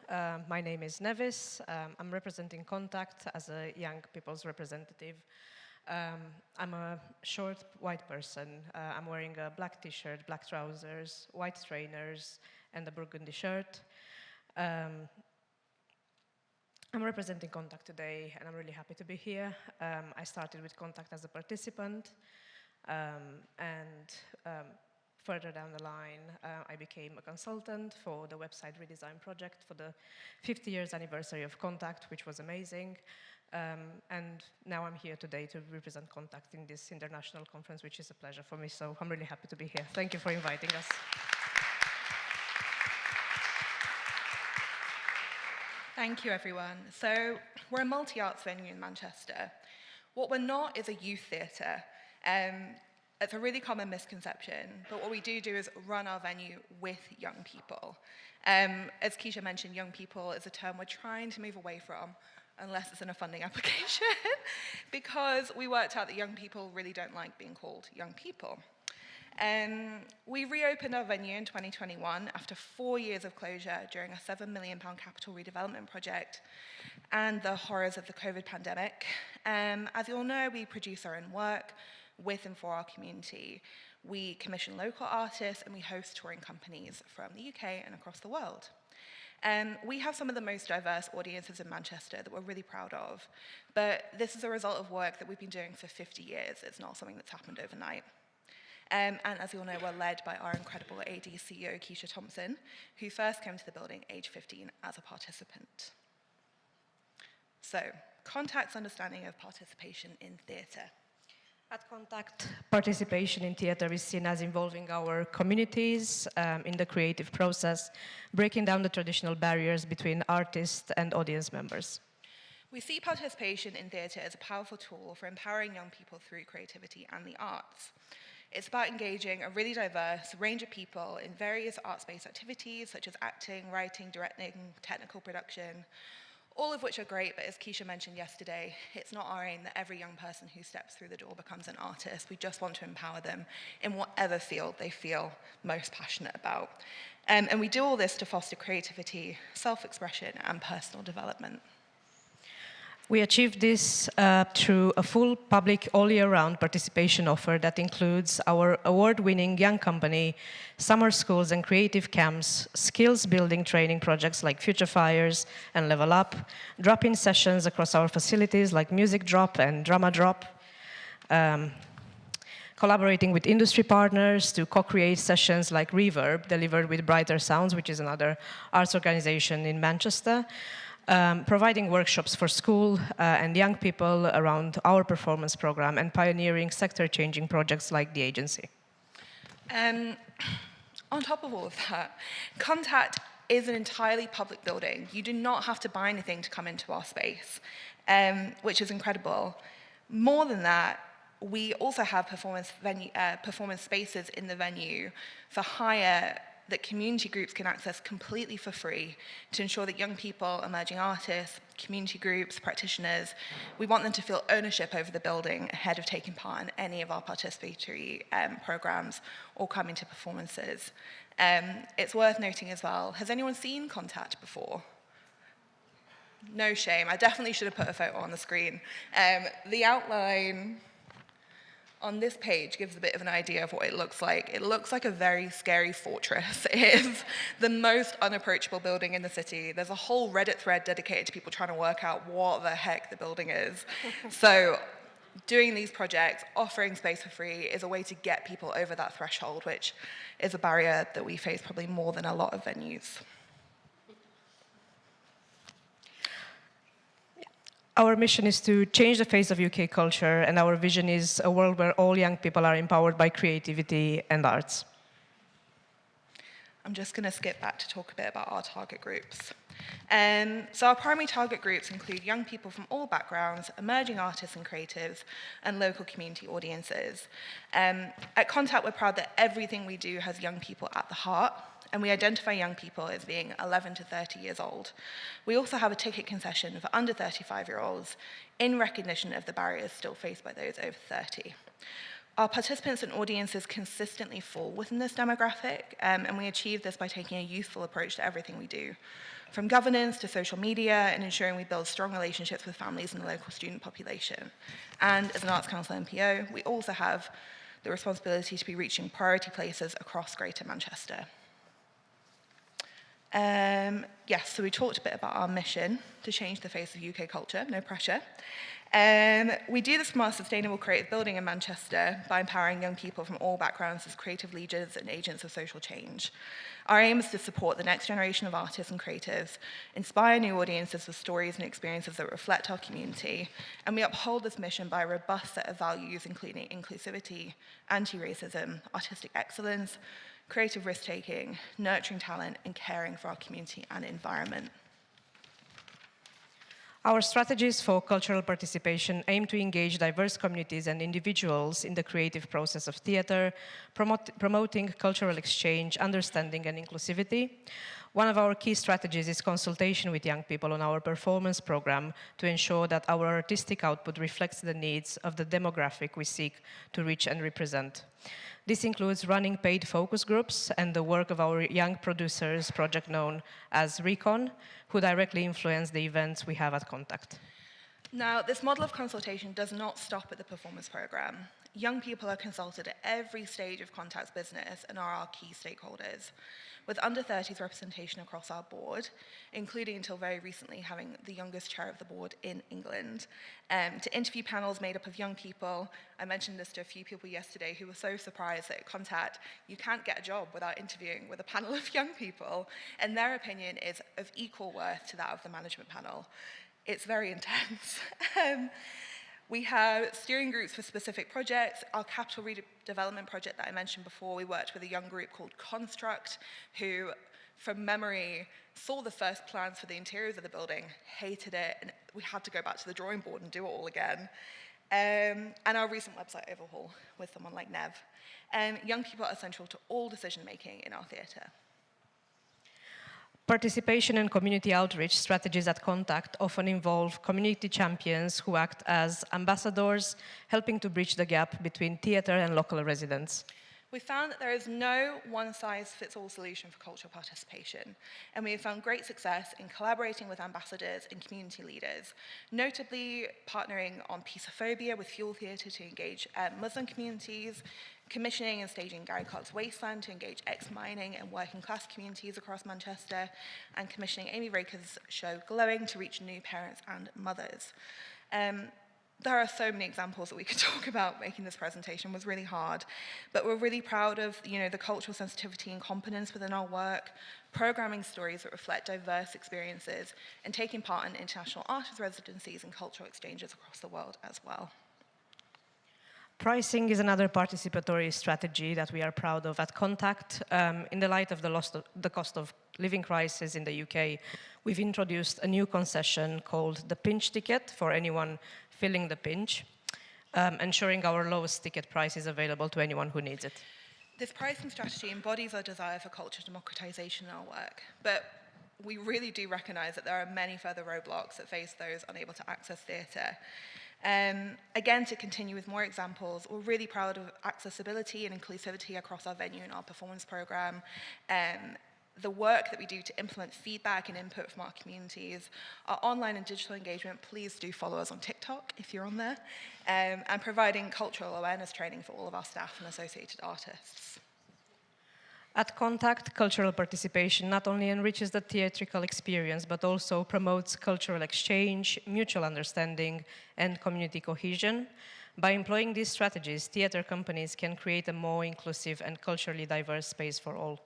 my name is Nevis. I'm representing Contact as a young people's representative. I'm a short white person. I'm wearing a black t-shirt, black trousers, white trainers, and a burgundy shirt. I'm representing Contact today, and I'm really happy to be here. I started with Contact as a participant, and further down the line, I became a consultant for the website redesign project for the 50 years anniversary of Contact, which was amazing. And now I'm here today to represent Contact in this international conference, which is a pleasure for me. So I'm really happy to be here. Thank you for inviting us. Thank you, everyone. So we're a multi-arts venue in Manchester. What we're not is a youth theatre. It's a really common misconception, but what we do is run our venue with young people. As Keisha mentioned, young people is a term we're trying to move away from, unless it's in a funding application, because we worked out that young people really don't like being called young people. We reopened our venue in 2021 after 4 years of closure during a £7 million capital redevelopment project and the horrors of the COVID pandemic. As you all know, we produce our own work with and for our community. We commission local artists and we host touring companies from the UK and across the world. We have some of the most diverse audiences in Manchester that we're really proud of, but this is a result of work that we've been doing for 50 years. It's not something that's happened overnight. And as you all know, we're led by our incredible AD CEO, Keisha Thompson, who first came to the building age 15 as a participant. So, Contact's understanding of participation in theatre. At Contact, participation in theatre is seen as involving our communities in the creative process, breaking down the traditional barriers between artists and audience members. We see participation in theatre as a powerful tool for empowering young people through creativity and the arts. It's about engaging a really diverse range of people in various arts-based activities such as acting, writing, directing, technical production, all of which are great, but as Keisha mentioned yesterday, it's not our aim that every young person who steps through the door becomes an artist. We just want to empower them in whatever field they feel most passionate about. And we do all this to foster creativity, self-expression, and personal development. We achieved this through a full public all-year-round participation offer that includes our award-winning young company, summer schools and creative camps, skills-building training projects like Future Fires and Level Up, drop-in sessions across our facilities like Music Drop and Drama Drop, collaborating with industry partners to co-create sessions like Reverb, delivered with Brighter Sounds, which is another arts organization in Manchester, providing workshops for school and young people around our performance program and pioneering sector-changing projects like the agency. On top of all of that, Contact is an entirely public building. You do not have to buy anything to come into our space, which is incredible. More than that, we also have performance spaces in the venue for hire that community groups can access completely for free to ensure that young people, emerging artists, community groups, practitioners, we want them to feel ownership over the building ahead of taking part in any of our participatory programs or coming to performances. It's worth noting as well, has anyone seen Contact before? No shame, I definitely should have put a photo on the screen. The outline on this page gives a bit of an idea of what it looks like. It looks like a very scary fortress. It is the most unapproachable building in the city. There's a whole Reddit thread dedicated to people trying to work out what the heck the building is. So doing these projects, offering space for free, is a way to get people over that threshold, which is a barrier that we face probably more than a lot of venues. Our mission is to change the face of UK culture, and our vision is a world where all young people are empowered by creativity and arts. I'm just going to skip back to talk a bit about our target groups. So our primary target groups include young people from all backgrounds, emerging artists and creatives, and local community audiences. At Contact, we're proud that everything we do has young people at the heart, and we identify young people as being 11 to 30 years old. We also have a ticket concession for under 35-year-olds in recognition of the barriers still faced by those over 30. Our participants and audiences consistently fall within this demographic, and we achieve this by taking a youthful approach to everything we do, from governance to social media, and ensuring we build strong relationships with families and the local student population. And as an Arts Council NPO, we also have the responsibility to be reaching priority places across Greater Manchester. Yes, so we talked a bit about our mission to change the face of UK culture, no pressure. We do this from our sustainable creative building in Manchester by empowering young people from all backgrounds as creative leaders and agents of social change. Our aim is to support the next generation of artists and creatives, inspire new audiences with stories and experiences that reflect our community, and we uphold this mission by a robust set of values including inclusivity, anti-racism, artistic excellence, creative risk-taking, nurturing talent, and caring for our community and environment. Our strategies for cultural participation aim to engage diverse communities and individuals in the creative process of theatre, promoting cultural exchange, understanding, and inclusivity. One of our key strategies is consultation with young people on our performance program to ensure that our artistic output reflects the needs of the demographic we seek to reach and represent. This includes running paid focus groups and the work of our young producers project known as Recon, who directly influence the events we have at Contact. Now, this model of consultation does not stop at the performance program. Young people are consulted at every stage of Contact's business and are our key stakeholders, with under 30s representation across our board, including until very recently having the youngest chair of the board in England, to interview panels made up of young people. I mentioned this to a few people yesterday who were so surprised that at Contact, you can't get a job without interviewing with a panel of young people, and their opinion is of equal worth to that of the management panel. It's very intense. We have steering groups for specific projects. Our capital redevelopment project that I mentioned before, we worked with a young group called Construct, who, from memory, saw the first plans for the interiors of the building, hated it, and we had to go back to the drawing board and do it all again. And our recent website overhaul with someone like Nev. Young people are central to all decision-making in our theatre. Participation and community outreach strategies at Contact often involve community champions who act as ambassadors, helping to bridge the gap between theatre and local residents. We found that there is no one-size-fits-all solution for cultural participation, and we have found great success in collaborating with ambassadors and community leaders, notably partnering on Peaceophobia with Fuel Theatre to engage Muslim communities, commissioning and staging Gary Clark's Wasteland to engage ex-mining and working-class communities across Manchester, and commissioning Amy Raker's show Glowing to reach new parents and mothers. There are so many examples that we could talk about. Making this presentation was really hard, but we're really proud of the cultural sensitivity and competence within our work, programming stories that reflect diverse experiences, and taking part in international artist residencies and cultural exchanges across the world as well. Pricing is another participatory strategy that we are proud of at Contact. In the light of the cost of living crisis in the UK, we've introduced a new concession called the pinch ticket for anyone filling the pinch, ensuring our lowest ticket price is available to anyone who needs it. This pricing strategy embodies our desire for culture democratisation in our work, but we really do recognise that there are many further roadblocks that face those unable to access theatre. Again, to continue with more examples, we're really proud of accessibility and inclusivity across our venue and our performance programme. The work that we do to implement feedback and input from our communities, our online and digital engagement, please do follow us on TikTok if you're on there, and providing cultural awareness training for all of our staff and associated artists. At Contact, cultural participation not only enriches the theatrical experience, but also promotes cultural exchange, mutual understanding, and community cohesion. By employing these strategies, theatre companies can create a more inclusive and culturally diverse space for all.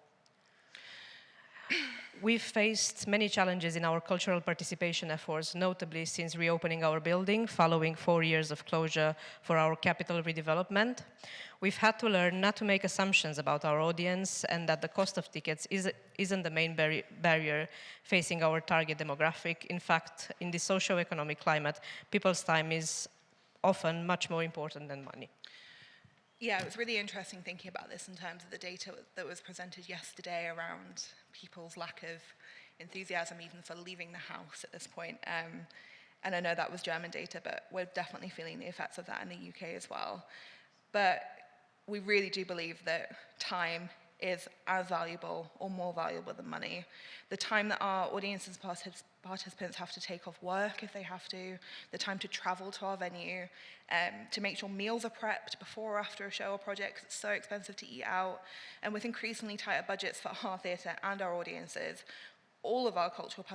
we've faced many challenges in our cultural participation efforts, notably since reopening our building following 4 years of closure for our capital redevelopment. We've had to learn not to make assumptions about our audience and that the cost of tickets isn't the main barrier facing our target demographic. In fact, in this socio-economic climate, people's time is often much more important than money. Yeah, it was really interesting thinking about this in terms of the data that was presented yesterday around people's lack of enthusiasm even for leaving the house at this point. And I know that was German data, but we're definitely feeling the effects of that in the UK as well. But we really do believe that time is as valuable or more valuable than money. The time that our audiences participants have to take off work if they have to, the time to travel to our venue, to make sure meals are prepped before or after a show or project because it's so expensive to eat out, and with increasingly tighter budgets for our theatre and our audiences, all of our cultural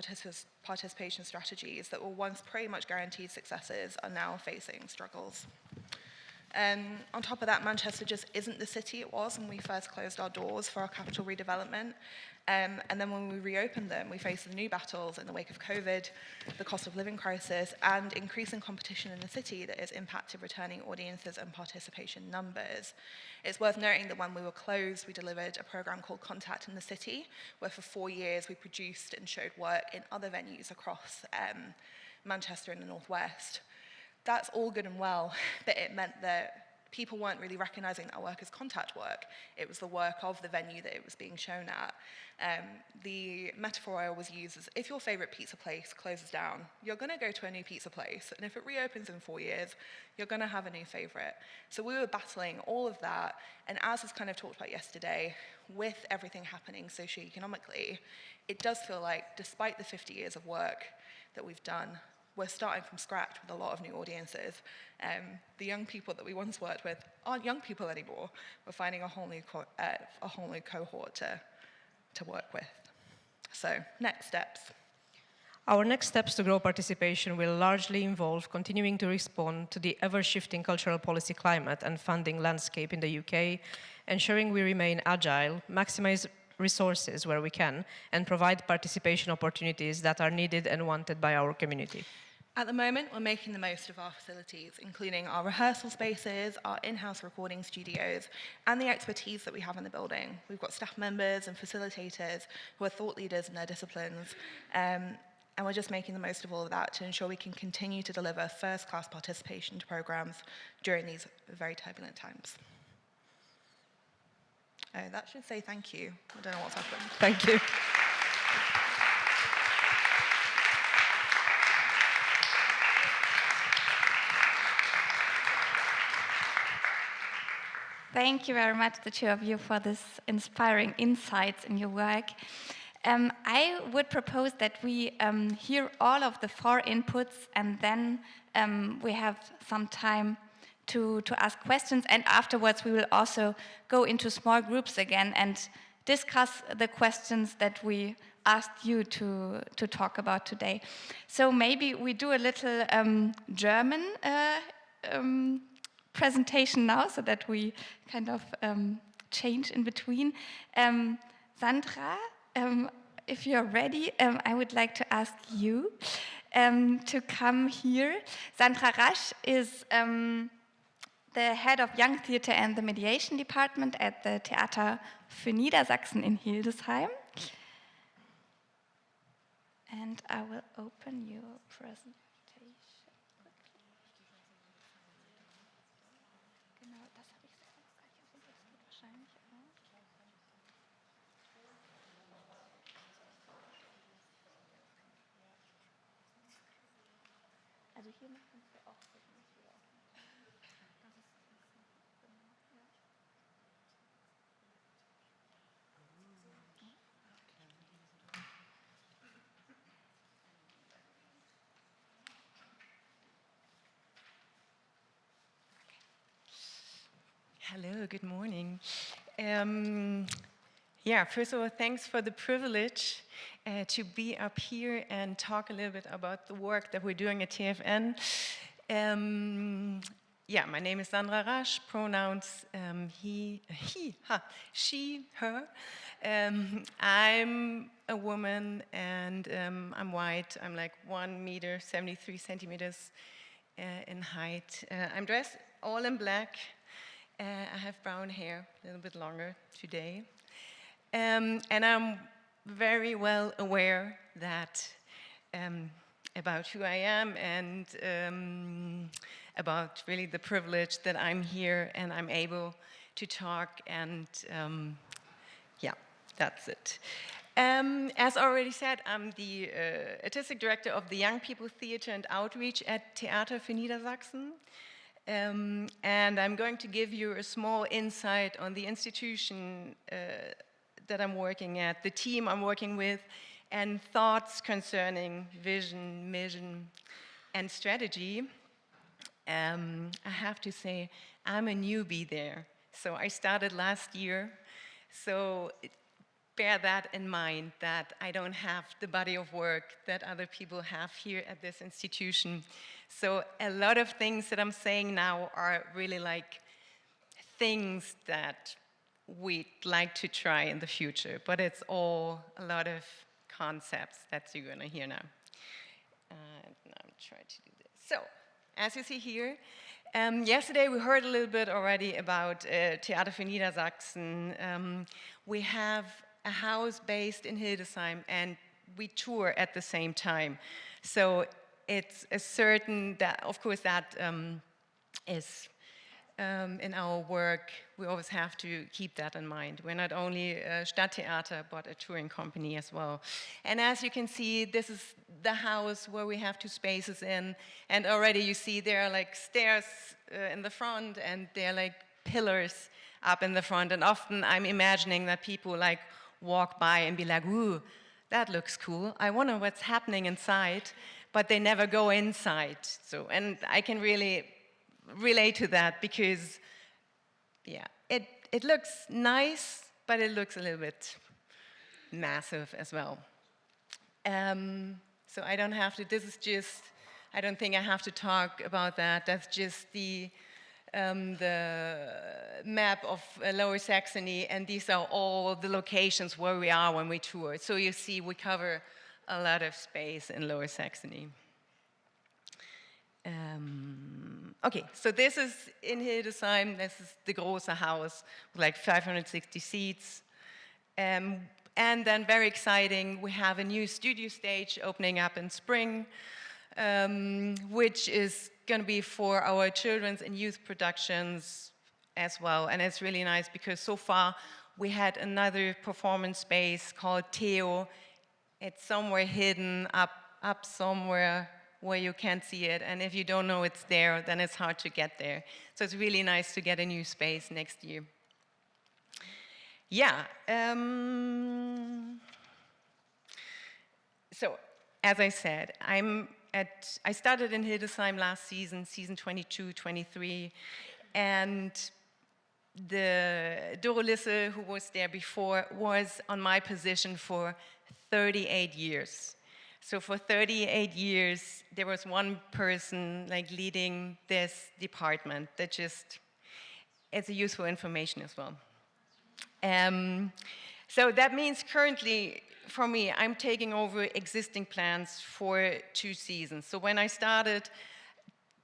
participation strategies that were once pretty much guaranteed successes are now facing struggles. On top of that, Manchester just isn't the city it was when we first closed our doors for our capital redevelopment. And then when we reopened them, we faced the new battles in the wake of COVID, the cost of living crisis, and increasing competition in the city that has impacted returning audiences and participation numbers. It's worth noting that when we were closed, we delivered a program called Contact in the City, where for 4 years we produced and showed work in other venues across Manchester and the Northwest. That's all good and well, but it meant that people weren't really recognizing that work as contact work. It was the work of the venue that it was being shown at. The metaphor I always use is if your favorite pizza place closes down, you're going to go to a new pizza place, and if it reopens in 4 years, you're going to have a new favorite. So we were battling all of that, and as was kind of talked about yesterday, with everything happening socioeconomically, it does feel like despite the 50 years of work that we've done, we're starting from scratch with a lot of new audiences. The young people that we once worked with aren't young people anymore. We're finding a whole new cohort to work with. So, next steps. Our next steps to grow participation will largely involve continuing to respond to the ever-shifting cultural policy climate and funding landscape in the UK, ensuring we remain agile, maximize resources where we can, and provide participation opportunities that are needed and wanted by our community. At the moment, we're making the most of our facilities, including our rehearsal spaces, our in-house recording studios, and the expertise that we have in the building. We've got staff members and facilitators who are thought leaders in their disciplines, and we're just making the most of all of that to ensure we can continue to deliver first-class participation to programs during these very turbulent times. Oh, that should say thank you. I don't know what's happened. Thank you. Thank you very much, the two of you, for this inspiring insights in your work. I would propose that we hear all of the 4 inputs, and then we have some time to ask questions, and afterwards we will also go into small groups again and discuss the questions that we asked you to talk about today. So maybe we do a little German presentation now, so that we kind of change in between. Sandra, if you're ready, I would like to ask you to come here. Sandra Rasch is the head of Young Theatre and the Mediation Department at the Theater für Niedersachsen in Hildesheim. And I will open your presentation. Genau, das habe ich wahrscheinlich auch. Also hier machen wir auch. Hello, good morning. Yeah, first of all, thanks for the privilege to be up here and talk a little bit about the work that we're doing at TFN. Yeah, my name is Sandra Rasch, pronouns he, she, her. I'm a woman and I'm white. I'm like 1 meter, 73 centimeters in height. I'm dressed all in black. I have brown hair, a little bit longer today. And I'm very well aware that about who I am and about really the privilege that I'm here and I'm able to talk, and yeah, that's it. As already said, I'm the artistic director of the Young People Theater and Outreach at Theater für Niedersachsen. And I'm going to give you a small insight on the institution that I'm working at, the team I'm working with, and thoughts concerning vision, mission, and strategy. I have to say, I'm a newbie there. So I started last year. So bear that in mind, that I don't have the body of work that other people have here at this institution. So a lot of things that I'm saying now are really like things that we'd like to try in the future, but it's all a lot of concepts that you're going to hear now. I'm trying to do this. So, as you see here, yesterday we heard a little bit already about Theater für Niedersachsen. We have a house based in Hildesheim and we tour at the same time. So it's a certain, that of course that is in our work, we always have to keep that in mind. We're not only a Stadttheater, but a touring company as well. And as you can see, this is the house where we have 2 spaces in, and already you see there are like stairs in the front, and there are like pillars up in the front, and often I'm imagining that people like walk by and be like, ooh, that looks cool, I wonder what's happening inside, but they never go inside. So, and I can really relate to that because, yeah, it looks nice, but it looks a little bit massive as well. So I don't have to, this is just, I don't think I have to talk about that. That's just the map of Lower Saxony, and these are all the locations where we are when we tour. So you see we cover a lot of space in Lower Saxony. Okay, so this is in Hildesheim. This is the große house with like 560 seats. And then very exciting, we have a new studio stage opening up in spring, which is going to be for our children's and youth productions as well. And it's really nice because so far we had another performance space called Theo. It's somewhere hidden up somewhere where you can't see it, and if you don't know it's there, then it's hard to get there. So it's really nice to get a new space next year. Yeah. So, as I said, I started in Hildesheim last season 22-23, and the Doro Lisse, who was there before, was on my position for 38 years. So for 38 years, there was one person like leading this department that just, it's a useful information as well. So that means currently, for me, I'm taking over existing plans for 2 seasons. So when I started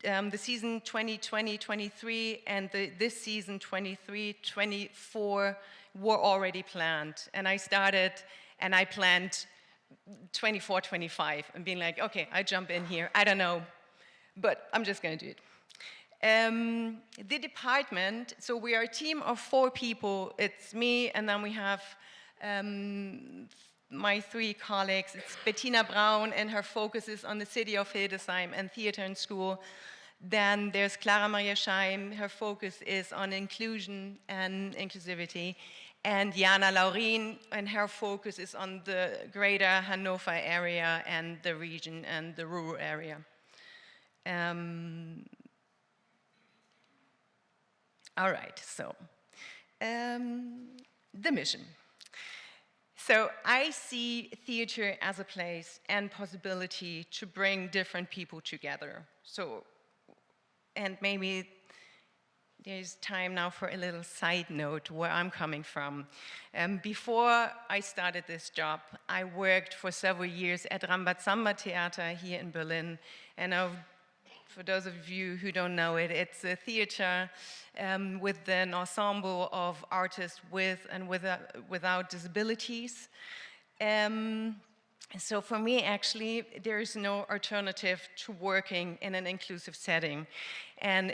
the season 2020-23 and this season 23-24 were already planned. And I started and I planned 24-25 and being like, okay, I jump in here, I don't know, but I'm just gonna do it. The department, so we are a team of 4 people. It's me, and then we have my 3 colleagues. It's Bettina Braun, and her focus is on the city of Hildesheim and theater and school. Then there's Clara Maria Scheim, her focus is on inclusion and inclusivity. And Jana Laurin, and her focus is on the greater Hanover area and the region and the rural area. All right, so the mission. So I see theater as a place and possibility to bring different people together. So, and maybe there's time now for a little side note where I'm coming from. Before I started this job, I worked for several years at Rambazamba Theater here in Berlin. And for those of you who don't know it, it's a theater with an ensemble of artists with and without disabilities. So for me, actually, there is no alternative to working in an inclusive setting. And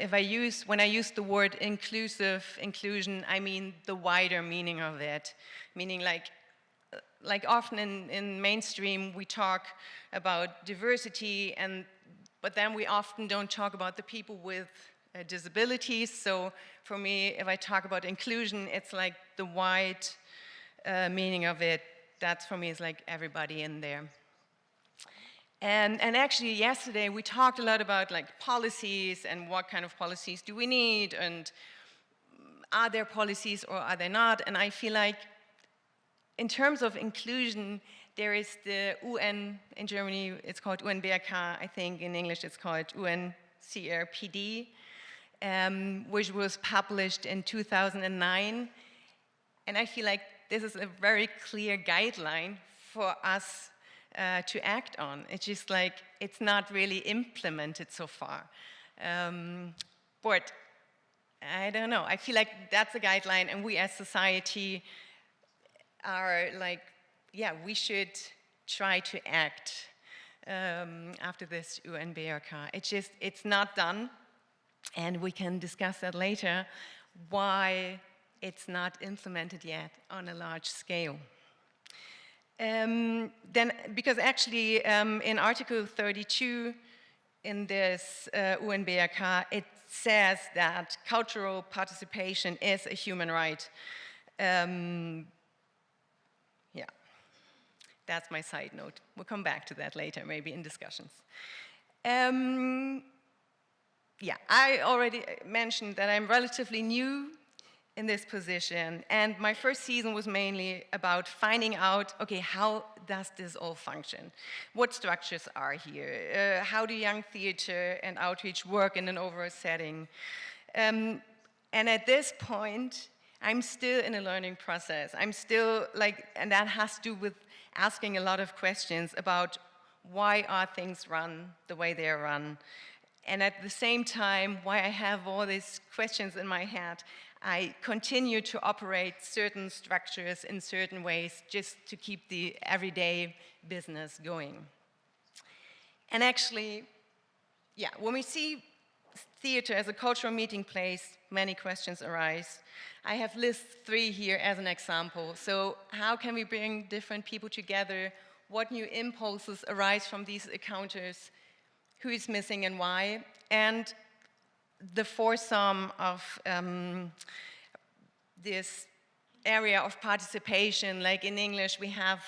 when I use the word inclusion, I mean the wider meaning of it. Meaning like often in mainstream, we talk about diversity, but then we often don't talk about the people with disabilities. So for me, if I talk about inclusion, it's like the wide meaning of it. That for me is like everybody in there. And actually yesterday we talked a lot about like policies and what kind of policies do we need, and are there policies or are there not? And I feel like in terms of inclusion, there is the UN in Germany, it's called UNBRK, I think in English it's called UNCRPD, which was published in 2009. And I feel like this is a very clear guideline for us to act on. It's just like, it's not really implemented so far. But I don't know, I feel like that's a guideline, and we as society are like, yeah, we should try to act after this UNBRK. It's not done, and we can discuss that later, why it's not implemented yet on a large scale. Because actually in Article 32 in this UNBRK, it says that cultural participation is a human right. Yeah, that's my side note. We'll come back to that later, maybe in discussions. Yeah, I already mentioned that I'm relatively new in this position, and my first season was mainly about finding out, okay, how does this all function? What structures are here? How do young theater and outreach work in an overall setting? And at this point, I'm still in a learning process. I'm still like, and that has to do with asking a lot of questions about why are things run the way they are run? And at the same time, why I have all these questions in my head, I continue to operate certain structures in certain ways just to keep the everyday business going. And actually, yeah, when we see theater as a cultural meeting place, many questions arise. I have listed 3 here as an example. So how can we bring different people together? What new impulses arise from these encounters? Who is missing and why? And the foursome of this area of participation, like in English we have,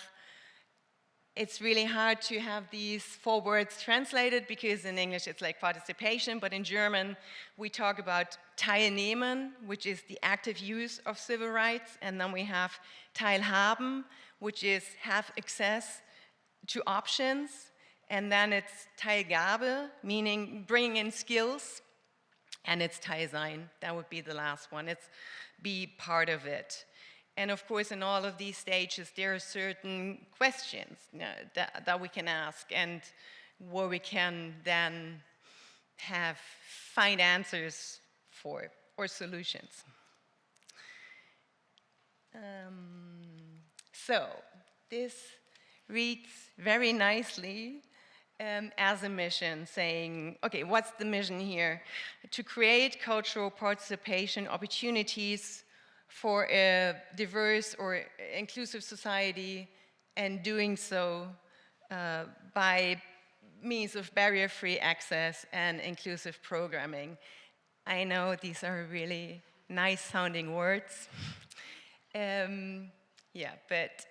it's really hard to have these 4 words translated because in English it's like participation, but in German we talk about teilnehmen, which is the active use of civil rights, and then we have teilhaben, which is have access to options, and then it's Teilgabe, meaning bringing in skills, and it's Teilsein, that would be the last one. It's be part of it. And of course, in all of these stages, there are certain questions that we can ask, and where we can then find answers for, or solutions. So this reads very nicely as a mission, saying, okay, what's the mission here? To create cultural participation opportunities for a diverse or inclusive society, and doing so by means of barrier-free access and inclusive programming. I know these are really nice-sounding words. Yeah, but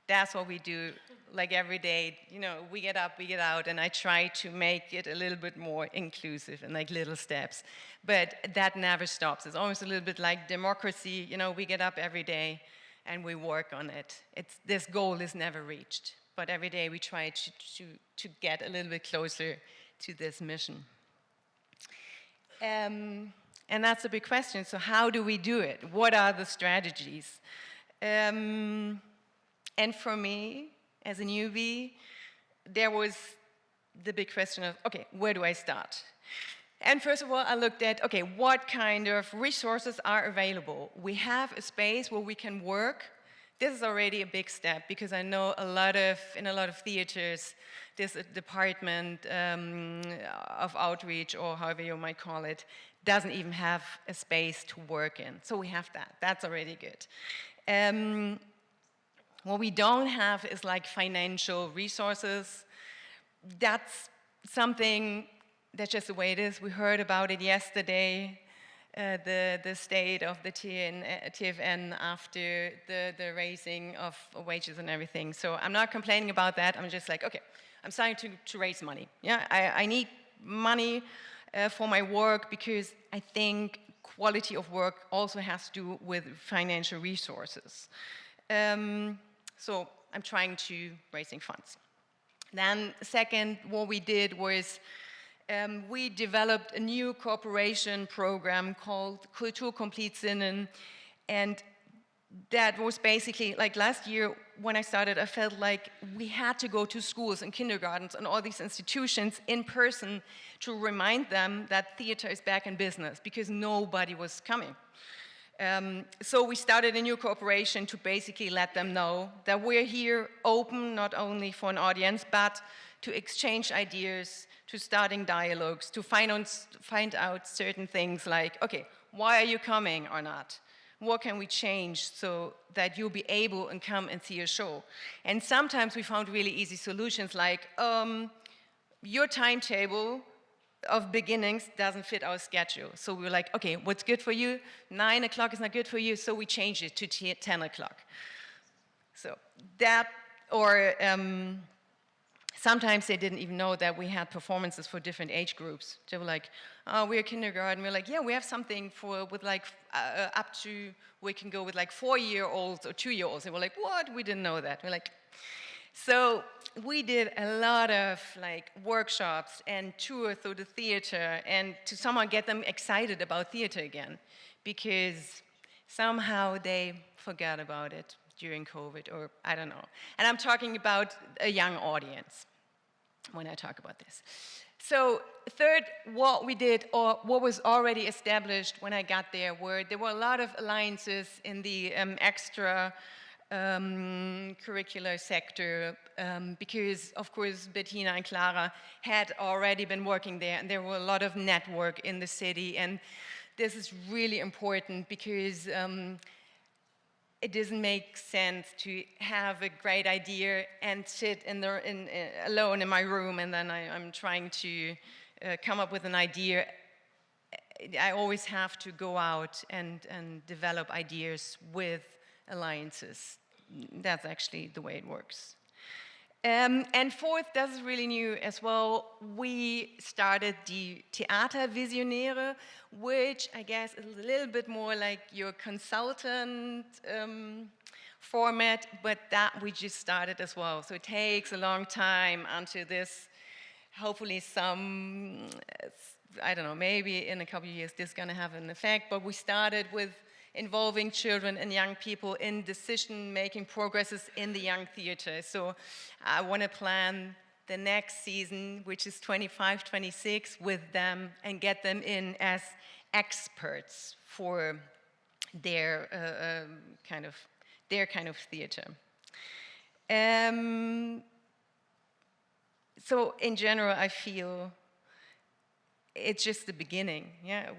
that's what we do, like every day, you know, we get up, we get out, and I try to make it a little bit more inclusive in like little steps. But that never stops. It's almost a little bit like democracy, you know, we get up every day and we work on it. This goal is never reached, but every day we try to get a little bit closer to this mission. And that's a big question. So how do we do it? What are the strategies? And for me, as a newbie, there was the big question of, okay, where do I start? And first of all, I looked at, okay, what kind of resources are available? We have a space where we can work. This is already a big step, because I know in a lot of theaters, there's a department of outreach, or however you might call it, doesn't even have a space to work in. So we have that. That's already good. What we don't have is like financial resources. That's something that's just the way it is. We heard about it yesterday, the state of the TFN after the raising of wages and everything. So I'm not complaining about that. I'm just like, okay, I'm starting to raise money. Yeah, I need money for my work, because I think quality of work also has to do with financial resources. So I'm trying to raising funds. Then second, what we did was we developed a new cooperation program called Kulturpolitiker, and that was basically, like last year when I started, I felt like we had to go to schools and kindergartens and all these institutions in person to remind them that theater is back in business, because nobody was coming. So we started a new cooperation to basically let them know that we're here open not only for an audience, but to exchange ideas, to starting dialogues, to find out certain things like, okay, why are you coming or not? What can we change so that you'll be able and come and see a show? And sometimes we found really easy solutions like, your timetable of beginnings doesn't fit our schedule. So we were like, okay, what's good for you? 9 o'clock is not good for you, so we changed it to 10 o'clock. So that, or sometimes they didn't even know that we had performances for different age groups. They were like, oh, we're kindergarten. We're like, yeah, we have something with like up to, we can go with like 4-year-olds or 2-year-olds. And we're like, what? We didn't know that. We're like, so we did a lot of like workshops and tours through the theater, and to somehow get them excited about theater again, because somehow they forgot about it during COVID, or I don't know. And I'm talking about a young audience when I talk about this. So third, what we did, or what was already established when I got there were a lot of alliances in the extra curricular sector, because of course Bettina and Clara had already been working there, and there were a lot of network in the city, and this is really important because it doesn't make sense to have a great idea and sit alone in my room, and then I'm trying to come up with an idea. I always have to go out and develop ideas with alliances. That's actually the way it works. And fourth, that's really new as well, we started the Theatervisionäre, which I guess is a little bit more like your consultant format, but that we just started as well. So it takes a long time until this, hopefully some, I don't know, maybe in a couple of years this is going to have an effect, but we started with involving children and young people in decision-making progresses in the young theater. So I want to plan the next season, which is 25-26, with them and get them in as experts for their kind of theater. So in general, I feel it's just the beginning. Yeah,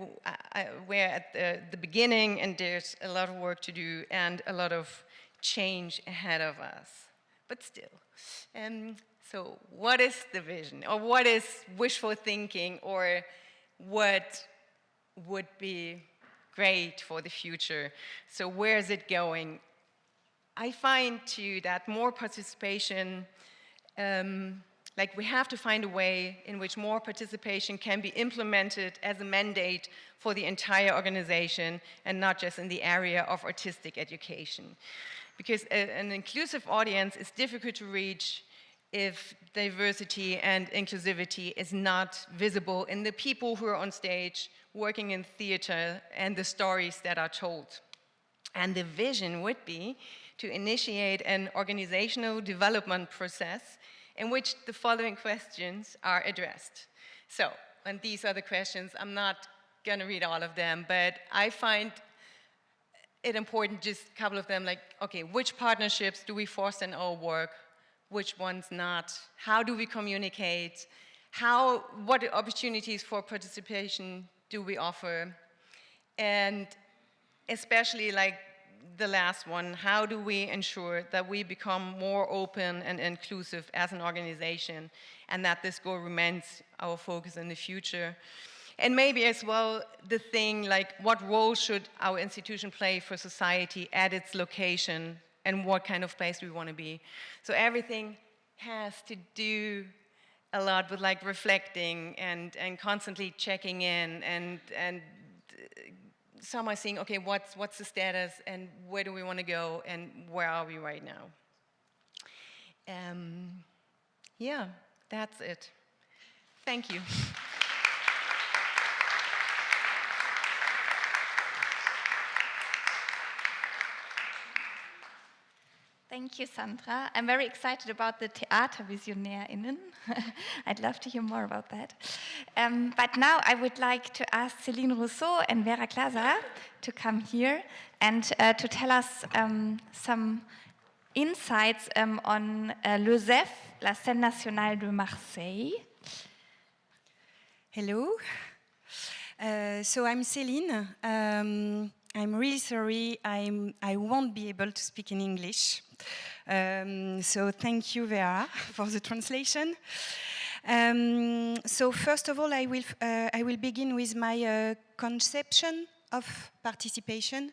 we're at the beginning, and there's a lot of work to do and a lot of change ahead of us. But still, so what is the vision, or what is wishful thinking, or what would be great for the future? So where is it going? I find too that more participation. Like we have to find a way in which more participation can be implemented as a mandate for the entire organization, and not just in the area of artistic education. Because an inclusive audience is difficult to reach if diversity and inclusivity is not visible in the people who are on stage working in theater and the stories that are told. And the vision would be to initiate an organizational development process in which the following questions are addressed. So, and these are the questions. I'm not going to read all of them, but I find it important, just a couple of them, like, okay, which partnerships do we foster in our work? Which ones not? How do we communicate? What opportunities for participation do we offer? And especially like the last one, how do we ensure that we become more open and inclusive as an organization, and that this goal remains our focus in the future? And maybe as well the thing like, what role should our institution play for society at its location, and what kind of place we want to be? So everything has to do a lot with like reflecting and constantly checking in and some are saying, okay, what's the status and where do we want to go and where are we right now? Yeah, that's it. Thank you. Thank you, Sandra. I'm very excited about the TheatervisionärInnen. I'd love to hear more about that. But now I would like to ask Céline Rousseau and Vera Klaza to come here and to tell us some insights on l'OSEF, la scène nationale de Marseille. Hello. So I'm Céline. I'm really sorry, I won't be able to speak in English. So thank you, Vera, for the translation. So first of all, I will begin with my conception of participation,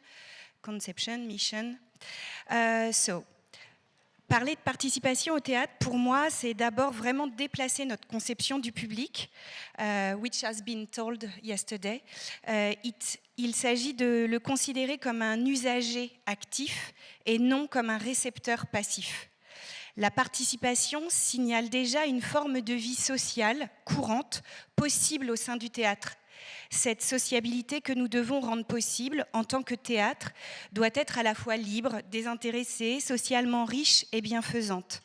mission. So, parler de participation au théâtre, pour moi, c'est d'abord vraiment déplacer notre conception du public, which has been told yesterday. Il s'agit de le considérer comme un usager actif et non comme un récepteur passif. La participation signale déjà une forme de vie sociale courante, possible au sein du théâtre. Cette sociabilité que nous devons rendre possible en tant que théâtre doit être à la fois libre, désintéressée, socialement riche et bienfaisante.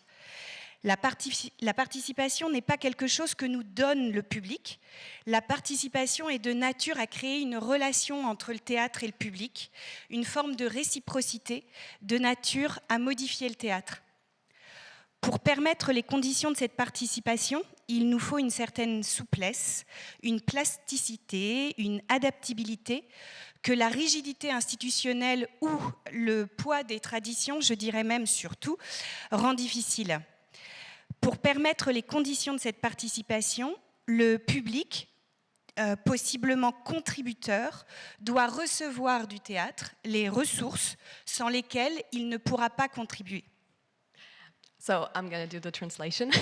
La participation n'est pas quelque chose que nous donne le public. La participation est de nature à créer une relation entre le théâtre et le public, une forme de réciprocité, de nature à modifier le théâtre. Pour permettre les conditions de cette participation, il nous faut une certaine souplesse, une plasticité, une adaptabilité que la rigidité institutionnelle ou le poids des traditions, je dirais même surtout, rend difficile. Pour permettre les conditions de cette participation, le public, possiblement contributeur, doit recevoir du théâtre les ressources sans lesquelles il ne pourra pas contribuer. So I'm going to do the translation.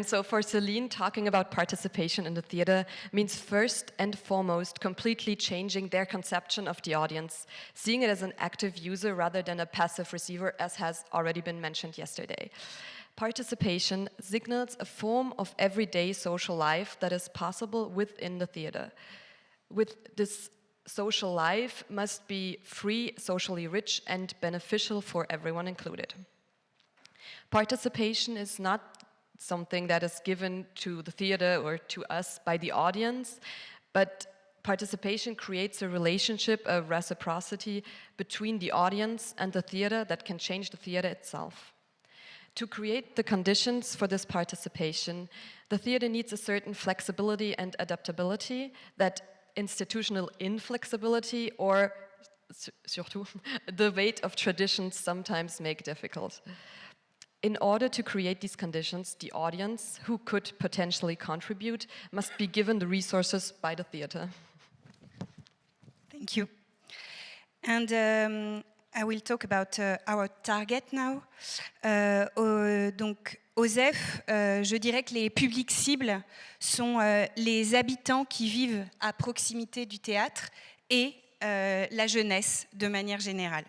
So for Céline, talking about participation in the theater means first and foremost completely changing their conception of the audience, seeing it as an active user rather than a passive receiver, as has already been mentioned yesterday. Participation signals a form of everyday social life that is possible within the theater. With this social life must be free, socially rich, and beneficial for everyone included. Participation is not something that is given to the theater or to us by the audience, but participation creates a relationship, a reciprocity between the audience and the theater that can change the theater itself. To create the conditions for this participation, the theater needs a certain flexibility and adaptability that institutional inflexibility or surtout the weight of traditions sometimes make difficult. In order to create these conditions, the audience, who could potentially contribute, must be given the resources by the theater. Thank you. And I will talk about our target now. Donc, OSEF, je dirais que les publics cibles sont les habitants qui vivent à proximité du théâtre et la jeunesse de manière générale.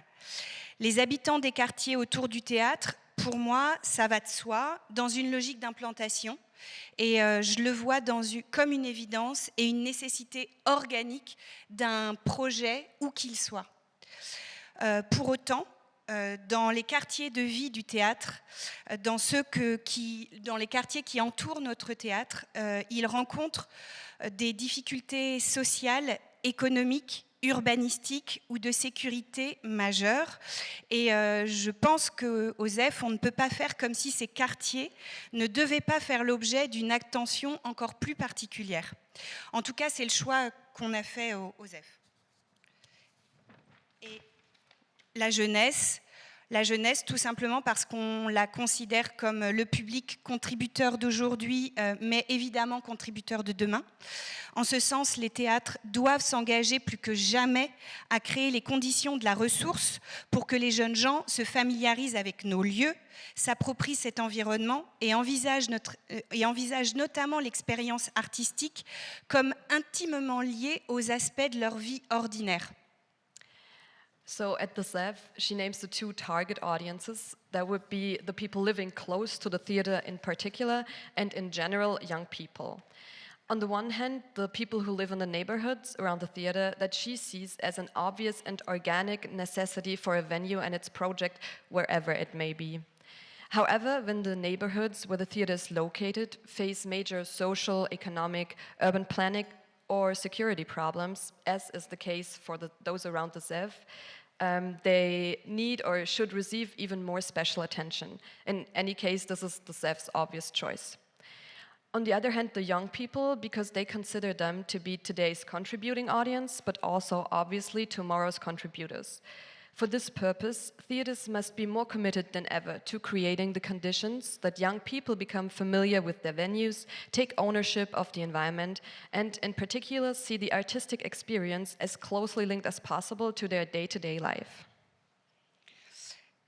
Les habitants des quartiers autour du théâtre pour moi, ça va de soi, dans une logique d'implantation. Et je le vois comme une évidence et une nécessité organique d'un projet, où qu'il soit. Pour autant, dans les quartiers de vie du théâtre, dans les quartiers qui entourent notre théâtre, ils rencontrent des difficultés sociales, économiques, urbanistiques ou de sécurité majeures. Et je pense qu'au ZEF, on ne peut pas faire comme si ces quartiers ne devaient pas faire l'objet d'une attention encore plus particulière. En tout cas, c'est le choix qu'on a fait au ZEF. Et la jeunesse, tout simplement parce qu'on la considère comme le public contributeur d'aujourd'hui, mais évidemment contributeur de demain. En ce sens, les théâtres doivent s'engager plus que jamais à créer les conditions de la ressource pour que les jeunes gens se familiarisent avec nos lieux, s'approprient cet environnement et envisagent notamment l'expérience artistique comme intimement liée aux aspects de leur vie ordinaire. So at the ZEF, she names the two target audiences. That would be the people living close to the theater in particular, and in general, young people. On the one hand, the people who live in the neighborhoods around the theater that she sees as an obvious and organic necessity for a venue and its project, wherever it may be. However, when the neighborhoods where the theater is located face major social, economic, urban planning, or security problems, as is the case for those around the ZEF, they need or should receive even more special attention. In any case, this is the ZEF's obvious choice. On the other hand, the young people, because they consider them to be today's contributing audience, but also obviously tomorrow's contributors. For this purpose, theaters must be more committed than ever to creating the conditions that young people become familiar with their venues, take ownership of the environment, and in particular see the artistic experience as closely linked as possible to their day-to-day life.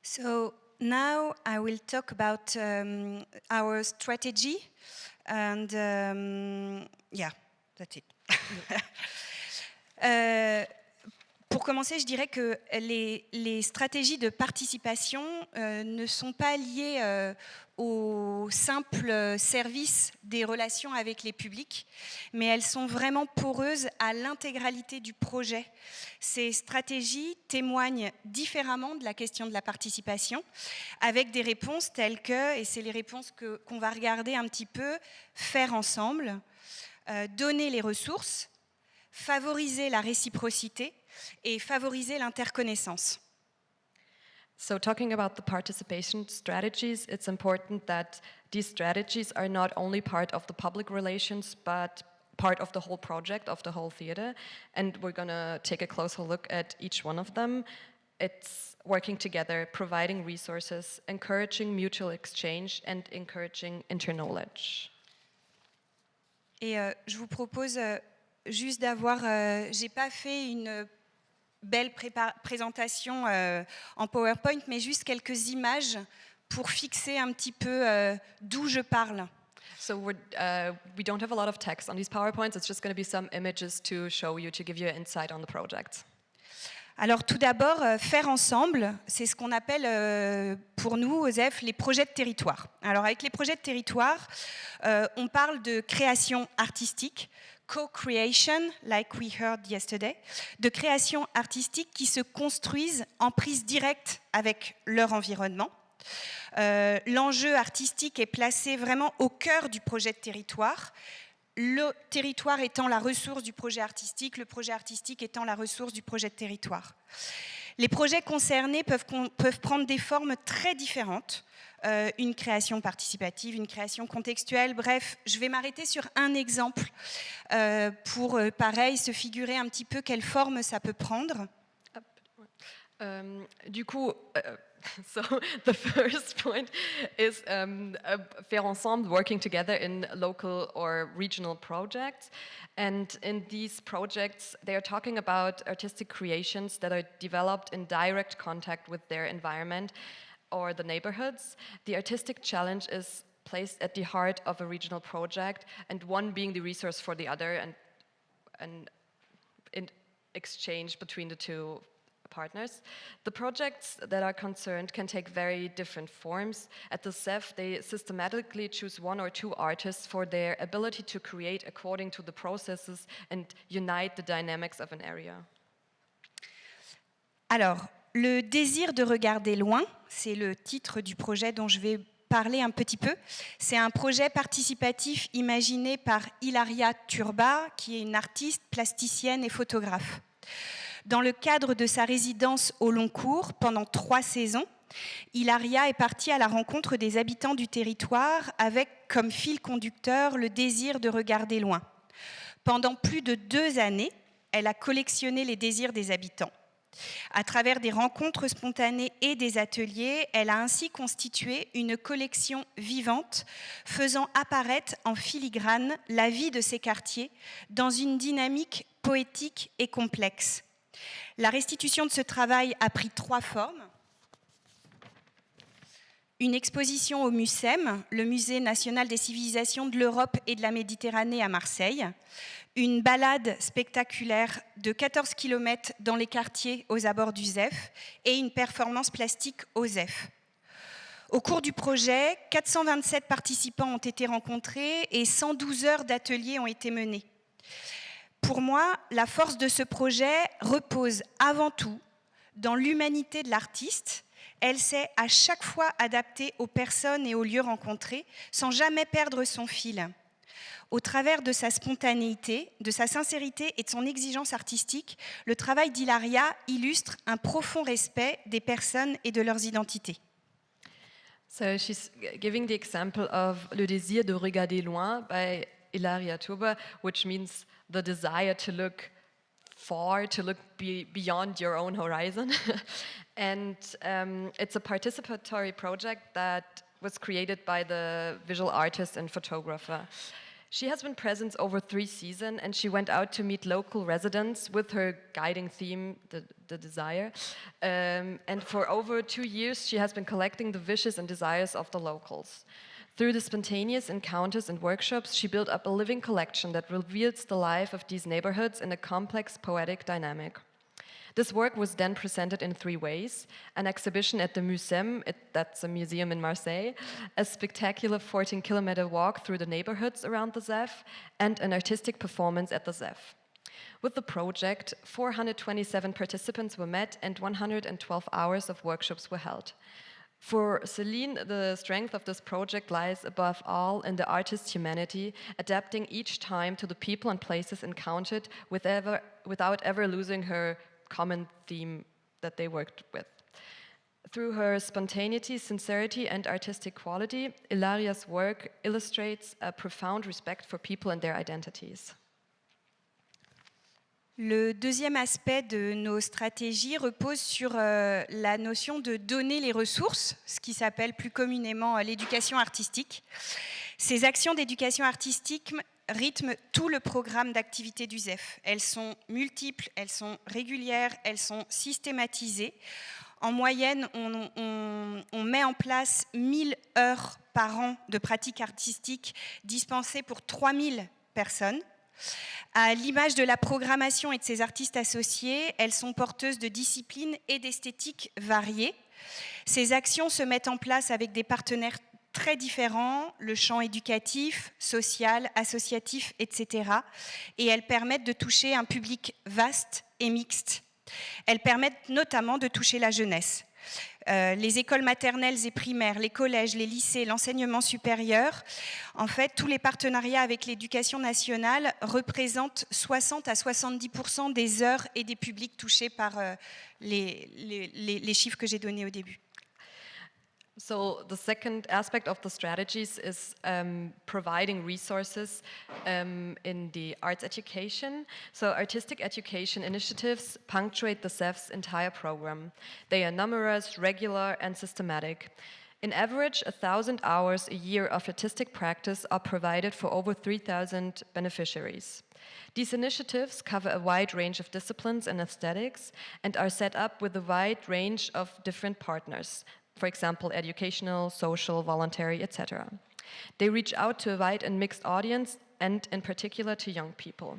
So now I will talk about our strategy, and yeah, that's it. Pour commencer, je dirais que les stratégies de participation ne sont pas liées au simple service des relations avec les publics, mais elles sont vraiment poreuses à l'intégralité du projet. Ces stratégies témoignent différemment de la question de la participation, avec des réponses telles que, et c'est les réponses qu'on va regarder un petit peu, faire ensemble, donner les ressources, favoriser la réciprocité, et favoriser l'interconnaissance. So talking about the participation strategies, it's important that these strategies are not only part of the public relations, but part of the whole project, of the whole theater. And we're going to take a closer look at each one of them. It's working together, providing resources, encouraging mutual exchange, and encouraging interknowledge. Et je vous propose juste d'avoir, j'ai pas fait une belle présentation en PowerPoint, mais juste quelques images pour fixer un petit peu d'où je parle. So we don't have a lot of text on these PowerPoints. It's just going to be some images to show you, to give you an insight on the project. Alors tout d'abord, faire ensemble, c'est ce qu'on appelle pour nous, au ZEF, les projets de territoire. Alors avec les projets de territoire, on parle de création artistique, co-creation, like we heard yesterday, de création artistique qui se construisent en prise directe avec leur environnement. L'enjeu artistique est placé vraiment au cœur du projet de territoire, le territoire étant la ressource du projet artistique, le projet artistique étant la ressource du projet de territoire. Les projets concernés peuvent prendre des formes très différentes, une création participative, une création contextuelle, bref, je vais m'arrêter sur un exemple pour, pareil, se figurer un petit peu quelle forme ça peut prendre. Du coup, so the first point is faire ensemble, working together in local or regional projects. And in these projects, they are talking about artistic creations that are developed in direct contact with their environment or the neighborhoods. The artistic challenge is placed at the heart of a regional project, and one being the resource for the other, and in exchange between the two partners. The projects that are concerned can take very different forms. At the CEF, they systematically choose 1 or 2 artists for their ability to create according to the processes and unite the dynamics of an area. Alors, le désir de regarder loin, c'est le titre du projet dont je vais parler un petit peu. C'est un projet participatif imaginé par Hilaria Turba, qui est une artiste, plasticienne et photographe. Dans le cadre de sa résidence au long cours, pendant 3 saisons, Hilaria est partie à la rencontre des habitants du territoire avec comme fil conducteur le désir de regarder loin. Pendant plus de 2 années, elle a collectionné les désirs des habitants. À travers des rencontres spontanées et des ateliers, elle a ainsi constitué une collection vivante faisant apparaître en filigrane la vie de ces quartiers dans une dynamique poétique et complexe. La restitution de ce travail a pris 3 formes. Une exposition au MUCEM, le Musée national des civilisations de l'Europe et de la Méditerranée à Marseille, une balade spectaculaire de 14 km dans les quartiers aux abords du ZEF et une performance plastique au ZEF. Au cours du projet, 427 participants ont été rencontrés et 112 heures d'ateliers ont été menées. Pour moi, la force de ce projet repose avant tout dans l'humanité de l'artiste. Elle s'est à chaque fois adaptée aux personnes et aux lieux rencontrés sans jamais perdre son fil. Au travers de sa spontanéité, de sa sincérité et de son exigence artistique, le travail d'Hilaria illustre un profond respect des personnes et de leurs identités. So she's giving the example of Le désir de regarder loin by Hilaria Turba, which means the desire to look far, to look beyond your own horizon. And it's a participatory project that was created by the visual artist and photographer. She has been present over 3 seasons, and she went out to meet local residents with her guiding theme, the desire. And for over 2 years, she has been collecting the wishes and desires of the locals. Through the spontaneous encounters and workshops, she built up a living collection that reveals the life of these neighborhoods in a complex poetic dynamic. This work was then presented in 3 ways: an exhibition at the MUCEM, that's a museum in Marseille, a spectacular 14-kilometer walk through the neighborhoods around the ZEF, and an artistic performance at the ZEF. With the project, 427 participants were met and 112 hours of workshops were held. For Celine, the strength of this project lies above all in the artist's humanity, adapting each time to the people and places encountered without ever losing her common theme that they worked with. Through her spontaneity, sincerity, and artistic quality, Hilaria's work illustrates a profound respect for people and their identities. Le deuxième aspect de nos stratégies repose sur la notion de donner les ressources, ce qui s'appelle plus communément l'éducation artistique. Ces actions d'éducation artistique rythment tout le programme d'activité du ZEF. Elles sont multiples, elles sont régulières, elles sont systématisées. En moyenne, on met en place 1000 heures par an de pratiques artistiques dispensées pour 3000 personnes. À l'image de la programmation et de ses artistes associés, elles sont porteuses de disciplines et d'esthétiques variées. Ces actions se mettent en place avec des partenaires très différents, le champ éducatif, social, associatif, etc. Et elles permettent de toucher un public vaste et mixte. Elles permettent notamment de toucher la jeunesse. Les écoles maternelles et primaires, les collèges, les lycées, l'enseignement supérieur. En fait, tous les partenariats avec l'éducation nationale représentent 60 à 70% des heures et des publics touchés par les chiffres que j'ai donnés au début. So the second aspect of the strategies is providing resources in the arts education. So artistic education initiatives punctuate the CEF's entire program. They are numerous, regular, and systematic. In average, 1,000 hours a year of artistic practice are provided for over 3,000 beneficiaries. These initiatives cover a wide range of disciplines and aesthetics and are set up with a wide range of different partners. For example, educational, social, voluntary, etc. They reach out to a wide and mixed audience, and in particular to young people.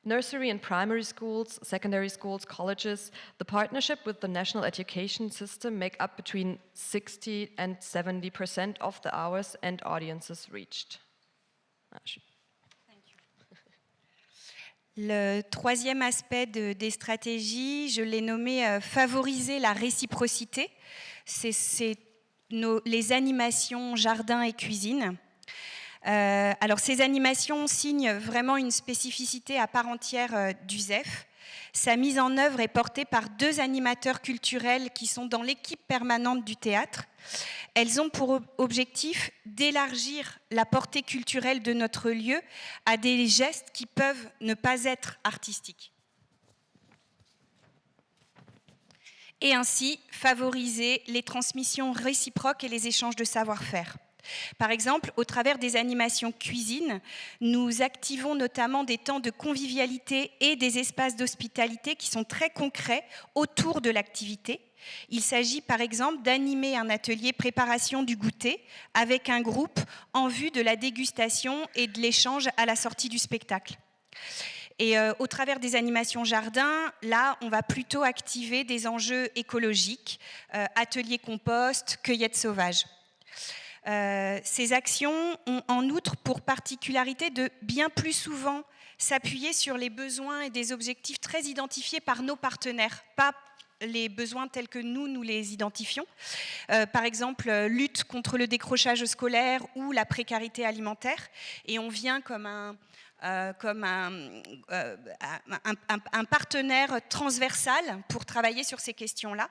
nursery and primary schools, secondary schools, colleges, the partnership with the national education system make up between 60 and 70% of the hours and audiences reached. Le troisième aspect des stratégies, je l'ai nommé favoriser la réciprocité. C'est les animations jardin et cuisine. Alors ces animations signent vraiment une spécificité à part entière du ZEF. Sa mise en œuvre est portée par 2 animateurs culturels qui sont dans l'équipe permanente du théâtre. Elles ont pour objectif d'élargir la portée culturelle de notre lieu à des gestes qui peuvent ne pas être artistiques. Et ainsi favoriser les transmissions réciproques et les échanges de savoir-faire. Par exemple, au travers des animations cuisine, nous activons notamment des temps de convivialité et des espaces d'hospitalité qui sont très concrets autour de l'activité. Il s'agit par exemple d'animer un atelier préparation du goûter avec un groupe en vue de la dégustation et de l'échange à la sortie du spectacle. Et au travers des animations jardin, là, on va plutôt activer des enjeux écologiques, ateliers compost, cueillette sauvage. Ces actions ont en outre pour particularité de bien plus souvent s'appuyer sur les besoins et des objectifs très identifiés par nos partenaires, pas les besoins tels que nous les identifions. Par exemple, lutte contre le décrochage scolaire ou la précarité alimentaire. Et on vient comme un partenaire transversal pour travailler sur ces questions-là,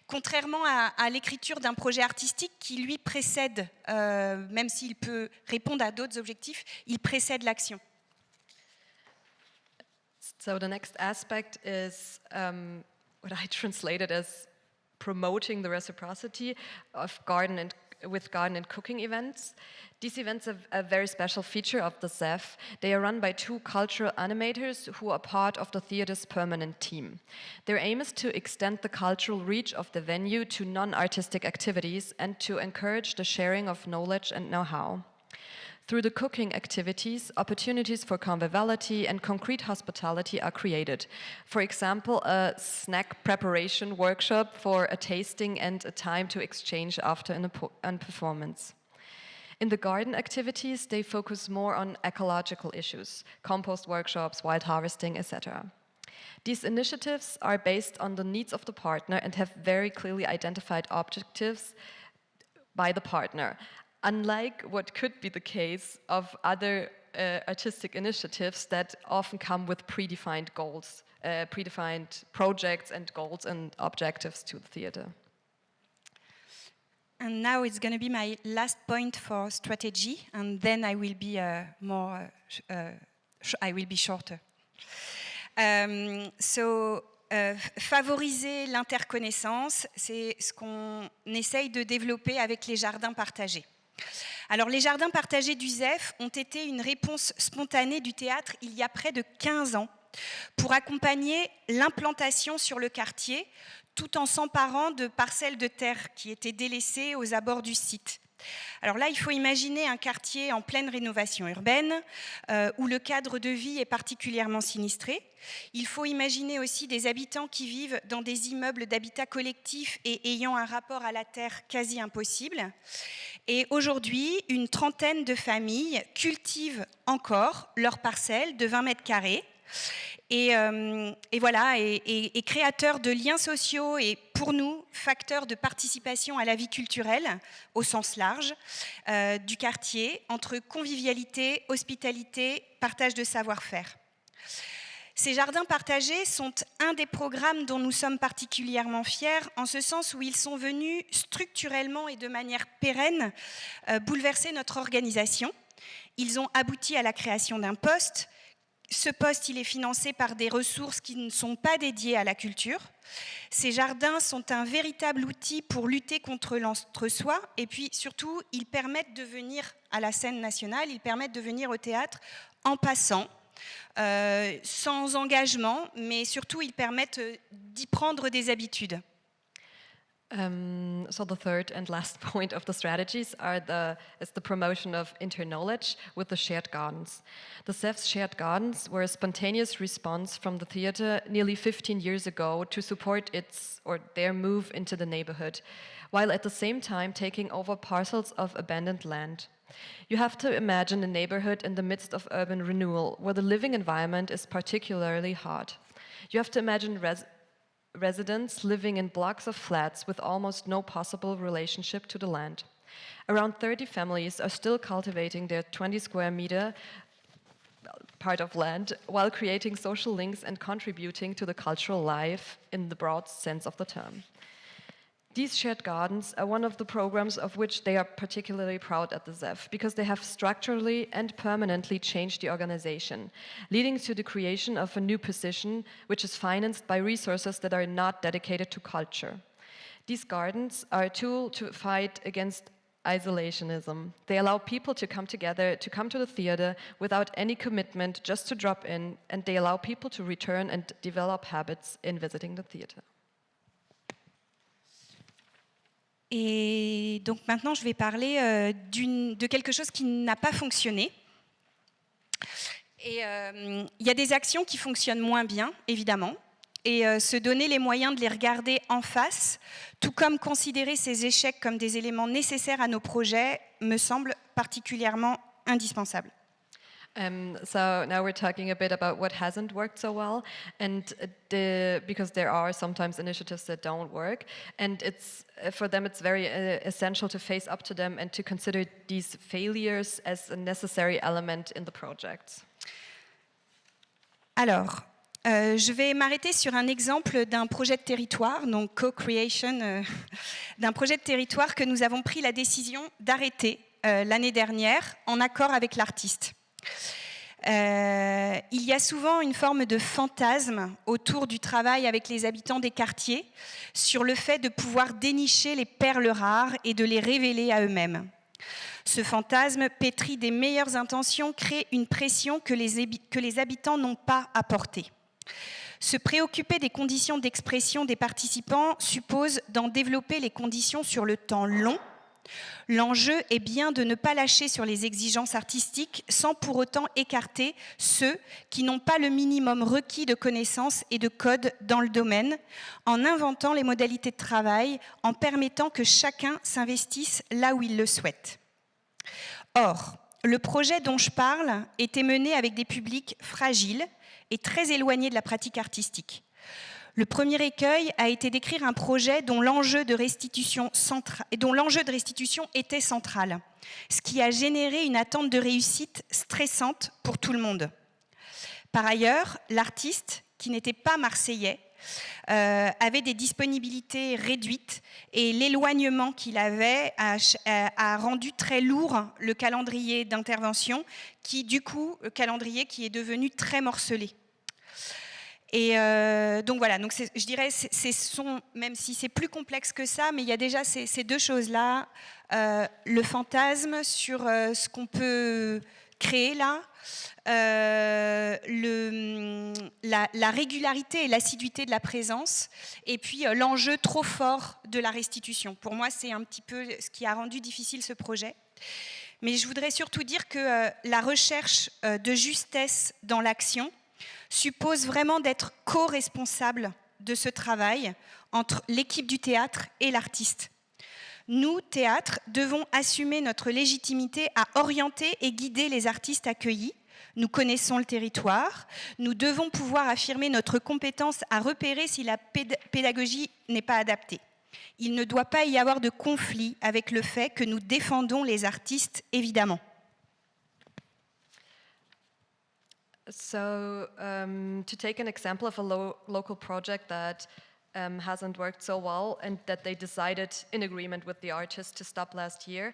contrairement à l'écriture d'un projet artistique qui lui précède, même s'il peut répondre à d'autres objectifs, il précède l'action. So the next aspect is what I translated as promoting the reciprocity of garden and cooking events. These events are a very special feature of the ZEF. They are run by 2 cultural animators who are part of the theatre's permanent team. Their aim is to extend the cultural reach of the venue to non-artistic activities and to encourage the sharing of knowledge and know-how. Through the cooking activities, opportunities for conviviality and concrete hospitality are created. For example, a snack preparation workshop for a tasting and a time to exchange after a performance. In the garden activities, they focus more on ecological issues, compost workshops, wild harvesting, etc. These initiatives are based on the needs of the partner and have very clearly identified objectives by the partner. Unlike what could be the case of other artistic initiatives that often come with predefined goals, predefined projects and goals and objectives to the theatre. And now it's going to be my last point for strategy, and then I will be shorter. Favoriser l'interconnaissance, c'est ce qu'on essaye de développer avec les jardins partagés. Alors, les jardins partagés du ZEF ont été une réponse spontanée du théâtre il y a près de 15 ans pour accompagner l'implantation sur le quartier tout en s'emparant de parcelles de terre qui étaient délaissées aux abords du site. Alors là, il faut imaginer un quartier en pleine rénovation urbaine où le cadre de vie est particulièrement sinistré. Il faut imaginer aussi des habitants qui vivent dans des immeubles d'habitat collectif et ayant un rapport à la terre quasi impossible. Et aujourd'hui, une trentaine de familles cultivent encore leurs parcelles de 20 mètres carrés. Et voilà, et créateur de liens sociaux et pour nous, facteur de participation à la vie culturelle au sens large du quartier, entre convivialité, hospitalité, partage de savoir-faire. Ces jardins partagés sont un des programmes dont nous sommes particulièrement fiers, en ce sens où ils sont venus structurellement et de manière pérenne bouleverser notre organisation. Ils ont abouti à la création d'un poste. Ce poste, il est financé par des ressources qui ne sont pas dédiées à la culture. Ces jardins sont un véritable outil pour lutter contre l'entre-soi et puis surtout, ils permettent de venir à la scène nationale, ils permettent de venir au théâtre en passant, sans engagement, mais surtout, ils permettent d'y prendre des habitudes. So the third and last point of the strategies is the promotion of inter-knowledge with the shared gardens. The ZEF's shared gardens were a spontaneous response from the theater nearly 15 years ago to support their move into the neighborhood, while at the same time taking over parcels of abandoned land. You have to imagine a neighborhood in the midst of urban renewal, where the living environment is particularly hard. You have to imagine residents living in blocks of flats with almost no possible relationship to the land. Around 30 families are still cultivating their 20 square meter part of land while creating social links and contributing to the cultural life in the broad sense of the term. These shared gardens are one of the programs of which they are particularly proud at the ZEF, because they have structurally and permanently changed the organization, leading to the creation of a new position which is financed by resources that are not dedicated to culture. These gardens are a tool to fight against isolationism. They allow people to come together, to come to the theater without any commitment, just to drop in, and they allow people to return and develop habits in visiting the theater. Et donc maintenant, je vais parler de quelque chose qui n'a pas fonctionné. Et il y a des actions qui fonctionnent moins bien, évidemment. Et se donner les moyens de les regarder en face, tout comme considérer ces échecs comme des éléments nécessaires à nos projets, me semble particulièrement indispensable. So now we're talking a bit about what hasn't worked so well, and because there are sometimes initiatives that don't work, and for them it's very essential to face up to them and to consider these failures as a necessary element in the projects. Alors, je vais m'arrêter sur un exemple d'un projet de territoire, donc co-creation, d'un projet de territoire que nous avons pris la décision d'arrêter l'année dernière en accord avec l'artiste. Il y a souvent une forme de fantasme autour du travail avec les habitants des quartiers sur le fait de pouvoir dénicher les perles rares et de les révéler à eux-mêmes. Ce fantasme, pétri des meilleures intentions, crée une pression que les habitants n'ont pas à porter. Se préoccuper des conditions d'expression des participants suppose d'en développer les conditions sur le temps long. L'enjeu est bien de ne pas lâcher sur les exigences artistiques sans pour autant écarter ceux qui n'ont pas le minimum requis de connaissances et de codes dans le domaine, en inventant les modalités de travail, en permettant que chacun s'investisse là où il le souhaite. Or, le projet dont je parle était mené avec des publics fragiles et très éloignés de la pratique artistique. Le premier écueil a été d'écrire un projet dont l'enjeu de restitution était central, ce qui a généré une attente de réussite stressante pour tout le monde. Par ailleurs, l'artiste, qui n'était pas marseillais, avait des disponibilités réduites et l'éloignement qu'il avait a rendu très lourd le calendrier d'intervention, le calendrier qui est devenu très morcelé. Et donc voilà, donc je dirais, même si c'est plus complexe que ça, mais il y a déjà ces deux choses-là, le fantasme sur ce qu'on peut créer là, la régularité et l'assiduité de la présence, et puis l'enjeu trop fort de la restitution. Pour moi, c'est un petit peu ce qui a rendu difficile ce projet. Mais je voudrais surtout dire que la recherche de justesse dans l'action suppose vraiment d'être co-responsable de ce travail entre l'équipe du théâtre et l'artiste. Nous, théâtre, devons assumer notre légitimité à orienter et guider les artistes accueillis. Nous connaissons le territoire. Nous devons pouvoir affirmer notre compétence à repérer si la pédagogie n'est pas adaptée. Il ne doit pas y avoir de conflit avec le fait que nous défendons les artistes, évidemment. So, to take an example of a local project that hasn't worked so well and that they decided in agreement with the artist to stop last year,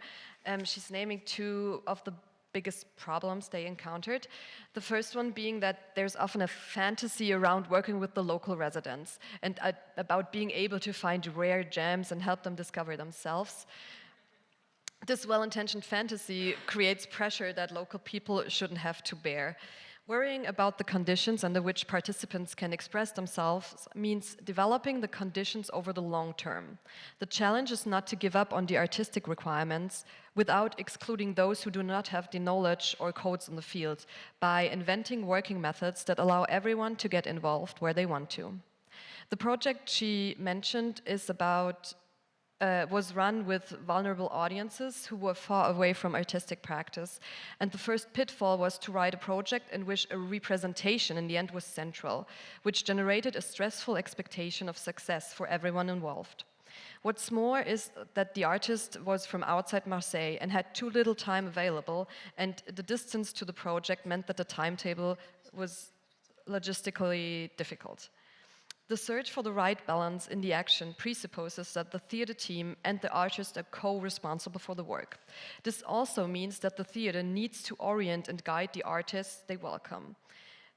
she's naming two of the biggest problems they encountered. The first one being that there's often a fantasy around working with the local residents and about being able to find rare gems and help them discover themselves. This well-intentioned fantasy creates pressure that local people shouldn't have to bear. Worrying about the conditions under which participants can express themselves means developing the conditions over the long term. The challenge is not to give up on the artistic requirements without excluding those who do not have the knowledge or codes in the field by inventing working methods that allow everyone to get involved where they want to. The project she mentioned is was run with vulnerable audiences who were far away from artistic practice. And the first pitfall was to write a project in which a representation in the end was central, which generated a stressful expectation of success for everyone involved. What's more is that the artist was from outside Marseille and had too little time available, and the distance to the project meant that the timetable was logistically difficult. The search for the right balance in the action presupposes that the theater team and the artist are co-responsible for the work. This also means that the theater needs to orient and guide the artists they welcome.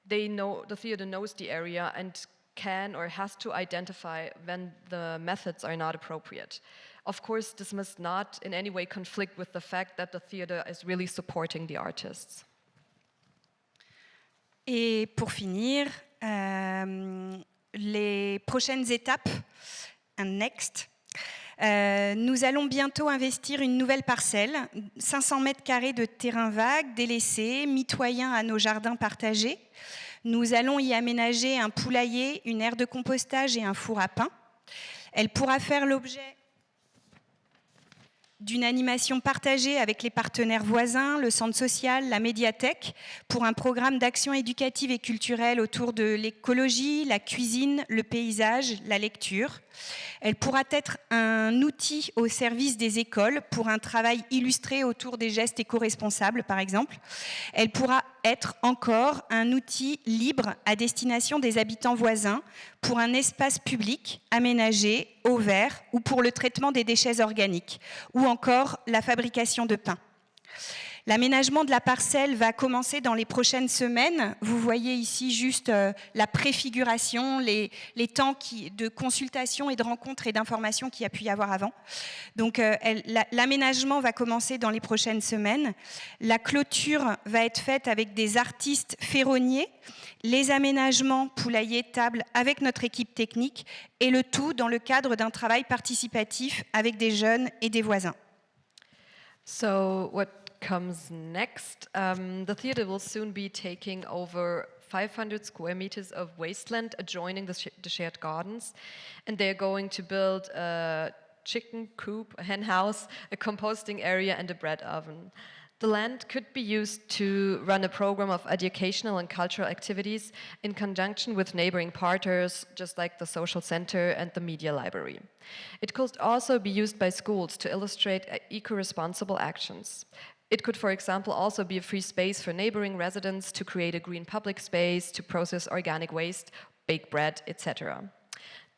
The theater knows the area and can or has to identify when the methods are not appropriate. Of course, this must not in any way conflict with the fact that the theater is really supporting the artists. Et pour finir, les prochaines étapes, next. Nous allons bientôt investir une nouvelle parcelle, 500 mètres carrés de terrain vague, délaissé, mitoyen à nos jardins partagés. Nous allons y aménager un poulailler, une aire de compostage et un four à pain. Elle pourra faire l'objet d'une animation partagée avec les partenaires voisins, le centre social, la médiathèque, pour un programme d'action éducative et culturelle autour de l'écologie, la cuisine, le paysage, la lecture. Elle pourra être un outil au service des écoles pour un travail illustré autour des gestes éco-responsables, par exemple. Elle pourra être encore un outil libre à destination des habitants voisins pour un espace public aménagé, au vert, ou pour le traitement des déchets organiques, ou encore la fabrication de pain. L'aménagement de la parcelle va commencer dans les prochaines semaines. Vous voyez ici juste la préfiguration, les temps de consultation et de rencontres et d'informations qu'il y a pu y avoir avant. Donc l'aménagement va commencer dans les prochaines semaines. La clôture va être faite avec des artistes ferronniers, les aménagements poulailler, table avec notre équipe technique, et le tout dans le cadre d'un travail participatif avec des jeunes et des voisins. So what comes next? The theater will soon be taking over 500 square meters of wasteland adjoining the shared gardens, and they're going to build a chicken coop, a hen house, a composting area, and a bread oven. The land could be used to run a program of educational and cultural activities in conjunction with neighboring partners, just like the social center and the media library. It could also be used by schools to illustrate eco-responsible actions. It could, for example, also be a free space for neighboring residents to create a green public space, to process organic waste, bake bread, etc.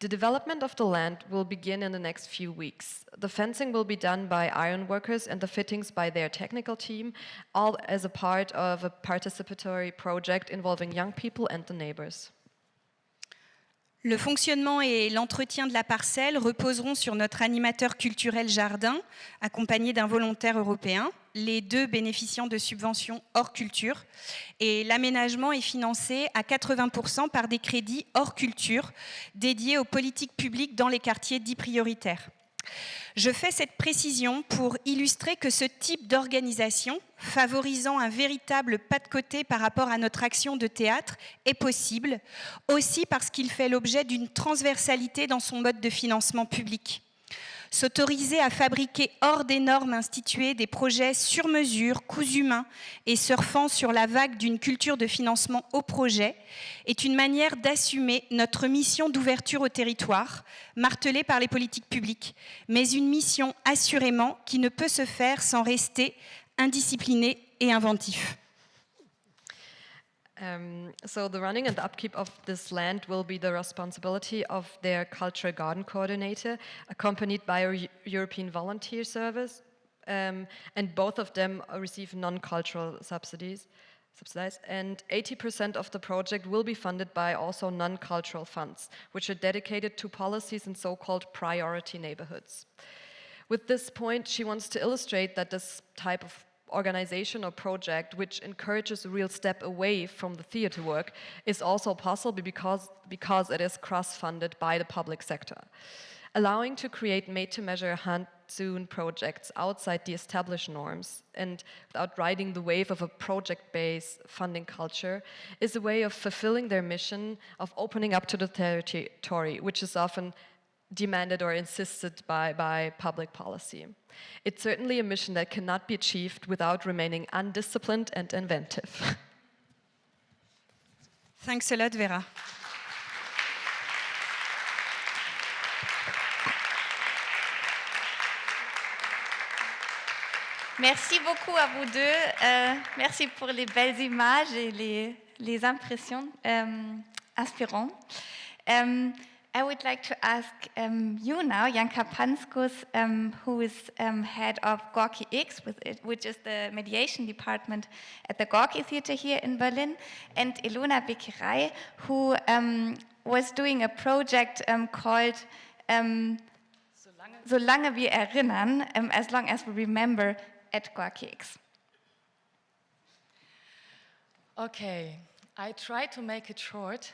The development of the land will begin in the next few weeks. The fencing will be done by iron workers and the fittings by their technical team, all as a part of a participatory project involving young people and the neighbors. Le fonctionnement et l'entretien de la parcelle reposeront sur notre animateur culturel jardin, accompagné d'un volontaire européen, les deux bénéficiant de subventions hors culture. Et l'aménagement est financé à 80% par des crédits hors culture dédiés aux politiques publiques dans les quartiers dits prioritaires. Je fais cette précision pour illustrer que ce type d'organisation, favorisant un véritable pas de côté par rapport à notre action de théâtre, est possible, aussi parce qu'il fait l'objet d'une transversalité dans son mode de financement public. S'autoriser à fabriquer hors des normes instituées des projets sur mesure, cousu main et surfant sur la vague d'une culture de financement au projet est une manière d'assumer notre mission d'ouverture au territoire, martelée par les politiques publiques, mais une mission assurément qui ne peut se faire sans rester indiscipliné et inventif. So the running and upkeep of this land will be the responsibility of their cultural garden coordinator, accompanied by a European volunteer service, and both of them receive non-cultural subsidies, and 80% of the project will be funded by also non-cultural funds, which are dedicated to policies in so-called priority neighborhoods. With this point, she wants to illustrate that this type of organization or project which encourages a real step away from the theater work is also possible because it is cross-funded by the public sector. Allowing to create made-to-measure hand-sewn projects outside the established norms and without riding the wave of a project-based funding culture is a way of fulfilling their mission of opening up to the territory, which is often demanded or insisted by public policy. It's certainly a mission that cannot be achieved without remaining undisciplined and inventive. Thanks a lot, Vera. Merci beaucoup à vous deux. Merci pour les belles images et les impressions inspirantes. I would like to ask you now, Janka Panskos, who is head of Gorki X, which is the mediation department at the Gorki Theater here in Berlin, and Ilona Bekirai, who was doing a project called Solange wir erinnern, as long as we remember, at Gorki X. Okay, I try to make it short.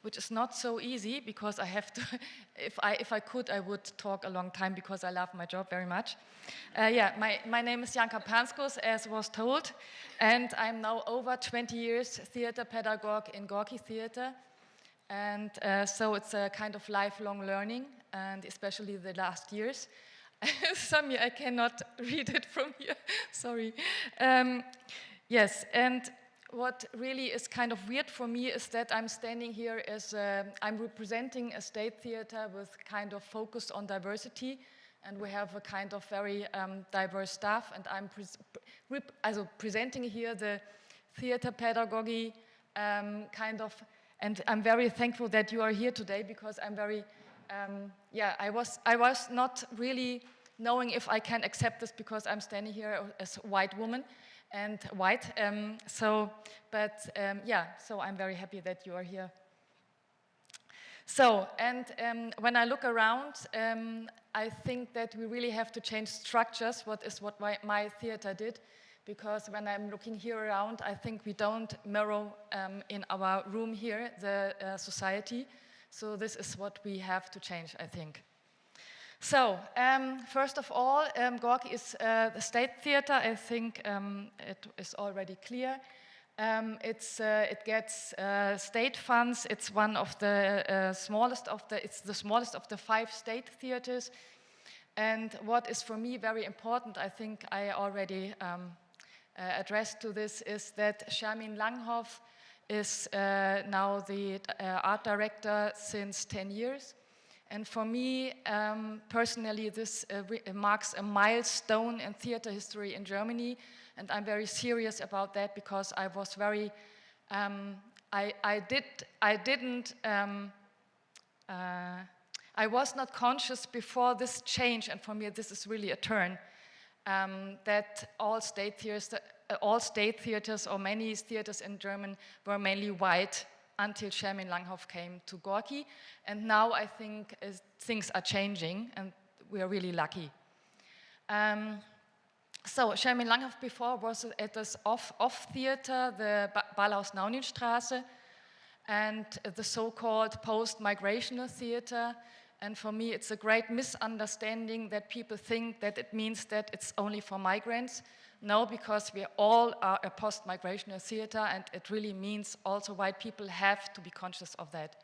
Which is not so easy because I have to, if I could, I would talk a long time because I love my job very much. My name is Janka Panskos, as was told, and I'm now over 20 years theater pedagogue in Gorki Theater. And so it's a kind of lifelong learning, and especially the last years. Some I cannot read it from here, sorry. Yes, and what really is kind of weird for me is that I'm standing here as I'm representing a state theater with kind of focus on diversity, and we have a kind of very diverse staff, and I'm presenting here the theater pedagogy kind of, and I'm very thankful that you are here today because I'm very, I was not really knowing if I can accept this because I'm standing here as a white woman and white, so I'm very happy that you are here. So, and when I look around, I think that we really have to change structures, what my theater did, because when I'm looking here around, I think we don't mirror in our room here the society, so this is what we have to change, I think. So, first of all, Gorki is the state theater. I think it is already clear. It gets state funds. It's one of the smallest of the 5 state theaters. And what is for me very important, I think I already addressed to this, is that Charmin Langhoff is now the art director since 10 years. And for me, personally, this marks a milestone in theater history in Germany, and I'm very serious about that because I was very, I was not conscious before this change, and for me, this is really a turn, that all state theaters or many theaters in Germany were mainly white until Charmin Langhoff came to Gorki. And now I think things are changing and we are really lucky. So Charmin Langhoff before was at this off theater, the Ballhaus-Nauninstraße, and the so-called post-migrational theater. And for me, it's a great misunderstanding that people think that it means that it's only for migrants. No, because we all are a post-migrational theater, and it really means also white people have to be conscious of that.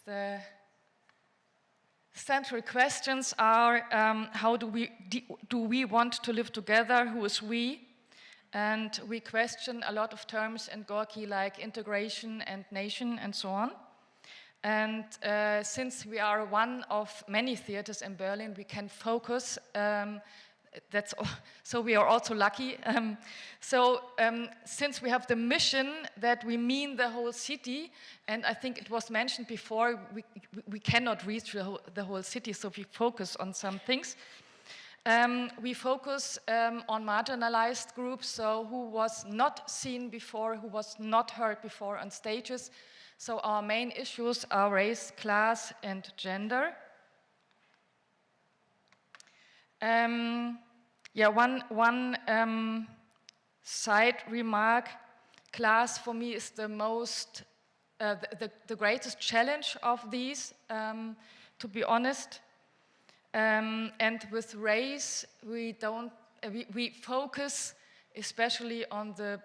The central questions are how do we want to live together? Who is we? And we question a lot of terms in Gorki like integration and nation and so on. And since we are one of many theaters in Berlin, we can focus. So we are also lucky. Since we have the mission that we mean the whole city, and I think it was mentioned before, we cannot reach the whole city, so we focus on some things. We focus on marginalized groups, so who was not seen before, who was not heard before on stages. So our main issues are race, class, and gender. One side remark, class for me is the most, the greatest challenge of these, to be honest. And with race, we focus especially on the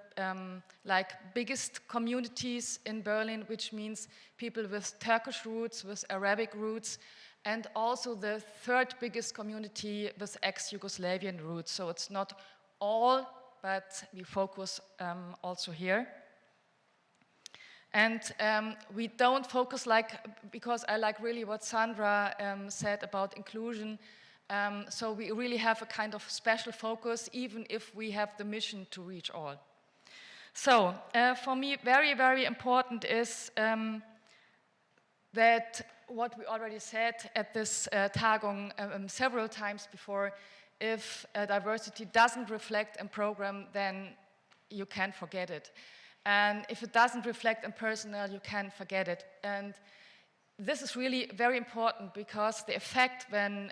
biggest communities in Berlin, which means people with Turkish roots, with Arabic roots, and also the third biggest community with ex-Yugoslavian roots. So it's not all, but we focus also here. And we don't focus because I like really what Sandra said about inclusion. So we really have a kind of special focus, even if we have the mission to reach all. So for me, very, very important is that what we already said at this Tagung several times before, if diversity doesn't reflect in program, then you can forget it. And if it doesn't reflect in personnel, you can forget it. And this is really very important because the effect when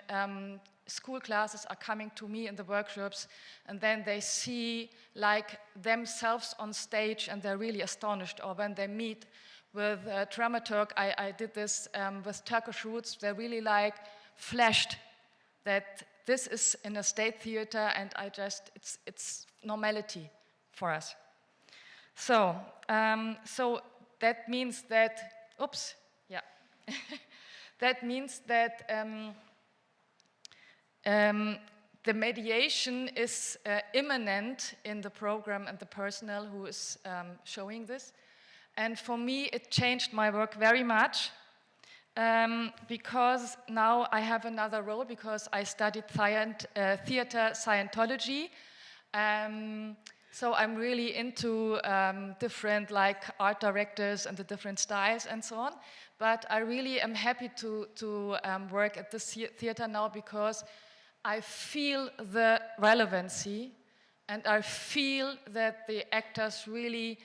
school classes are coming to me in the workshops and then they see themselves on stage and they're really astonished, or when they meet with dramaturg, I did this with Turkish roots, they're really flashed that this is in a state theater and it's normality for us. So, that means that, that means that the mediation is imminent in the program and the personnel who is showing this. And for me, it changed my work very much because now I have another role because I studied theater Scientology. So I'm really into different art directors and the different styles and so on. But I really am happy to work at this theater now because I feel the relevancy and I feel that the actors really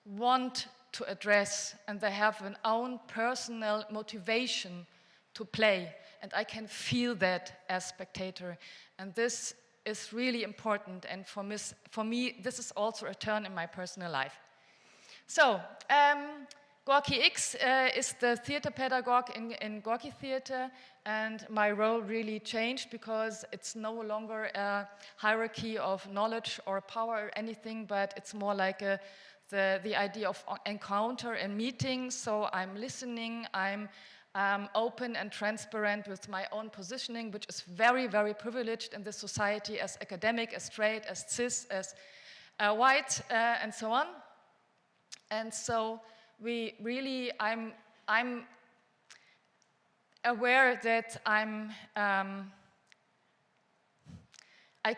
want to address and they have an own personal motivation to play. And I can feel that as spectator. And this is really important, and for me, this is also a turn in my personal life. So, Gorky X is the theater pedagogue in Gorky Theater, and my role really changed because it's no longer a hierarchy of knowledge or power or anything, but it's more like the idea of encounter and meeting. So I'm listening, I'm open and transparent with my own positioning, which is very, very privileged in this society as academic, as straight, as cis, as white, and so on. And so we really, I'm aware that I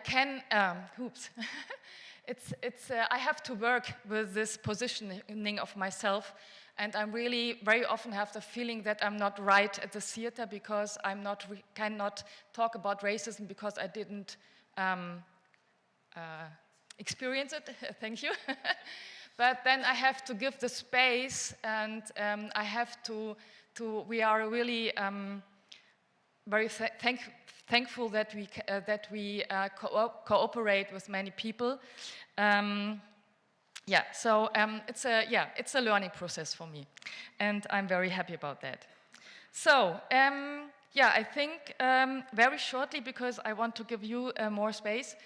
can, I have to work with this positioning of myself. And I really very often have the feeling that I'm not right at the theater because cannot talk about racism because I didn't experience it. Thank you. But then I have to give the space, and I have to. We are really very thankful that we cooperate with many people. So it's a learning process for me, and I'm very happy about that. So, I think very shortly, because I want to give you more space,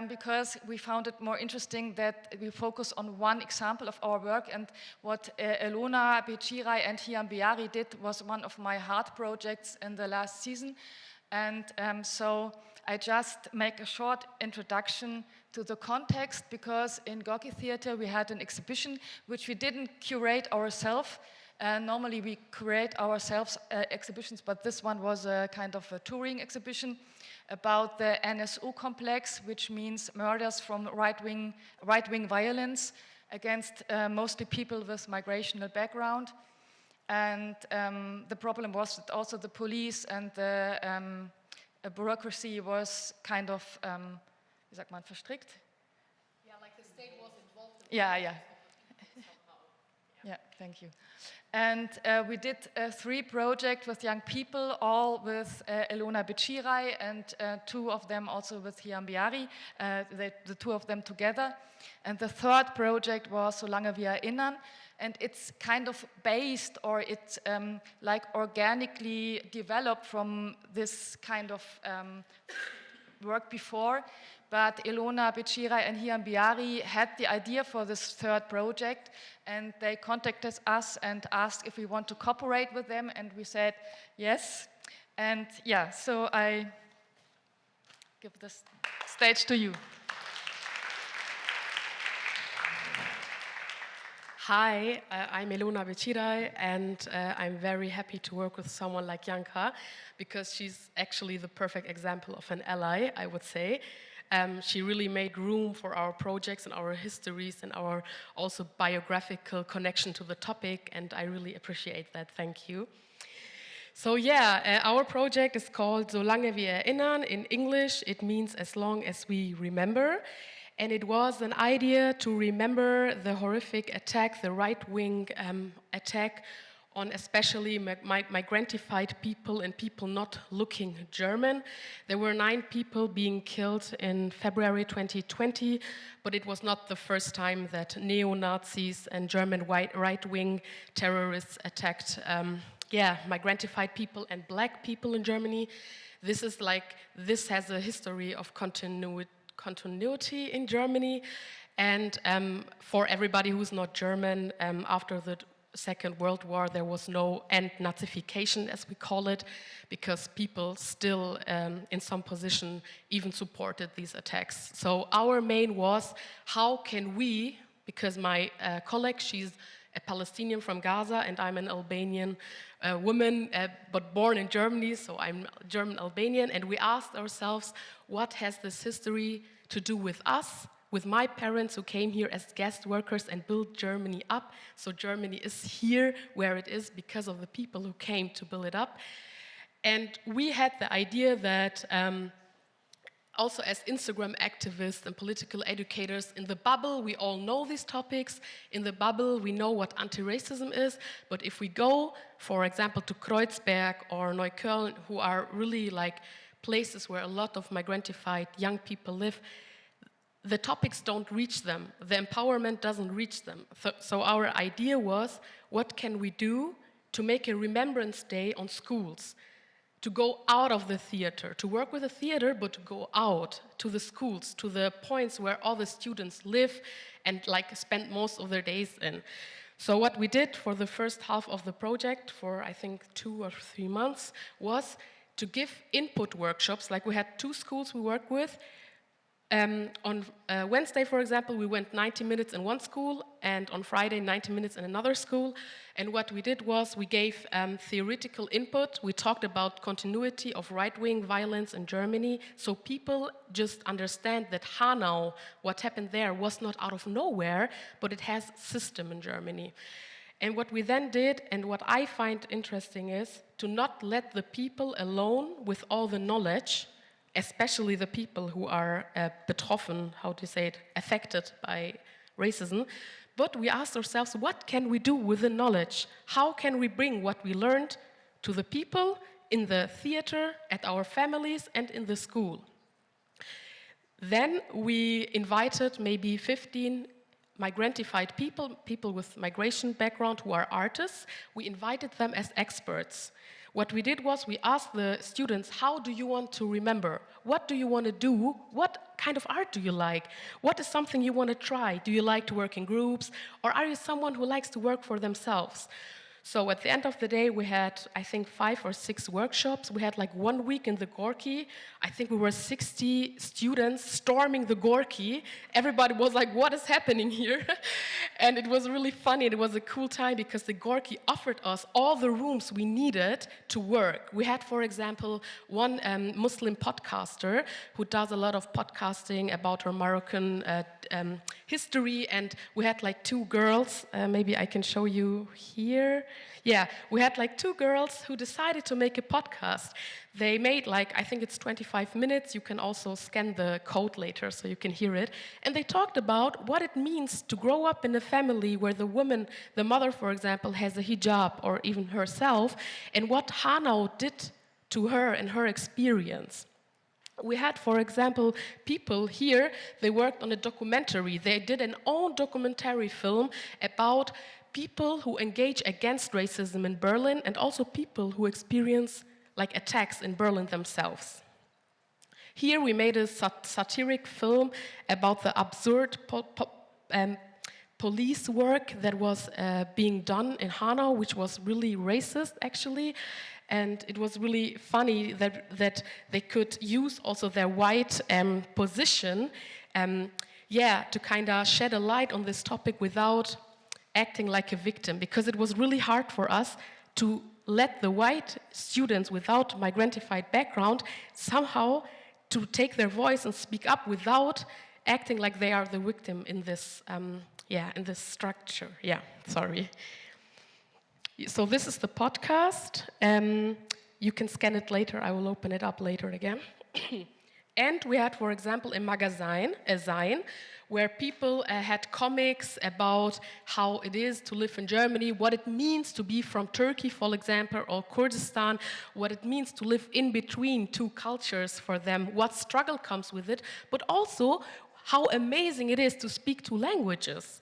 because we found it more interesting that we focus on one example of our work, and what Elona Bechirai and Hiam Biari did was one of my heart projects in the last season, and so I just make a short introduction to the context, because in Gorky Theater we had an exhibition which we didn't curate ourselves. Normally we curate ourselves exhibitions, but this one was a kind of a touring exhibition about the NSU complex, which means murders from right-wing violence against mostly people with migrational background. And the problem was that also the police and the bureaucracy was kind of, wie sagt man, verstrickt? Yeah, like the state was involved. Yeah, thank you. And we did 3 projects with young people, all with Elona Bechirai, and 2 of them also with Hiam Biari, the 2 of them together. And the 3rd project was Solange wir erinnern, and it's kind of based, or it's like organically developed from this kind of work before. But Elona Bechirai and Hiam Biari had the idea for this 3rd project, and they contacted us and asked if we want to cooperate with them, and we said yes. And yeah, so I give the stage to you. Hi, I'm Elona Bechirai, and I'm very happy to work with someone like Janka, because she's actually the perfect example of an ally, I would say. She really made room for our projects and our histories and our also biographical connection to the topic, and I really appreciate that. Thank you. So yeah, our project is called Solange wir erinnern. In English, it means as long as we remember. And it was an idea to remember the horrific attack, the right-wing attack on especially migrantified people and people not looking German. There were 9 people being killed in February 2020, but it was not the first time that neo-Nazis and German right-wing terrorists attacked migrantified people and black people in Germany. This has a history of continuity in Germany, and for everybody who's not German, after the Second World War, there was no end-Nazification, as we call it, because people still, in some position, even supported these attacks. So our main was, how can we, because my colleague, she's a Palestinian from Gaza, and I'm an Albanian woman, but born in Germany, so I'm German-Albanian, and we asked ourselves, what has this history to do with us, with my parents who came here as guest workers and built Germany up? So Germany is here where it is because of the people who came to build it up. And we had the idea that also as Instagram activists and political educators, in the bubble we all know these topics, in the bubble we know what anti-racism is, but if we go, for example, to Kreuzberg or Neukölln, who are really like places where a lot of migrantified young people live, the topics don't reach them, the empowerment doesn't reach them. So our idea was, what can we do to make a remembrance day on schools? To go out of the theater, to work with the theater, but to go out to the schools, to the points where all the students live and spend most of their days in. So what we did for the first half of the project, for I think 2 or 3 months, was to give input workshops. Like we had 2 schools we worked with. On Wednesday, for example, we went 90 minutes in one school, and on Friday, 90 minutes in another school. And what we did was we gave theoretical input. We talked about continuity of right-wing violence in Germany, so people just understand that Hanau, what happened there, was not out of nowhere, but it has system in Germany. And what we then did, and what I find interesting, is to not let the people alone with all the knowledge, especially the people who are betroffen, how to say it, affected by racism. But we asked ourselves, what can we do with the knowledge? How can we bring what we learned to the people in the theater, at our families, and in the school? Then we invited maybe 15 migrantified people with migration background who are artists. We invited them as experts. What we did was we asked the students, how do you want to remember? What do you want to do? What kind of art do you like? What is something you want to try? Do you like to work in groups? Or are you someone who likes to work for themselves? So at the end of the day, we had, I think, 5 or 6 workshops. We had 1 week in the Gorki. I think we were 60 students storming the Gorki. Everybody was like, what is happening here? And it was really funny. It was a cool time because the Gorki offered us all the rooms we needed to work. We had, for example, one Muslim podcaster who does a lot of podcasting about her Moroccan history. And we had 2 girls. Maybe I can show you here. Yeah, we had like 2 girls who decided to make a podcast. They made like, I think it's 25 minutes. You can also scan the code later so you can hear it. And they talked about what it means to grow up in a family where the woman, the mother, for example, has a hijab or even herself, and what Hanau did to her and her experience. We had, for example, people here, they worked on a documentary. They did an own documentary film about people who engage against racism in Berlin and also people who experience like attacks in Berlin themselves. Here we made a satiric film about the absurd police work that was being done in Hanau, which was really racist actually. And it was really funny that they could use also their white position to kind of shed a light on this topic without acting like a victim, because it was really hard for us to let the white students without migrantified background somehow to take their voice and speak up without acting like they are the victim in this, in this structure. Yeah, sorry. So this is the podcast. You can scan it later. I will open it up later again. And we had, for example, a Zine, where people had comics about how it is to live in Germany, what it means to be from Turkey, for example, or Kurdistan, what it means to live in between 2 cultures for them, what struggle comes with it, but also how amazing it is to speak 2 languages.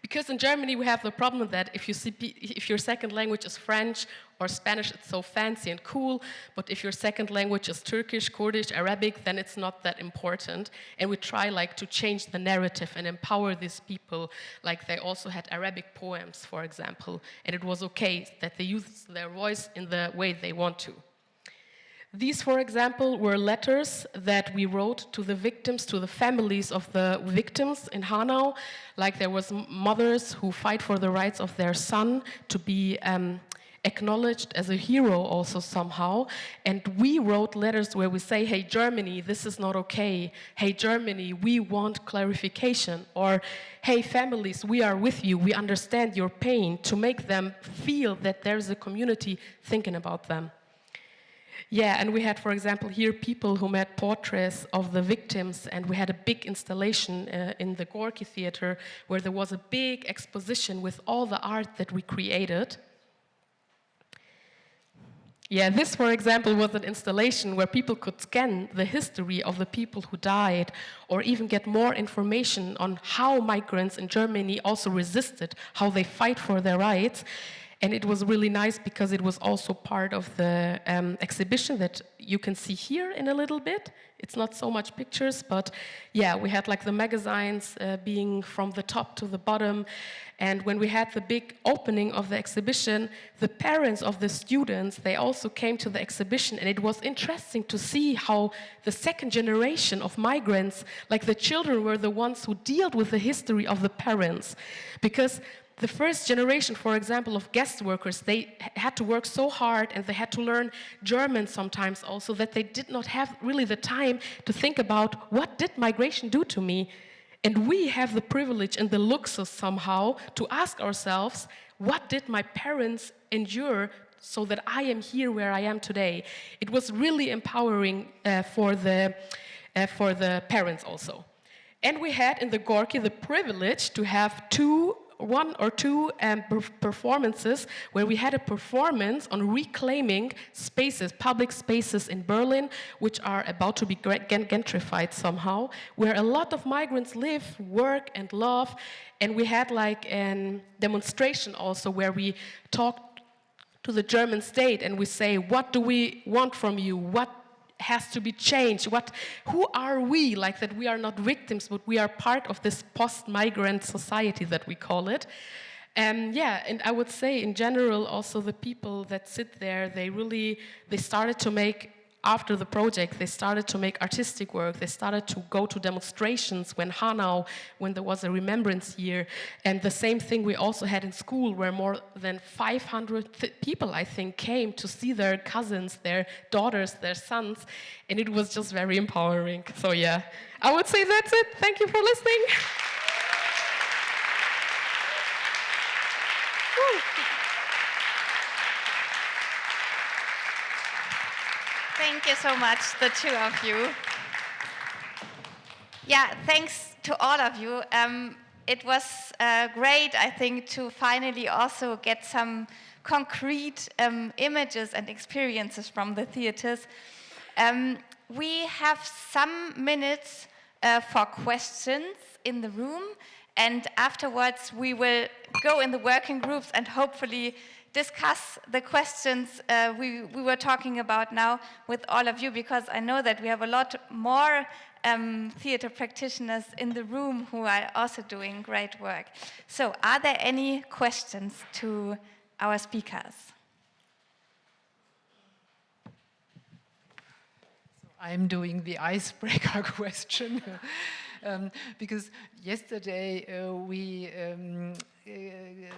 Because in Germany we have the problem that if your second language is French or Spanish, it's so fancy and cool, but if your second language is Turkish, Kurdish, Arabic, then it's not that important. And we try like to change the narrative and empower these people. Like they also had Arabic poems, for example, and it was okay that they use their voice in the way they want to. These, for example, were letters that we wrote to the victims, to the families of the victims in Hanau. Like there was mothers who fight for the rights of their son to be acknowledged as a hero also somehow. And we wrote letters where we say, hey, Germany, this is not okay. Hey, Germany, we want clarification. Or, hey, families, we are with you. We understand your pain, to make them feel that there's a community thinking about them. Yeah, and we had, for example, here people who made portraits of the victims, and we had a big installation in the Gorky Theater where there was a big exposition with all the art that we created. Yeah, this, for example, was an installation where people could scan the history of the people who died, or even get more information on how migrants in Germany also resisted, how they fight for their rights. And it was really nice because it was also part of the exhibition that you can see here in a little bit. It's not so much pictures, but yeah, we had like the magazines being from the top to the bottom. And when we had the big opening of the exhibition, the parents of the students, they also came to the exhibition, and it was interesting to see how the second generation of migrants, like the children, were the ones who dealt with the history of the parents. Because the first generation, for example, of guest workers, they had to work so hard and they had to learn German sometimes also, that they did not have really the time to think about what did migration do to me. And we have the privilege and the luxury somehow to ask ourselves, what did my parents endure so that I am here where I am today? It was really empowering for the parents also. And we had in the Gorky the privilege to have one or two performances where we had a performance on reclaiming spaces, public spaces in Berlin, which are about to be gentrified somehow, where a lot of migrants live, work, and love. And we had like a demonstration also where we talked to the German state and we say, what do we want from you? What has to be changed? Who are we? Like that we are not victims, but we are part of this post-migrant society that we call it. And I would say in general also the people that sit there, they started to make, after the project, they started to make artistic work. They started to go to demonstrations when there was a remembrance year. And the same thing we also had in school, where more than 500 people, I think, came to see their cousins, their daughters, their sons. And it was just very empowering. So yeah, I would say that's it. Thank you for listening. Thank you so much, the two of you. Yeah, thanks to all of you. It was great, I think, to finally also get some concrete images and experiences from the theaters. We have some minutes for questions in the room, and afterwards we will go in the working groups and hopefully discuss the questions we were talking about now with all of you, because I know that we have a lot more theater practitioners in the room who are also doing great work. So, are there any questions to our speakers? I'm doing the icebreaker question. Because yesterday we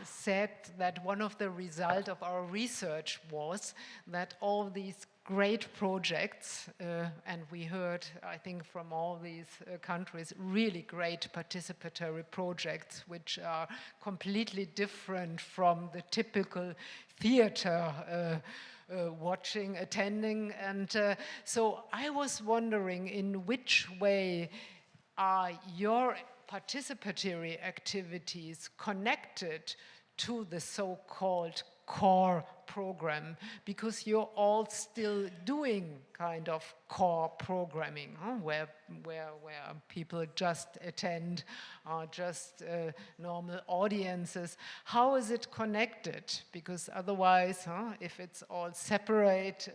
said that one of the results of our research was that all these great projects, and we heard, I think, from all these countries, really great participatory projects, which are completely different from the typical theater watching, attending. And so I was wondering, in which way are your participatory activities connected to the so-called core program? Because you're all still doing kind of core programming, where people just attend, or just normal audiences. How is it connected? Because otherwise, if it's all separate,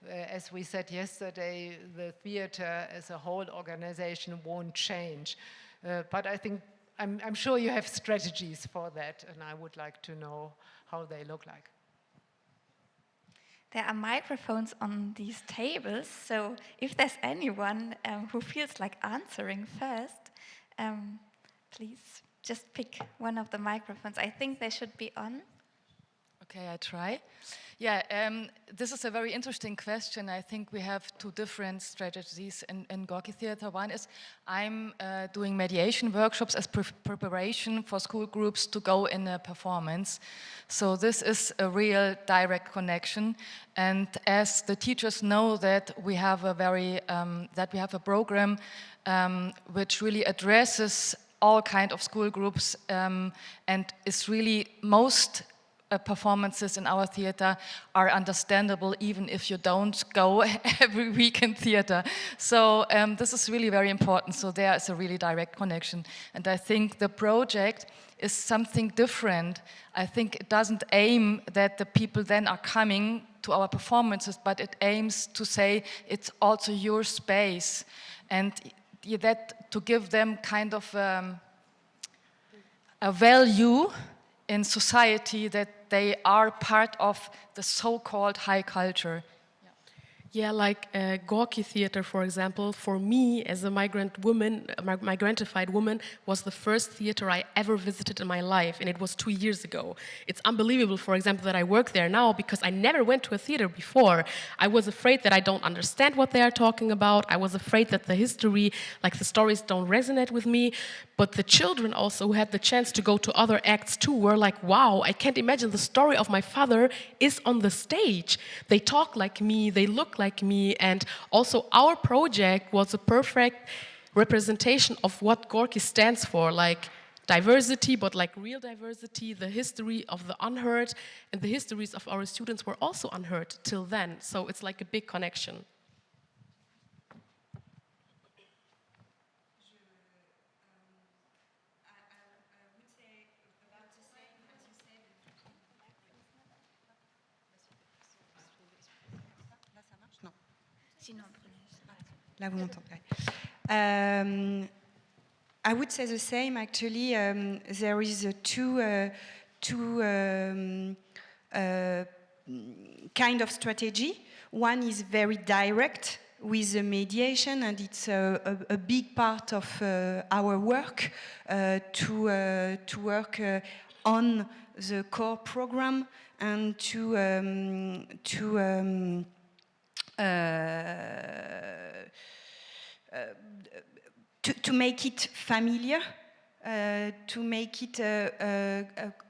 as we said yesterday, the theater as a whole organization won't change. But I think, I'm sure you have strategies for that, and I would like to know how they look like. There are microphones on these tables, so if there's anyone who feels like answering first, please just pick one of the microphones. I think they should be on. Okay, I try. Yeah, this is a very interesting question. I think we have two different strategies in Gorky Theater. One is I'm doing mediation workshops as preparation for school groups to go in a performance. So this is a real direct connection. And as the teachers know that we have a a program which really addresses all kind of school groups and is really most performances in our theater are understandable even if you don't go every week in theater. So this is really very important. So there is a really direct connection. And I think the project is something different. I think it doesn't aim that the people then are coming to our performances, but it aims to say it's also your space. And that to give them kind of a value in society that they are part of the so-called high culture. Yeah, like Gorky Theater, for example, for me as a migrant woman, migrantified woman, was the first theater I ever visited in my life, and it was 2 years ago. It's unbelievable, for example, that I work there now because I never went to a theater before. I was afraid that I don't understand what they are talking about. I was afraid that the history, like the stories, don't resonate with me. But the children also who had the chance to go to other acts too were like, wow, I can't imagine the story of my father is on the stage. They talk like me, they look like me, and also our project was a perfect representation of what Gorky stands for, like diversity, but like real diversity, the history of the unheard, and the histories of our students were also unheard till then. So it's like a big connection. Là, vous m'entendez. I would say the same. Actually, there is two kind of strategy. One is very direct with the mediation, and it's a big part of our work to work on the core program and to make it familiar, to make it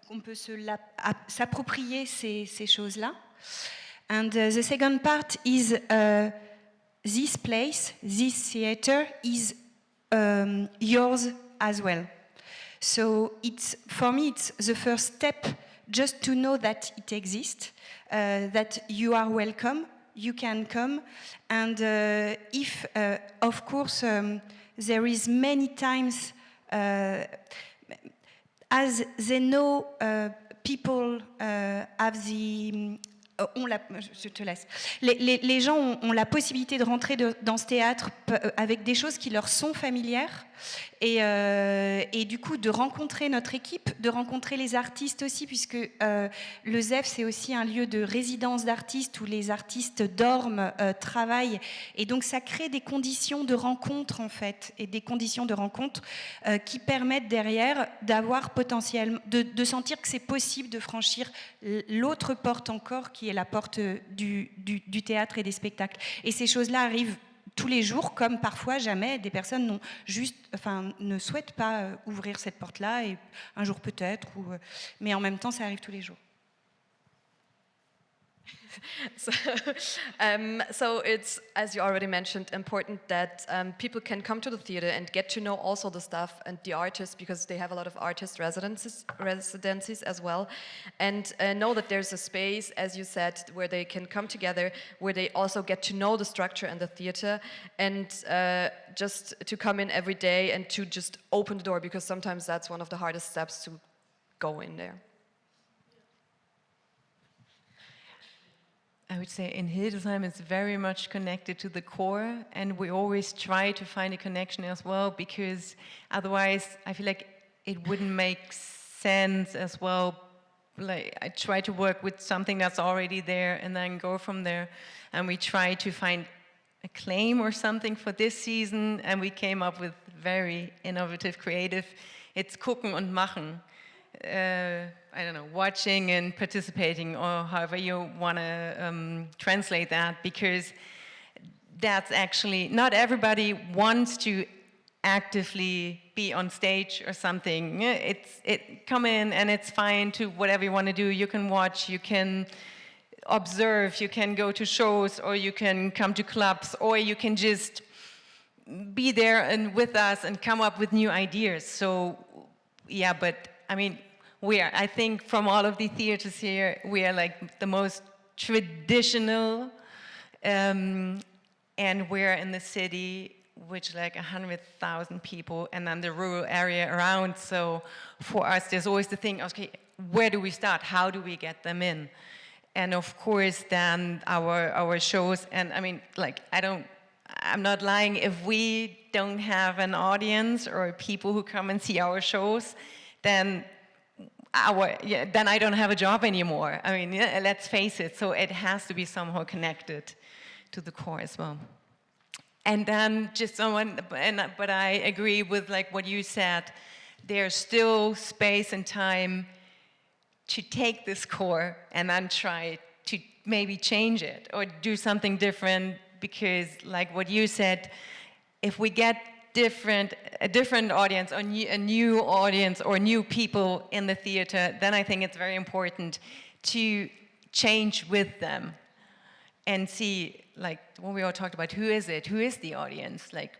qu'on peut s'approprier ces choses-là. And the second part is this place, this theater is yours as well. So for me, it's the first step just to know that it exists, that you are welcome, you can come, and if, of course, there is many times, as they know, people have the... je te laisse. Les gens ont la possibilité de rentrer dans ce théâtre avec des choses qui leur sont familières et du coup de rencontrer notre équipe, de rencontrer les artistes aussi, puisque le ZEF c'est aussi un lieu de résidence d'artistes où les artistes dorment, travaillent, et donc ça crée des conditions de rencontre en fait, et des conditions de rencontre qui permettent derrière d'avoir potentiellement, de sentir que c'est possible de franchir l'autre porte encore, qui est la porte du théâtre et des spectacles. Et ces choses-là arrivent tous les jours, comme parfois jamais des personnes ne souhaitent pas ouvrir cette porte-là, et un jour peut-être, mais en même temps ça arrive tous les jours. So it's, as you already mentioned, important that people can come to the theater and get to know also the staff and the artists, because they have a lot of artist residencies as well, and know that there's a space, as you said, where they can come together, where they also get to know the structure and the theater, and just to come in every day and to just open the door, because sometimes that's one of the hardest steps to go in there. I would say in Hildesheim it's very much connected to the core, and we always try to find a connection as well, because otherwise I feel like it wouldn't make sense as well. Like, I try to work with something that's already there and then go from there, and we try to find a claim or something for this season, and we came up with very innovative, creative, it's gucken und machen. I don't know, watching and participating, or however you want to translate that, because that's actually, not everybody wants to actively be on stage or something. Come in and it's fine to whatever you want to do. You can watch, you can observe, you can go to shows, or you can come to clubs, or you can just be there and with us and come up with new ideas. So yeah, but I mean, I think from all of the theaters here, we are like the most traditional, and we're in the city, which like 100,000 people, and then the rural area around. So for us, there's always the thing, okay, where do we start? How do we get them in? And of course, then our shows, and I mean, like, I'm not lying, if we don't have an audience or people who come and see our shows, then I don't have a job anymore. I mean, yeah, let's face it. So it has to be somehow connected to the core as well. And then but I agree with like what you said. There's still space and time to take this core and then try to maybe change it or do something different, because like what you said, if we get a different audience, or a new audience, or new people in the theater, then I think it's very important to change with them and see, like when we all talked about, who is it? Who is the audience? Like,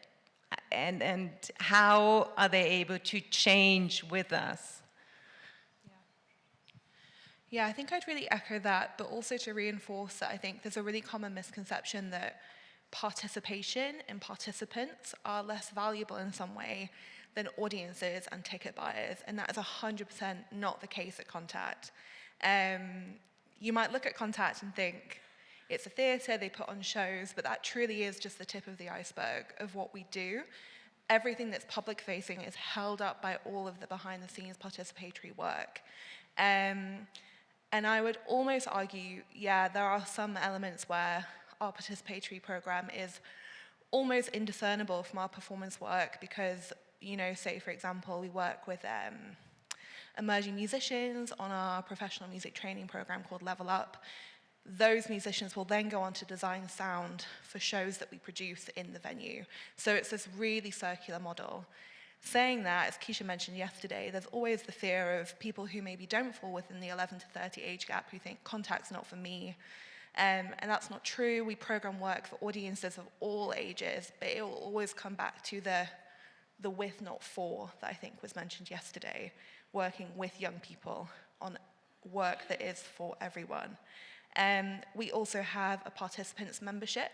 and how are they able to change with us? Yeah, I think I'd really echo that, but also to reinforce that I think there's a really common misconception that participation and participants are less valuable in some way than audiences and ticket buyers, and that is 100% not the case at Contact. You might look at Contact and think it's a theatre, they put on shows, but that truly is just the tip of the iceberg of what we do. Everything that's public facing is held up by all of the behind the scenes participatory work. And I would almost argue, yeah, there are some elements where our participatory program is almost indiscernible from our performance work, because, you know, say for example, we work with emerging musicians on our professional music training program called Level Up. Those musicians will then go on to design sound for shows that we produce in the venue. So it's this really circular model. Saying that, as Keisha mentioned yesterday, there's always the fear of people who maybe don't fall within the 11 to 30 age gap who think Contact's not for me. And that's not true. We program work for audiences of all ages, but it will always come back to the with, not for, that I think was mentioned yesterday, working with young people on work that is for everyone. We also have a participants membership,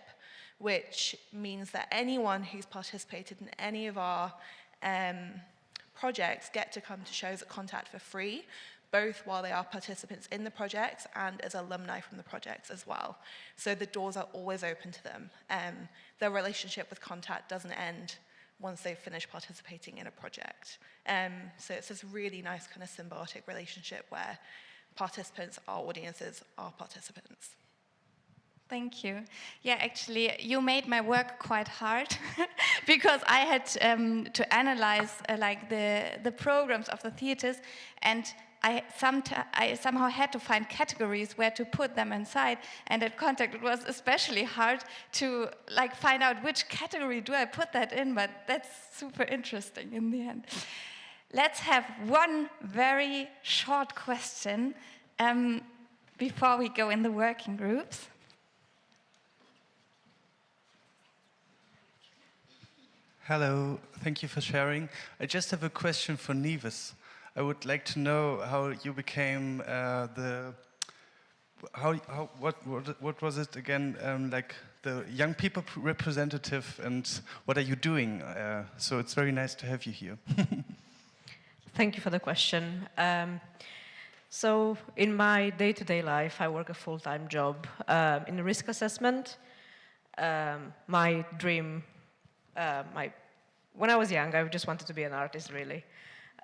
which means that anyone who's participated in any of our projects get to come to shows at Contact for free, both while they are participants in the projects and as alumni from the projects as well. So the doors are always open to them. Their relationship with Contact doesn't end once they've finished participating in a project. So it's this really nice kind of symbiotic relationship where participants are audiences, are participants. Thank you. Yeah, actually, you made my work quite hard because I had to analyze like the programs of the theaters, and I somehow had to find categories where to put them inside. And at Contact, it was especially hard to like find out which category do I put that in. But that's super interesting in the end. Let's have one very short question before we go in the working groups. Hello, thank you for sharing. I just have a question for Nevis. I would like to know how you became what was it again, like the young people representative, and what are you doing? So it's very nice to have you here. Thank you for the question. So in my day-to-day life, I work a full-time job in risk assessment. My dream, when I was young, I just wanted to be an artist, really.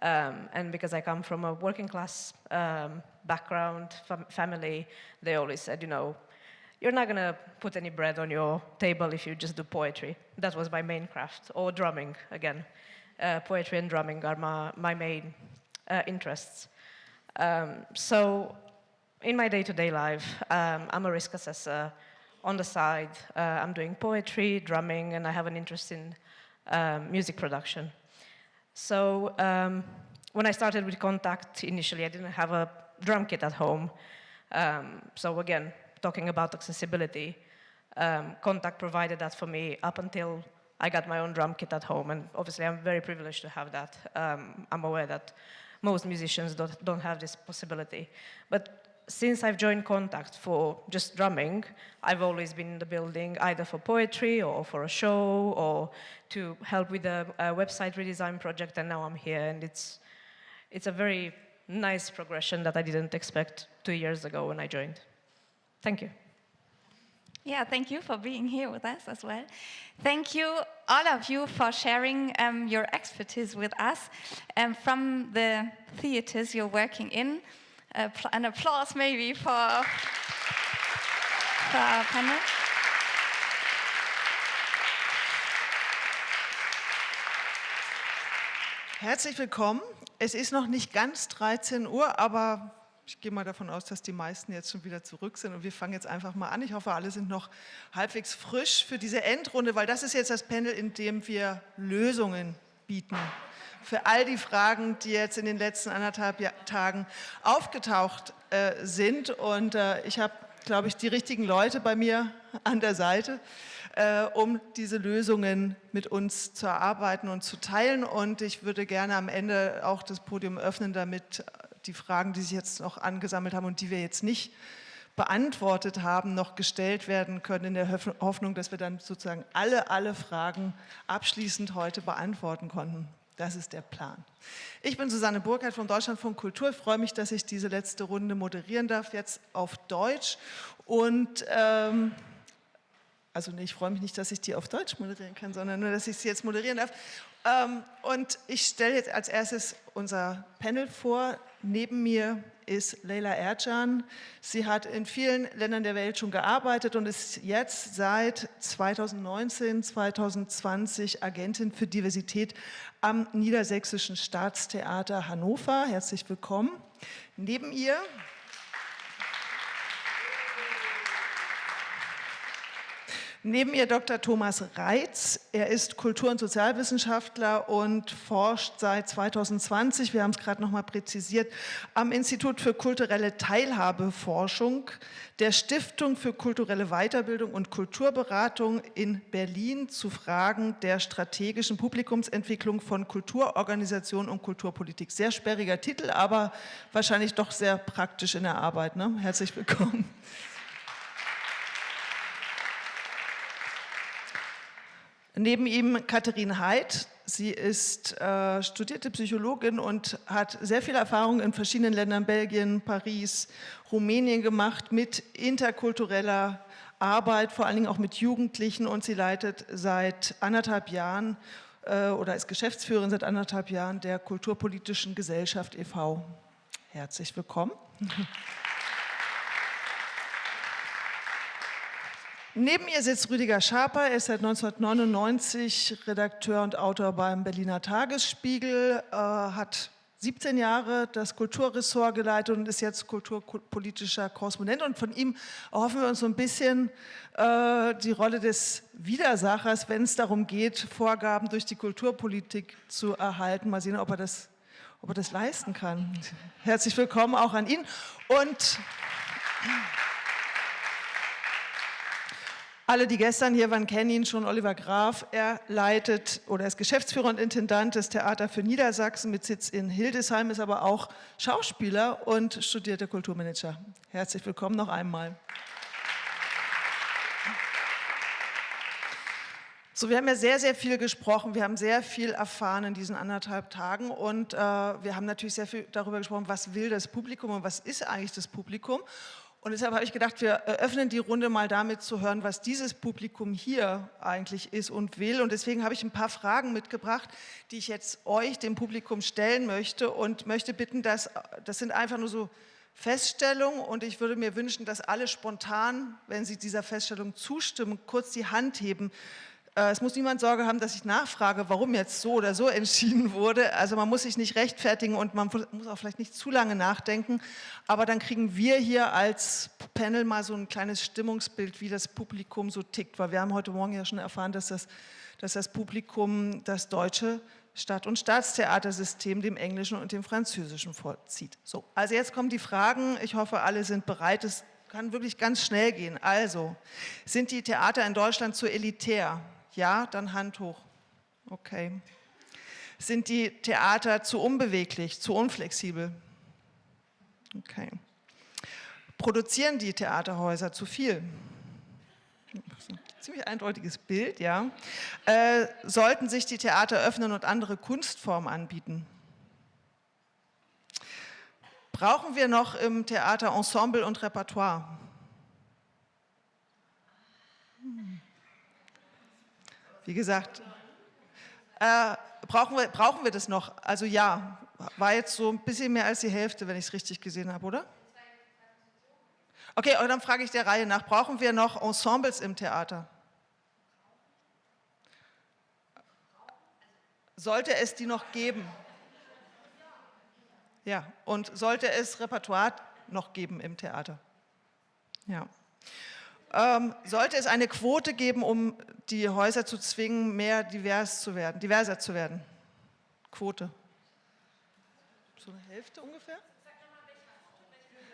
And because I come from a working class background, family, they always said, you know, you're not going to put any bread on your table if you just do poetry. That was my main craft, or drumming, again. Poetry and drumming are my main interests. So in my day-to-day life, I'm a risk assessor. On the side, I'm doing poetry, drumming, and I have an interest in music production. So when I started with Contact, initially I didn't have a drum kit at home. So again, talking about accessibility, Contact provided that for me up until I got my own drum kit at home, and obviously I'm very privileged to have that. I'm aware that most musicians don't have this possibility. But since I've joined Contact for just drumming, I've always been in the building either for poetry or for a show or to help with a website redesign project, and now I'm here, and it's a very nice progression that I didn't expect 2 years ago when I joined. Thank you. Yeah, thank you for being here with us as well. Thank you, all of you, for sharing your expertise with us from the theaters you're working in. An applause maybe for our panel. Herzlich willkommen. Es ist noch nicht ganz 13 Uhr, aber ich gehe mal davon aus, dass die meisten jetzt schon wieder zurück sind, und wir fangen jetzt einfach mal an. Ich hoffe, alle sind noch halbwegs frisch für diese Endrunde, weil das ist jetzt das Panel, in dem wir Lösungen bieten für all die Fragen, die jetzt in den letzten 1,5 Tagen aufgetaucht sind. Und ich habe, glaube ich, die richtigen Leute bei mir an der Seite, um diese Lösungen mit uns zu erarbeiten und zu teilen. Und ich würde gerne am Ende auch das Podium öffnen, damit die Fragen, die sich jetzt noch angesammelt haben und die wir jetzt nicht beantwortet haben, noch gestellt werden können, in der Hoffnung, dass wir dann sozusagen alle Fragen abschließend heute beantworten konnten. Das ist der Plan. Ich bin Susanne Burkhardt vom Deutschlandfunk Kultur. Ich freue mich, dass ich diese letzte Runde moderieren darf, jetzt auf Deutsch. Und ich freue mich nicht, dass ich die auf Deutsch moderieren kann, sondern nur, dass ich sie jetzt moderieren darf. Und ich stelle jetzt als erstes unser Panel vor. Neben mir ist Leyla Ercan. Sie hat in vielen Ländern der Welt schon gearbeitet und ist jetzt seit 2019, 2020 Agentin für Diversität am Niedersächsischen Staatstheater Hannover. Herzlich willkommen. Neben ihr Neben ihr Dr. Thomas Reitz. Er ist Kultur- und Sozialwissenschaftler und forscht seit 2020, wir haben es gerade noch mal präzisiert, am Institut für kulturelle Teilhabeforschung der Stiftung für kulturelle Weiterbildung und Kulturberatung in Berlin zu Fragen der strategischen Publikumsentwicklung von Kulturorganisationen und Kulturpolitik. Sehr sperriger Titel, aber wahrscheinlich doch sehr praktisch in der Arbeit. Ne? Herzlich willkommen. Neben ihm Katharine Heid. Sie ist studierte Psychologin und hat sehr viel Erfahrung in verschiedenen Ländern, Belgien, Paris, Rumänien gemacht mit interkultureller Arbeit, vor allen Dingen auch mit Jugendlichen, und sie leitet seit 1,5 Jahren oder ist Geschäftsführerin seit 1,5 Jahren der Kulturpolitischen Gesellschaft e.V. Herzlich willkommen. Neben ihr sitzt Rüdiger Schaper, er ist seit 1999 Redakteur und Autor beim Berliner Tagesspiegel, hat 17 Jahre das Kulturressort geleitet und ist jetzt kulturpolitischer Korrespondent. Und von ihm erhoffen wir uns so ein bisschen die Rolle des Widersachers, wenn es darum geht, Vorgaben durch die Kulturpolitik zu erhalten. Mal sehen, ob er das leisten kann. Herzlich willkommen auch an ihn. Und alle, die gestern hier waren, kennen ihn schon, Oliver Graf. Er leitet oder ist Geschäftsführer und Intendant des Theater für Niedersachsen mit Sitz in Hildesheim, ist aber auch Schauspieler und studierter Kulturmanager. Herzlich willkommen noch einmal. So, wir haben ja sehr, sehr viel gesprochen, wir haben sehr viel erfahren in diesen 1,5 Tagen und wir haben natürlich sehr viel darüber gesprochen, was will das Publikum und was ist eigentlich das Publikum. Und deshalb habe ich gedacht, wir eröffnen die Runde mal damit zu hören, was dieses Publikum hier eigentlich ist und will. Und deswegen habe ich ein paar Fragen mitgebracht, die ich jetzt euch, dem Publikum, stellen möchte und möchte bitten, das sind einfach nur so Feststellungen und ich würde mir wünschen, dass alle spontan, wenn sie dieser Feststellung zustimmen, kurz die Hand heben. Es muss niemand Sorge haben, dass ich nachfrage, warum jetzt so oder so entschieden wurde. Also man muss sich nicht rechtfertigen und man muss auch vielleicht nicht zu lange nachdenken. Aber dann kriegen wir hier als Panel mal so ein kleines Stimmungsbild, wie das Publikum so tickt. Weil wir haben heute Morgen ja schon erfahren, dass das Publikum das deutsche Stadt- und Staatstheatersystem dem englischen und dem französischen vorzieht. So, also jetzt kommen die Fragen. Ich hoffe, alle sind bereit. Es kann wirklich ganz schnell gehen. Also, sind die Theater in Deutschland zu elitär? Ja, dann Hand hoch. Okay. Sind die Theater zu unbeweglich, zu unflexibel? Okay. Produzieren die Theaterhäuser zu viel? Ziemlich eindeutiges Bild, ja. Sollten sich die Theater öffnen und andere Kunstformen anbieten? Brauchen wir noch im Theater Ensemble und Repertoire? Wie gesagt, brauchen wir das noch? Also ja, war jetzt so ein bisschen mehr als die Hälfte, wenn ich es richtig gesehen habe, oder? Okay, und dann frage ich der Reihe nach, brauchen wir noch Ensembles im Theater? Sollte es die noch geben? Ja, und sollte es Repertoire noch geben im Theater? Ja. Sollte es eine Quote geben, um die Häuser zu zwingen, diverser zu werden? Quote. So eine Hälfte ungefähr?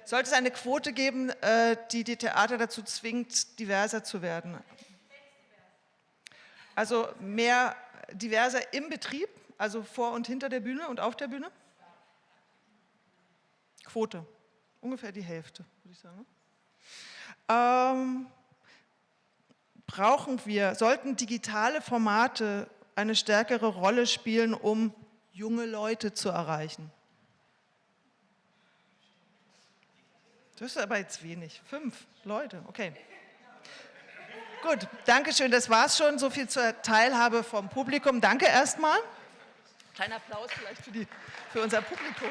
Sollte es eine Quote geben, die die Theater dazu zwingt, diverser zu werden? Also mehr diverser im Betrieb, also vor und hinter der Bühne und auf der Bühne? Quote. Ungefähr die Hälfte, würde ich sagen. Sollten digitale Formate eine stärkere Rolle spielen, um junge Leute zu erreichen? Das ist aber jetzt wenig. 5 Leute, okay. Gut, danke schön, das war's schon. So viel zur Teilhabe vom Publikum. Danke erstmal. Kleiner Applaus vielleicht für unser Publikum.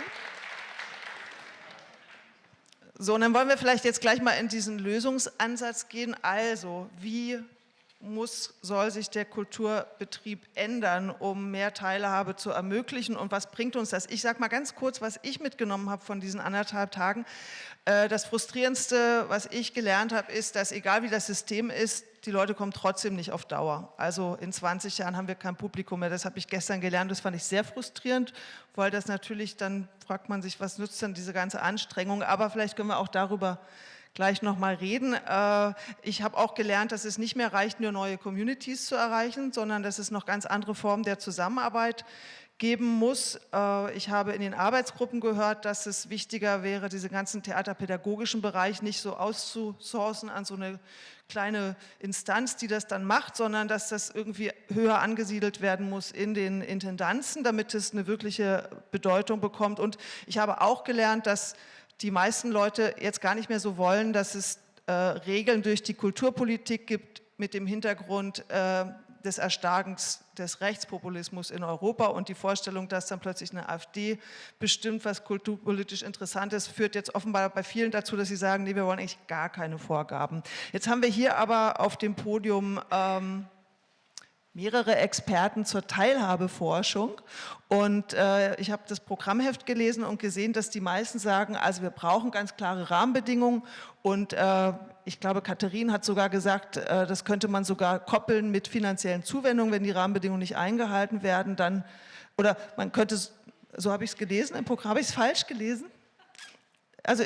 So, und dann wollen wir vielleicht jetzt gleich mal in diesen Lösungsansatz gehen. Also, wie soll sich der Kulturbetrieb ändern, um mehr Teilhabe zu ermöglichen und was bringt uns das? Ich sage mal ganz kurz, was ich mitgenommen habe von diesen 1,5 Tagen. Das Frustrierendste, was ich gelernt habe, ist, dass egal wie das System ist, die Leute kommen trotzdem nicht auf Dauer. Also in 20 Jahren haben wir kein Publikum mehr. Das habe ich gestern gelernt. Das fand ich sehr frustrierend, weil das natürlich, dann fragt man sich, was nützt denn diese ganze Anstrengung? Aber vielleicht können wir auch darüber gleich nochmal reden. Ich habe auch gelernt, dass es nicht mehr reicht, nur neue Communities zu erreichen, sondern dass es noch ganz andere Formen der Zusammenarbeit geben muss. Ich habe in den Arbeitsgruppen gehört, dass es wichtiger wäre, diesen ganzen theaterpädagogischen Bereich nicht so auszusourcen an so eine kleine Instanz, die das dann macht, sondern dass das irgendwie höher angesiedelt werden muss in den Intendanzen, damit es eine wirkliche Bedeutung bekommt. Und ich habe auch gelernt, dass die meisten Leute jetzt gar nicht mehr so wollen, dass es Regeln durch die Kulturpolitik gibt mit dem Hintergrund des Erstarkens des Rechtspopulismus in Europa, und die Vorstellung, dass dann plötzlich eine AfD bestimmt, was kulturpolitisch interessant ist, führt jetzt offenbar bei vielen dazu, dass sie sagen, nee, wir wollen eigentlich gar keine Vorgaben. Jetzt haben wir hier aber auf dem Podium mehrere Experten zur Teilhabeforschung, und ich habe das Programmheft gelesen und gesehen, dass die meisten sagen, also wir brauchen ganz klare Rahmenbedingungen, und ich glaube, Katharin hat sogar gesagt, das könnte man sogar koppeln mit finanziellen Zuwendungen, wenn die Rahmenbedingungen nicht eingehalten werden, dann, oder man könnte, so habe ich es gelesen im Programm, habe ich es falsch gelesen? Also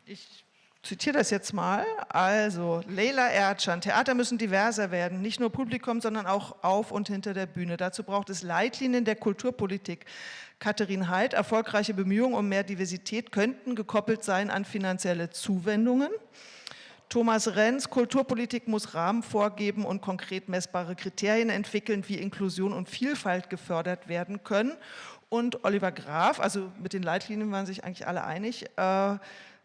ich zitiere das jetzt mal. Also, Leila Erdschan: Theater müssen diverser werden, nicht nur Publikum, sondern auch auf und hinter der Bühne. Dazu braucht es Leitlinien der Kulturpolitik. Katharin Heid: Erfolgreiche Bemühungen um mehr Diversität könnten gekoppelt sein an finanzielle Zuwendungen. Thomas Renz: Kulturpolitik muss Rahmen vorgeben und konkret messbare Kriterien entwickeln, wie Inklusion und Vielfalt gefördert werden können. Und Oliver Graf, also mit den Leitlinien waren sich eigentlich alle einig,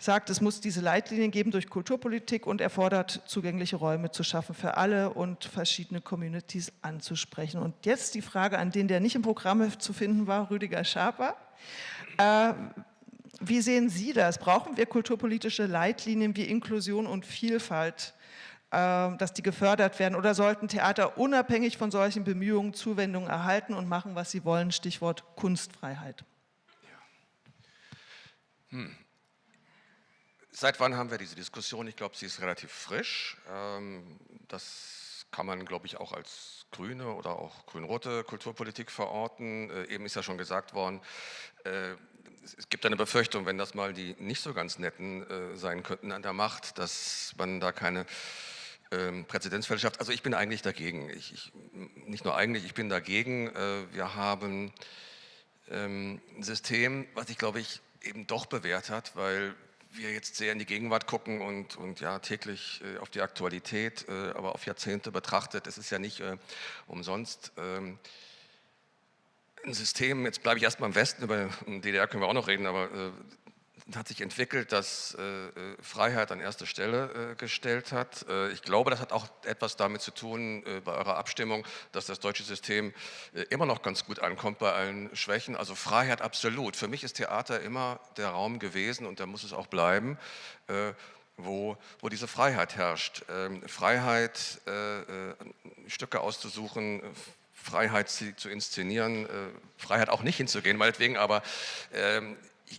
sagt, es muss diese Leitlinien geben durch Kulturpolitik, und er fordert, zugängliche Räume zu schaffen für alle und verschiedene Communities anzusprechen. Und jetzt die Frage an den, der nicht im Programm zu finden war, Rüdiger Schaper. Wie sehen Sie das? Brauchen wir kulturpolitische Leitlinien wie Inklusion und Vielfalt, dass die gefördert werden, oder sollten Theater unabhängig von solchen Bemühungen Zuwendungen erhalten und machen, was sie wollen? Stichwort Kunstfreiheit. Seit wann haben wir diese Diskussion? Ich glaube, sie ist relativ frisch. Das kann man, glaube ich, auch als grüne oder auch grün-rote Kulturpolitik verorten. Eben ist ja schon gesagt worden, es gibt eine Befürchtung, wenn das mal die nicht so ganz netten sein könnten an der Macht, dass man da keine Präzedenzfälle schafft. Also ich bin eigentlich dagegen. Nicht nur eigentlich, ich bin dagegen. Wir haben ein System, was sich, glaube ich, eben doch bewährt hat, weil wir jetzt sehr in die Gegenwart gucken und ja täglich auf die Aktualität, aber auf Jahrzehnte betrachtet. Es ist ja nicht umsonst ein System, jetzt bleibe ich erstmal im Westen, über den DDR können wir auch noch reden, aber hat sich entwickelt, das Freiheit an erste Stelle gestellt hat. Ich glaube, das hat auch etwas damit zu tun bei eurer Abstimmung, dass das deutsche System immer noch ganz gut ankommt bei allen Schwächen. Also Freiheit absolut. Für mich ist Theater immer der Raum gewesen, und da muss es auch bleiben, wo diese Freiheit herrscht. Freiheit, Stücke auszusuchen, Freiheit zu inszenieren, Freiheit auch nicht hinzugehen, meinetwegen, aber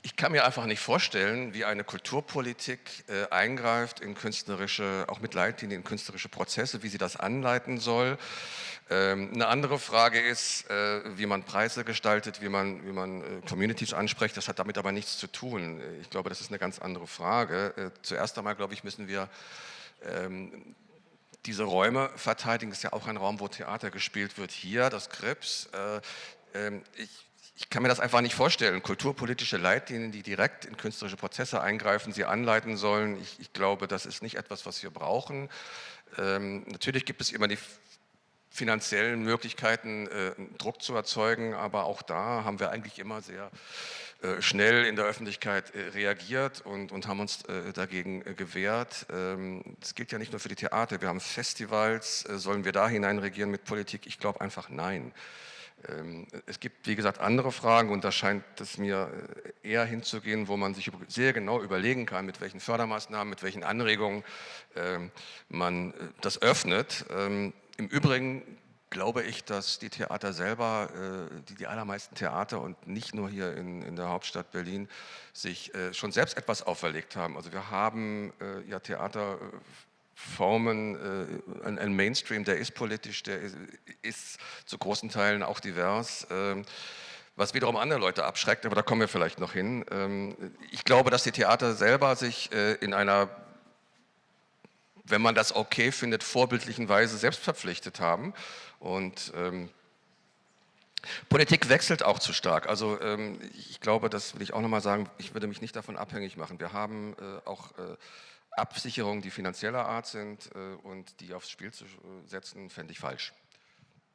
ich kann mir einfach nicht vorstellen, wie eine Kulturpolitik eingreift in künstlerische, auch mit Leitlinien in künstlerische Prozesse, wie sie das anleiten soll. Eine andere Frage ist, wie man Preise gestaltet, wie man Communities anspricht. Das hat damit aber nichts zu tun. Ich glaube, das ist eine ganz andere Frage. Zuerst einmal, glaube ich, müssen wir diese Räume verteidigen. Das ist ja auch ein Raum, wo Theater gespielt wird. Hier, das Krips. Ich kann mir das einfach nicht vorstellen. Kulturpolitische Leitlinien, die direkt in künstlerische Prozesse eingreifen, sie anleiten sollen. Ich glaube, das ist nicht etwas, was wir brauchen. Natürlich gibt es immer die finanziellen Möglichkeiten, Druck zu erzeugen, aber auch da haben wir eigentlich immer sehr schnell in der Öffentlichkeit reagiert und haben uns dagegen gewehrt. Das gilt ja nicht nur für die Theater. Wir haben Festivals. Sollen wir da hinein regieren mit Politik? Ich glaube einfach nein. Es gibt, wie gesagt, andere Fragen, und da scheint es mir eher hinzugehen, wo man sich sehr genau überlegen kann, mit welchen Fördermaßnahmen, mit welchen Anregungen man das öffnet. Im Übrigen glaube ich, dass die Theater selber, die allermeisten Theater und nicht nur hier in der Hauptstadt Berlin, sich schon selbst etwas auferlegt haben. Also wir haben ja Theater Formen, ein Mainstream, der ist politisch, der ist zu großen Teilen auch divers, was wiederum andere Leute abschreckt, aber da kommen wir vielleicht noch hin. Ich glaube, dass die Theater selber sich in einer, wenn man das okay findet, vorbildlichen Weise selbst verpflichtet haben. Und Politik wechselt auch zu stark. Also ich glaube, das will ich auch nochmal sagen, ich würde mich nicht davon abhängig machen. Wir haben auch Absicherungen, die finanzieller Art sind und die aufs Spiel zu setzen, fände ich falsch.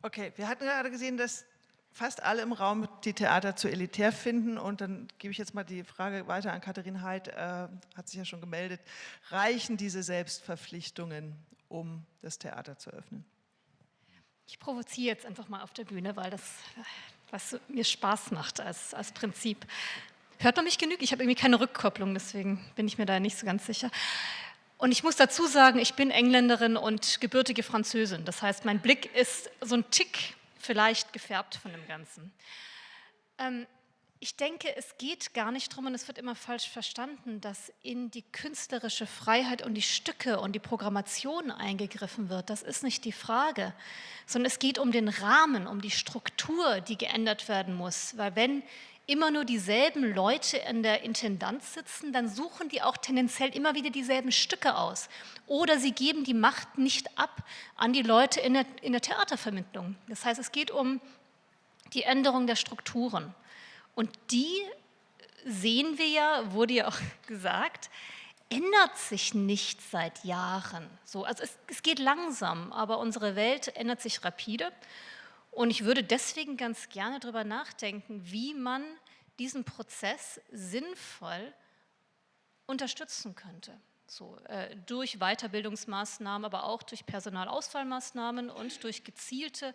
Okay, wir hatten gerade gesehen, dass fast alle im Raum die Theater zu elitär finden, und dann gebe ich jetzt mal die Frage weiter an Katharin Heid, hat sich ja schon gemeldet. Reichen diese Selbstverpflichtungen, um das Theater zu öffnen? Ich provoziere jetzt einfach mal auf der Bühne, weil das was mir Spaß macht als Prinzip. Hört man mich genug? Ich habe irgendwie keine Rückkopplung, deswegen bin ich mir da nicht so ganz sicher. Und ich muss dazu sagen, ich bin Engländerin und gebürtige Französin. Das heißt, mein Blick ist so ein Tick vielleicht gefärbt von dem Ganzen. Ich denke, es geht gar nicht darum, und es wird immer falsch verstanden, dass in die künstlerische Freiheit und die Stücke und die Programmation eingegriffen wird. Das ist nicht die Frage, sondern es geht um den Rahmen, um die Struktur, die geändert werden muss. Weil wenn immer nur dieselben Leute in der Intendanz sitzen, dann suchen die auch tendenziell immer wieder dieselben Stücke aus. Oder sie geben die Macht nicht ab an die Leute in der Theatervermittlung. Das heißt, es geht um die Änderung der Strukturen. Und die sehen wir ja, wurde ja auch gesagt, ändert sich nicht seit Jahren. So, also es geht langsam, aber unsere Welt ändert sich rapide. Und ich würde deswegen ganz gerne darüber nachdenken, wie man diesen Prozess sinnvoll unterstützen könnte. So, durch Weiterbildungsmaßnahmen, aber auch durch Personalauswahlmaßnahmen und durch gezielte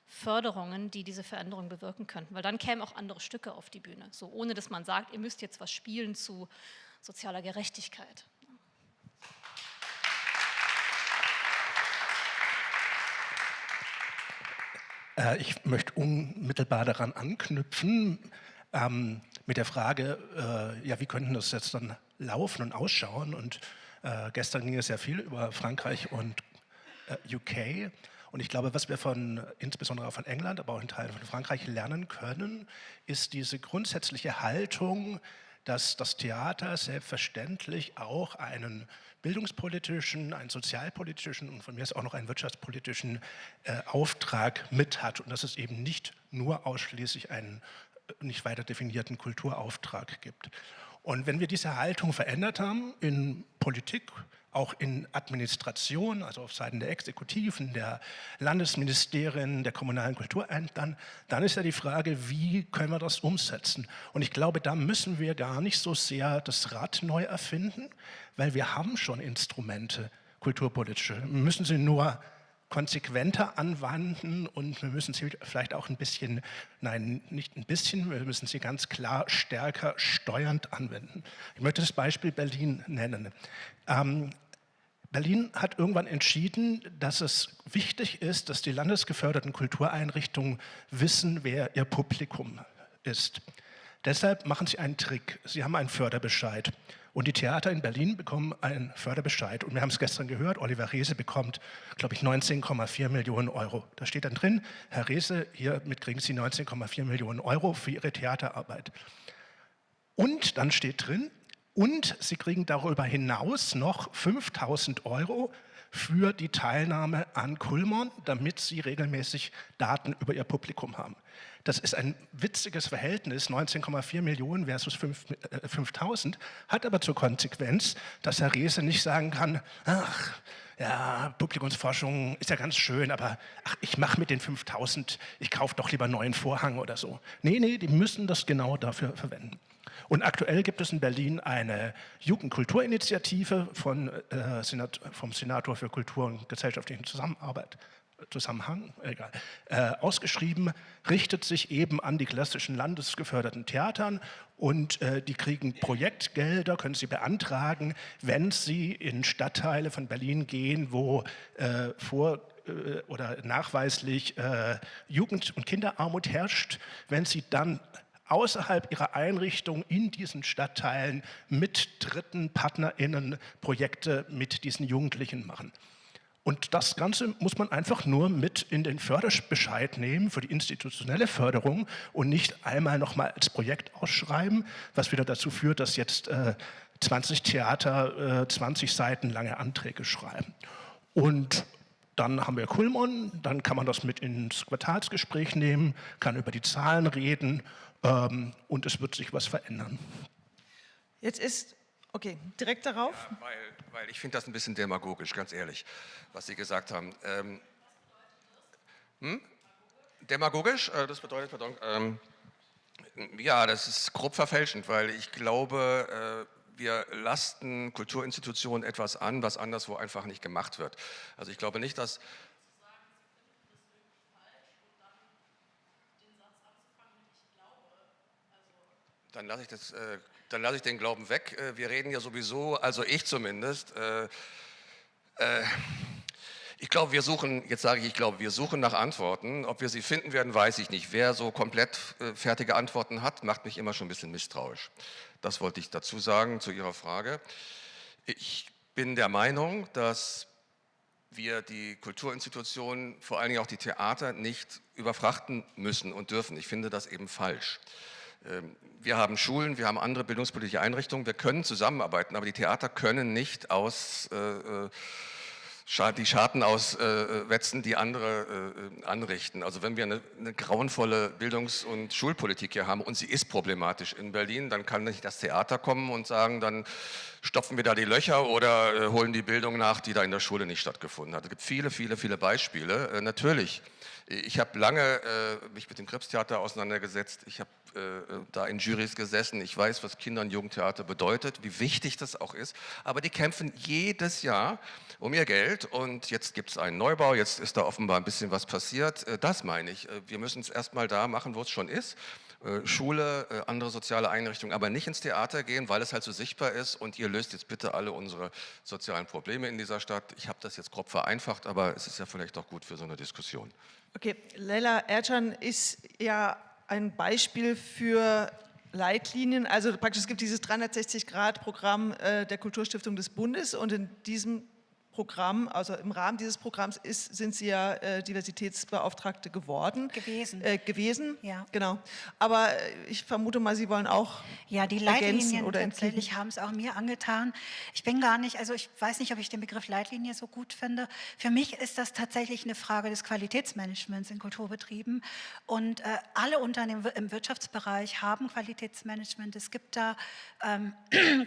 Förderungen, die diese Veränderung bewirken könnten. Weil dann kämen auch andere Stücke auf die Bühne, so ohne dass man sagt, ihr müsst jetzt was spielen zu sozialer Gerechtigkeit. Ich möchte unmittelbar daran anknüpfen, mit der Frage, ja, wie könnten das jetzt dann laufen und ausschauen? Und gestern ging es ja viel über Frankreich und UK. Und ich glaube, was wir insbesondere von England, aber auch in Teilen von Frankreich lernen können, ist diese grundsätzliche Haltung, dass das Theater selbstverständlich auch einen bildungspolitischen, einen sozialpolitischen und von mir aus auch noch einen wirtschaftspolitischen Auftrag mit hat und dass es eben nicht nur ausschließlich einen nicht weiter definierten Kulturauftrag gibt. Und wenn wir diese Haltung verändert haben in Politik, auch in Administration, also auf Seiten der Exekutiven, der Landesministerien, der kommunalen Kulturämtern, dann ist ja die Frage, wie können wir das umsetzen? Und ich glaube, da müssen wir gar nicht so sehr das Rad neu erfinden, weil wir haben schon Instrumente, kulturpolitische. Wir müssen sie nur konsequenter anwenden und wir müssen sie vielleicht auch ein bisschen, nein, nicht ein bisschen, wir müssen sie ganz klar stärker steuernd anwenden. Ich möchte das Beispiel Berlin nennen. Berlin hat irgendwann entschieden, dass es wichtig ist, dass die landesgeförderten Kultureinrichtungen wissen, wer ihr Publikum ist. Deshalb machen sie einen Trick. Sie haben einen Förderbescheid. Und die Theater in Berlin bekommen einen Förderbescheid. Und wir haben es gestern gehört, Oliver Reese bekommt, glaube ich, 19,4 Millionen Euro. Da steht dann drin, Herr Reese, hiermit kriegen Sie 19,4 Millionen Euro für Ihre Theaterarbeit. Und dann steht drin, und Sie kriegen darüber hinaus noch 5.000 Euro für die Teilnahme an Kulmon, damit Sie regelmäßig Daten über Ihr Publikum haben. Das ist ein witziges Verhältnis, 19,4 Millionen versus 5.000, hat aber zur Konsequenz, dass Herr Reese nicht sagen kann, ach, ja, Publikumsforschung ist ja ganz schön, aber ach, ich mache mit den 5.000, ich kaufe doch lieber einen neuen Vorhang oder so. Nee, die müssen das genau dafür verwenden. Und aktuell gibt es in Berlin eine Jugendkulturinitiative vom Senator für Kultur und gesellschaftlichen Zusammenhang, ausgeschrieben, richtet sich eben an die klassischen landesgeförderten Theatern und die kriegen Projektgelder, können sie beantragen, wenn sie in Stadtteile von Berlin gehen, wo oder nachweislich Jugend- und Kinderarmut herrscht, wenn sie dann außerhalb ihrer Einrichtung in diesen Stadtteilen mit dritten PartnerInnen Projekte mit diesen Jugendlichen machen. Und das Ganze muss man einfach nur mit in den Förderbescheid nehmen für die institutionelle Förderung und nicht einmal nochmal als Projekt ausschreiben, was wieder dazu führt, dass jetzt 20 Theater 20 Seiten lange Anträge schreiben. Und dann haben wir Kulmon, dann kann man das mit ins Quartalsgespräch nehmen, kann über die Zahlen reden und es wird sich was verändern. Jetzt ist, okay, direkt darauf. Ja, weil ich finde das ein bisschen demagogisch, ganz ehrlich, was Sie gesagt haben. Demagogisch? Das bedeutet, pardon, ja, das ist grob verfälschend, weil ich glaube, wir lasten Kulturinstitutionen etwas an, was anderswo einfach nicht gemacht wird. Also ich glaube nicht, dass... Dann lasse ich den Glauben weg. Wir reden ja sowieso, also ich zumindest, ich glaube, wir suchen, jetzt sage ich glaube, wir suchen nach Antworten. Ob wir sie finden werden, weiß ich nicht. Wer so komplett fertige Antworten hat, macht mich immer schon ein bisschen misstrauisch. Das wollte ich dazu sagen, zu Ihrer Frage. Ich bin der Meinung, dass wir die Kulturinstitutionen, vor allen Dingen auch die Theater, nicht überfrachten müssen und dürfen. Ich finde das eben falsch. Wir haben Schulen, wir haben andere bildungspolitische Einrichtungen, wir können zusammenarbeiten, aber die Theater können nicht die Scharten auswetzen, die andere anrichten. Also wenn wir eine grauenvolle Bildungs- und Schulpolitik hier haben, und sie ist problematisch in Berlin, dann kann nicht das Theater kommen und sagen, dann stopfen wir da die Löcher oder holen die Bildung nach, die da in der Schule nicht stattgefunden hat. Es gibt viele, viele, viele Beispiele. Natürlich, ich habe lange mich mit dem Krebstheater auseinandergesetzt, ich habe da in Jurys gesessen, ich weiß, was Kinder- und Jugendtheater bedeutet, wie wichtig das auch ist, aber die kämpfen jedes Jahr um ihr Geld und jetzt gibt es einen Neubau, jetzt ist da offenbar ein bisschen was passiert. Das meine ich, wir müssen es erstmal da machen, wo es schon ist. Schule, andere soziale Einrichtungen, aber nicht ins Theater gehen, weil es halt so sichtbar ist und ihr löst jetzt bitte alle unsere sozialen Probleme in dieser Stadt. Ich habe das jetzt grob vereinfacht, aber es ist ja vielleicht auch gut für so eine Diskussion. Okay, Leyla Ercan ist ja ein Beispiel für Leitlinien, also praktisch es gibt dieses 360-Grad-Programm der Kulturstiftung des Bundes und in diesem Programm, also im Rahmen dieses Programms sind Sie ja Diversitätsbeauftragte geworden. Gewesen, ja. Genau. Aber ich vermute mal, Sie wollen auch ja, die ergänzen Leitlinien oder tatsächlich haben es auch mir angetan. Ich bin gar nicht, also ich weiß nicht, ob ich den Begriff Leitlinie so gut finde. Für mich ist das tatsächlich eine Frage des Qualitätsmanagements in Kulturbetrieben und alle Unternehmen im Wirtschaftsbereich haben Qualitätsmanagement. Es gibt da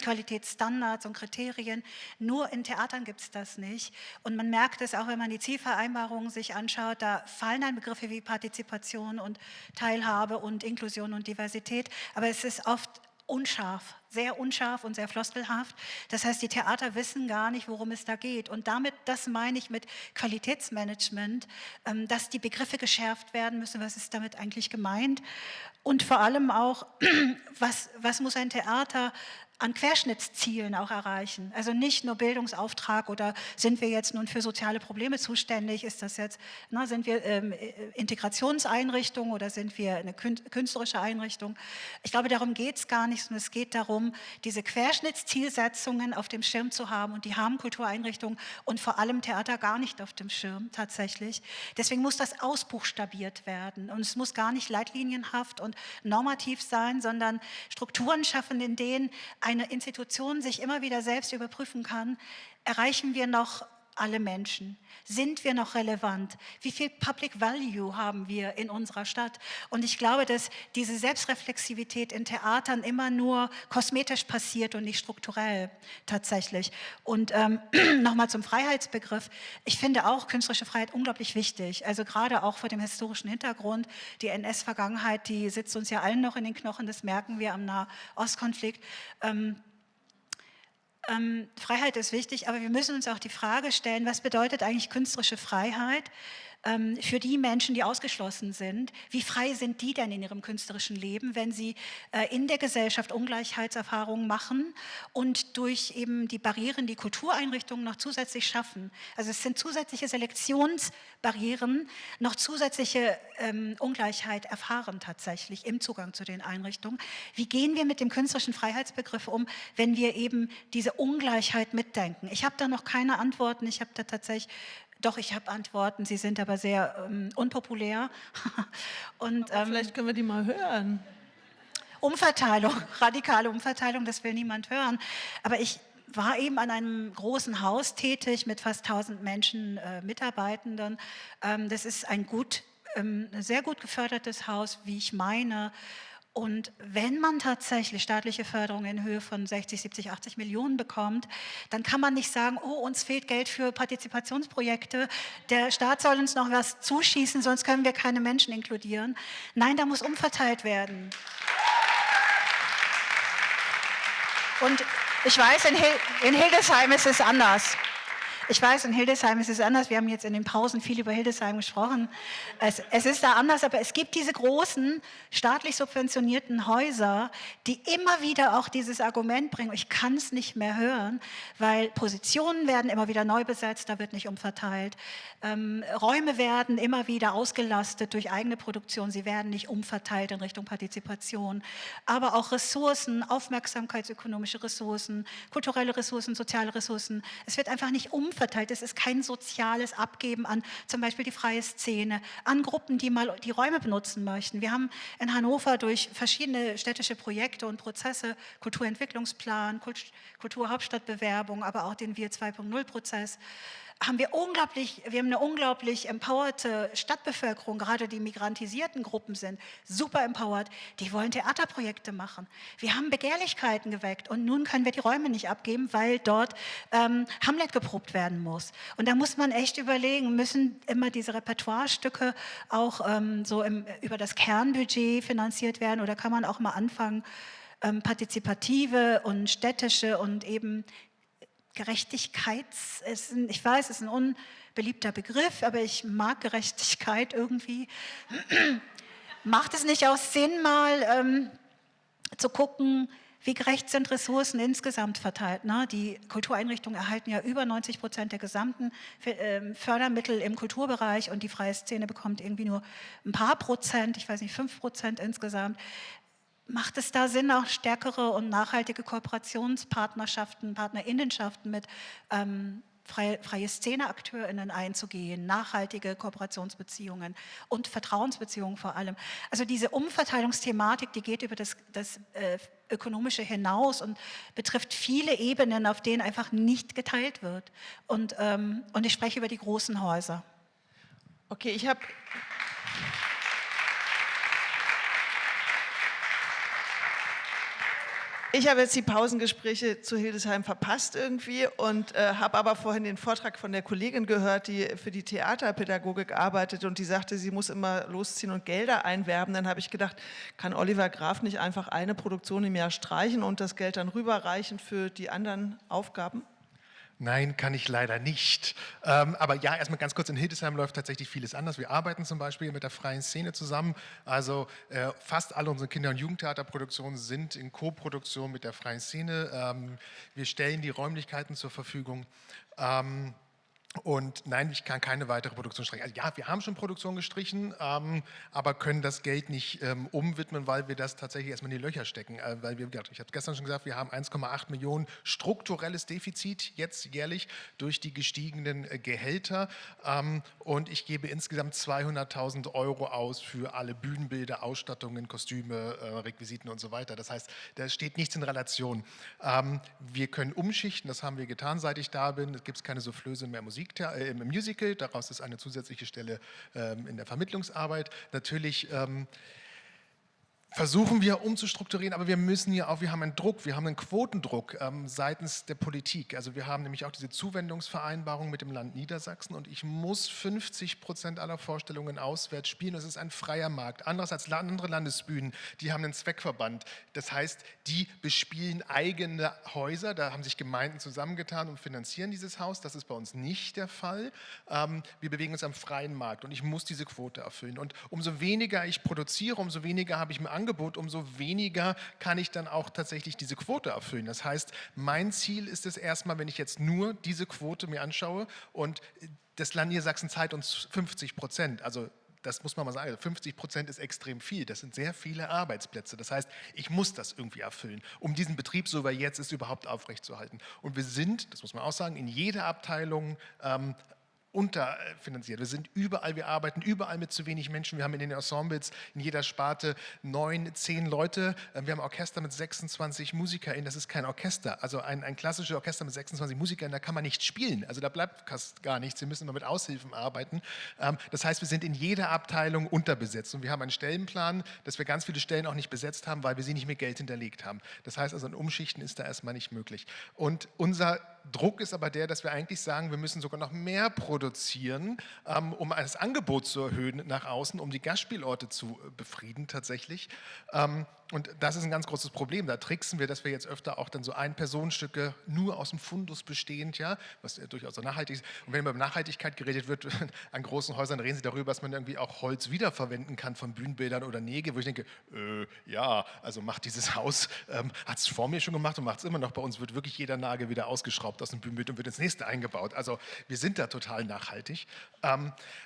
Qualitätsstandards und Kriterien. Nur in Theatern gibt es das nicht. Und man merkt es auch, wenn man die Zielvereinbarungen sich anschaut, da fallen dann Begriffe wie Partizipation und Teilhabe und Inklusion und Diversität, aber es ist oft unscharf, sehr unscharf und sehr floskelhaft. Das heißt, die Theater wissen gar nicht, worum es da geht. Und damit, das meine ich mit Qualitätsmanagement, dass die Begriffe geschärft werden müssen. Was ist damit eigentlich gemeint? Und vor allem auch, was muss ein Theater an Querschnittszielen auch erreichen. Also nicht nur Bildungsauftrag oder sind wir jetzt nun für soziale Probleme zuständig, ist das jetzt, sind wir Integrationseinrichtung oder sind wir eine künstlerische Einrichtung. Ich glaube, darum geht es gar nicht, sondern es geht darum, diese Querschnittszielsetzungen auf dem Schirm zu haben und die haben Kultureinrichtungen und vor allem Theater gar nicht auf dem Schirm tatsächlich. Deswegen muss das ausbuchstabiert werden und es muss gar nicht leitlinienhaft und normativ sein, sondern Strukturen schaffen, in denen eine Institution sich immer wieder selbst überprüfen kann, erreichen wir noch alle Menschen? Sind wir noch relevant? Wie viel Public Value haben wir in unserer Stadt? Und ich glaube, dass diese Selbstreflexivität in Theatern immer nur kosmetisch passiert und nicht strukturell tatsächlich. Und nochmal zum Freiheitsbegriff. Ich finde auch künstlerische Freiheit unglaublich wichtig. Also gerade auch vor dem historischen Hintergrund. Die NS-Vergangenheit, die sitzt uns ja allen noch in den Knochen. Das merken wir am Nahostkonflikt. Freiheit ist wichtig, aber wir müssen uns auch die Frage stellen, was bedeutet eigentlich künstlerische Freiheit? für die Menschen, die ausgeschlossen sind. Wie frei sind die denn in ihrem künstlerischen Leben, wenn sie in der Gesellschaft Ungleichheitserfahrungen machen und durch eben die Barrieren, die Kultureinrichtungen noch zusätzlich schaffen. Also es sind zusätzliche Selektionsbarrieren, noch zusätzliche Ungleichheit erfahren tatsächlich im Zugang zu den Einrichtungen. Wie gehen wir mit dem künstlerischen Freiheitsbegriff um, wenn wir eben diese Ungleichheit mitdenken? Ich habe da noch keine Antworten, ich habe da tatsächlich, doch, ich habe Antworten, sie sind aber sehr unpopulär. Und, aber vielleicht können wir die mal hören. Umverteilung, radikale Umverteilung, das will niemand hören. Aber ich war eben an einem großen Haus tätig mit fast 1000 Menschen, Mitarbeitenden. Das ist ein sehr gut gefördertes Haus, wie ich meine. Und wenn man tatsächlich staatliche Förderung in Höhe von 60, 70, 80 Millionen bekommt, dann kann man nicht sagen, oh, uns fehlt Geld für Partizipationsprojekte, der Staat soll uns noch was zuschießen, sonst können wir keine Menschen inkludieren. Nein, da muss umverteilt werden. Und ich weiß, in Hildesheim ist es anders. Ich weiß, in Hildesheim ist es anders. Wir haben jetzt in den Pausen viel über Hildesheim gesprochen. Es ist da anders, aber es gibt diese großen, staatlich subventionierten Häuser, die immer wieder auch dieses Argument bringen, ich kann es nicht mehr hören, weil Positionen werden immer wieder neu besetzt, da wird nicht umverteilt. Räume werden immer wieder ausgelastet durch eigene Produktion, sie werden nicht umverteilt in Richtung Partizipation. Aber auch Ressourcen, aufmerksamkeitsökonomische Ressourcen, kulturelle Ressourcen, soziale Ressourcen, es wird einfach nicht umverteilt. Es ist kein soziales Abgeben an zum Beispiel die freie Szene, an Gruppen, die mal die Räume benutzen möchten. Wir haben in Hannover durch verschiedene städtische Projekte und Prozesse, Kulturentwicklungsplan, Kulturhauptstadtbewerbung, aber auch den Wir 2.0-Prozess, haben wir haben eine unglaublich empowerte Stadtbevölkerung, gerade die migrantisierten Gruppen sind super empowered, die wollen Theaterprojekte machen. Wir haben Begehrlichkeiten geweckt und nun können wir die Räume nicht abgeben, weil dort Hamlet geprobt werden muss. Und da muss man echt überlegen, müssen immer diese Repertoirestücke auch über das Kernbudget finanziert werden oder kann man auch mal anfangen, partizipative und städtische und eben Gerechtigkeit, ich weiß, es ist ein unbeliebter Begriff, aber ich mag Gerechtigkeit irgendwie. Macht es nicht auch Sinn, mal zu gucken, wie gerecht sind Ressourcen insgesamt verteilt? Ne? Die Kultureinrichtungen erhalten ja über 90% der gesamten Fördermittel im Kulturbereich und die freie Szene bekommt irgendwie nur ein paar Prozent, ich weiß nicht, 5% insgesamt. Macht es da Sinn, auch stärkere und nachhaltige Kooperationspartnerschaften, Partnerinnenschaften mit freie Szene-AkteurInnen einzugehen, nachhaltige Kooperationsbeziehungen und Vertrauensbeziehungen vor allem. Also diese Umverteilungsthematik, die geht über das Ökonomische hinaus und betrifft viele Ebenen, auf denen einfach nicht geteilt wird. Und ich spreche über die großen Häuser. Okay, Ich habe jetzt die Pausengespräche zu Hildesheim verpasst irgendwie und habe aber vorhin den Vortrag von der Kollegin gehört, die für die Theaterpädagogik arbeitet und die sagte, sie muss immer losziehen und Gelder einwerben. Dann habe ich gedacht, kann Oliver Graf nicht einfach eine Produktion im Jahr streichen und das Geld dann rüberreichen für die anderen Aufgaben? Nein, kann ich leider nicht. Aber ja, erstmal ganz kurz, in Hildesheim läuft tatsächlich vieles anders. Wir arbeiten zum Beispiel mit der freien Szene zusammen. Also fast alle unsere Kinder- und Jugendtheaterproduktionen sind in Co-Produktion mit der freien Szene. Wir stellen die Räumlichkeiten zur Verfügung. Und nein, ich kann keine weitere Produktion streichen. Also ja, wir haben schon Produktion gestrichen, aber können das Geld nicht umwidmen, weil wir das tatsächlich erstmal in die Löcher stecken. Weil ich habe es gestern schon gesagt, wir haben 1,8 Millionen strukturelles Defizit jetzt jährlich durch die gestiegenen Gehälter. Und ich gebe insgesamt 200.000 € aus für alle Bühnenbilder, Ausstattungen, Kostüme, Requisiten und so weiter. Das heißt, da steht nichts in Relation. Wir können umschichten, das haben wir getan, seit ich da bin. Es gibt keine Soufflöse mehr im Musical, daraus ist eine zusätzliche Stelle in der Vermittlungsarbeit. Natürlich versuchen wir umzustrukturieren, aber wir müssen ja auch, wir haben einen Druck, wir haben einen Quotendruck seitens der Politik. Also wir haben nämlich auch diese Zuwendungsvereinbarung mit dem Land Niedersachsen und ich muss 50% aller Vorstellungen auswärts spielen. Das ist ein freier Markt. Anders als andere Landesbühnen, die haben einen Zweckverband. Das heißt, die bespielen eigene Häuser, da haben sich Gemeinden zusammengetan und finanzieren dieses Haus. Das ist bei uns nicht der Fall. Wir bewegen uns am freien Markt und ich muss diese Quote erfüllen. Und umso weniger ich produziere, umso weniger habe ich im Angebot, umso weniger kann ich dann auch tatsächlich diese Quote erfüllen. Das heißt, mein Ziel ist es erstmal, wenn ich jetzt nur diese Quote mir anschaue und das Land Niedersachsen zahlt uns 50%, also das muss man mal sagen, 50% ist extrem viel, das sind sehr viele Arbeitsplätze. Das heißt, ich muss das irgendwie erfüllen, um diesen Betrieb, so wie er jetzt ist, überhaupt aufrechtzuerhalten. Und wir sind, das muss man auch sagen, in jeder Abteilung unterfinanziert. Wir sind überall, wir arbeiten überall mit zu wenig Menschen. Wir haben in den Ensembles in jeder Sparte 9, 10 Leute. Wir haben ein Orchester mit 26 MusikerInnen. Das ist kein Orchester. Also ein klassisches Orchester mit 26 MusikerInnen, da kann man nicht spielen. Also da bleibt fast gar nichts. Wir müssen immer mit Aushilfen arbeiten. Das heißt, wir sind in jeder Abteilung unterbesetzt. Und wir haben einen Stellenplan, dass wir ganz viele Stellen auch nicht besetzt haben, weil wir sie nicht mit Geld hinterlegt haben. Das heißt also, ein Umschichten ist da erstmal nicht möglich. Und unser Druck ist aber der, dass wir eigentlich sagen, wir müssen sogar noch mehr produzieren, um das Angebot zu erhöhen nach außen, um die Gastspielorte zu befrieden tatsächlich. Und das ist ein ganz großes Problem. Da tricksen wir, dass wir jetzt öfter auch dann so Ein-Personen-Stücke nur aus dem Fundus bestehend, ja, was ja durchaus so nachhaltig ist. Und wenn über Nachhaltigkeit geredet wird, an großen Häusern reden sie darüber, dass man irgendwie auch Holz wiederverwenden kann von Bühnenbildern oder Nägel, wo ich denke, ja, also macht dieses Haus, hat es vor mir schon gemacht und macht es immer noch. Bei uns wird wirklich jeder Nagel wieder ausgeschraubt aus dem Bühnenbild und wird ins nächste eingebaut. Also wir sind da total nachhaltig.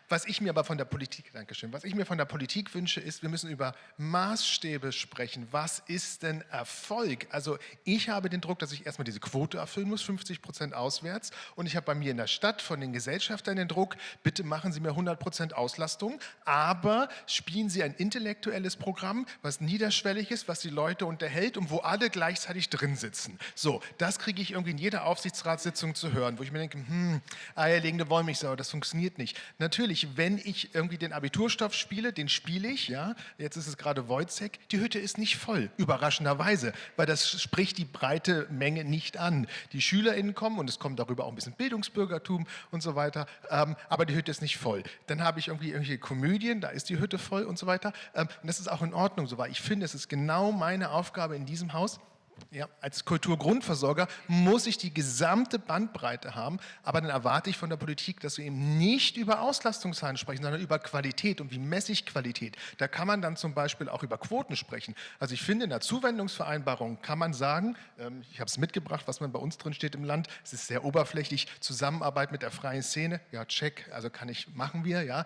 Was ich mir aber von der Politik, Dankeschön, was ich mir von der Politik wünsche, ist, wir müssen über Maßstäbe sprechen. Was ist denn Erfolg? Also ich habe den Druck, dass ich erstmal diese Quote erfüllen muss, 50% auswärts. Und ich habe bei mir in der Stadt von den Gesellschaftern den Druck, bitte machen Sie mir 100% Auslastung, aber spielen Sie ein intellektuelles Programm, was niederschwellig ist, was die Leute unterhält und wo alle gleichzeitig drin sitzen. So, das kriege ich irgendwie in jeder Aufsichtsratssitzung zu hören, wo ich mir denke, eierlegende Wollmilchsau, das funktioniert nicht. Natürlich, wenn ich irgendwie den Abiturstoff spiele, den spiele ich, ja, jetzt ist es gerade Wojciech, die Hütte ist nicht voll, überraschenderweise, weil das spricht die breite Menge nicht an. Die SchülerInnen kommen und es kommt darüber auch ein bisschen Bildungsbürgertum und so weiter, aber die Hütte ist nicht voll. Dann habe ich irgendwie irgendwelche Komödien, da ist die Hütte voll und so weiter und das ist auch in Ordnung so, weil ich finde, es ist genau meine Aufgabe in diesem Haus. Ja, als Kulturgrundversorger muss ich die gesamte Bandbreite haben, aber dann erwarte ich von der Politik, dass wir eben nicht über Auslastungszahlen sprechen, sondern über Qualität. Und wie messe ich Qualität? Da kann man dann zum Beispiel auch über Quoten sprechen. Also ich finde, in der Zuwendungsvereinbarung kann man sagen, ich habe es mitgebracht, was man bei uns drin steht im Land, es ist sehr oberflächlich, Zusammenarbeit mit der freien Szene, ja check, also machen wir, ja,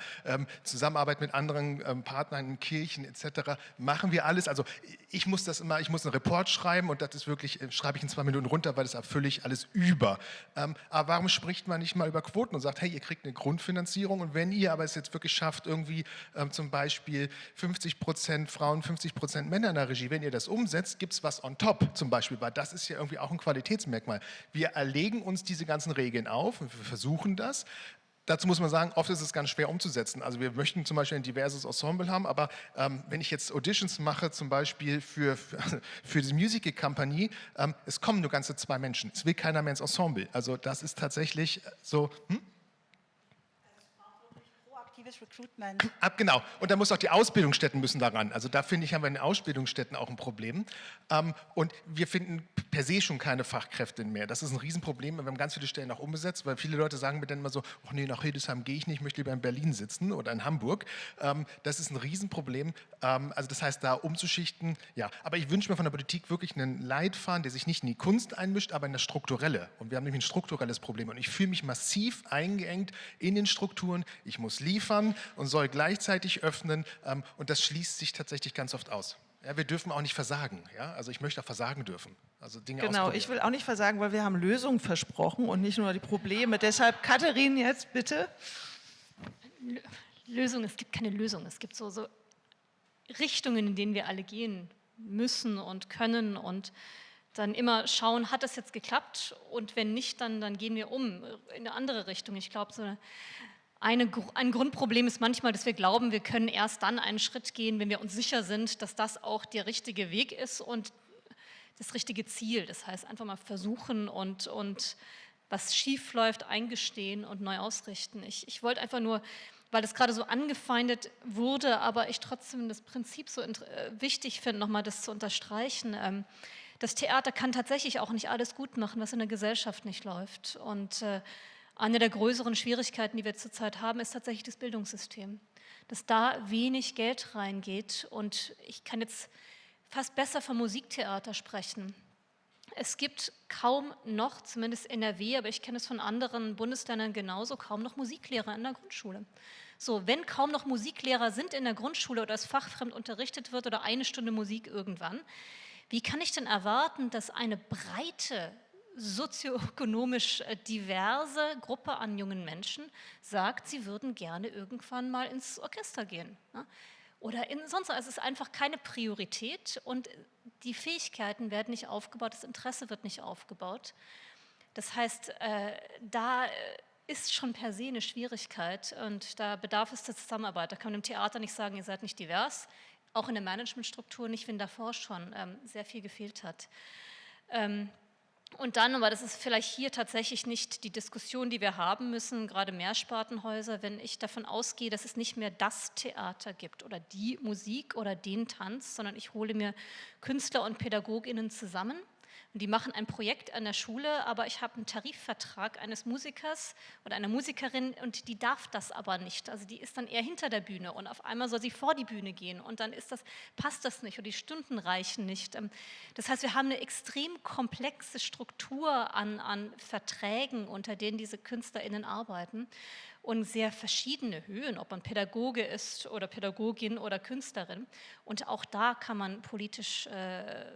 Zusammenarbeit mit anderen Partnern in Kirchen etc., machen wir alles. Also ich muss einen Report schreiben und das ist wirklich, schreibe ich in 2 Minuten runter, weil das erfülle ich alles über. Aber warum spricht man nicht mal über Quoten und sagt, hey, ihr kriegt eine Grundfinanzierung und wenn ihr aber es jetzt wirklich schafft, irgendwie zum Beispiel 50% Frauen, 50% Männer in der Regie, wenn ihr das umsetzt, gibt es was on top zum Beispiel, weil das ist ja irgendwie auch ein Qualitätsmerkmal. Wir erlegen uns diese ganzen Regeln auf und wir versuchen das. Dazu muss man sagen, oft ist es ganz schwer umzusetzen. Also wir möchten zum Beispiel ein diverses Ensemble haben, aber wenn ich jetzt Auditions mache, zum Beispiel für die Musical-Kampagne, es kommen nur ganze 2 Menschen. Es will keiner mehr ins Ensemble. Also das ist tatsächlich so... Recruitment. Genau, und da muss auch die Ausbildungsstätten müssen daran. Also da finde ich, haben wir in den Ausbildungsstätten auch ein Problem. Und wir finden per se schon keine Fachkräfte mehr. Das ist ein Riesenproblem. Wir haben ganz viele Stellen auch umbesetzt, weil viele Leute sagen mir dann immer so, ach nee, nach Hildesheim gehe ich nicht, ich möchte lieber in Berlin sitzen oder in Hamburg. Das ist ein Riesenproblem. Also das heißt, da umzuschichten, ja. Aber ich wünsche mir von der Politik wirklich einen Leitfaden, der sich nicht in die Kunst einmischt, aber in das Strukturelle. Und wir haben nämlich ein strukturelles Problem. Und ich fühle mich massiv eingeengt in den Strukturen. Ich muss liefern und soll gleichzeitig öffnen und das schließt sich tatsächlich ganz oft aus. Ja, wir dürfen auch nicht versagen. Ja? Also ich möchte auch versagen dürfen. Also Dinge genau, ich will auch nicht versagen, weil wir haben Lösungen versprochen und nicht nur die Probleme. Deshalb, Katharin, jetzt bitte. Lösung, es gibt keine Lösung. Es gibt so Richtungen, in denen wir alle gehen müssen und können und dann immer schauen, hat das jetzt geklappt und wenn nicht, dann gehen wir in eine andere Richtung. Ich glaube, so Ein Grundproblem ist manchmal, dass wir glauben, wir können erst dann einen Schritt gehen, wenn wir uns sicher sind, dass das auch der richtige Weg ist und das richtige Ziel. Das heißt, einfach mal versuchen und was schief läuft, eingestehen und neu ausrichten. Ich wollte einfach nur, weil das gerade so angefeindet wurde, aber ich trotzdem das Prinzip so wichtig finde, nochmal das zu unterstreichen. Das Theater kann tatsächlich auch nicht alles gut machen, was in der Gesellschaft nicht läuft. Und eine der größeren Schwierigkeiten, die wir zurzeit haben, ist tatsächlich das Bildungssystem. Dass da wenig Geld reingeht. Und ich kann jetzt fast besser vom Musiktheater sprechen. Es gibt kaum noch, zumindest NRW, aber ich kenne es von anderen Bundesländern genauso, kaum noch Musiklehrer in der Grundschule. So, wenn kaum noch Musiklehrer sind in der Grundschule oder es fachfremd unterrichtet wird oder eine Stunde Musik irgendwann, wie kann ich denn erwarten, dass eine breite, sozioökonomisch diverse Gruppe an jungen Menschen sagt, sie würden gerne irgendwann mal ins Orchester gehen? Ne? Oder sonst was. Es ist einfach keine Priorität und die Fähigkeiten werden nicht aufgebaut, das Interesse wird nicht aufgebaut. Das heißt, da ist schon per se eine Schwierigkeit und da bedarf es der Zusammenarbeit. Da kann man im Theater nicht sagen, ihr seid nicht divers, auch in der Managementstruktur nicht, wenn davor schon sehr viel gefehlt hat. Und dann, aber das ist vielleicht hier tatsächlich nicht die Diskussion, die wir haben müssen, gerade Mehrspartenhäuser, wenn ich davon ausgehe, dass es nicht mehr das Theater gibt oder die Musik oder den Tanz, sondern ich hole mir Künstler und PädagogInnen zusammen. Und die machen ein Projekt an der Schule, aber ich habe einen Tarifvertrag eines Musikers oder einer Musikerin und die darf das aber nicht. Also die ist dann eher hinter der Bühne und auf einmal soll sie vor die Bühne gehen und dann passt das nicht und die Stunden reichen nicht. Das heißt, wir haben eine extrem komplexe Struktur an Verträgen, unter denen diese KünstlerInnen arbeiten und sehr verschiedene Höhen, ob man Pädagoge ist oder Pädagogin oder Künstlerin. Und auch da kann man politisch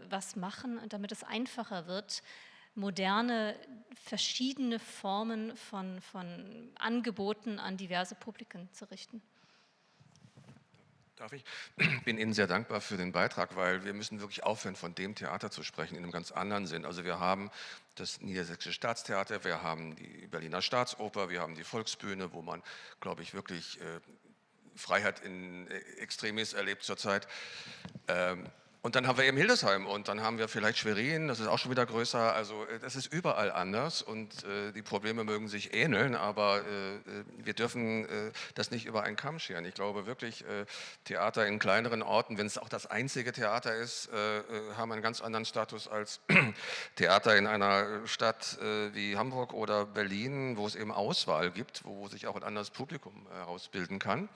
was machen, damit es einfacher wird, moderne, verschiedene Formen von Angeboten an diverse Publiken zu richten. Darf ich? Ich bin Ihnen sehr dankbar für den Beitrag, weil wir müssen wirklich aufhören, von dem Theater zu sprechen, in einem ganz anderen Sinn. Also wir haben das Niedersächsische Staatstheater, wir haben die Berliner Staatsoper, wir haben die Volksbühne, wo man, glaube ich, wirklich Freiheit in Extremis erlebt zurzeit. Und dann haben wir eben Hildesheim und dann haben wir vielleicht Schwerin, das ist auch schon wieder größer, also das ist überall anders und die Probleme mögen sich ähneln, aber wir dürfen das nicht über einen Kamm scheren. Ich glaube wirklich, Theater in kleineren Orten, wenn es auch das einzige Theater ist, haben einen ganz anderen Status als Theater in einer Stadt wie Hamburg oder Berlin, wo es eben Auswahl gibt, wo sich auch ein anderes Publikum herausbilden kann.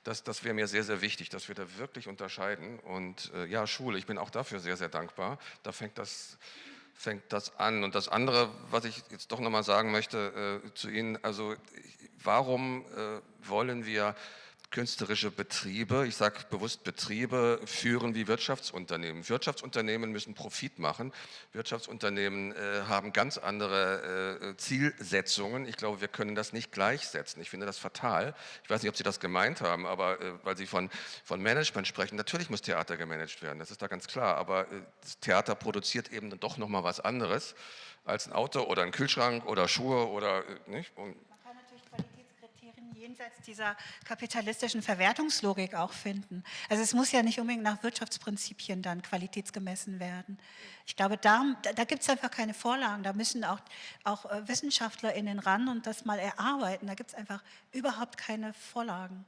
Das wäre mir sehr, sehr wichtig, dass wir da wirklich unterscheiden und ja, Schule. Ich bin auch dafür sehr, sehr dankbar. Da fängt das an. Und das andere, was ich jetzt doch nochmal sagen möchte zu Ihnen, also warum wollen wir künstlerische Betriebe, ich sage bewusst Betriebe, führen wie Wirtschaftsunternehmen. Wirtschaftsunternehmen müssen Profit machen. Wirtschaftsunternehmen haben ganz andere Zielsetzungen. Ich glaube, wir können das nicht gleichsetzen. Ich finde das fatal. Ich weiß nicht, ob Sie das gemeint haben, aber weil Sie von Management sprechen, natürlich muss Theater gemanagt werden, das ist da ganz klar. Aber das Theater produziert eben dann doch nochmal was anderes als ein Auto oder ein Kühlschrank oder Schuhe oder nicht. Und jenseits dieser kapitalistischen Verwertungslogik auch finden. Also es muss ja nicht unbedingt nach Wirtschaftsprinzipien dann qualitätsgemessen werden. Ich glaube, da gibt es einfach keine Vorlagen. Da müssen auch WissenschaftlerInnen ran und das mal erarbeiten. Da gibt es einfach überhaupt keine Vorlagen.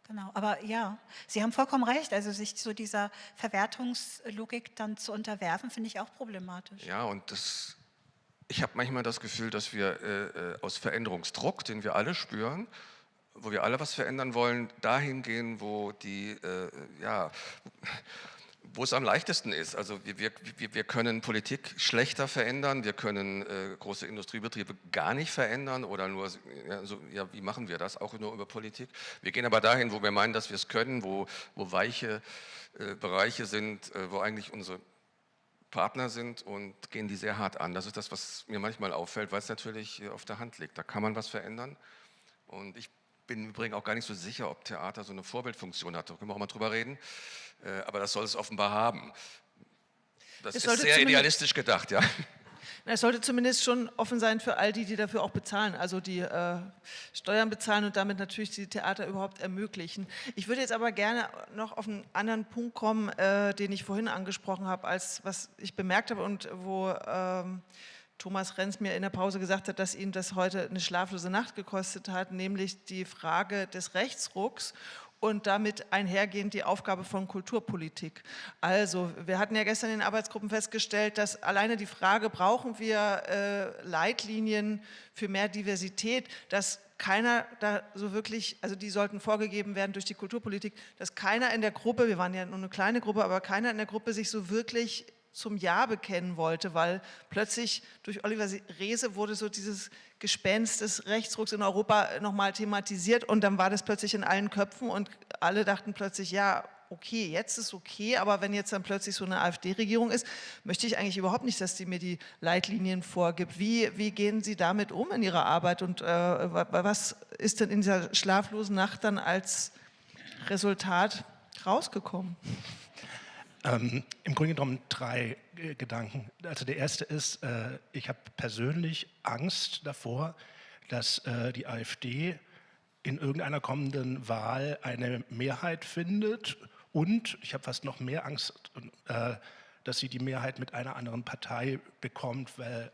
Genau, aber ja, Sie haben vollkommen recht. Also sich so dieser Verwertungslogik dann zu unterwerfen, finde ich auch problematisch. Ja, und ich habe manchmal das Gefühl, dass wir aus Veränderungsdruck, den wir alle spüren, wo wir alle was verändern wollen, dahin gehen, wo es am leichtesten ist. Also wir können Politik schlechter verändern, wir können große Industriebetriebe gar nicht verändern oder nur, wie machen wir das? Auch nur über Politik. Wir gehen aber dahin, wo wir meinen, dass wir es können, wo weiche Bereiche sind, wo eigentlich unsere Partner sind und gehen die sehr hart an. Das ist das, was mir manchmal auffällt, weil es natürlich auf der Hand liegt. Da kann man was verändern und ich bin im Übrigen auch gar nicht so sicher, ob Theater so eine Vorbildfunktion hat. Da können wir auch mal drüber reden. Aber das soll es offenbar haben. Das ist sehr idealistisch gedacht, ja. Es sollte zumindest schon offen sein für all die, die dafür auch bezahlen, also die Steuern bezahlen und damit natürlich die Theater überhaupt ermöglichen. Ich würde jetzt aber gerne noch auf einen anderen Punkt kommen, den ich vorhin angesprochen habe, als was ich bemerkt habe und wo Thomas Renz mir in der Pause gesagt hat, dass ihn das heute eine schlaflose Nacht gekostet hat, nämlich die Frage des Rechtsrucks und damit einhergehend die Aufgabe von Kulturpolitik. Also, wir hatten ja gestern in den Arbeitsgruppen festgestellt, dass alleine die Frage, brauchen wir Leitlinien für mehr Diversität, dass keiner da so wirklich, also die sollten vorgegeben werden durch die Kulturpolitik, dass keiner in der Gruppe, wir waren ja nur eine kleine Gruppe, aber keiner in der Gruppe sich so wirklich zum Ja bekennen wollte, weil plötzlich durch Oliver Reese wurde so dieses Gespenst des Rechtsrucks in Europa nochmal thematisiert und dann war das plötzlich in allen Köpfen und alle dachten plötzlich, ja, okay, jetzt ist okay, aber wenn jetzt dann plötzlich so eine AfD-Regierung ist, möchte ich eigentlich überhaupt nicht, dass die mir die Leitlinien vorgibt. Wie gehen Sie damit um in Ihrer Arbeit und was ist denn in dieser schlaflosen Nacht dann als Resultat rausgekommen? Im Grunde genommen 3 Gedanken. Also der erste ist, ich habe persönlich Angst davor, dass die AfD in irgendeiner kommenden Wahl eine Mehrheit findet und ich habe fast noch mehr Angst, dass sie die Mehrheit mit einer anderen Partei bekommt, weil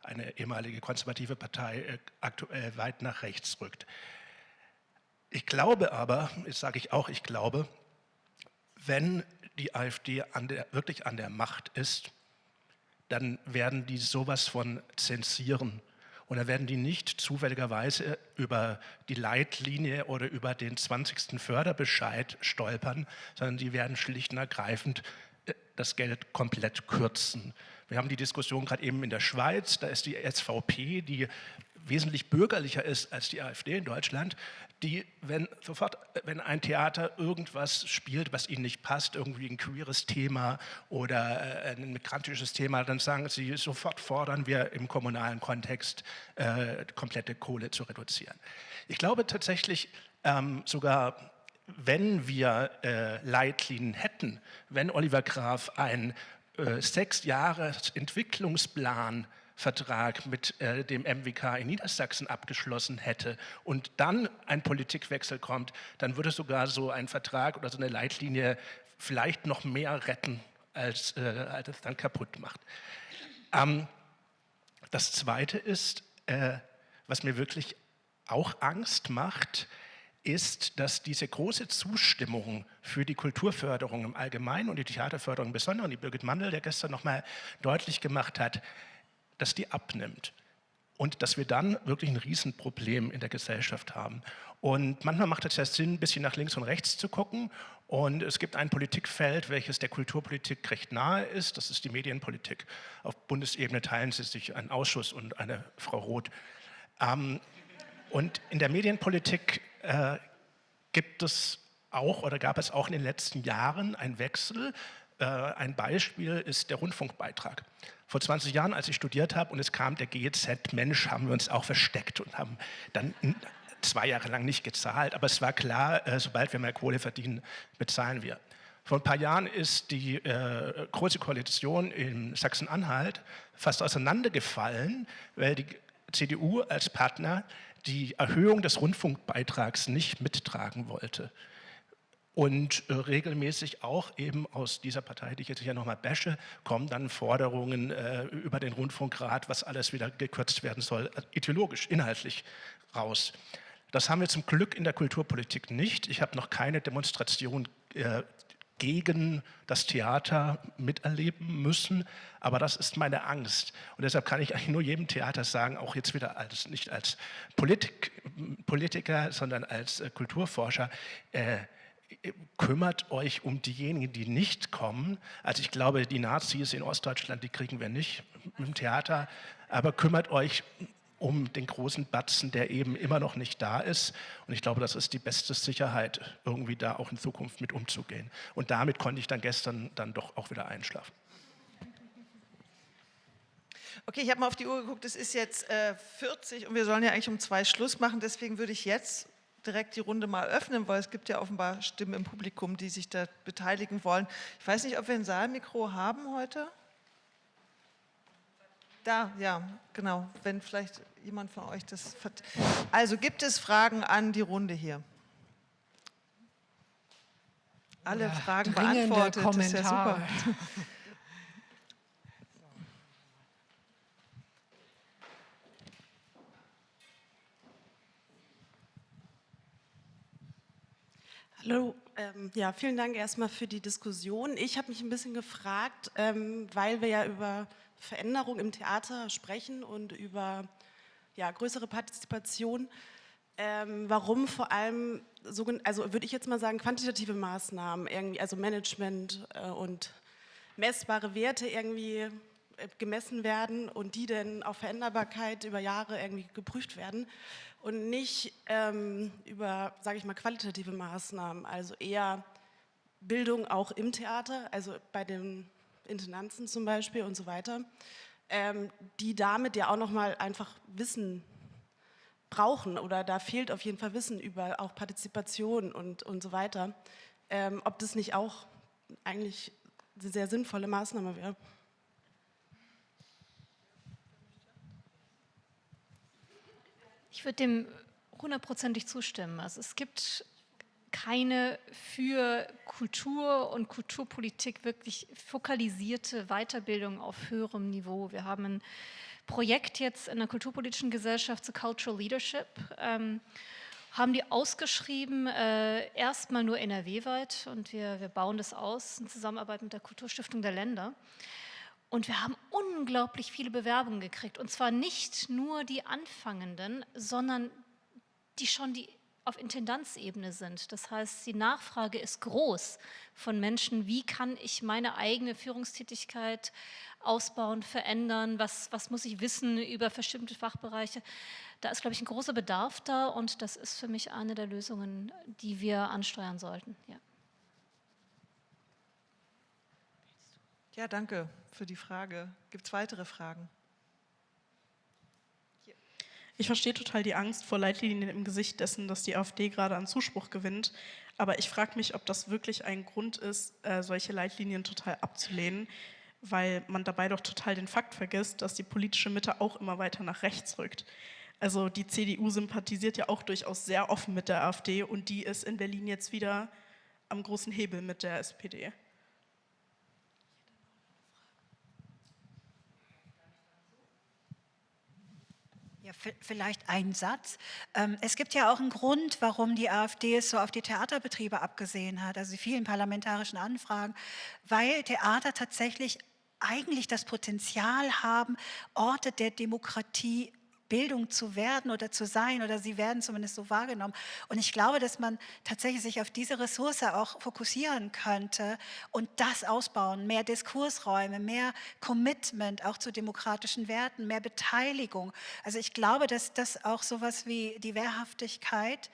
eine ehemalige konservative Partei aktuell weit nach rechts rückt. Ich glaube aber, das sage ich auch, ich glaube, wenn die AfD wirklich an der Macht ist, dann werden die sowas von zensieren. Und dann werden die nicht zufälligerweise über die Leitlinie oder über den 20. Förderbescheid stolpern, sondern die werden schlicht und ergreifend das Geld komplett kürzen. Wir haben die Diskussion gerade eben in der Schweiz, da ist die SVP, die wesentlich bürgerlicher ist als die AfD in Deutschland, die, wenn ein Theater irgendwas spielt, was ihnen nicht passt, irgendwie ein queeres Thema oder ein migrantisches Thema, dann sagen sie, sofort fordern wir im kommunalen Kontext komplette Kohle zu reduzieren. Ich glaube tatsächlich sogar, wenn wir Leitlinien hätten, wenn Oliver Graf ein 6 Jahre Entwicklungsplan Vertrag mit dem MWK in Niedersachsen abgeschlossen hätte und dann ein Politikwechsel kommt, dann würde sogar so ein Vertrag oder so eine Leitlinie vielleicht noch mehr retten, als es dann kaputt macht. Das Zweite ist, was mir wirklich auch Angst macht, ist, dass diese große Zustimmung für die Kulturförderung im Allgemeinen und die Theaterförderung im Besonderen, die Birgit Mandl, der gestern nochmal deutlich gemacht hat, dass die abnimmt und dass wir dann wirklich ein Riesenproblem in der Gesellschaft haben. Und manchmal macht es ja Sinn, ein bisschen nach links und rechts zu gucken. Und es gibt ein Politikfeld, welches der Kulturpolitik recht nahe ist, das ist die Medienpolitik. Auf Bundesebene teilen sie sich einen Ausschuss und eine Frau Roth. Und in der Medienpolitik gibt es auch oder gab es auch in den letzten Jahren einen Wechsel. Ein Beispiel ist der Rundfunkbeitrag. Vor 20 Jahren, als ich studiert habe und es kam der GEZ-Mensch, haben wir uns auch versteckt und haben dann 2 Jahre lang nicht gezahlt. Aber es war klar, sobald wir mehr Kohle verdienen, bezahlen wir. Vor ein paar Jahren ist die Große Koalition in Sachsen-Anhalt fast auseinandergefallen, weil die CDU als Partner die Erhöhung des Rundfunkbeitrags nicht mittragen wollte. Und regelmäßig auch eben aus dieser Partei, die ich jetzt hier nochmal bashe, kommen dann Forderungen über den Rundfunkrat, was alles wieder gekürzt werden soll, ideologisch, inhaltlich raus. Das haben wir zum Glück in der Kulturpolitik nicht. Ich habe noch keine Demonstration gegen das Theater miterleben müssen, aber das ist meine Angst. Und deshalb kann ich eigentlich nur jedem Theater sagen, auch jetzt wieder nicht als Politiker, sondern als Kulturforscher, kümmert euch um diejenigen, die nicht kommen. Also ich glaube, die Nazis in Ostdeutschland, die kriegen wir nicht mit dem Theater, aber kümmert euch um den großen Batzen, der eben immer noch nicht da ist. Und ich glaube, das ist die beste Sicherheit, irgendwie da auch in Zukunft mit umzugehen. Und damit konnte ich dann gestern dann doch auch wieder einschlafen. Okay, ich habe mal auf die Uhr geguckt, es ist jetzt 40 und wir sollen ja eigentlich um 2 Schluss machen. Deswegen würde ich jetzt direkt die Runde mal öffnen, weil es gibt ja offenbar Stimmen im Publikum, die sich da beteiligen wollen. Ich weiß nicht, ob wir ein Saalmikro haben heute. Da, ja, genau. Wenn vielleicht jemand von euch das... Also gibt es Fragen an die Runde hier? Alle Ja, Fragen dringende beantwortet, das ist ja Kommentare. super. Hallo, ja, vielen Dank erstmal für die Diskussion. Ich habe mich ein bisschen gefragt, weil wir ja über Veränderung im Theater sprechen und über ja, größere Partizipation, warum vor allem, also würde ich jetzt mal sagen, quantitative Maßnahmen, irgendwie, also Management und messbare Werte irgendwie gemessen werden und die dann auf Veränderbarkeit über Jahre irgendwie geprüft werden und nicht über, sage ich mal, qualitative Maßnahmen, also eher Bildung auch im Theater, also bei den Intendanzen zum Beispiel und so weiter, die damit ja auch nochmal einfach Wissen brauchen oder da fehlt auf jeden Fall Wissen über auch Partizipation und so weiter, ob das nicht auch eigentlich eine sehr sinnvolle Maßnahme wäre. Ich würde dem hundertprozentig zustimmen. Also es gibt keine für Kultur und Kulturpolitik wirklich fokalisierte Weiterbildung auf höherem Niveau. Wir haben ein Projekt jetzt in der Kulturpolitischen Gesellschaft zu Cultural Leadership, haben die ausgeschrieben, erstmal nur NRW-weit und wir bauen das aus in Zusammenarbeit mit der Kulturstiftung der Länder. Und wir haben unglaublich viele Bewerbungen gekriegt. Und zwar nicht nur die Anfangenden, sondern die schon auf Intendanzebene sind. Das heißt, die Nachfrage ist groß von Menschen, wie kann ich meine eigene Führungstätigkeit ausbauen, verändern, was muss ich wissen über bestimmte Fachbereiche. Da ist, glaube ich, ein großer Bedarf da und das ist für mich eine der Lösungen, die wir ansteuern sollten. Ja. Ja, danke für die Frage. Gibt es weitere Fragen? Ich verstehe total die Angst vor Leitlinien im Gesicht dessen, dass die AfD gerade an Zuspruch gewinnt. Aber ich frage mich, ob das wirklich ein Grund ist, solche Leitlinien total abzulehnen, weil man dabei doch total den Fakt vergisst, dass die politische Mitte auch immer weiter nach rechts rückt. Also die CDU sympathisiert ja auch durchaus sehr offen mit der AfD und die ist in Berlin jetzt wieder am großen Hebel mit der SPD. Ja, vielleicht ein Satz. Es gibt ja auch einen Grund, warum die AfD es so auf die Theaterbetriebe abgesehen hat, also die vielen parlamentarischen Anfragen, weil Theater tatsächlich eigentlich das Potenzial haben, Orte der Demokratie Bildung zu werden oder zu sein, oder sie werden zumindest so wahrgenommen. Und ich glaube, dass man tatsächlich sich auf diese Ressource auch fokussieren könnte und das ausbauen, mehr Diskursräume, mehr Commitment auch zu demokratischen Werten, mehr Beteiligung. Also ich glaube, dass das auch sowas wie die Wehrhaftigkeit,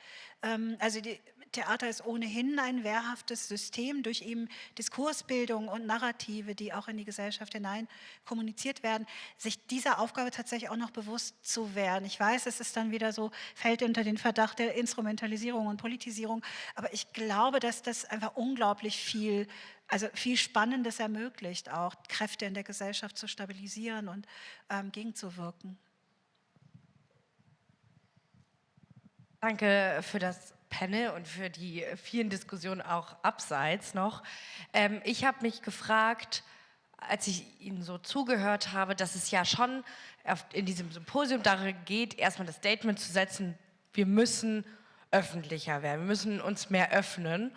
also die Theater ist ohnehin ein wehrhaftes System durch eben Diskursbildung und Narrative, die auch in die Gesellschaft hinein kommuniziert werden, sich dieser Aufgabe tatsächlich auch noch bewusst zu werden. Ich weiß, es ist dann wieder so, fällt unter den Verdacht der Instrumentalisierung und Politisierung, aber ich glaube, dass das einfach unglaublich viel, also viel Spannendes ermöglicht, auch Kräfte in der Gesellschaft zu stabilisieren und gegenzuwirken. Danke für das Panel und für die vielen Diskussionen auch abseits noch. Ich habe mich gefragt, als ich Ihnen so zugehört habe, dass es ja schon in diesem Symposium darum geht, erstmal das Statement zu setzen, wir müssen öffentlicher werden, wir müssen uns mehr öffnen.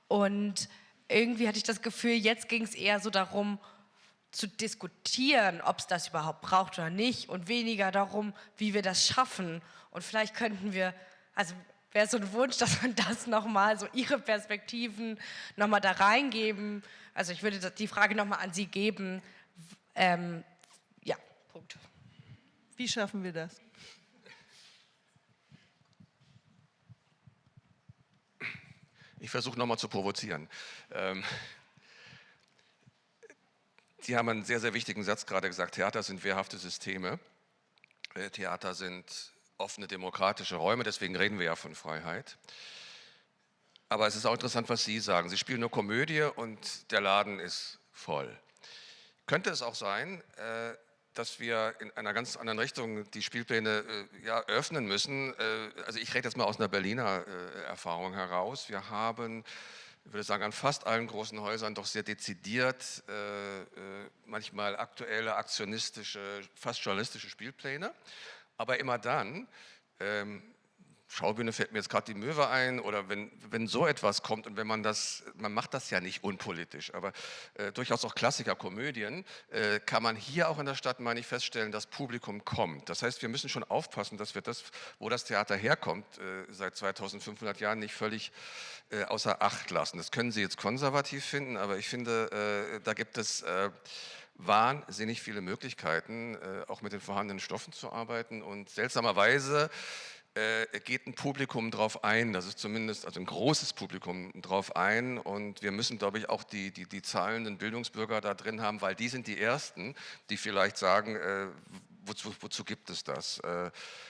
Und irgendwie hatte ich das Gefühl, jetzt ging es eher so darum, zu diskutieren, ob es das überhaupt braucht oder nicht und weniger darum, wie wir das schaffen. Und vielleicht könnten wir, also wäre so ein Wunsch, dass man das nochmal, so Ihre Perspektiven nochmal da reingeben. Also ich würde die Frage nochmal an Sie geben. Ja, Punkt. Wie schaffen wir das? Ich versuche nochmal zu provozieren. Sie haben einen sehr, sehr wichtigen Satz gerade gesagt, Theater sind wehrhafte Systeme. Theater sind offene demokratische Räume, deswegen reden wir ja von Freiheit. Aber es ist auch interessant, was Sie sagen. Sie spielen nur Komödie und der Laden ist voll. Könnte es auch sein, dass wir in einer ganz anderen Richtung die Spielpläne öffnen müssen. Also ich rede jetzt mal aus einer Berliner Erfahrung heraus. Wir haben, ich würde sagen, an fast allen großen Häusern doch sehr dezidiert, manchmal aktuelle, aktionistische, fast journalistische Spielpläne. Aber immer dann, Schaubühne fällt mir jetzt gerade die Möwe ein, oder wenn so etwas kommt und wenn man macht das ja nicht unpolitisch, aber durchaus auch Klassiker-Komödien, kann man hier auch in der Stadt, meine ich, feststellen, dass Publikum kommt. Das heißt, wir müssen schon aufpassen, dass wir das, wo das Theater herkommt, seit 2500 Jahren nicht völlig außer Acht lassen. Das können Sie jetzt konservativ finden, aber ich finde, da gibt es wahnsinnig viele Möglichkeiten, auch mit den vorhandenen Stoffen zu arbeiten, und seltsamerweise geht ein Publikum drauf ein, das ist zumindest, also ein großes Publikum drauf ein, und wir müssen, glaube ich, auch die zahlenden Bildungsbürger da drin haben, weil die sind die Ersten, die vielleicht sagen, wozu gibt es das,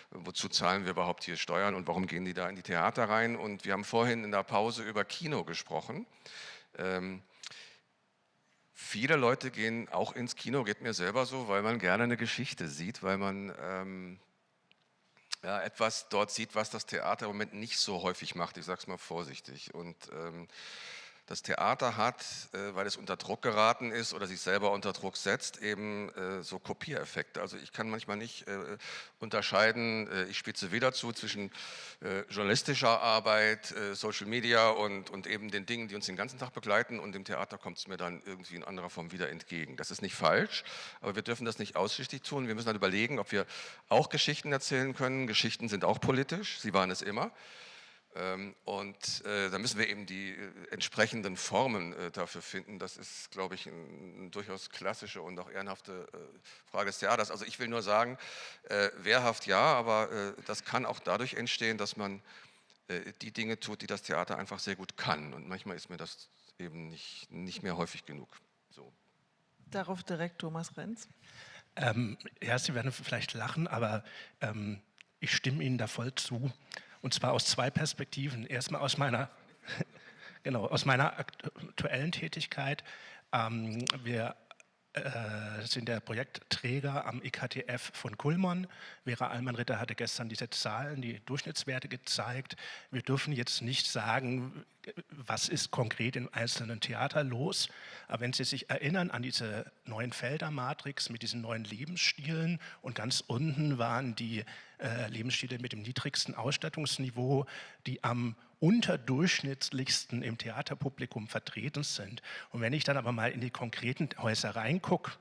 wozu zahlen wir überhaupt hier Steuern und warum gehen die da in die Theater rein? Und wir haben vorhin in der Pause über Kino gesprochen. Viele Leute gehen auch ins Kino, geht mir selber so, weil man gerne eine Geschichte sieht, weil man etwas dort sieht, was das Theater im Moment nicht so häufig macht, ich sage es mal vorsichtig. Und das Theater hat, weil es unter Druck geraten ist oder sich selber unter Druck setzt, eben so Kopiereffekte. Also ich kann manchmal nicht unterscheiden, ich spitze weder zu zwischen journalistischer Arbeit, Social Media und eben den Dingen, die uns den ganzen Tag begleiten, und dem Theater kommt es mir dann irgendwie in anderer Form wieder entgegen. Das ist nicht falsch, aber wir dürfen das nicht ausschließlich tun. Wir müssen dann überlegen, ob wir auch Geschichten erzählen können. Geschichten sind auch politisch, sie waren es immer. Und da müssen wir eben die entsprechenden Formen dafür finden. Das ist, glaube ich, eine durchaus klassische und auch ehrenhafte Frage des Theaters. Also ich will nur sagen, wehrhaft ja, aber das kann auch dadurch entstehen, dass man die Dinge tut, die das Theater einfach sehr gut kann. Und manchmal ist mir das eben nicht mehr häufig genug. So. Darauf direkt Thomas Renz. Ja, Sie werden vielleicht lachen, aber ich stimme Ihnen da voll zu. Und zwar aus zwei Perspektiven. Erstmal aus meiner aktuellen Tätigkeit. Wir sind der Projektträger am IKTF von Kuhlmann. Vera Allmann-Ritter hatte gestern diese Zahlen, die Durchschnittswerte gezeigt. Wir dürfen jetzt nicht sagen, was ist konkret im einzelnen Theater los. Aber wenn Sie sich erinnern an diese neuen Felder-Matrix mit diesen neuen Lebensstilen, und ganz unten waren die Lebensstile mit dem niedrigsten Ausstattungsniveau, die am unterdurchschnittlichsten im Theaterpublikum vertreten sind. Und wenn ich dann aber mal in die konkreten Häuser reingucke,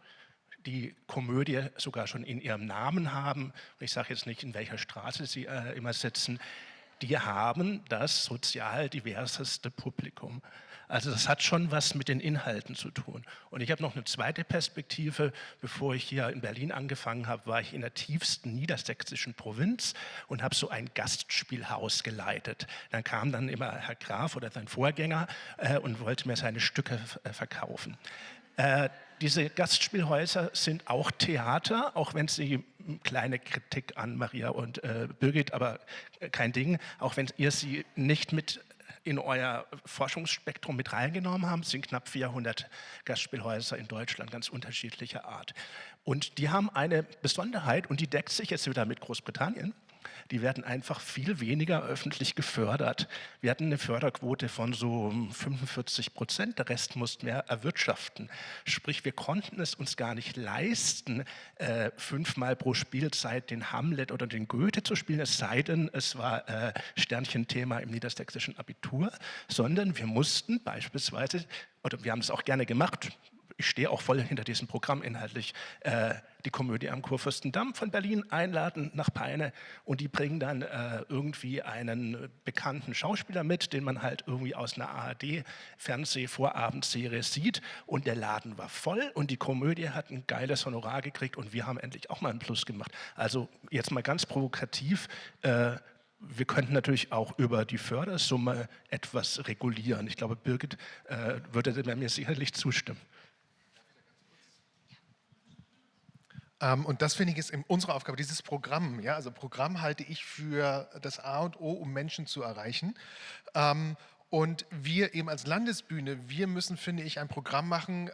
die Komödie sogar schon in ihrem Namen haben, ich sage jetzt nicht, in welcher Straße sie immer sitzen, die haben das sozial diverseste Publikum. Also das hat schon was mit den Inhalten zu tun. Und ich habe noch eine zweite Perspektive. Bevor ich hier in Berlin angefangen habe, war ich in der tiefsten niedersächsischen Provinz und habe so ein Gastspielhaus geleitet. Dann kam dann immer Herr Graf oder sein Vorgänger und wollte mir seine Stücke verkaufen. Diese Gastspielhäuser sind auch Theater, auch wenn sie kleine Kritik an Maria und Birgit, aber kein Ding, auch wenn ihr sie nicht mit in euer Forschungsspektrum mit reingenommen haben. Es sind knapp 400 Gastspielhäuser in Deutschland, ganz unterschiedlicher Art. Und die haben eine Besonderheit, und die deckt sich jetzt wieder mit Großbritannien. Die werden einfach viel weniger öffentlich gefördert. Wir hatten eine Förderquote von so 45%, der Rest mussten wir erwirtschaften. Sprich, wir konnten es uns gar nicht leisten, 5-mal pro Spielzeit den Hamlet oder den Goethe zu spielen, es sei denn, es war Sternchenthema im niedersächsischen Abitur, sondern wir mussten beispielsweise, oder wir haben es auch gerne gemacht, ich stehe auch voll hinter diesem Programm inhaltlich, die Komödie am Kurfürstendamm von Berlin einladen nach Peine, und die bringen dann irgendwie einen bekannten Schauspieler mit, den man halt irgendwie aus einer ARD-Fernseh-Vorabendserie sieht, und der Laden war voll und die Komödie hat ein geiles Honorar gekriegt und wir haben endlich auch mal einen Plus gemacht. Also jetzt mal ganz provokativ, wir könnten natürlich auch über die Fördersumme etwas regulieren. Ich glaube, Birgit würde mir sicherlich zustimmen. Und das finde ich ist unsere Aufgabe, dieses Programm. Ja? Also Programm halte ich für das A und O, um Menschen zu erreichen. Und wir eben als Landesbühne, wir müssen, finde ich, ein Programm machen,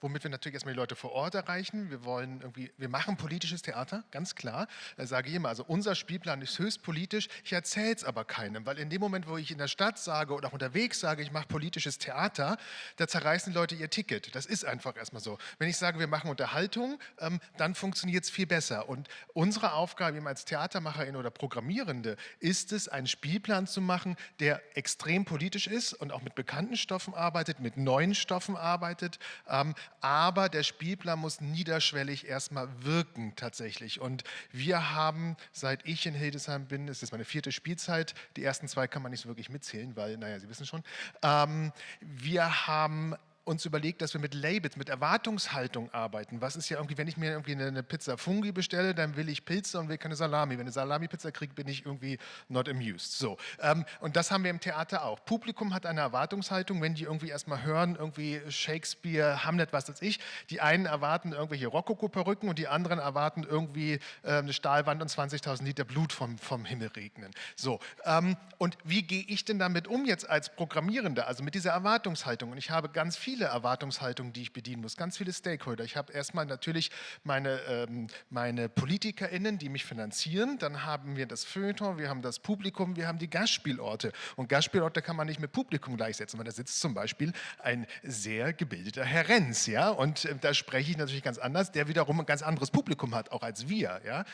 womit wir natürlich erstmal die Leute vor Ort erreichen. Wir machen politisches Theater, ganz klar. Da sage ich immer, also unser Spielplan ist höchst politisch. Ich erzähle es aber keinem, weil in dem Moment, wo ich in der Stadt sage oder auch unterwegs sage, ich mache politisches Theater, da zerreißen die Leute ihr Ticket. Das ist einfach erstmal so. Wenn ich sage, wir machen Unterhaltung, dann funktioniert es viel besser. Und unsere Aufgabe eben als Theatermacherin oder Programmierende ist es, einen Spielplan zu machen, der extrem politisch ist und auch mit bekannten Stoffen arbeitet, mit neuen Stoffen arbeitet, aber der Spielplan muss niederschwellig erstmal wirken tatsächlich. Und wir haben, seit ich in Hildesheim bin, es ist meine 4. Spielzeit, die ersten 2 kann man nicht so wirklich mitzählen, weil, naja, Sie wissen schon, wir haben uns überlegt, dass wir mit Labels, mit Erwartungshaltung arbeiten. Was ist ja irgendwie, wenn ich mir irgendwie eine Pizza Fungi bestelle, dann will ich Pilze und will keine Salami. Wenn ich eine Salami-Pizza kriege, bin ich irgendwie not amused. So. Und das haben wir im Theater auch. Publikum hat eine Erwartungshaltung, wenn die irgendwie erstmal hören, irgendwie Shakespeare, Hamlet, was weiß ich. Die einen erwarten irgendwelche Rokoko-Perücken und die anderen erwarten irgendwie eine Stahlwand und 20.000 Liter Blut vom Himmel regnen. So. Und wie gehe ich denn damit um jetzt als Programmierender, also mit dieser Erwartungshaltung? Und ich habe ganz viele Erwartungshaltungen, die ich bedienen muss, ganz viele Stakeholder. Ich habe erstmal natürlich meine PolitikerInnen, die mich finanzieren, dann haben wir das Feuilleton, wir haben das Publikum, wir haben die Gastspielorte. Und Gastspielorte kann man nicht mit Publikum gleichsetzen, weil da sitzt zum Beispiel ein sehr gebildeter Herr Renz, ja, und da spreche ich natürlich ganz anders, der wiederum ein ganz anderes Publikum hat, auch als wir, ja.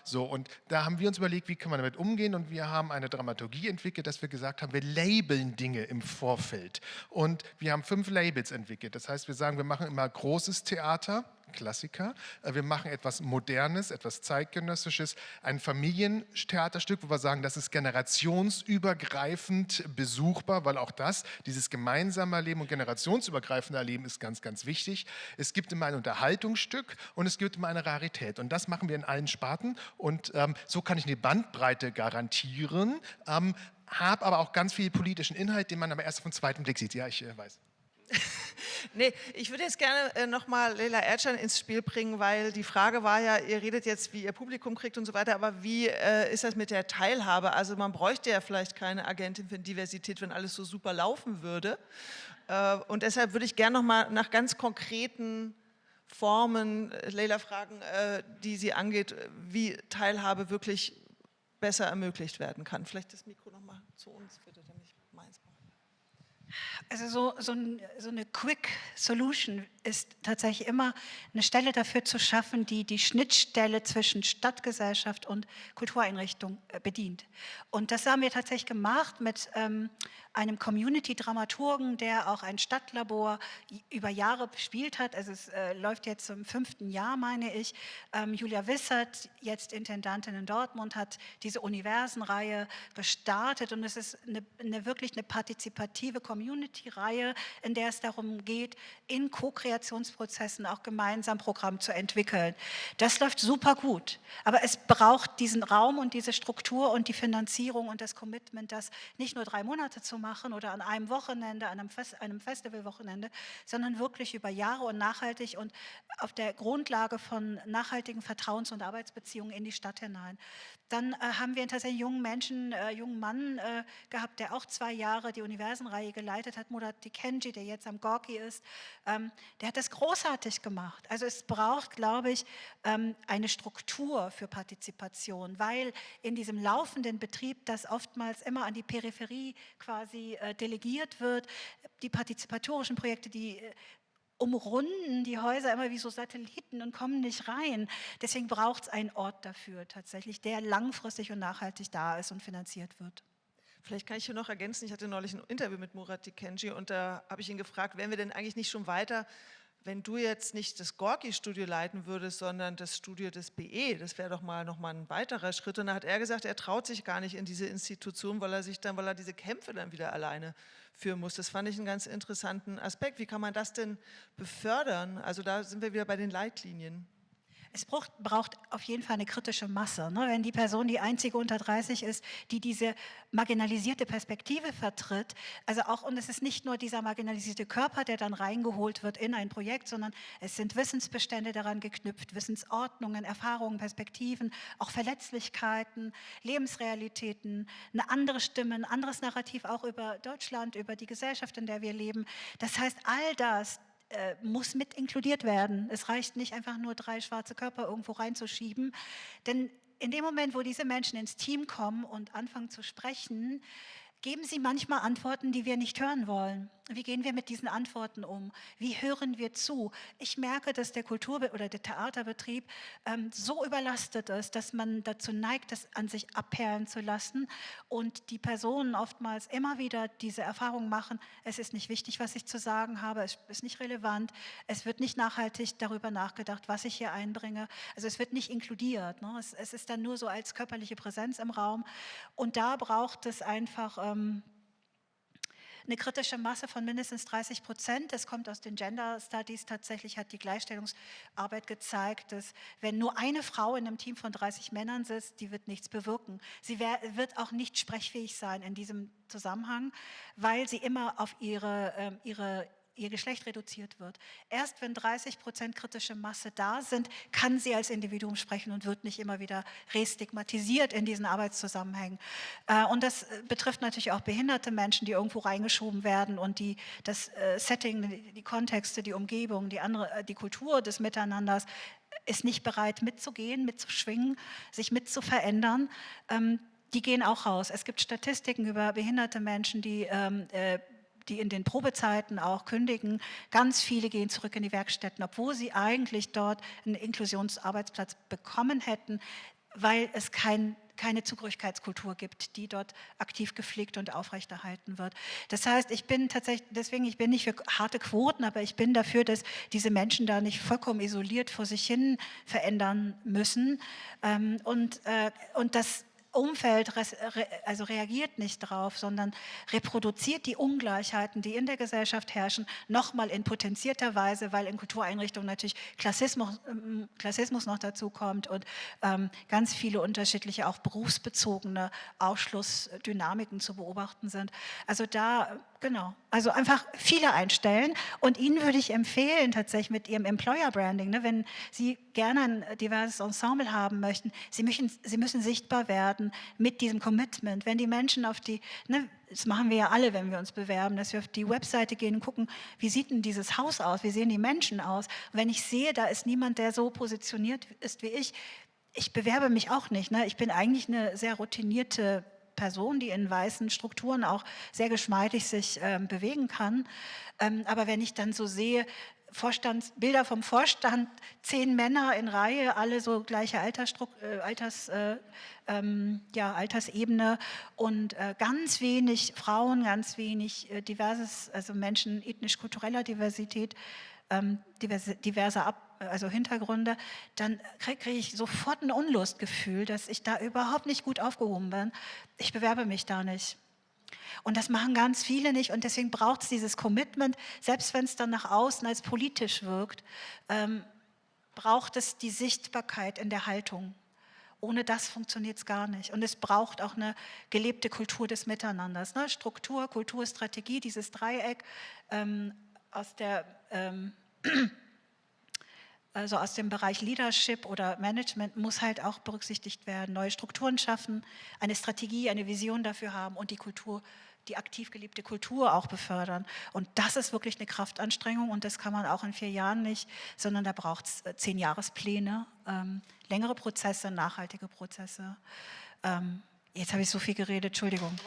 So, und da haben wir uns überlegt, wie kann man damit umgehen, und wir haben eine Dramaturgie entwickelt, dass wir gesagt haben, wir labeln Dinge im Vorfeld. Und wir haben 5 Labels entwickelt. Das heißt, wir sagen, wir machen immer großes Theater, Klassiker, wir machen etwas Modernes, etwas Zeitgenössisches, ein Familientheaterstück, wo wir sagen, das ist generationsübergreifend besuchbar, weil auch dieses gemeinsame Erleben und generationsübergreifende Erleben ist ganz, ganz wichtig. Es gibt immer ein Unterhaltungsstück und es gibt immer eine Rarität, und das machen wir in allen Sparten, und so kann ich eine Bandbreite garantieren, habe aber auch ganz viel politischen Inhalt, den man aber erst vom zweiten Blick sieht. Ja, ich weiß. Nee, ich würde jetzt gerne nochmal Leila Erdschan ins Spiel bringen, weil die Frage war ja, ihr redet jetzt, wie ihr Publikum kriegt und so weiter, aber wie ist das mit der Teilhabe? Also man bräuchte ja vielleicht keine Agentin für Diversität, wenn alles so super laufen würde. Und deshalb würde ich gerne nochmal nach ganz konkreten Formen, Leila, fragen, die sie angeht, wie Teilhabe wirklich besser ermöglicht werden kann. Vielleicht das Mikro nochmal zu uns, bitte, damit ich meins mache. Also so eine Quick Solution ist tatsächlich immer eine Stelle dafür zu schaffen, die die Schnittstelle zwischen Stadtgesellschaft und Kultureinrichtung bedient. Und das haben wir tatsächlich gemacht mit einem Community-Dramaturgen, der auch ein Stadtlabor über Jahre bespielt hat. Also es läuft jetzt im 5. Jahr, meine ich. Julia Wissert, jetzt Intendantin in Dortmund, hat diese Universenreihe gestartet, und es ist wirklich eine partizipative Community-Reihe, in der es darum geht, in Co-Kreationsprozessen auch gemeinsam Programm zu entwickeln. Das läuft super gut, aber es braucht diesen Raum und diese Struktur und die Finanzierung und das Commitment, das nicht nur 3 Monate zu machen oder an einem Wochenende, an einem Festivalwochenende, sondern wirklich über Jahre und nachhaltig und auf der Grundlage von nachhaltigen Vertrauens- und Arbeitsbeziehungen in die Stadt hinein. Dann haben wir tatsächlich jungen Mann gehabt, der auch 2 Jahre die Universenreihe geleitet hat, Murat Dikenji, der jetzt am Gorki ist. Der hat das großartig gemacht. Also es braucht, glaube ich, eine Struktur für Partizipation, weil in diesem laufenden Betrieb das oftmals immer an die Peripherie quasi delegiert wird. Die partizipatorischen Projekte, die umrunden die Häuser immer wie so Satelliten und kommen nicht rein. Deswegen braucht es einen Ort dafür tatsächlich, der langfristig und nachhaltig da ist und finanziert wird. Vielleicht kann ich hier noch ergänzen, ich hatte neulich ein Interview mit Murat Dikenji und da habe ich ihn gefragt, wären wir denn eigentlich nicht schon weiter, wenn du jetzt nicht das Gorki-Studio leiten würdest, sondern das Studio des BE, das wäre doch nochmal ein weiterer Schritt. Und da hat er gesagt, er traut sich gar nicht in diese Institution, weil er diese Kämpfe dann wieder alleine führen muss. Das fand ich einen ganz interessanten Aspekt. Wie kann man das denn befördern? Also da sind wir wieder bei den Leitlinien. Es braucht auf jeden Fall eine kritische Masse. Ne? Wenn die Person die einzige unter 30 ist, die diese marginalisierte Perspektive vertritt, also auch, und es ist nicht nur dieser marginalisierte Körper, der dann reingeholt wird in ein Projekt, sondern es sind Wissensbestände daran geknüpft, Wissensordnungen, Erfahrungen, Perspektiven, auch Verletzlichkeiten, Lebensrealitäten, eine andere Stimme, ein anderes Narrativ auch über Deutschland, über die Gesellschaft, in der wir leben. Das heißt, all das muss mit inkludiert werden. Es reicht nicht einfach nur 3 schwarze Körper irgendwo reinzuschieben, denn in dem Moment, wo diese Menschen ins Team kommen und anfangen zu sprechen, geben sie manchmal Antworten, die wir nicht hören wollen. Wie gehen wir mit diesen Antworten um? Wie hören wir zu? Ich merke, dass der oder der Theaterbetrieb so überlastet ist, dass man dazu neigt, das an sich abperlen zu lassen und die Personen oftmals immer wieder diese Erfahrung machen, es ist nicht wichtig, was ich zu sagen habe, es ist nicht relevant, es wird nicht nachhaltig darüber nachgedacht, was ich hier einbringe. Also es wird nicht inkludiert. Ne? Es ist dann nur so als körperliche Präsenz im Raum und da braucht es einfach eine kritische Masse von mindestens 30%. Das kommt aus den Gender Studies. Tatsächlich hat die Gleichstellungsarbeit gezeigt, dass wenn nur eine Frau in einem Team von 30 Männern sitzt, die wird nichts bewirken. Sie wird auch nicht sprechfähig sein in diesem Zusammenhang, weil sie immer auf ihr Geschlecht reduziert wird. Erst wenn 30% kritische Masse da sind, kann sie als Individuum sprechen und wird nicht immer wieder restigmatisiert in diesen Arbeitszusammenhängen. Und das betrifft natürlich auch behinderte Menschen, die irgendwo reingeschoben werden und das Setting, die Kontexte, die Umgebung, die Kultur des Miteinanders ist nicht bereit mitzugehen, mitzuschwingen, sich mitzuverändern. Die gehen auch raus. Es gibt Statistiken über behinderte Menschen, die in den Probezeiten auch kündigen. Ganz viele gehen zurück in die Werkstätten, obwohl sie eigentlich dort einen Inklusionsarbeitsplatz bekommen hätten, weil es keine Zugehörigkeitskultur gibt, die dort aktiv gepflegt und aufrechterhalten wird. Das heißt, ich bin nicht für harte Quoten, aber ich bin dafür, dass diese Menschen da nicht vollkommen isoliert vor sich hin verändern müssen und das Umfeld reagiert nicht darauf, sondern reproduziert die Ungleichheiten, die in der Gesellschaft herrschen, nochmal in potenzierter Weise, weil in Kultureinrichtungen natürlich Klassismus noch dazu kommt und ganz viele unterschiedliche, auch berufsbezogene Ausschlussdynamiken zu beobachten sind. Also also einfach viele einstellen und Ihnen würde ich empfehlen, tatsächlich mit Ihrem Employer Branding, ne, wenn Sie gerne ein diverses Ensemble haben möchten, Sie müssen sichtbar werden mit diesem Commitment. Wenn die Menschen das machen wir ja alle, wenn wir uns bewerben, dass wir auf die Webseite gehen und gucken, wie sieht denn dieses Haus aus, wie sehen die Menschen aus. Und wenn ich sehe, da ist niemand, der so positioniert ist wie ich bewerbe mich auch nicht. Ne? Ich bin eigentlich eine sehr routinierte Person, die in weißen Strukturen auch sehr geschmeidig sich bewegen kann. Aber wenn ich dann so sehe, Bilder vom Vorstand, 10 Männer in Reihe, alle so gleiche Altersebene und ganz wenig Frauen, ganz wenig diverses, also Menschen ethnisch-kultureller Diversität, diverse Hintergründe, dann kriege ich sofort ein Unlustgefühl, dass ich da überhaupt nicht gut aufgehoben bin. Ich bewerbe mich da nicht. Und das machen ganz viele nicht und deswegen braucht es dieses Commitment, selbst wenn es dann nach außen als politisch wirkt, braucht es die Sichtbarkeit in der Haltung. Ohne das funktioniert es gar nicht. Und es braucht auch eine gelebte Kultur des Miteinanders. Ne? Struktur, Kultur, Strategie, dieses Dreieck aus dem Bereich Leadership oder Management muss halt auch berücksichtigt werden. Neue Strukturen schaffen, eine Strategie, eine Vision dafür haben und die Kultur, die aktiv gelebte Kultur auch befördern. Und das ist wirklich eine Kraftanstrengung und das kann man auch in 4 Jahren nicht, sondern da braucht es 10-Jahrespläne, längere Prozesse, nachhaltige Prozesse. Jetzt habe ich so viel geredet, Entschuldigung.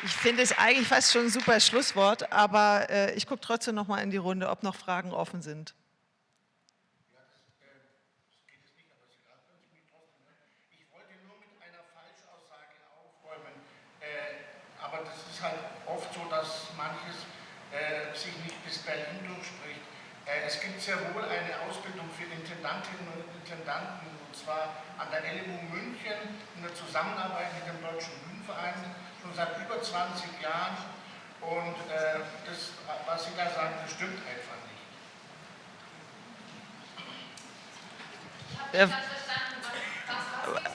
Ich finde es eigentlich fast schon ein super Schlusswort, aber ich gucke trotzdem noch mal in die Runde, ob noch Fragen offen sind. Ich wollte nur mit einer Falschaussage aufräumen, aber das ist halt oft so, dass manches sich nicht bis Berlin durchspricht. Es gibt sehr wohl eine Ausbildung für Intendantinnen und Intendanten, und zwar an der LMU München in der Zusammenarbeit mit dem Deutschen Bühnenverein schon seit über 20 Jahren. Und das, was Sie da sagen, das stimmt einfach nicht.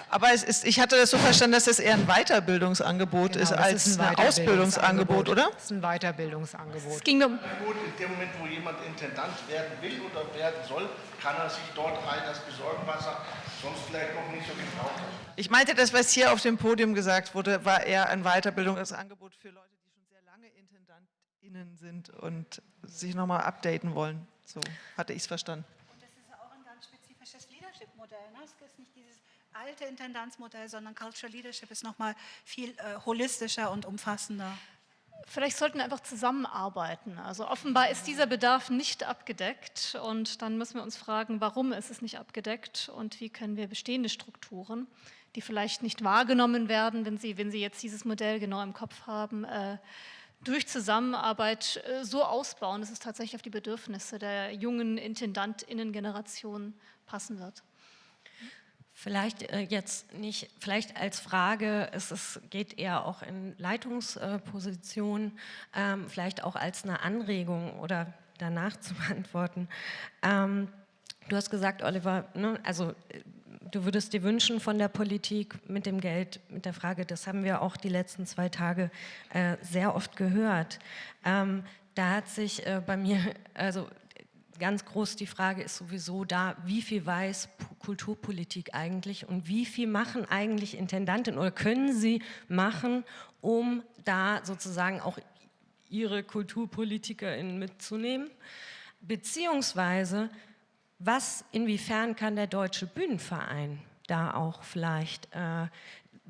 Aber ich hatte das so verstanden, dass das eher ein Weiterbildungsangebot ist als ein Ausbildungsangebot, oder? Das ist ein Weiterbildungsangebot. Es ging um in dem Moment, wo jemand Intendant werden will oder werden soll, kann er sich dort all das besorgen, was er sonst vielleicht noch nicht so gebraucht hat. Ich meinte, das, was hier auf dem Podium gesagt wurde, war eher ein Weiterbildungsangebot für Leute, die schon sehr lange IntendantInnen sind und sich nochmal updaten wollen. So hatte ich es verstanden. Und das ist auch ein ganz spezifisches Leadership-Modell. Ne? Es ist nicht dieses alte Intendanzmodell, sondern Cultural Leadership ist nochmal viel holistischer und umfassender. Vielleicht sollten wir einfach zusammenarbeiten. Also offenbar ist dieser Bedarf nicht abgedeckt und dann müssen wir uns fragen, warum ist es nicht abgedeckt und wie können wir bestehende Strukturen, die vielleicht nicht wahrgenommen werden, wenn Sie jetzt dieses Modell genau im Kopf haben, durch Zusammenarbeit so ausbauen, dass es tatsächlich auf die Bedürfnisse der jungen IntendantInnen-Generation passen wird. Vielleicht jetzt nicht, vielleicht als Frage, es geht eher auch in Leitungspositionen, vielleicht auch als eine Anregung oder danach zu beantworten. Du hast gesagt, Oliver, ne, also du würdest dir wünschen von der Politik mit dem Geld, mit der Frage, das haben wir auch die letzten 2 Tage sehr oft gehört. Da hat sich bei mir, also ganz groß die Frage ist sowieso da, wie viel weiß Kulturpolitik eigentlich und wie viel machen eigentlich Intendanten oder können sie machen, um da sozusagen auch ihre KulturpolitikerInnen mitzunehmen? Beziehungsweise, inwiefern kann der Deutsche Bühnenverein da auch vielleicht,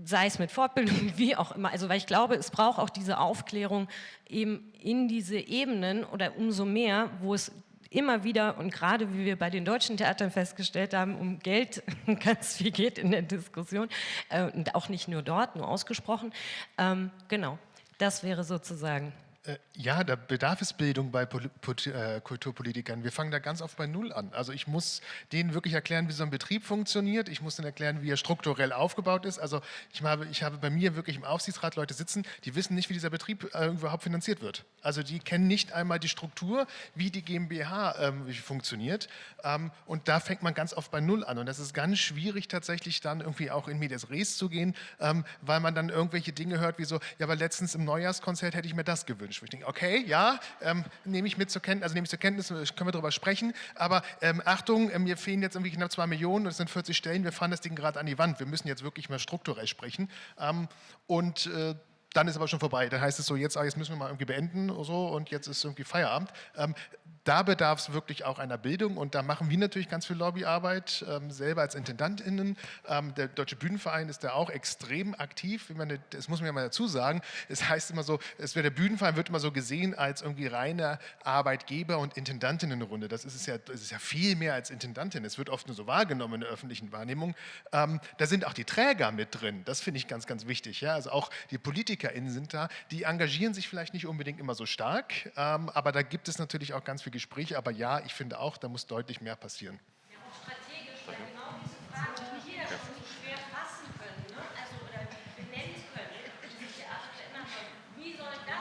sei es mit Fortbildung, wie auch immer, also weil ich glaube, es braucht auch diese Aufklärung eben in diese Ebenen oder umso mehr, wo es immer wieder und gerade wie wir bei den deutschen Theatern festgestellt haben, um Geld ganz viel geht in der Diskussion und auch nicht nur dort, nur ausgesprochen. Genau, das wäre sozusagen. Ja, da bedarf es Bildung bei Kulturpolitikern. Wir fangen da ganz oft bei Null an. Also ich muss denen wirklich erklären, wie so ein Betrieb funktioniert. Ich muss denen erklären, wie er strukturell aufgebaut ist. Also ich habe bei mir wirklich im Aufsichtsrat Leute sitzen, die wissen nicht, wie dieser Betrieb überhaupt finanziert wird. Also die kennen nicht einmal die Struktur, wie die GmbH funktioniert. Und da fängt man ganz oft bei Null an. Und das ist ganz schwierig tatsächlich dann irgendwie auch in medias res zu gehen, weil man dann irgendwelche Dinge hört wie so, ja, aber letztens im Neujahrskonzert hätte ich mir das gewünscht. Wo ich denke, okay, ja, nehme ich zur Kenntnis, können wir darüber sprechen, aber Achtung, mir fehlen jetzt irgendwie knapp 2 Millionen und es sind 40 Stellen, wir fahren das Ding gerade an die Wand, wir müssen jetzt wirklich mal strukturell sprechen und dann ist aber schon vorbei, dann heißt es so, jetzt müssen wir mal irgendwie beenden oder so und jetzt ist irgendwie Feierabend. Da bedarf es wirklich auch einer Bildung und da machen wir natürlich ganz viel Lobbyarbeit, selber als IntendantInnen. Der Deutsche Bühnenverein ist da auch extrem aktiv, das muss man ja mal dazu sagen. Es heißt immer so, der Bühnenverein wird immer so gesehen als irgendwie reine Arbeitgeber- und Intendantinnenrunde. Das ist ja viel mehr als Intendantin. Es wird oft nur so wahrgenommen in der öffentlichen Wahrnehmung. Da sind auch die Träger mit drin, das finde ich ganz, ganz wichtig. Ja? Also auch die PolitikerInnen sind da, die engagieren sich vielleicht nicht unbedingt immer so stark, aber da gibt es natürlich auch ganz viel Gespräche, aber ja, ich finde auch, da muss deutlich mehr passieren. Ja, auch strategisch, weil genau diese Fragen, die hier so schwer fassen können, ne? Also oder benennen können, die Theater verändern können. Wie sollst du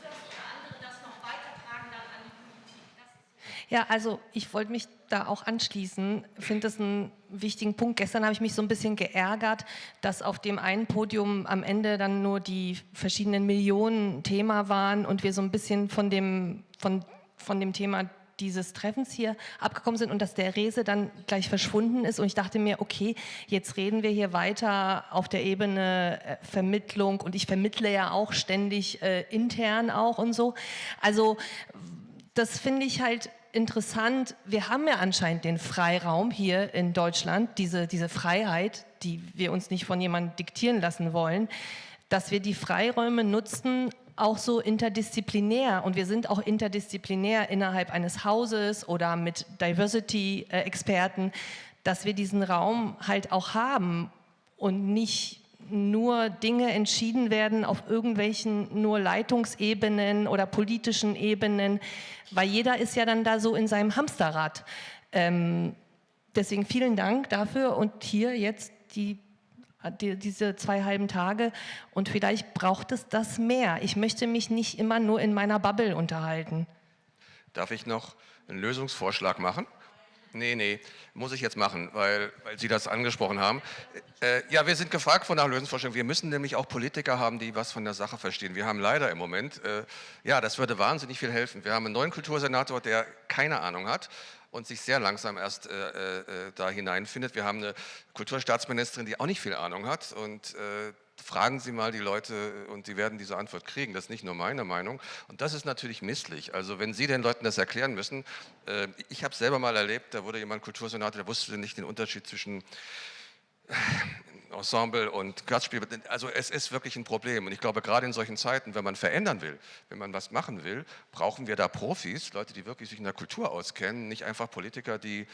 das oder andere das noch weitertragen dann an die Politik? Ja, also ich wollte mich da auch anschließen, finde das einen wichtigen Punkt. Gestern habe ich mich so ein bisschen geärgert, dass auf dem einen Podium am Ende dann nur die verschiedenen Millionen Thema waren und wir so ein bisschen von dem Thema dieses Treffens hier abgekommen sind und dass der Rese dann gleich verschwunden ist. Und ich dachte mir, okay, jetzt reden wir hier weiter auf der Ebene Vermittlung und ich vermittle ja auch ständig intern auch und so. Also das finde ich halt interessant. Wir haben ja anscheinend den Freiraum hier in Deutschland, diese Freiheit, die wir uns nicht von jemandem diktieren lassen wollen, dass wir die Freiräume nutzen, auch so interdisziplinär und wir sind auch interdisziplinär innerhalb eines Hauses oder mit Diversity-Experten, dass wir diesen Raum halt auch haben und nicht nur Dinge entschieden werden auf irgendwelchen nur Leitungsebenen oder politischen Ebenen, weil jeder ist ja dann da so in seinem Hamsterrad. deswegen vielen Dank dafür und hier jetzt diese 2 halben Tage und vielleicht braucht es das mehr. Ich möchte mich nicht immer nur in meiner Bubble unterhalten. Darf ich noch einen Lösungsvorschlag machen? Nee, muss ich jetzt machen, weil Sie das angesprochen haben. Ja, wir sind gefragt von nach Lösungsvorschlägen. Wir müssen nämlich auch Politiker haben, die was von der Sache verstehen. Wir haben leider im Moment, ja, das würde wahnsinnig viel helfen. Wir haben einen neuen Kultursenator, der keine Ahnung hat und sich sehr langsam erst da hineinfindet. Wir haben eine Kulturstaatsministerin, die auch nicht viel Ahnung hat und fragen Sie mal die Leute und Sie werden diese Antwort kriegen. Das ist nicht nur meine Meinung. Und das ist natürlich misslich. Also wenn Sie den Leuten das erklären müssen, ich habe es selber mal erlebt, da wurde jemand Kultursenator, der wusste nicht den Unterschied zwischen Ensemble und Gastspiel. Also es ist wirklich ein Problem. Und ich glaube, gerade in solchen Zeiten, wenn man verändern will, wenn man was machen will, brauchen wir da Profis, Leute, die wirklich sich in der Kultur auskennen, nicht einfach Politiker, die,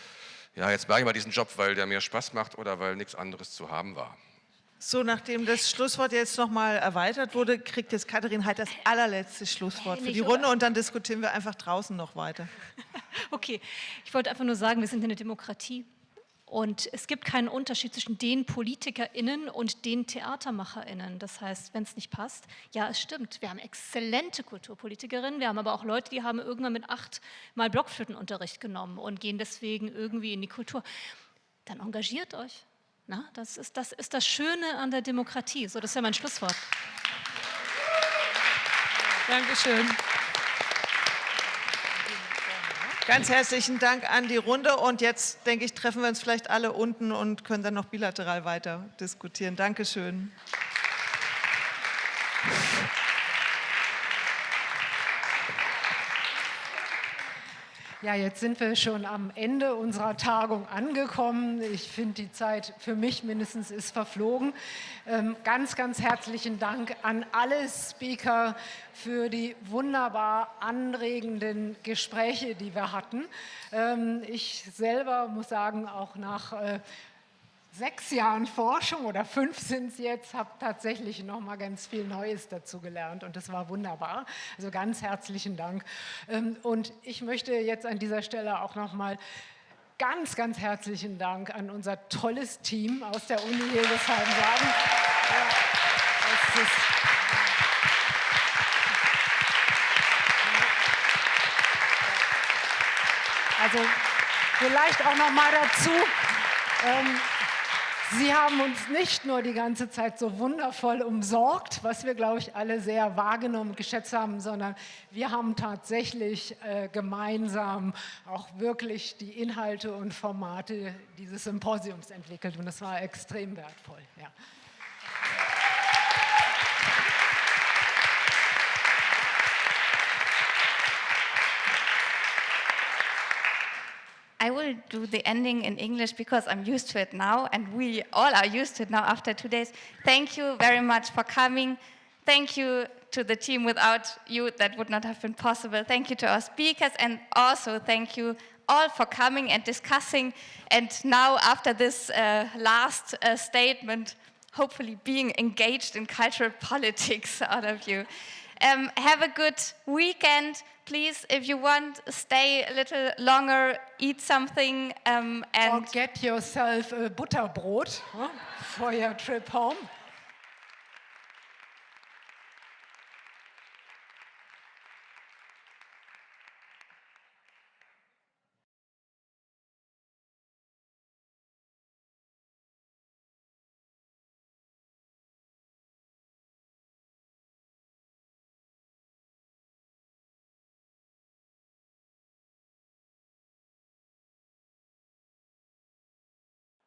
ja, jetzt mache ich mal diesen Job, weil der mir Spaß macht oder weil nichts anderes zu haben war. So, nachdem das Schlusswort jetzt nochmal erweitert wurde, kriegt jetzt Katharin Heid das allerletzte Schlusswort für die Runde und dann diskutieren wir einfach draußen noch weiter. Okay, ich wollte einfach nur sagen, wir sind eine Demokratie und es gibt keinen Unterschied zwischen den PolitikerInnen und den TheatermacherInnen. Das heißt, wenn es nicht passt, ja, es stimmt, wir haben exzellente Kulturpolitikerinnen, wir haben aber auch Leute, die haben irgendwann mit 8 Mal Blockflötenunterricht genommen und gehen deswegen irgendwie in die Kultur. Dann engagiert euch. Na, das ist das Schöne an der Demokratie. So, das ist ja mein Schlusswort. Dankeschön. Ganz herzlichen Dank an die Runde und jetzt, denke ich, treffen wir uns vielleicht alle unten und können dann noch bilateral weiter diskutieren. Dankeschön. Ja, jetzt sind wir schon am Ende unserer Tagung angekommen. Ich finde, die Zeit für mich mindestens ist verflogen. Ganz, ganz herzlichen Dank an alle Speaker für die wunderbar anregenden Gespräche, die wir hatten. Ich selber muss sagen, auch nach 6 Jahren Forschung oder 5 sind es jetzt, habe tatsächlich noch mal ganz viel Neues dazu gelernt und das war wunderbar. Also ganz herzlichen Dank. Und ich möchte jetzt an dieser Stelle auch noch mal ganz, ganz herzlichen Dank an unser tolles Team aus der Uni Hildesheim sagen. Also vielleicht auch noch mal dazu. Sie haben uns nicht nur die ganze Zeit so wundervoll umsorgt, was wir, glaube ich, alle sehr wahrgenommen und geschätzt haben, sondern wir haben tatsächlich gemeinsam auch wirklich die Inhalte und Formate dieses Symposiums entwickelt und das war extrem wertvoll. Ja. I will do the ending in English because I'm used to it now, and we all are used to it now after 2 days. Thank you very much for coming. Thank you to the team. Without you, that would not have been possible. Thank you to our speakers, and also thank you all for coming and discussing. And now, after this last statement, hopefully being engaged in cultural politics, all of you. Have a good weekend. Please, if you want, stay a little longer, eat something. Or get yourself a Butterbrot for your trip home.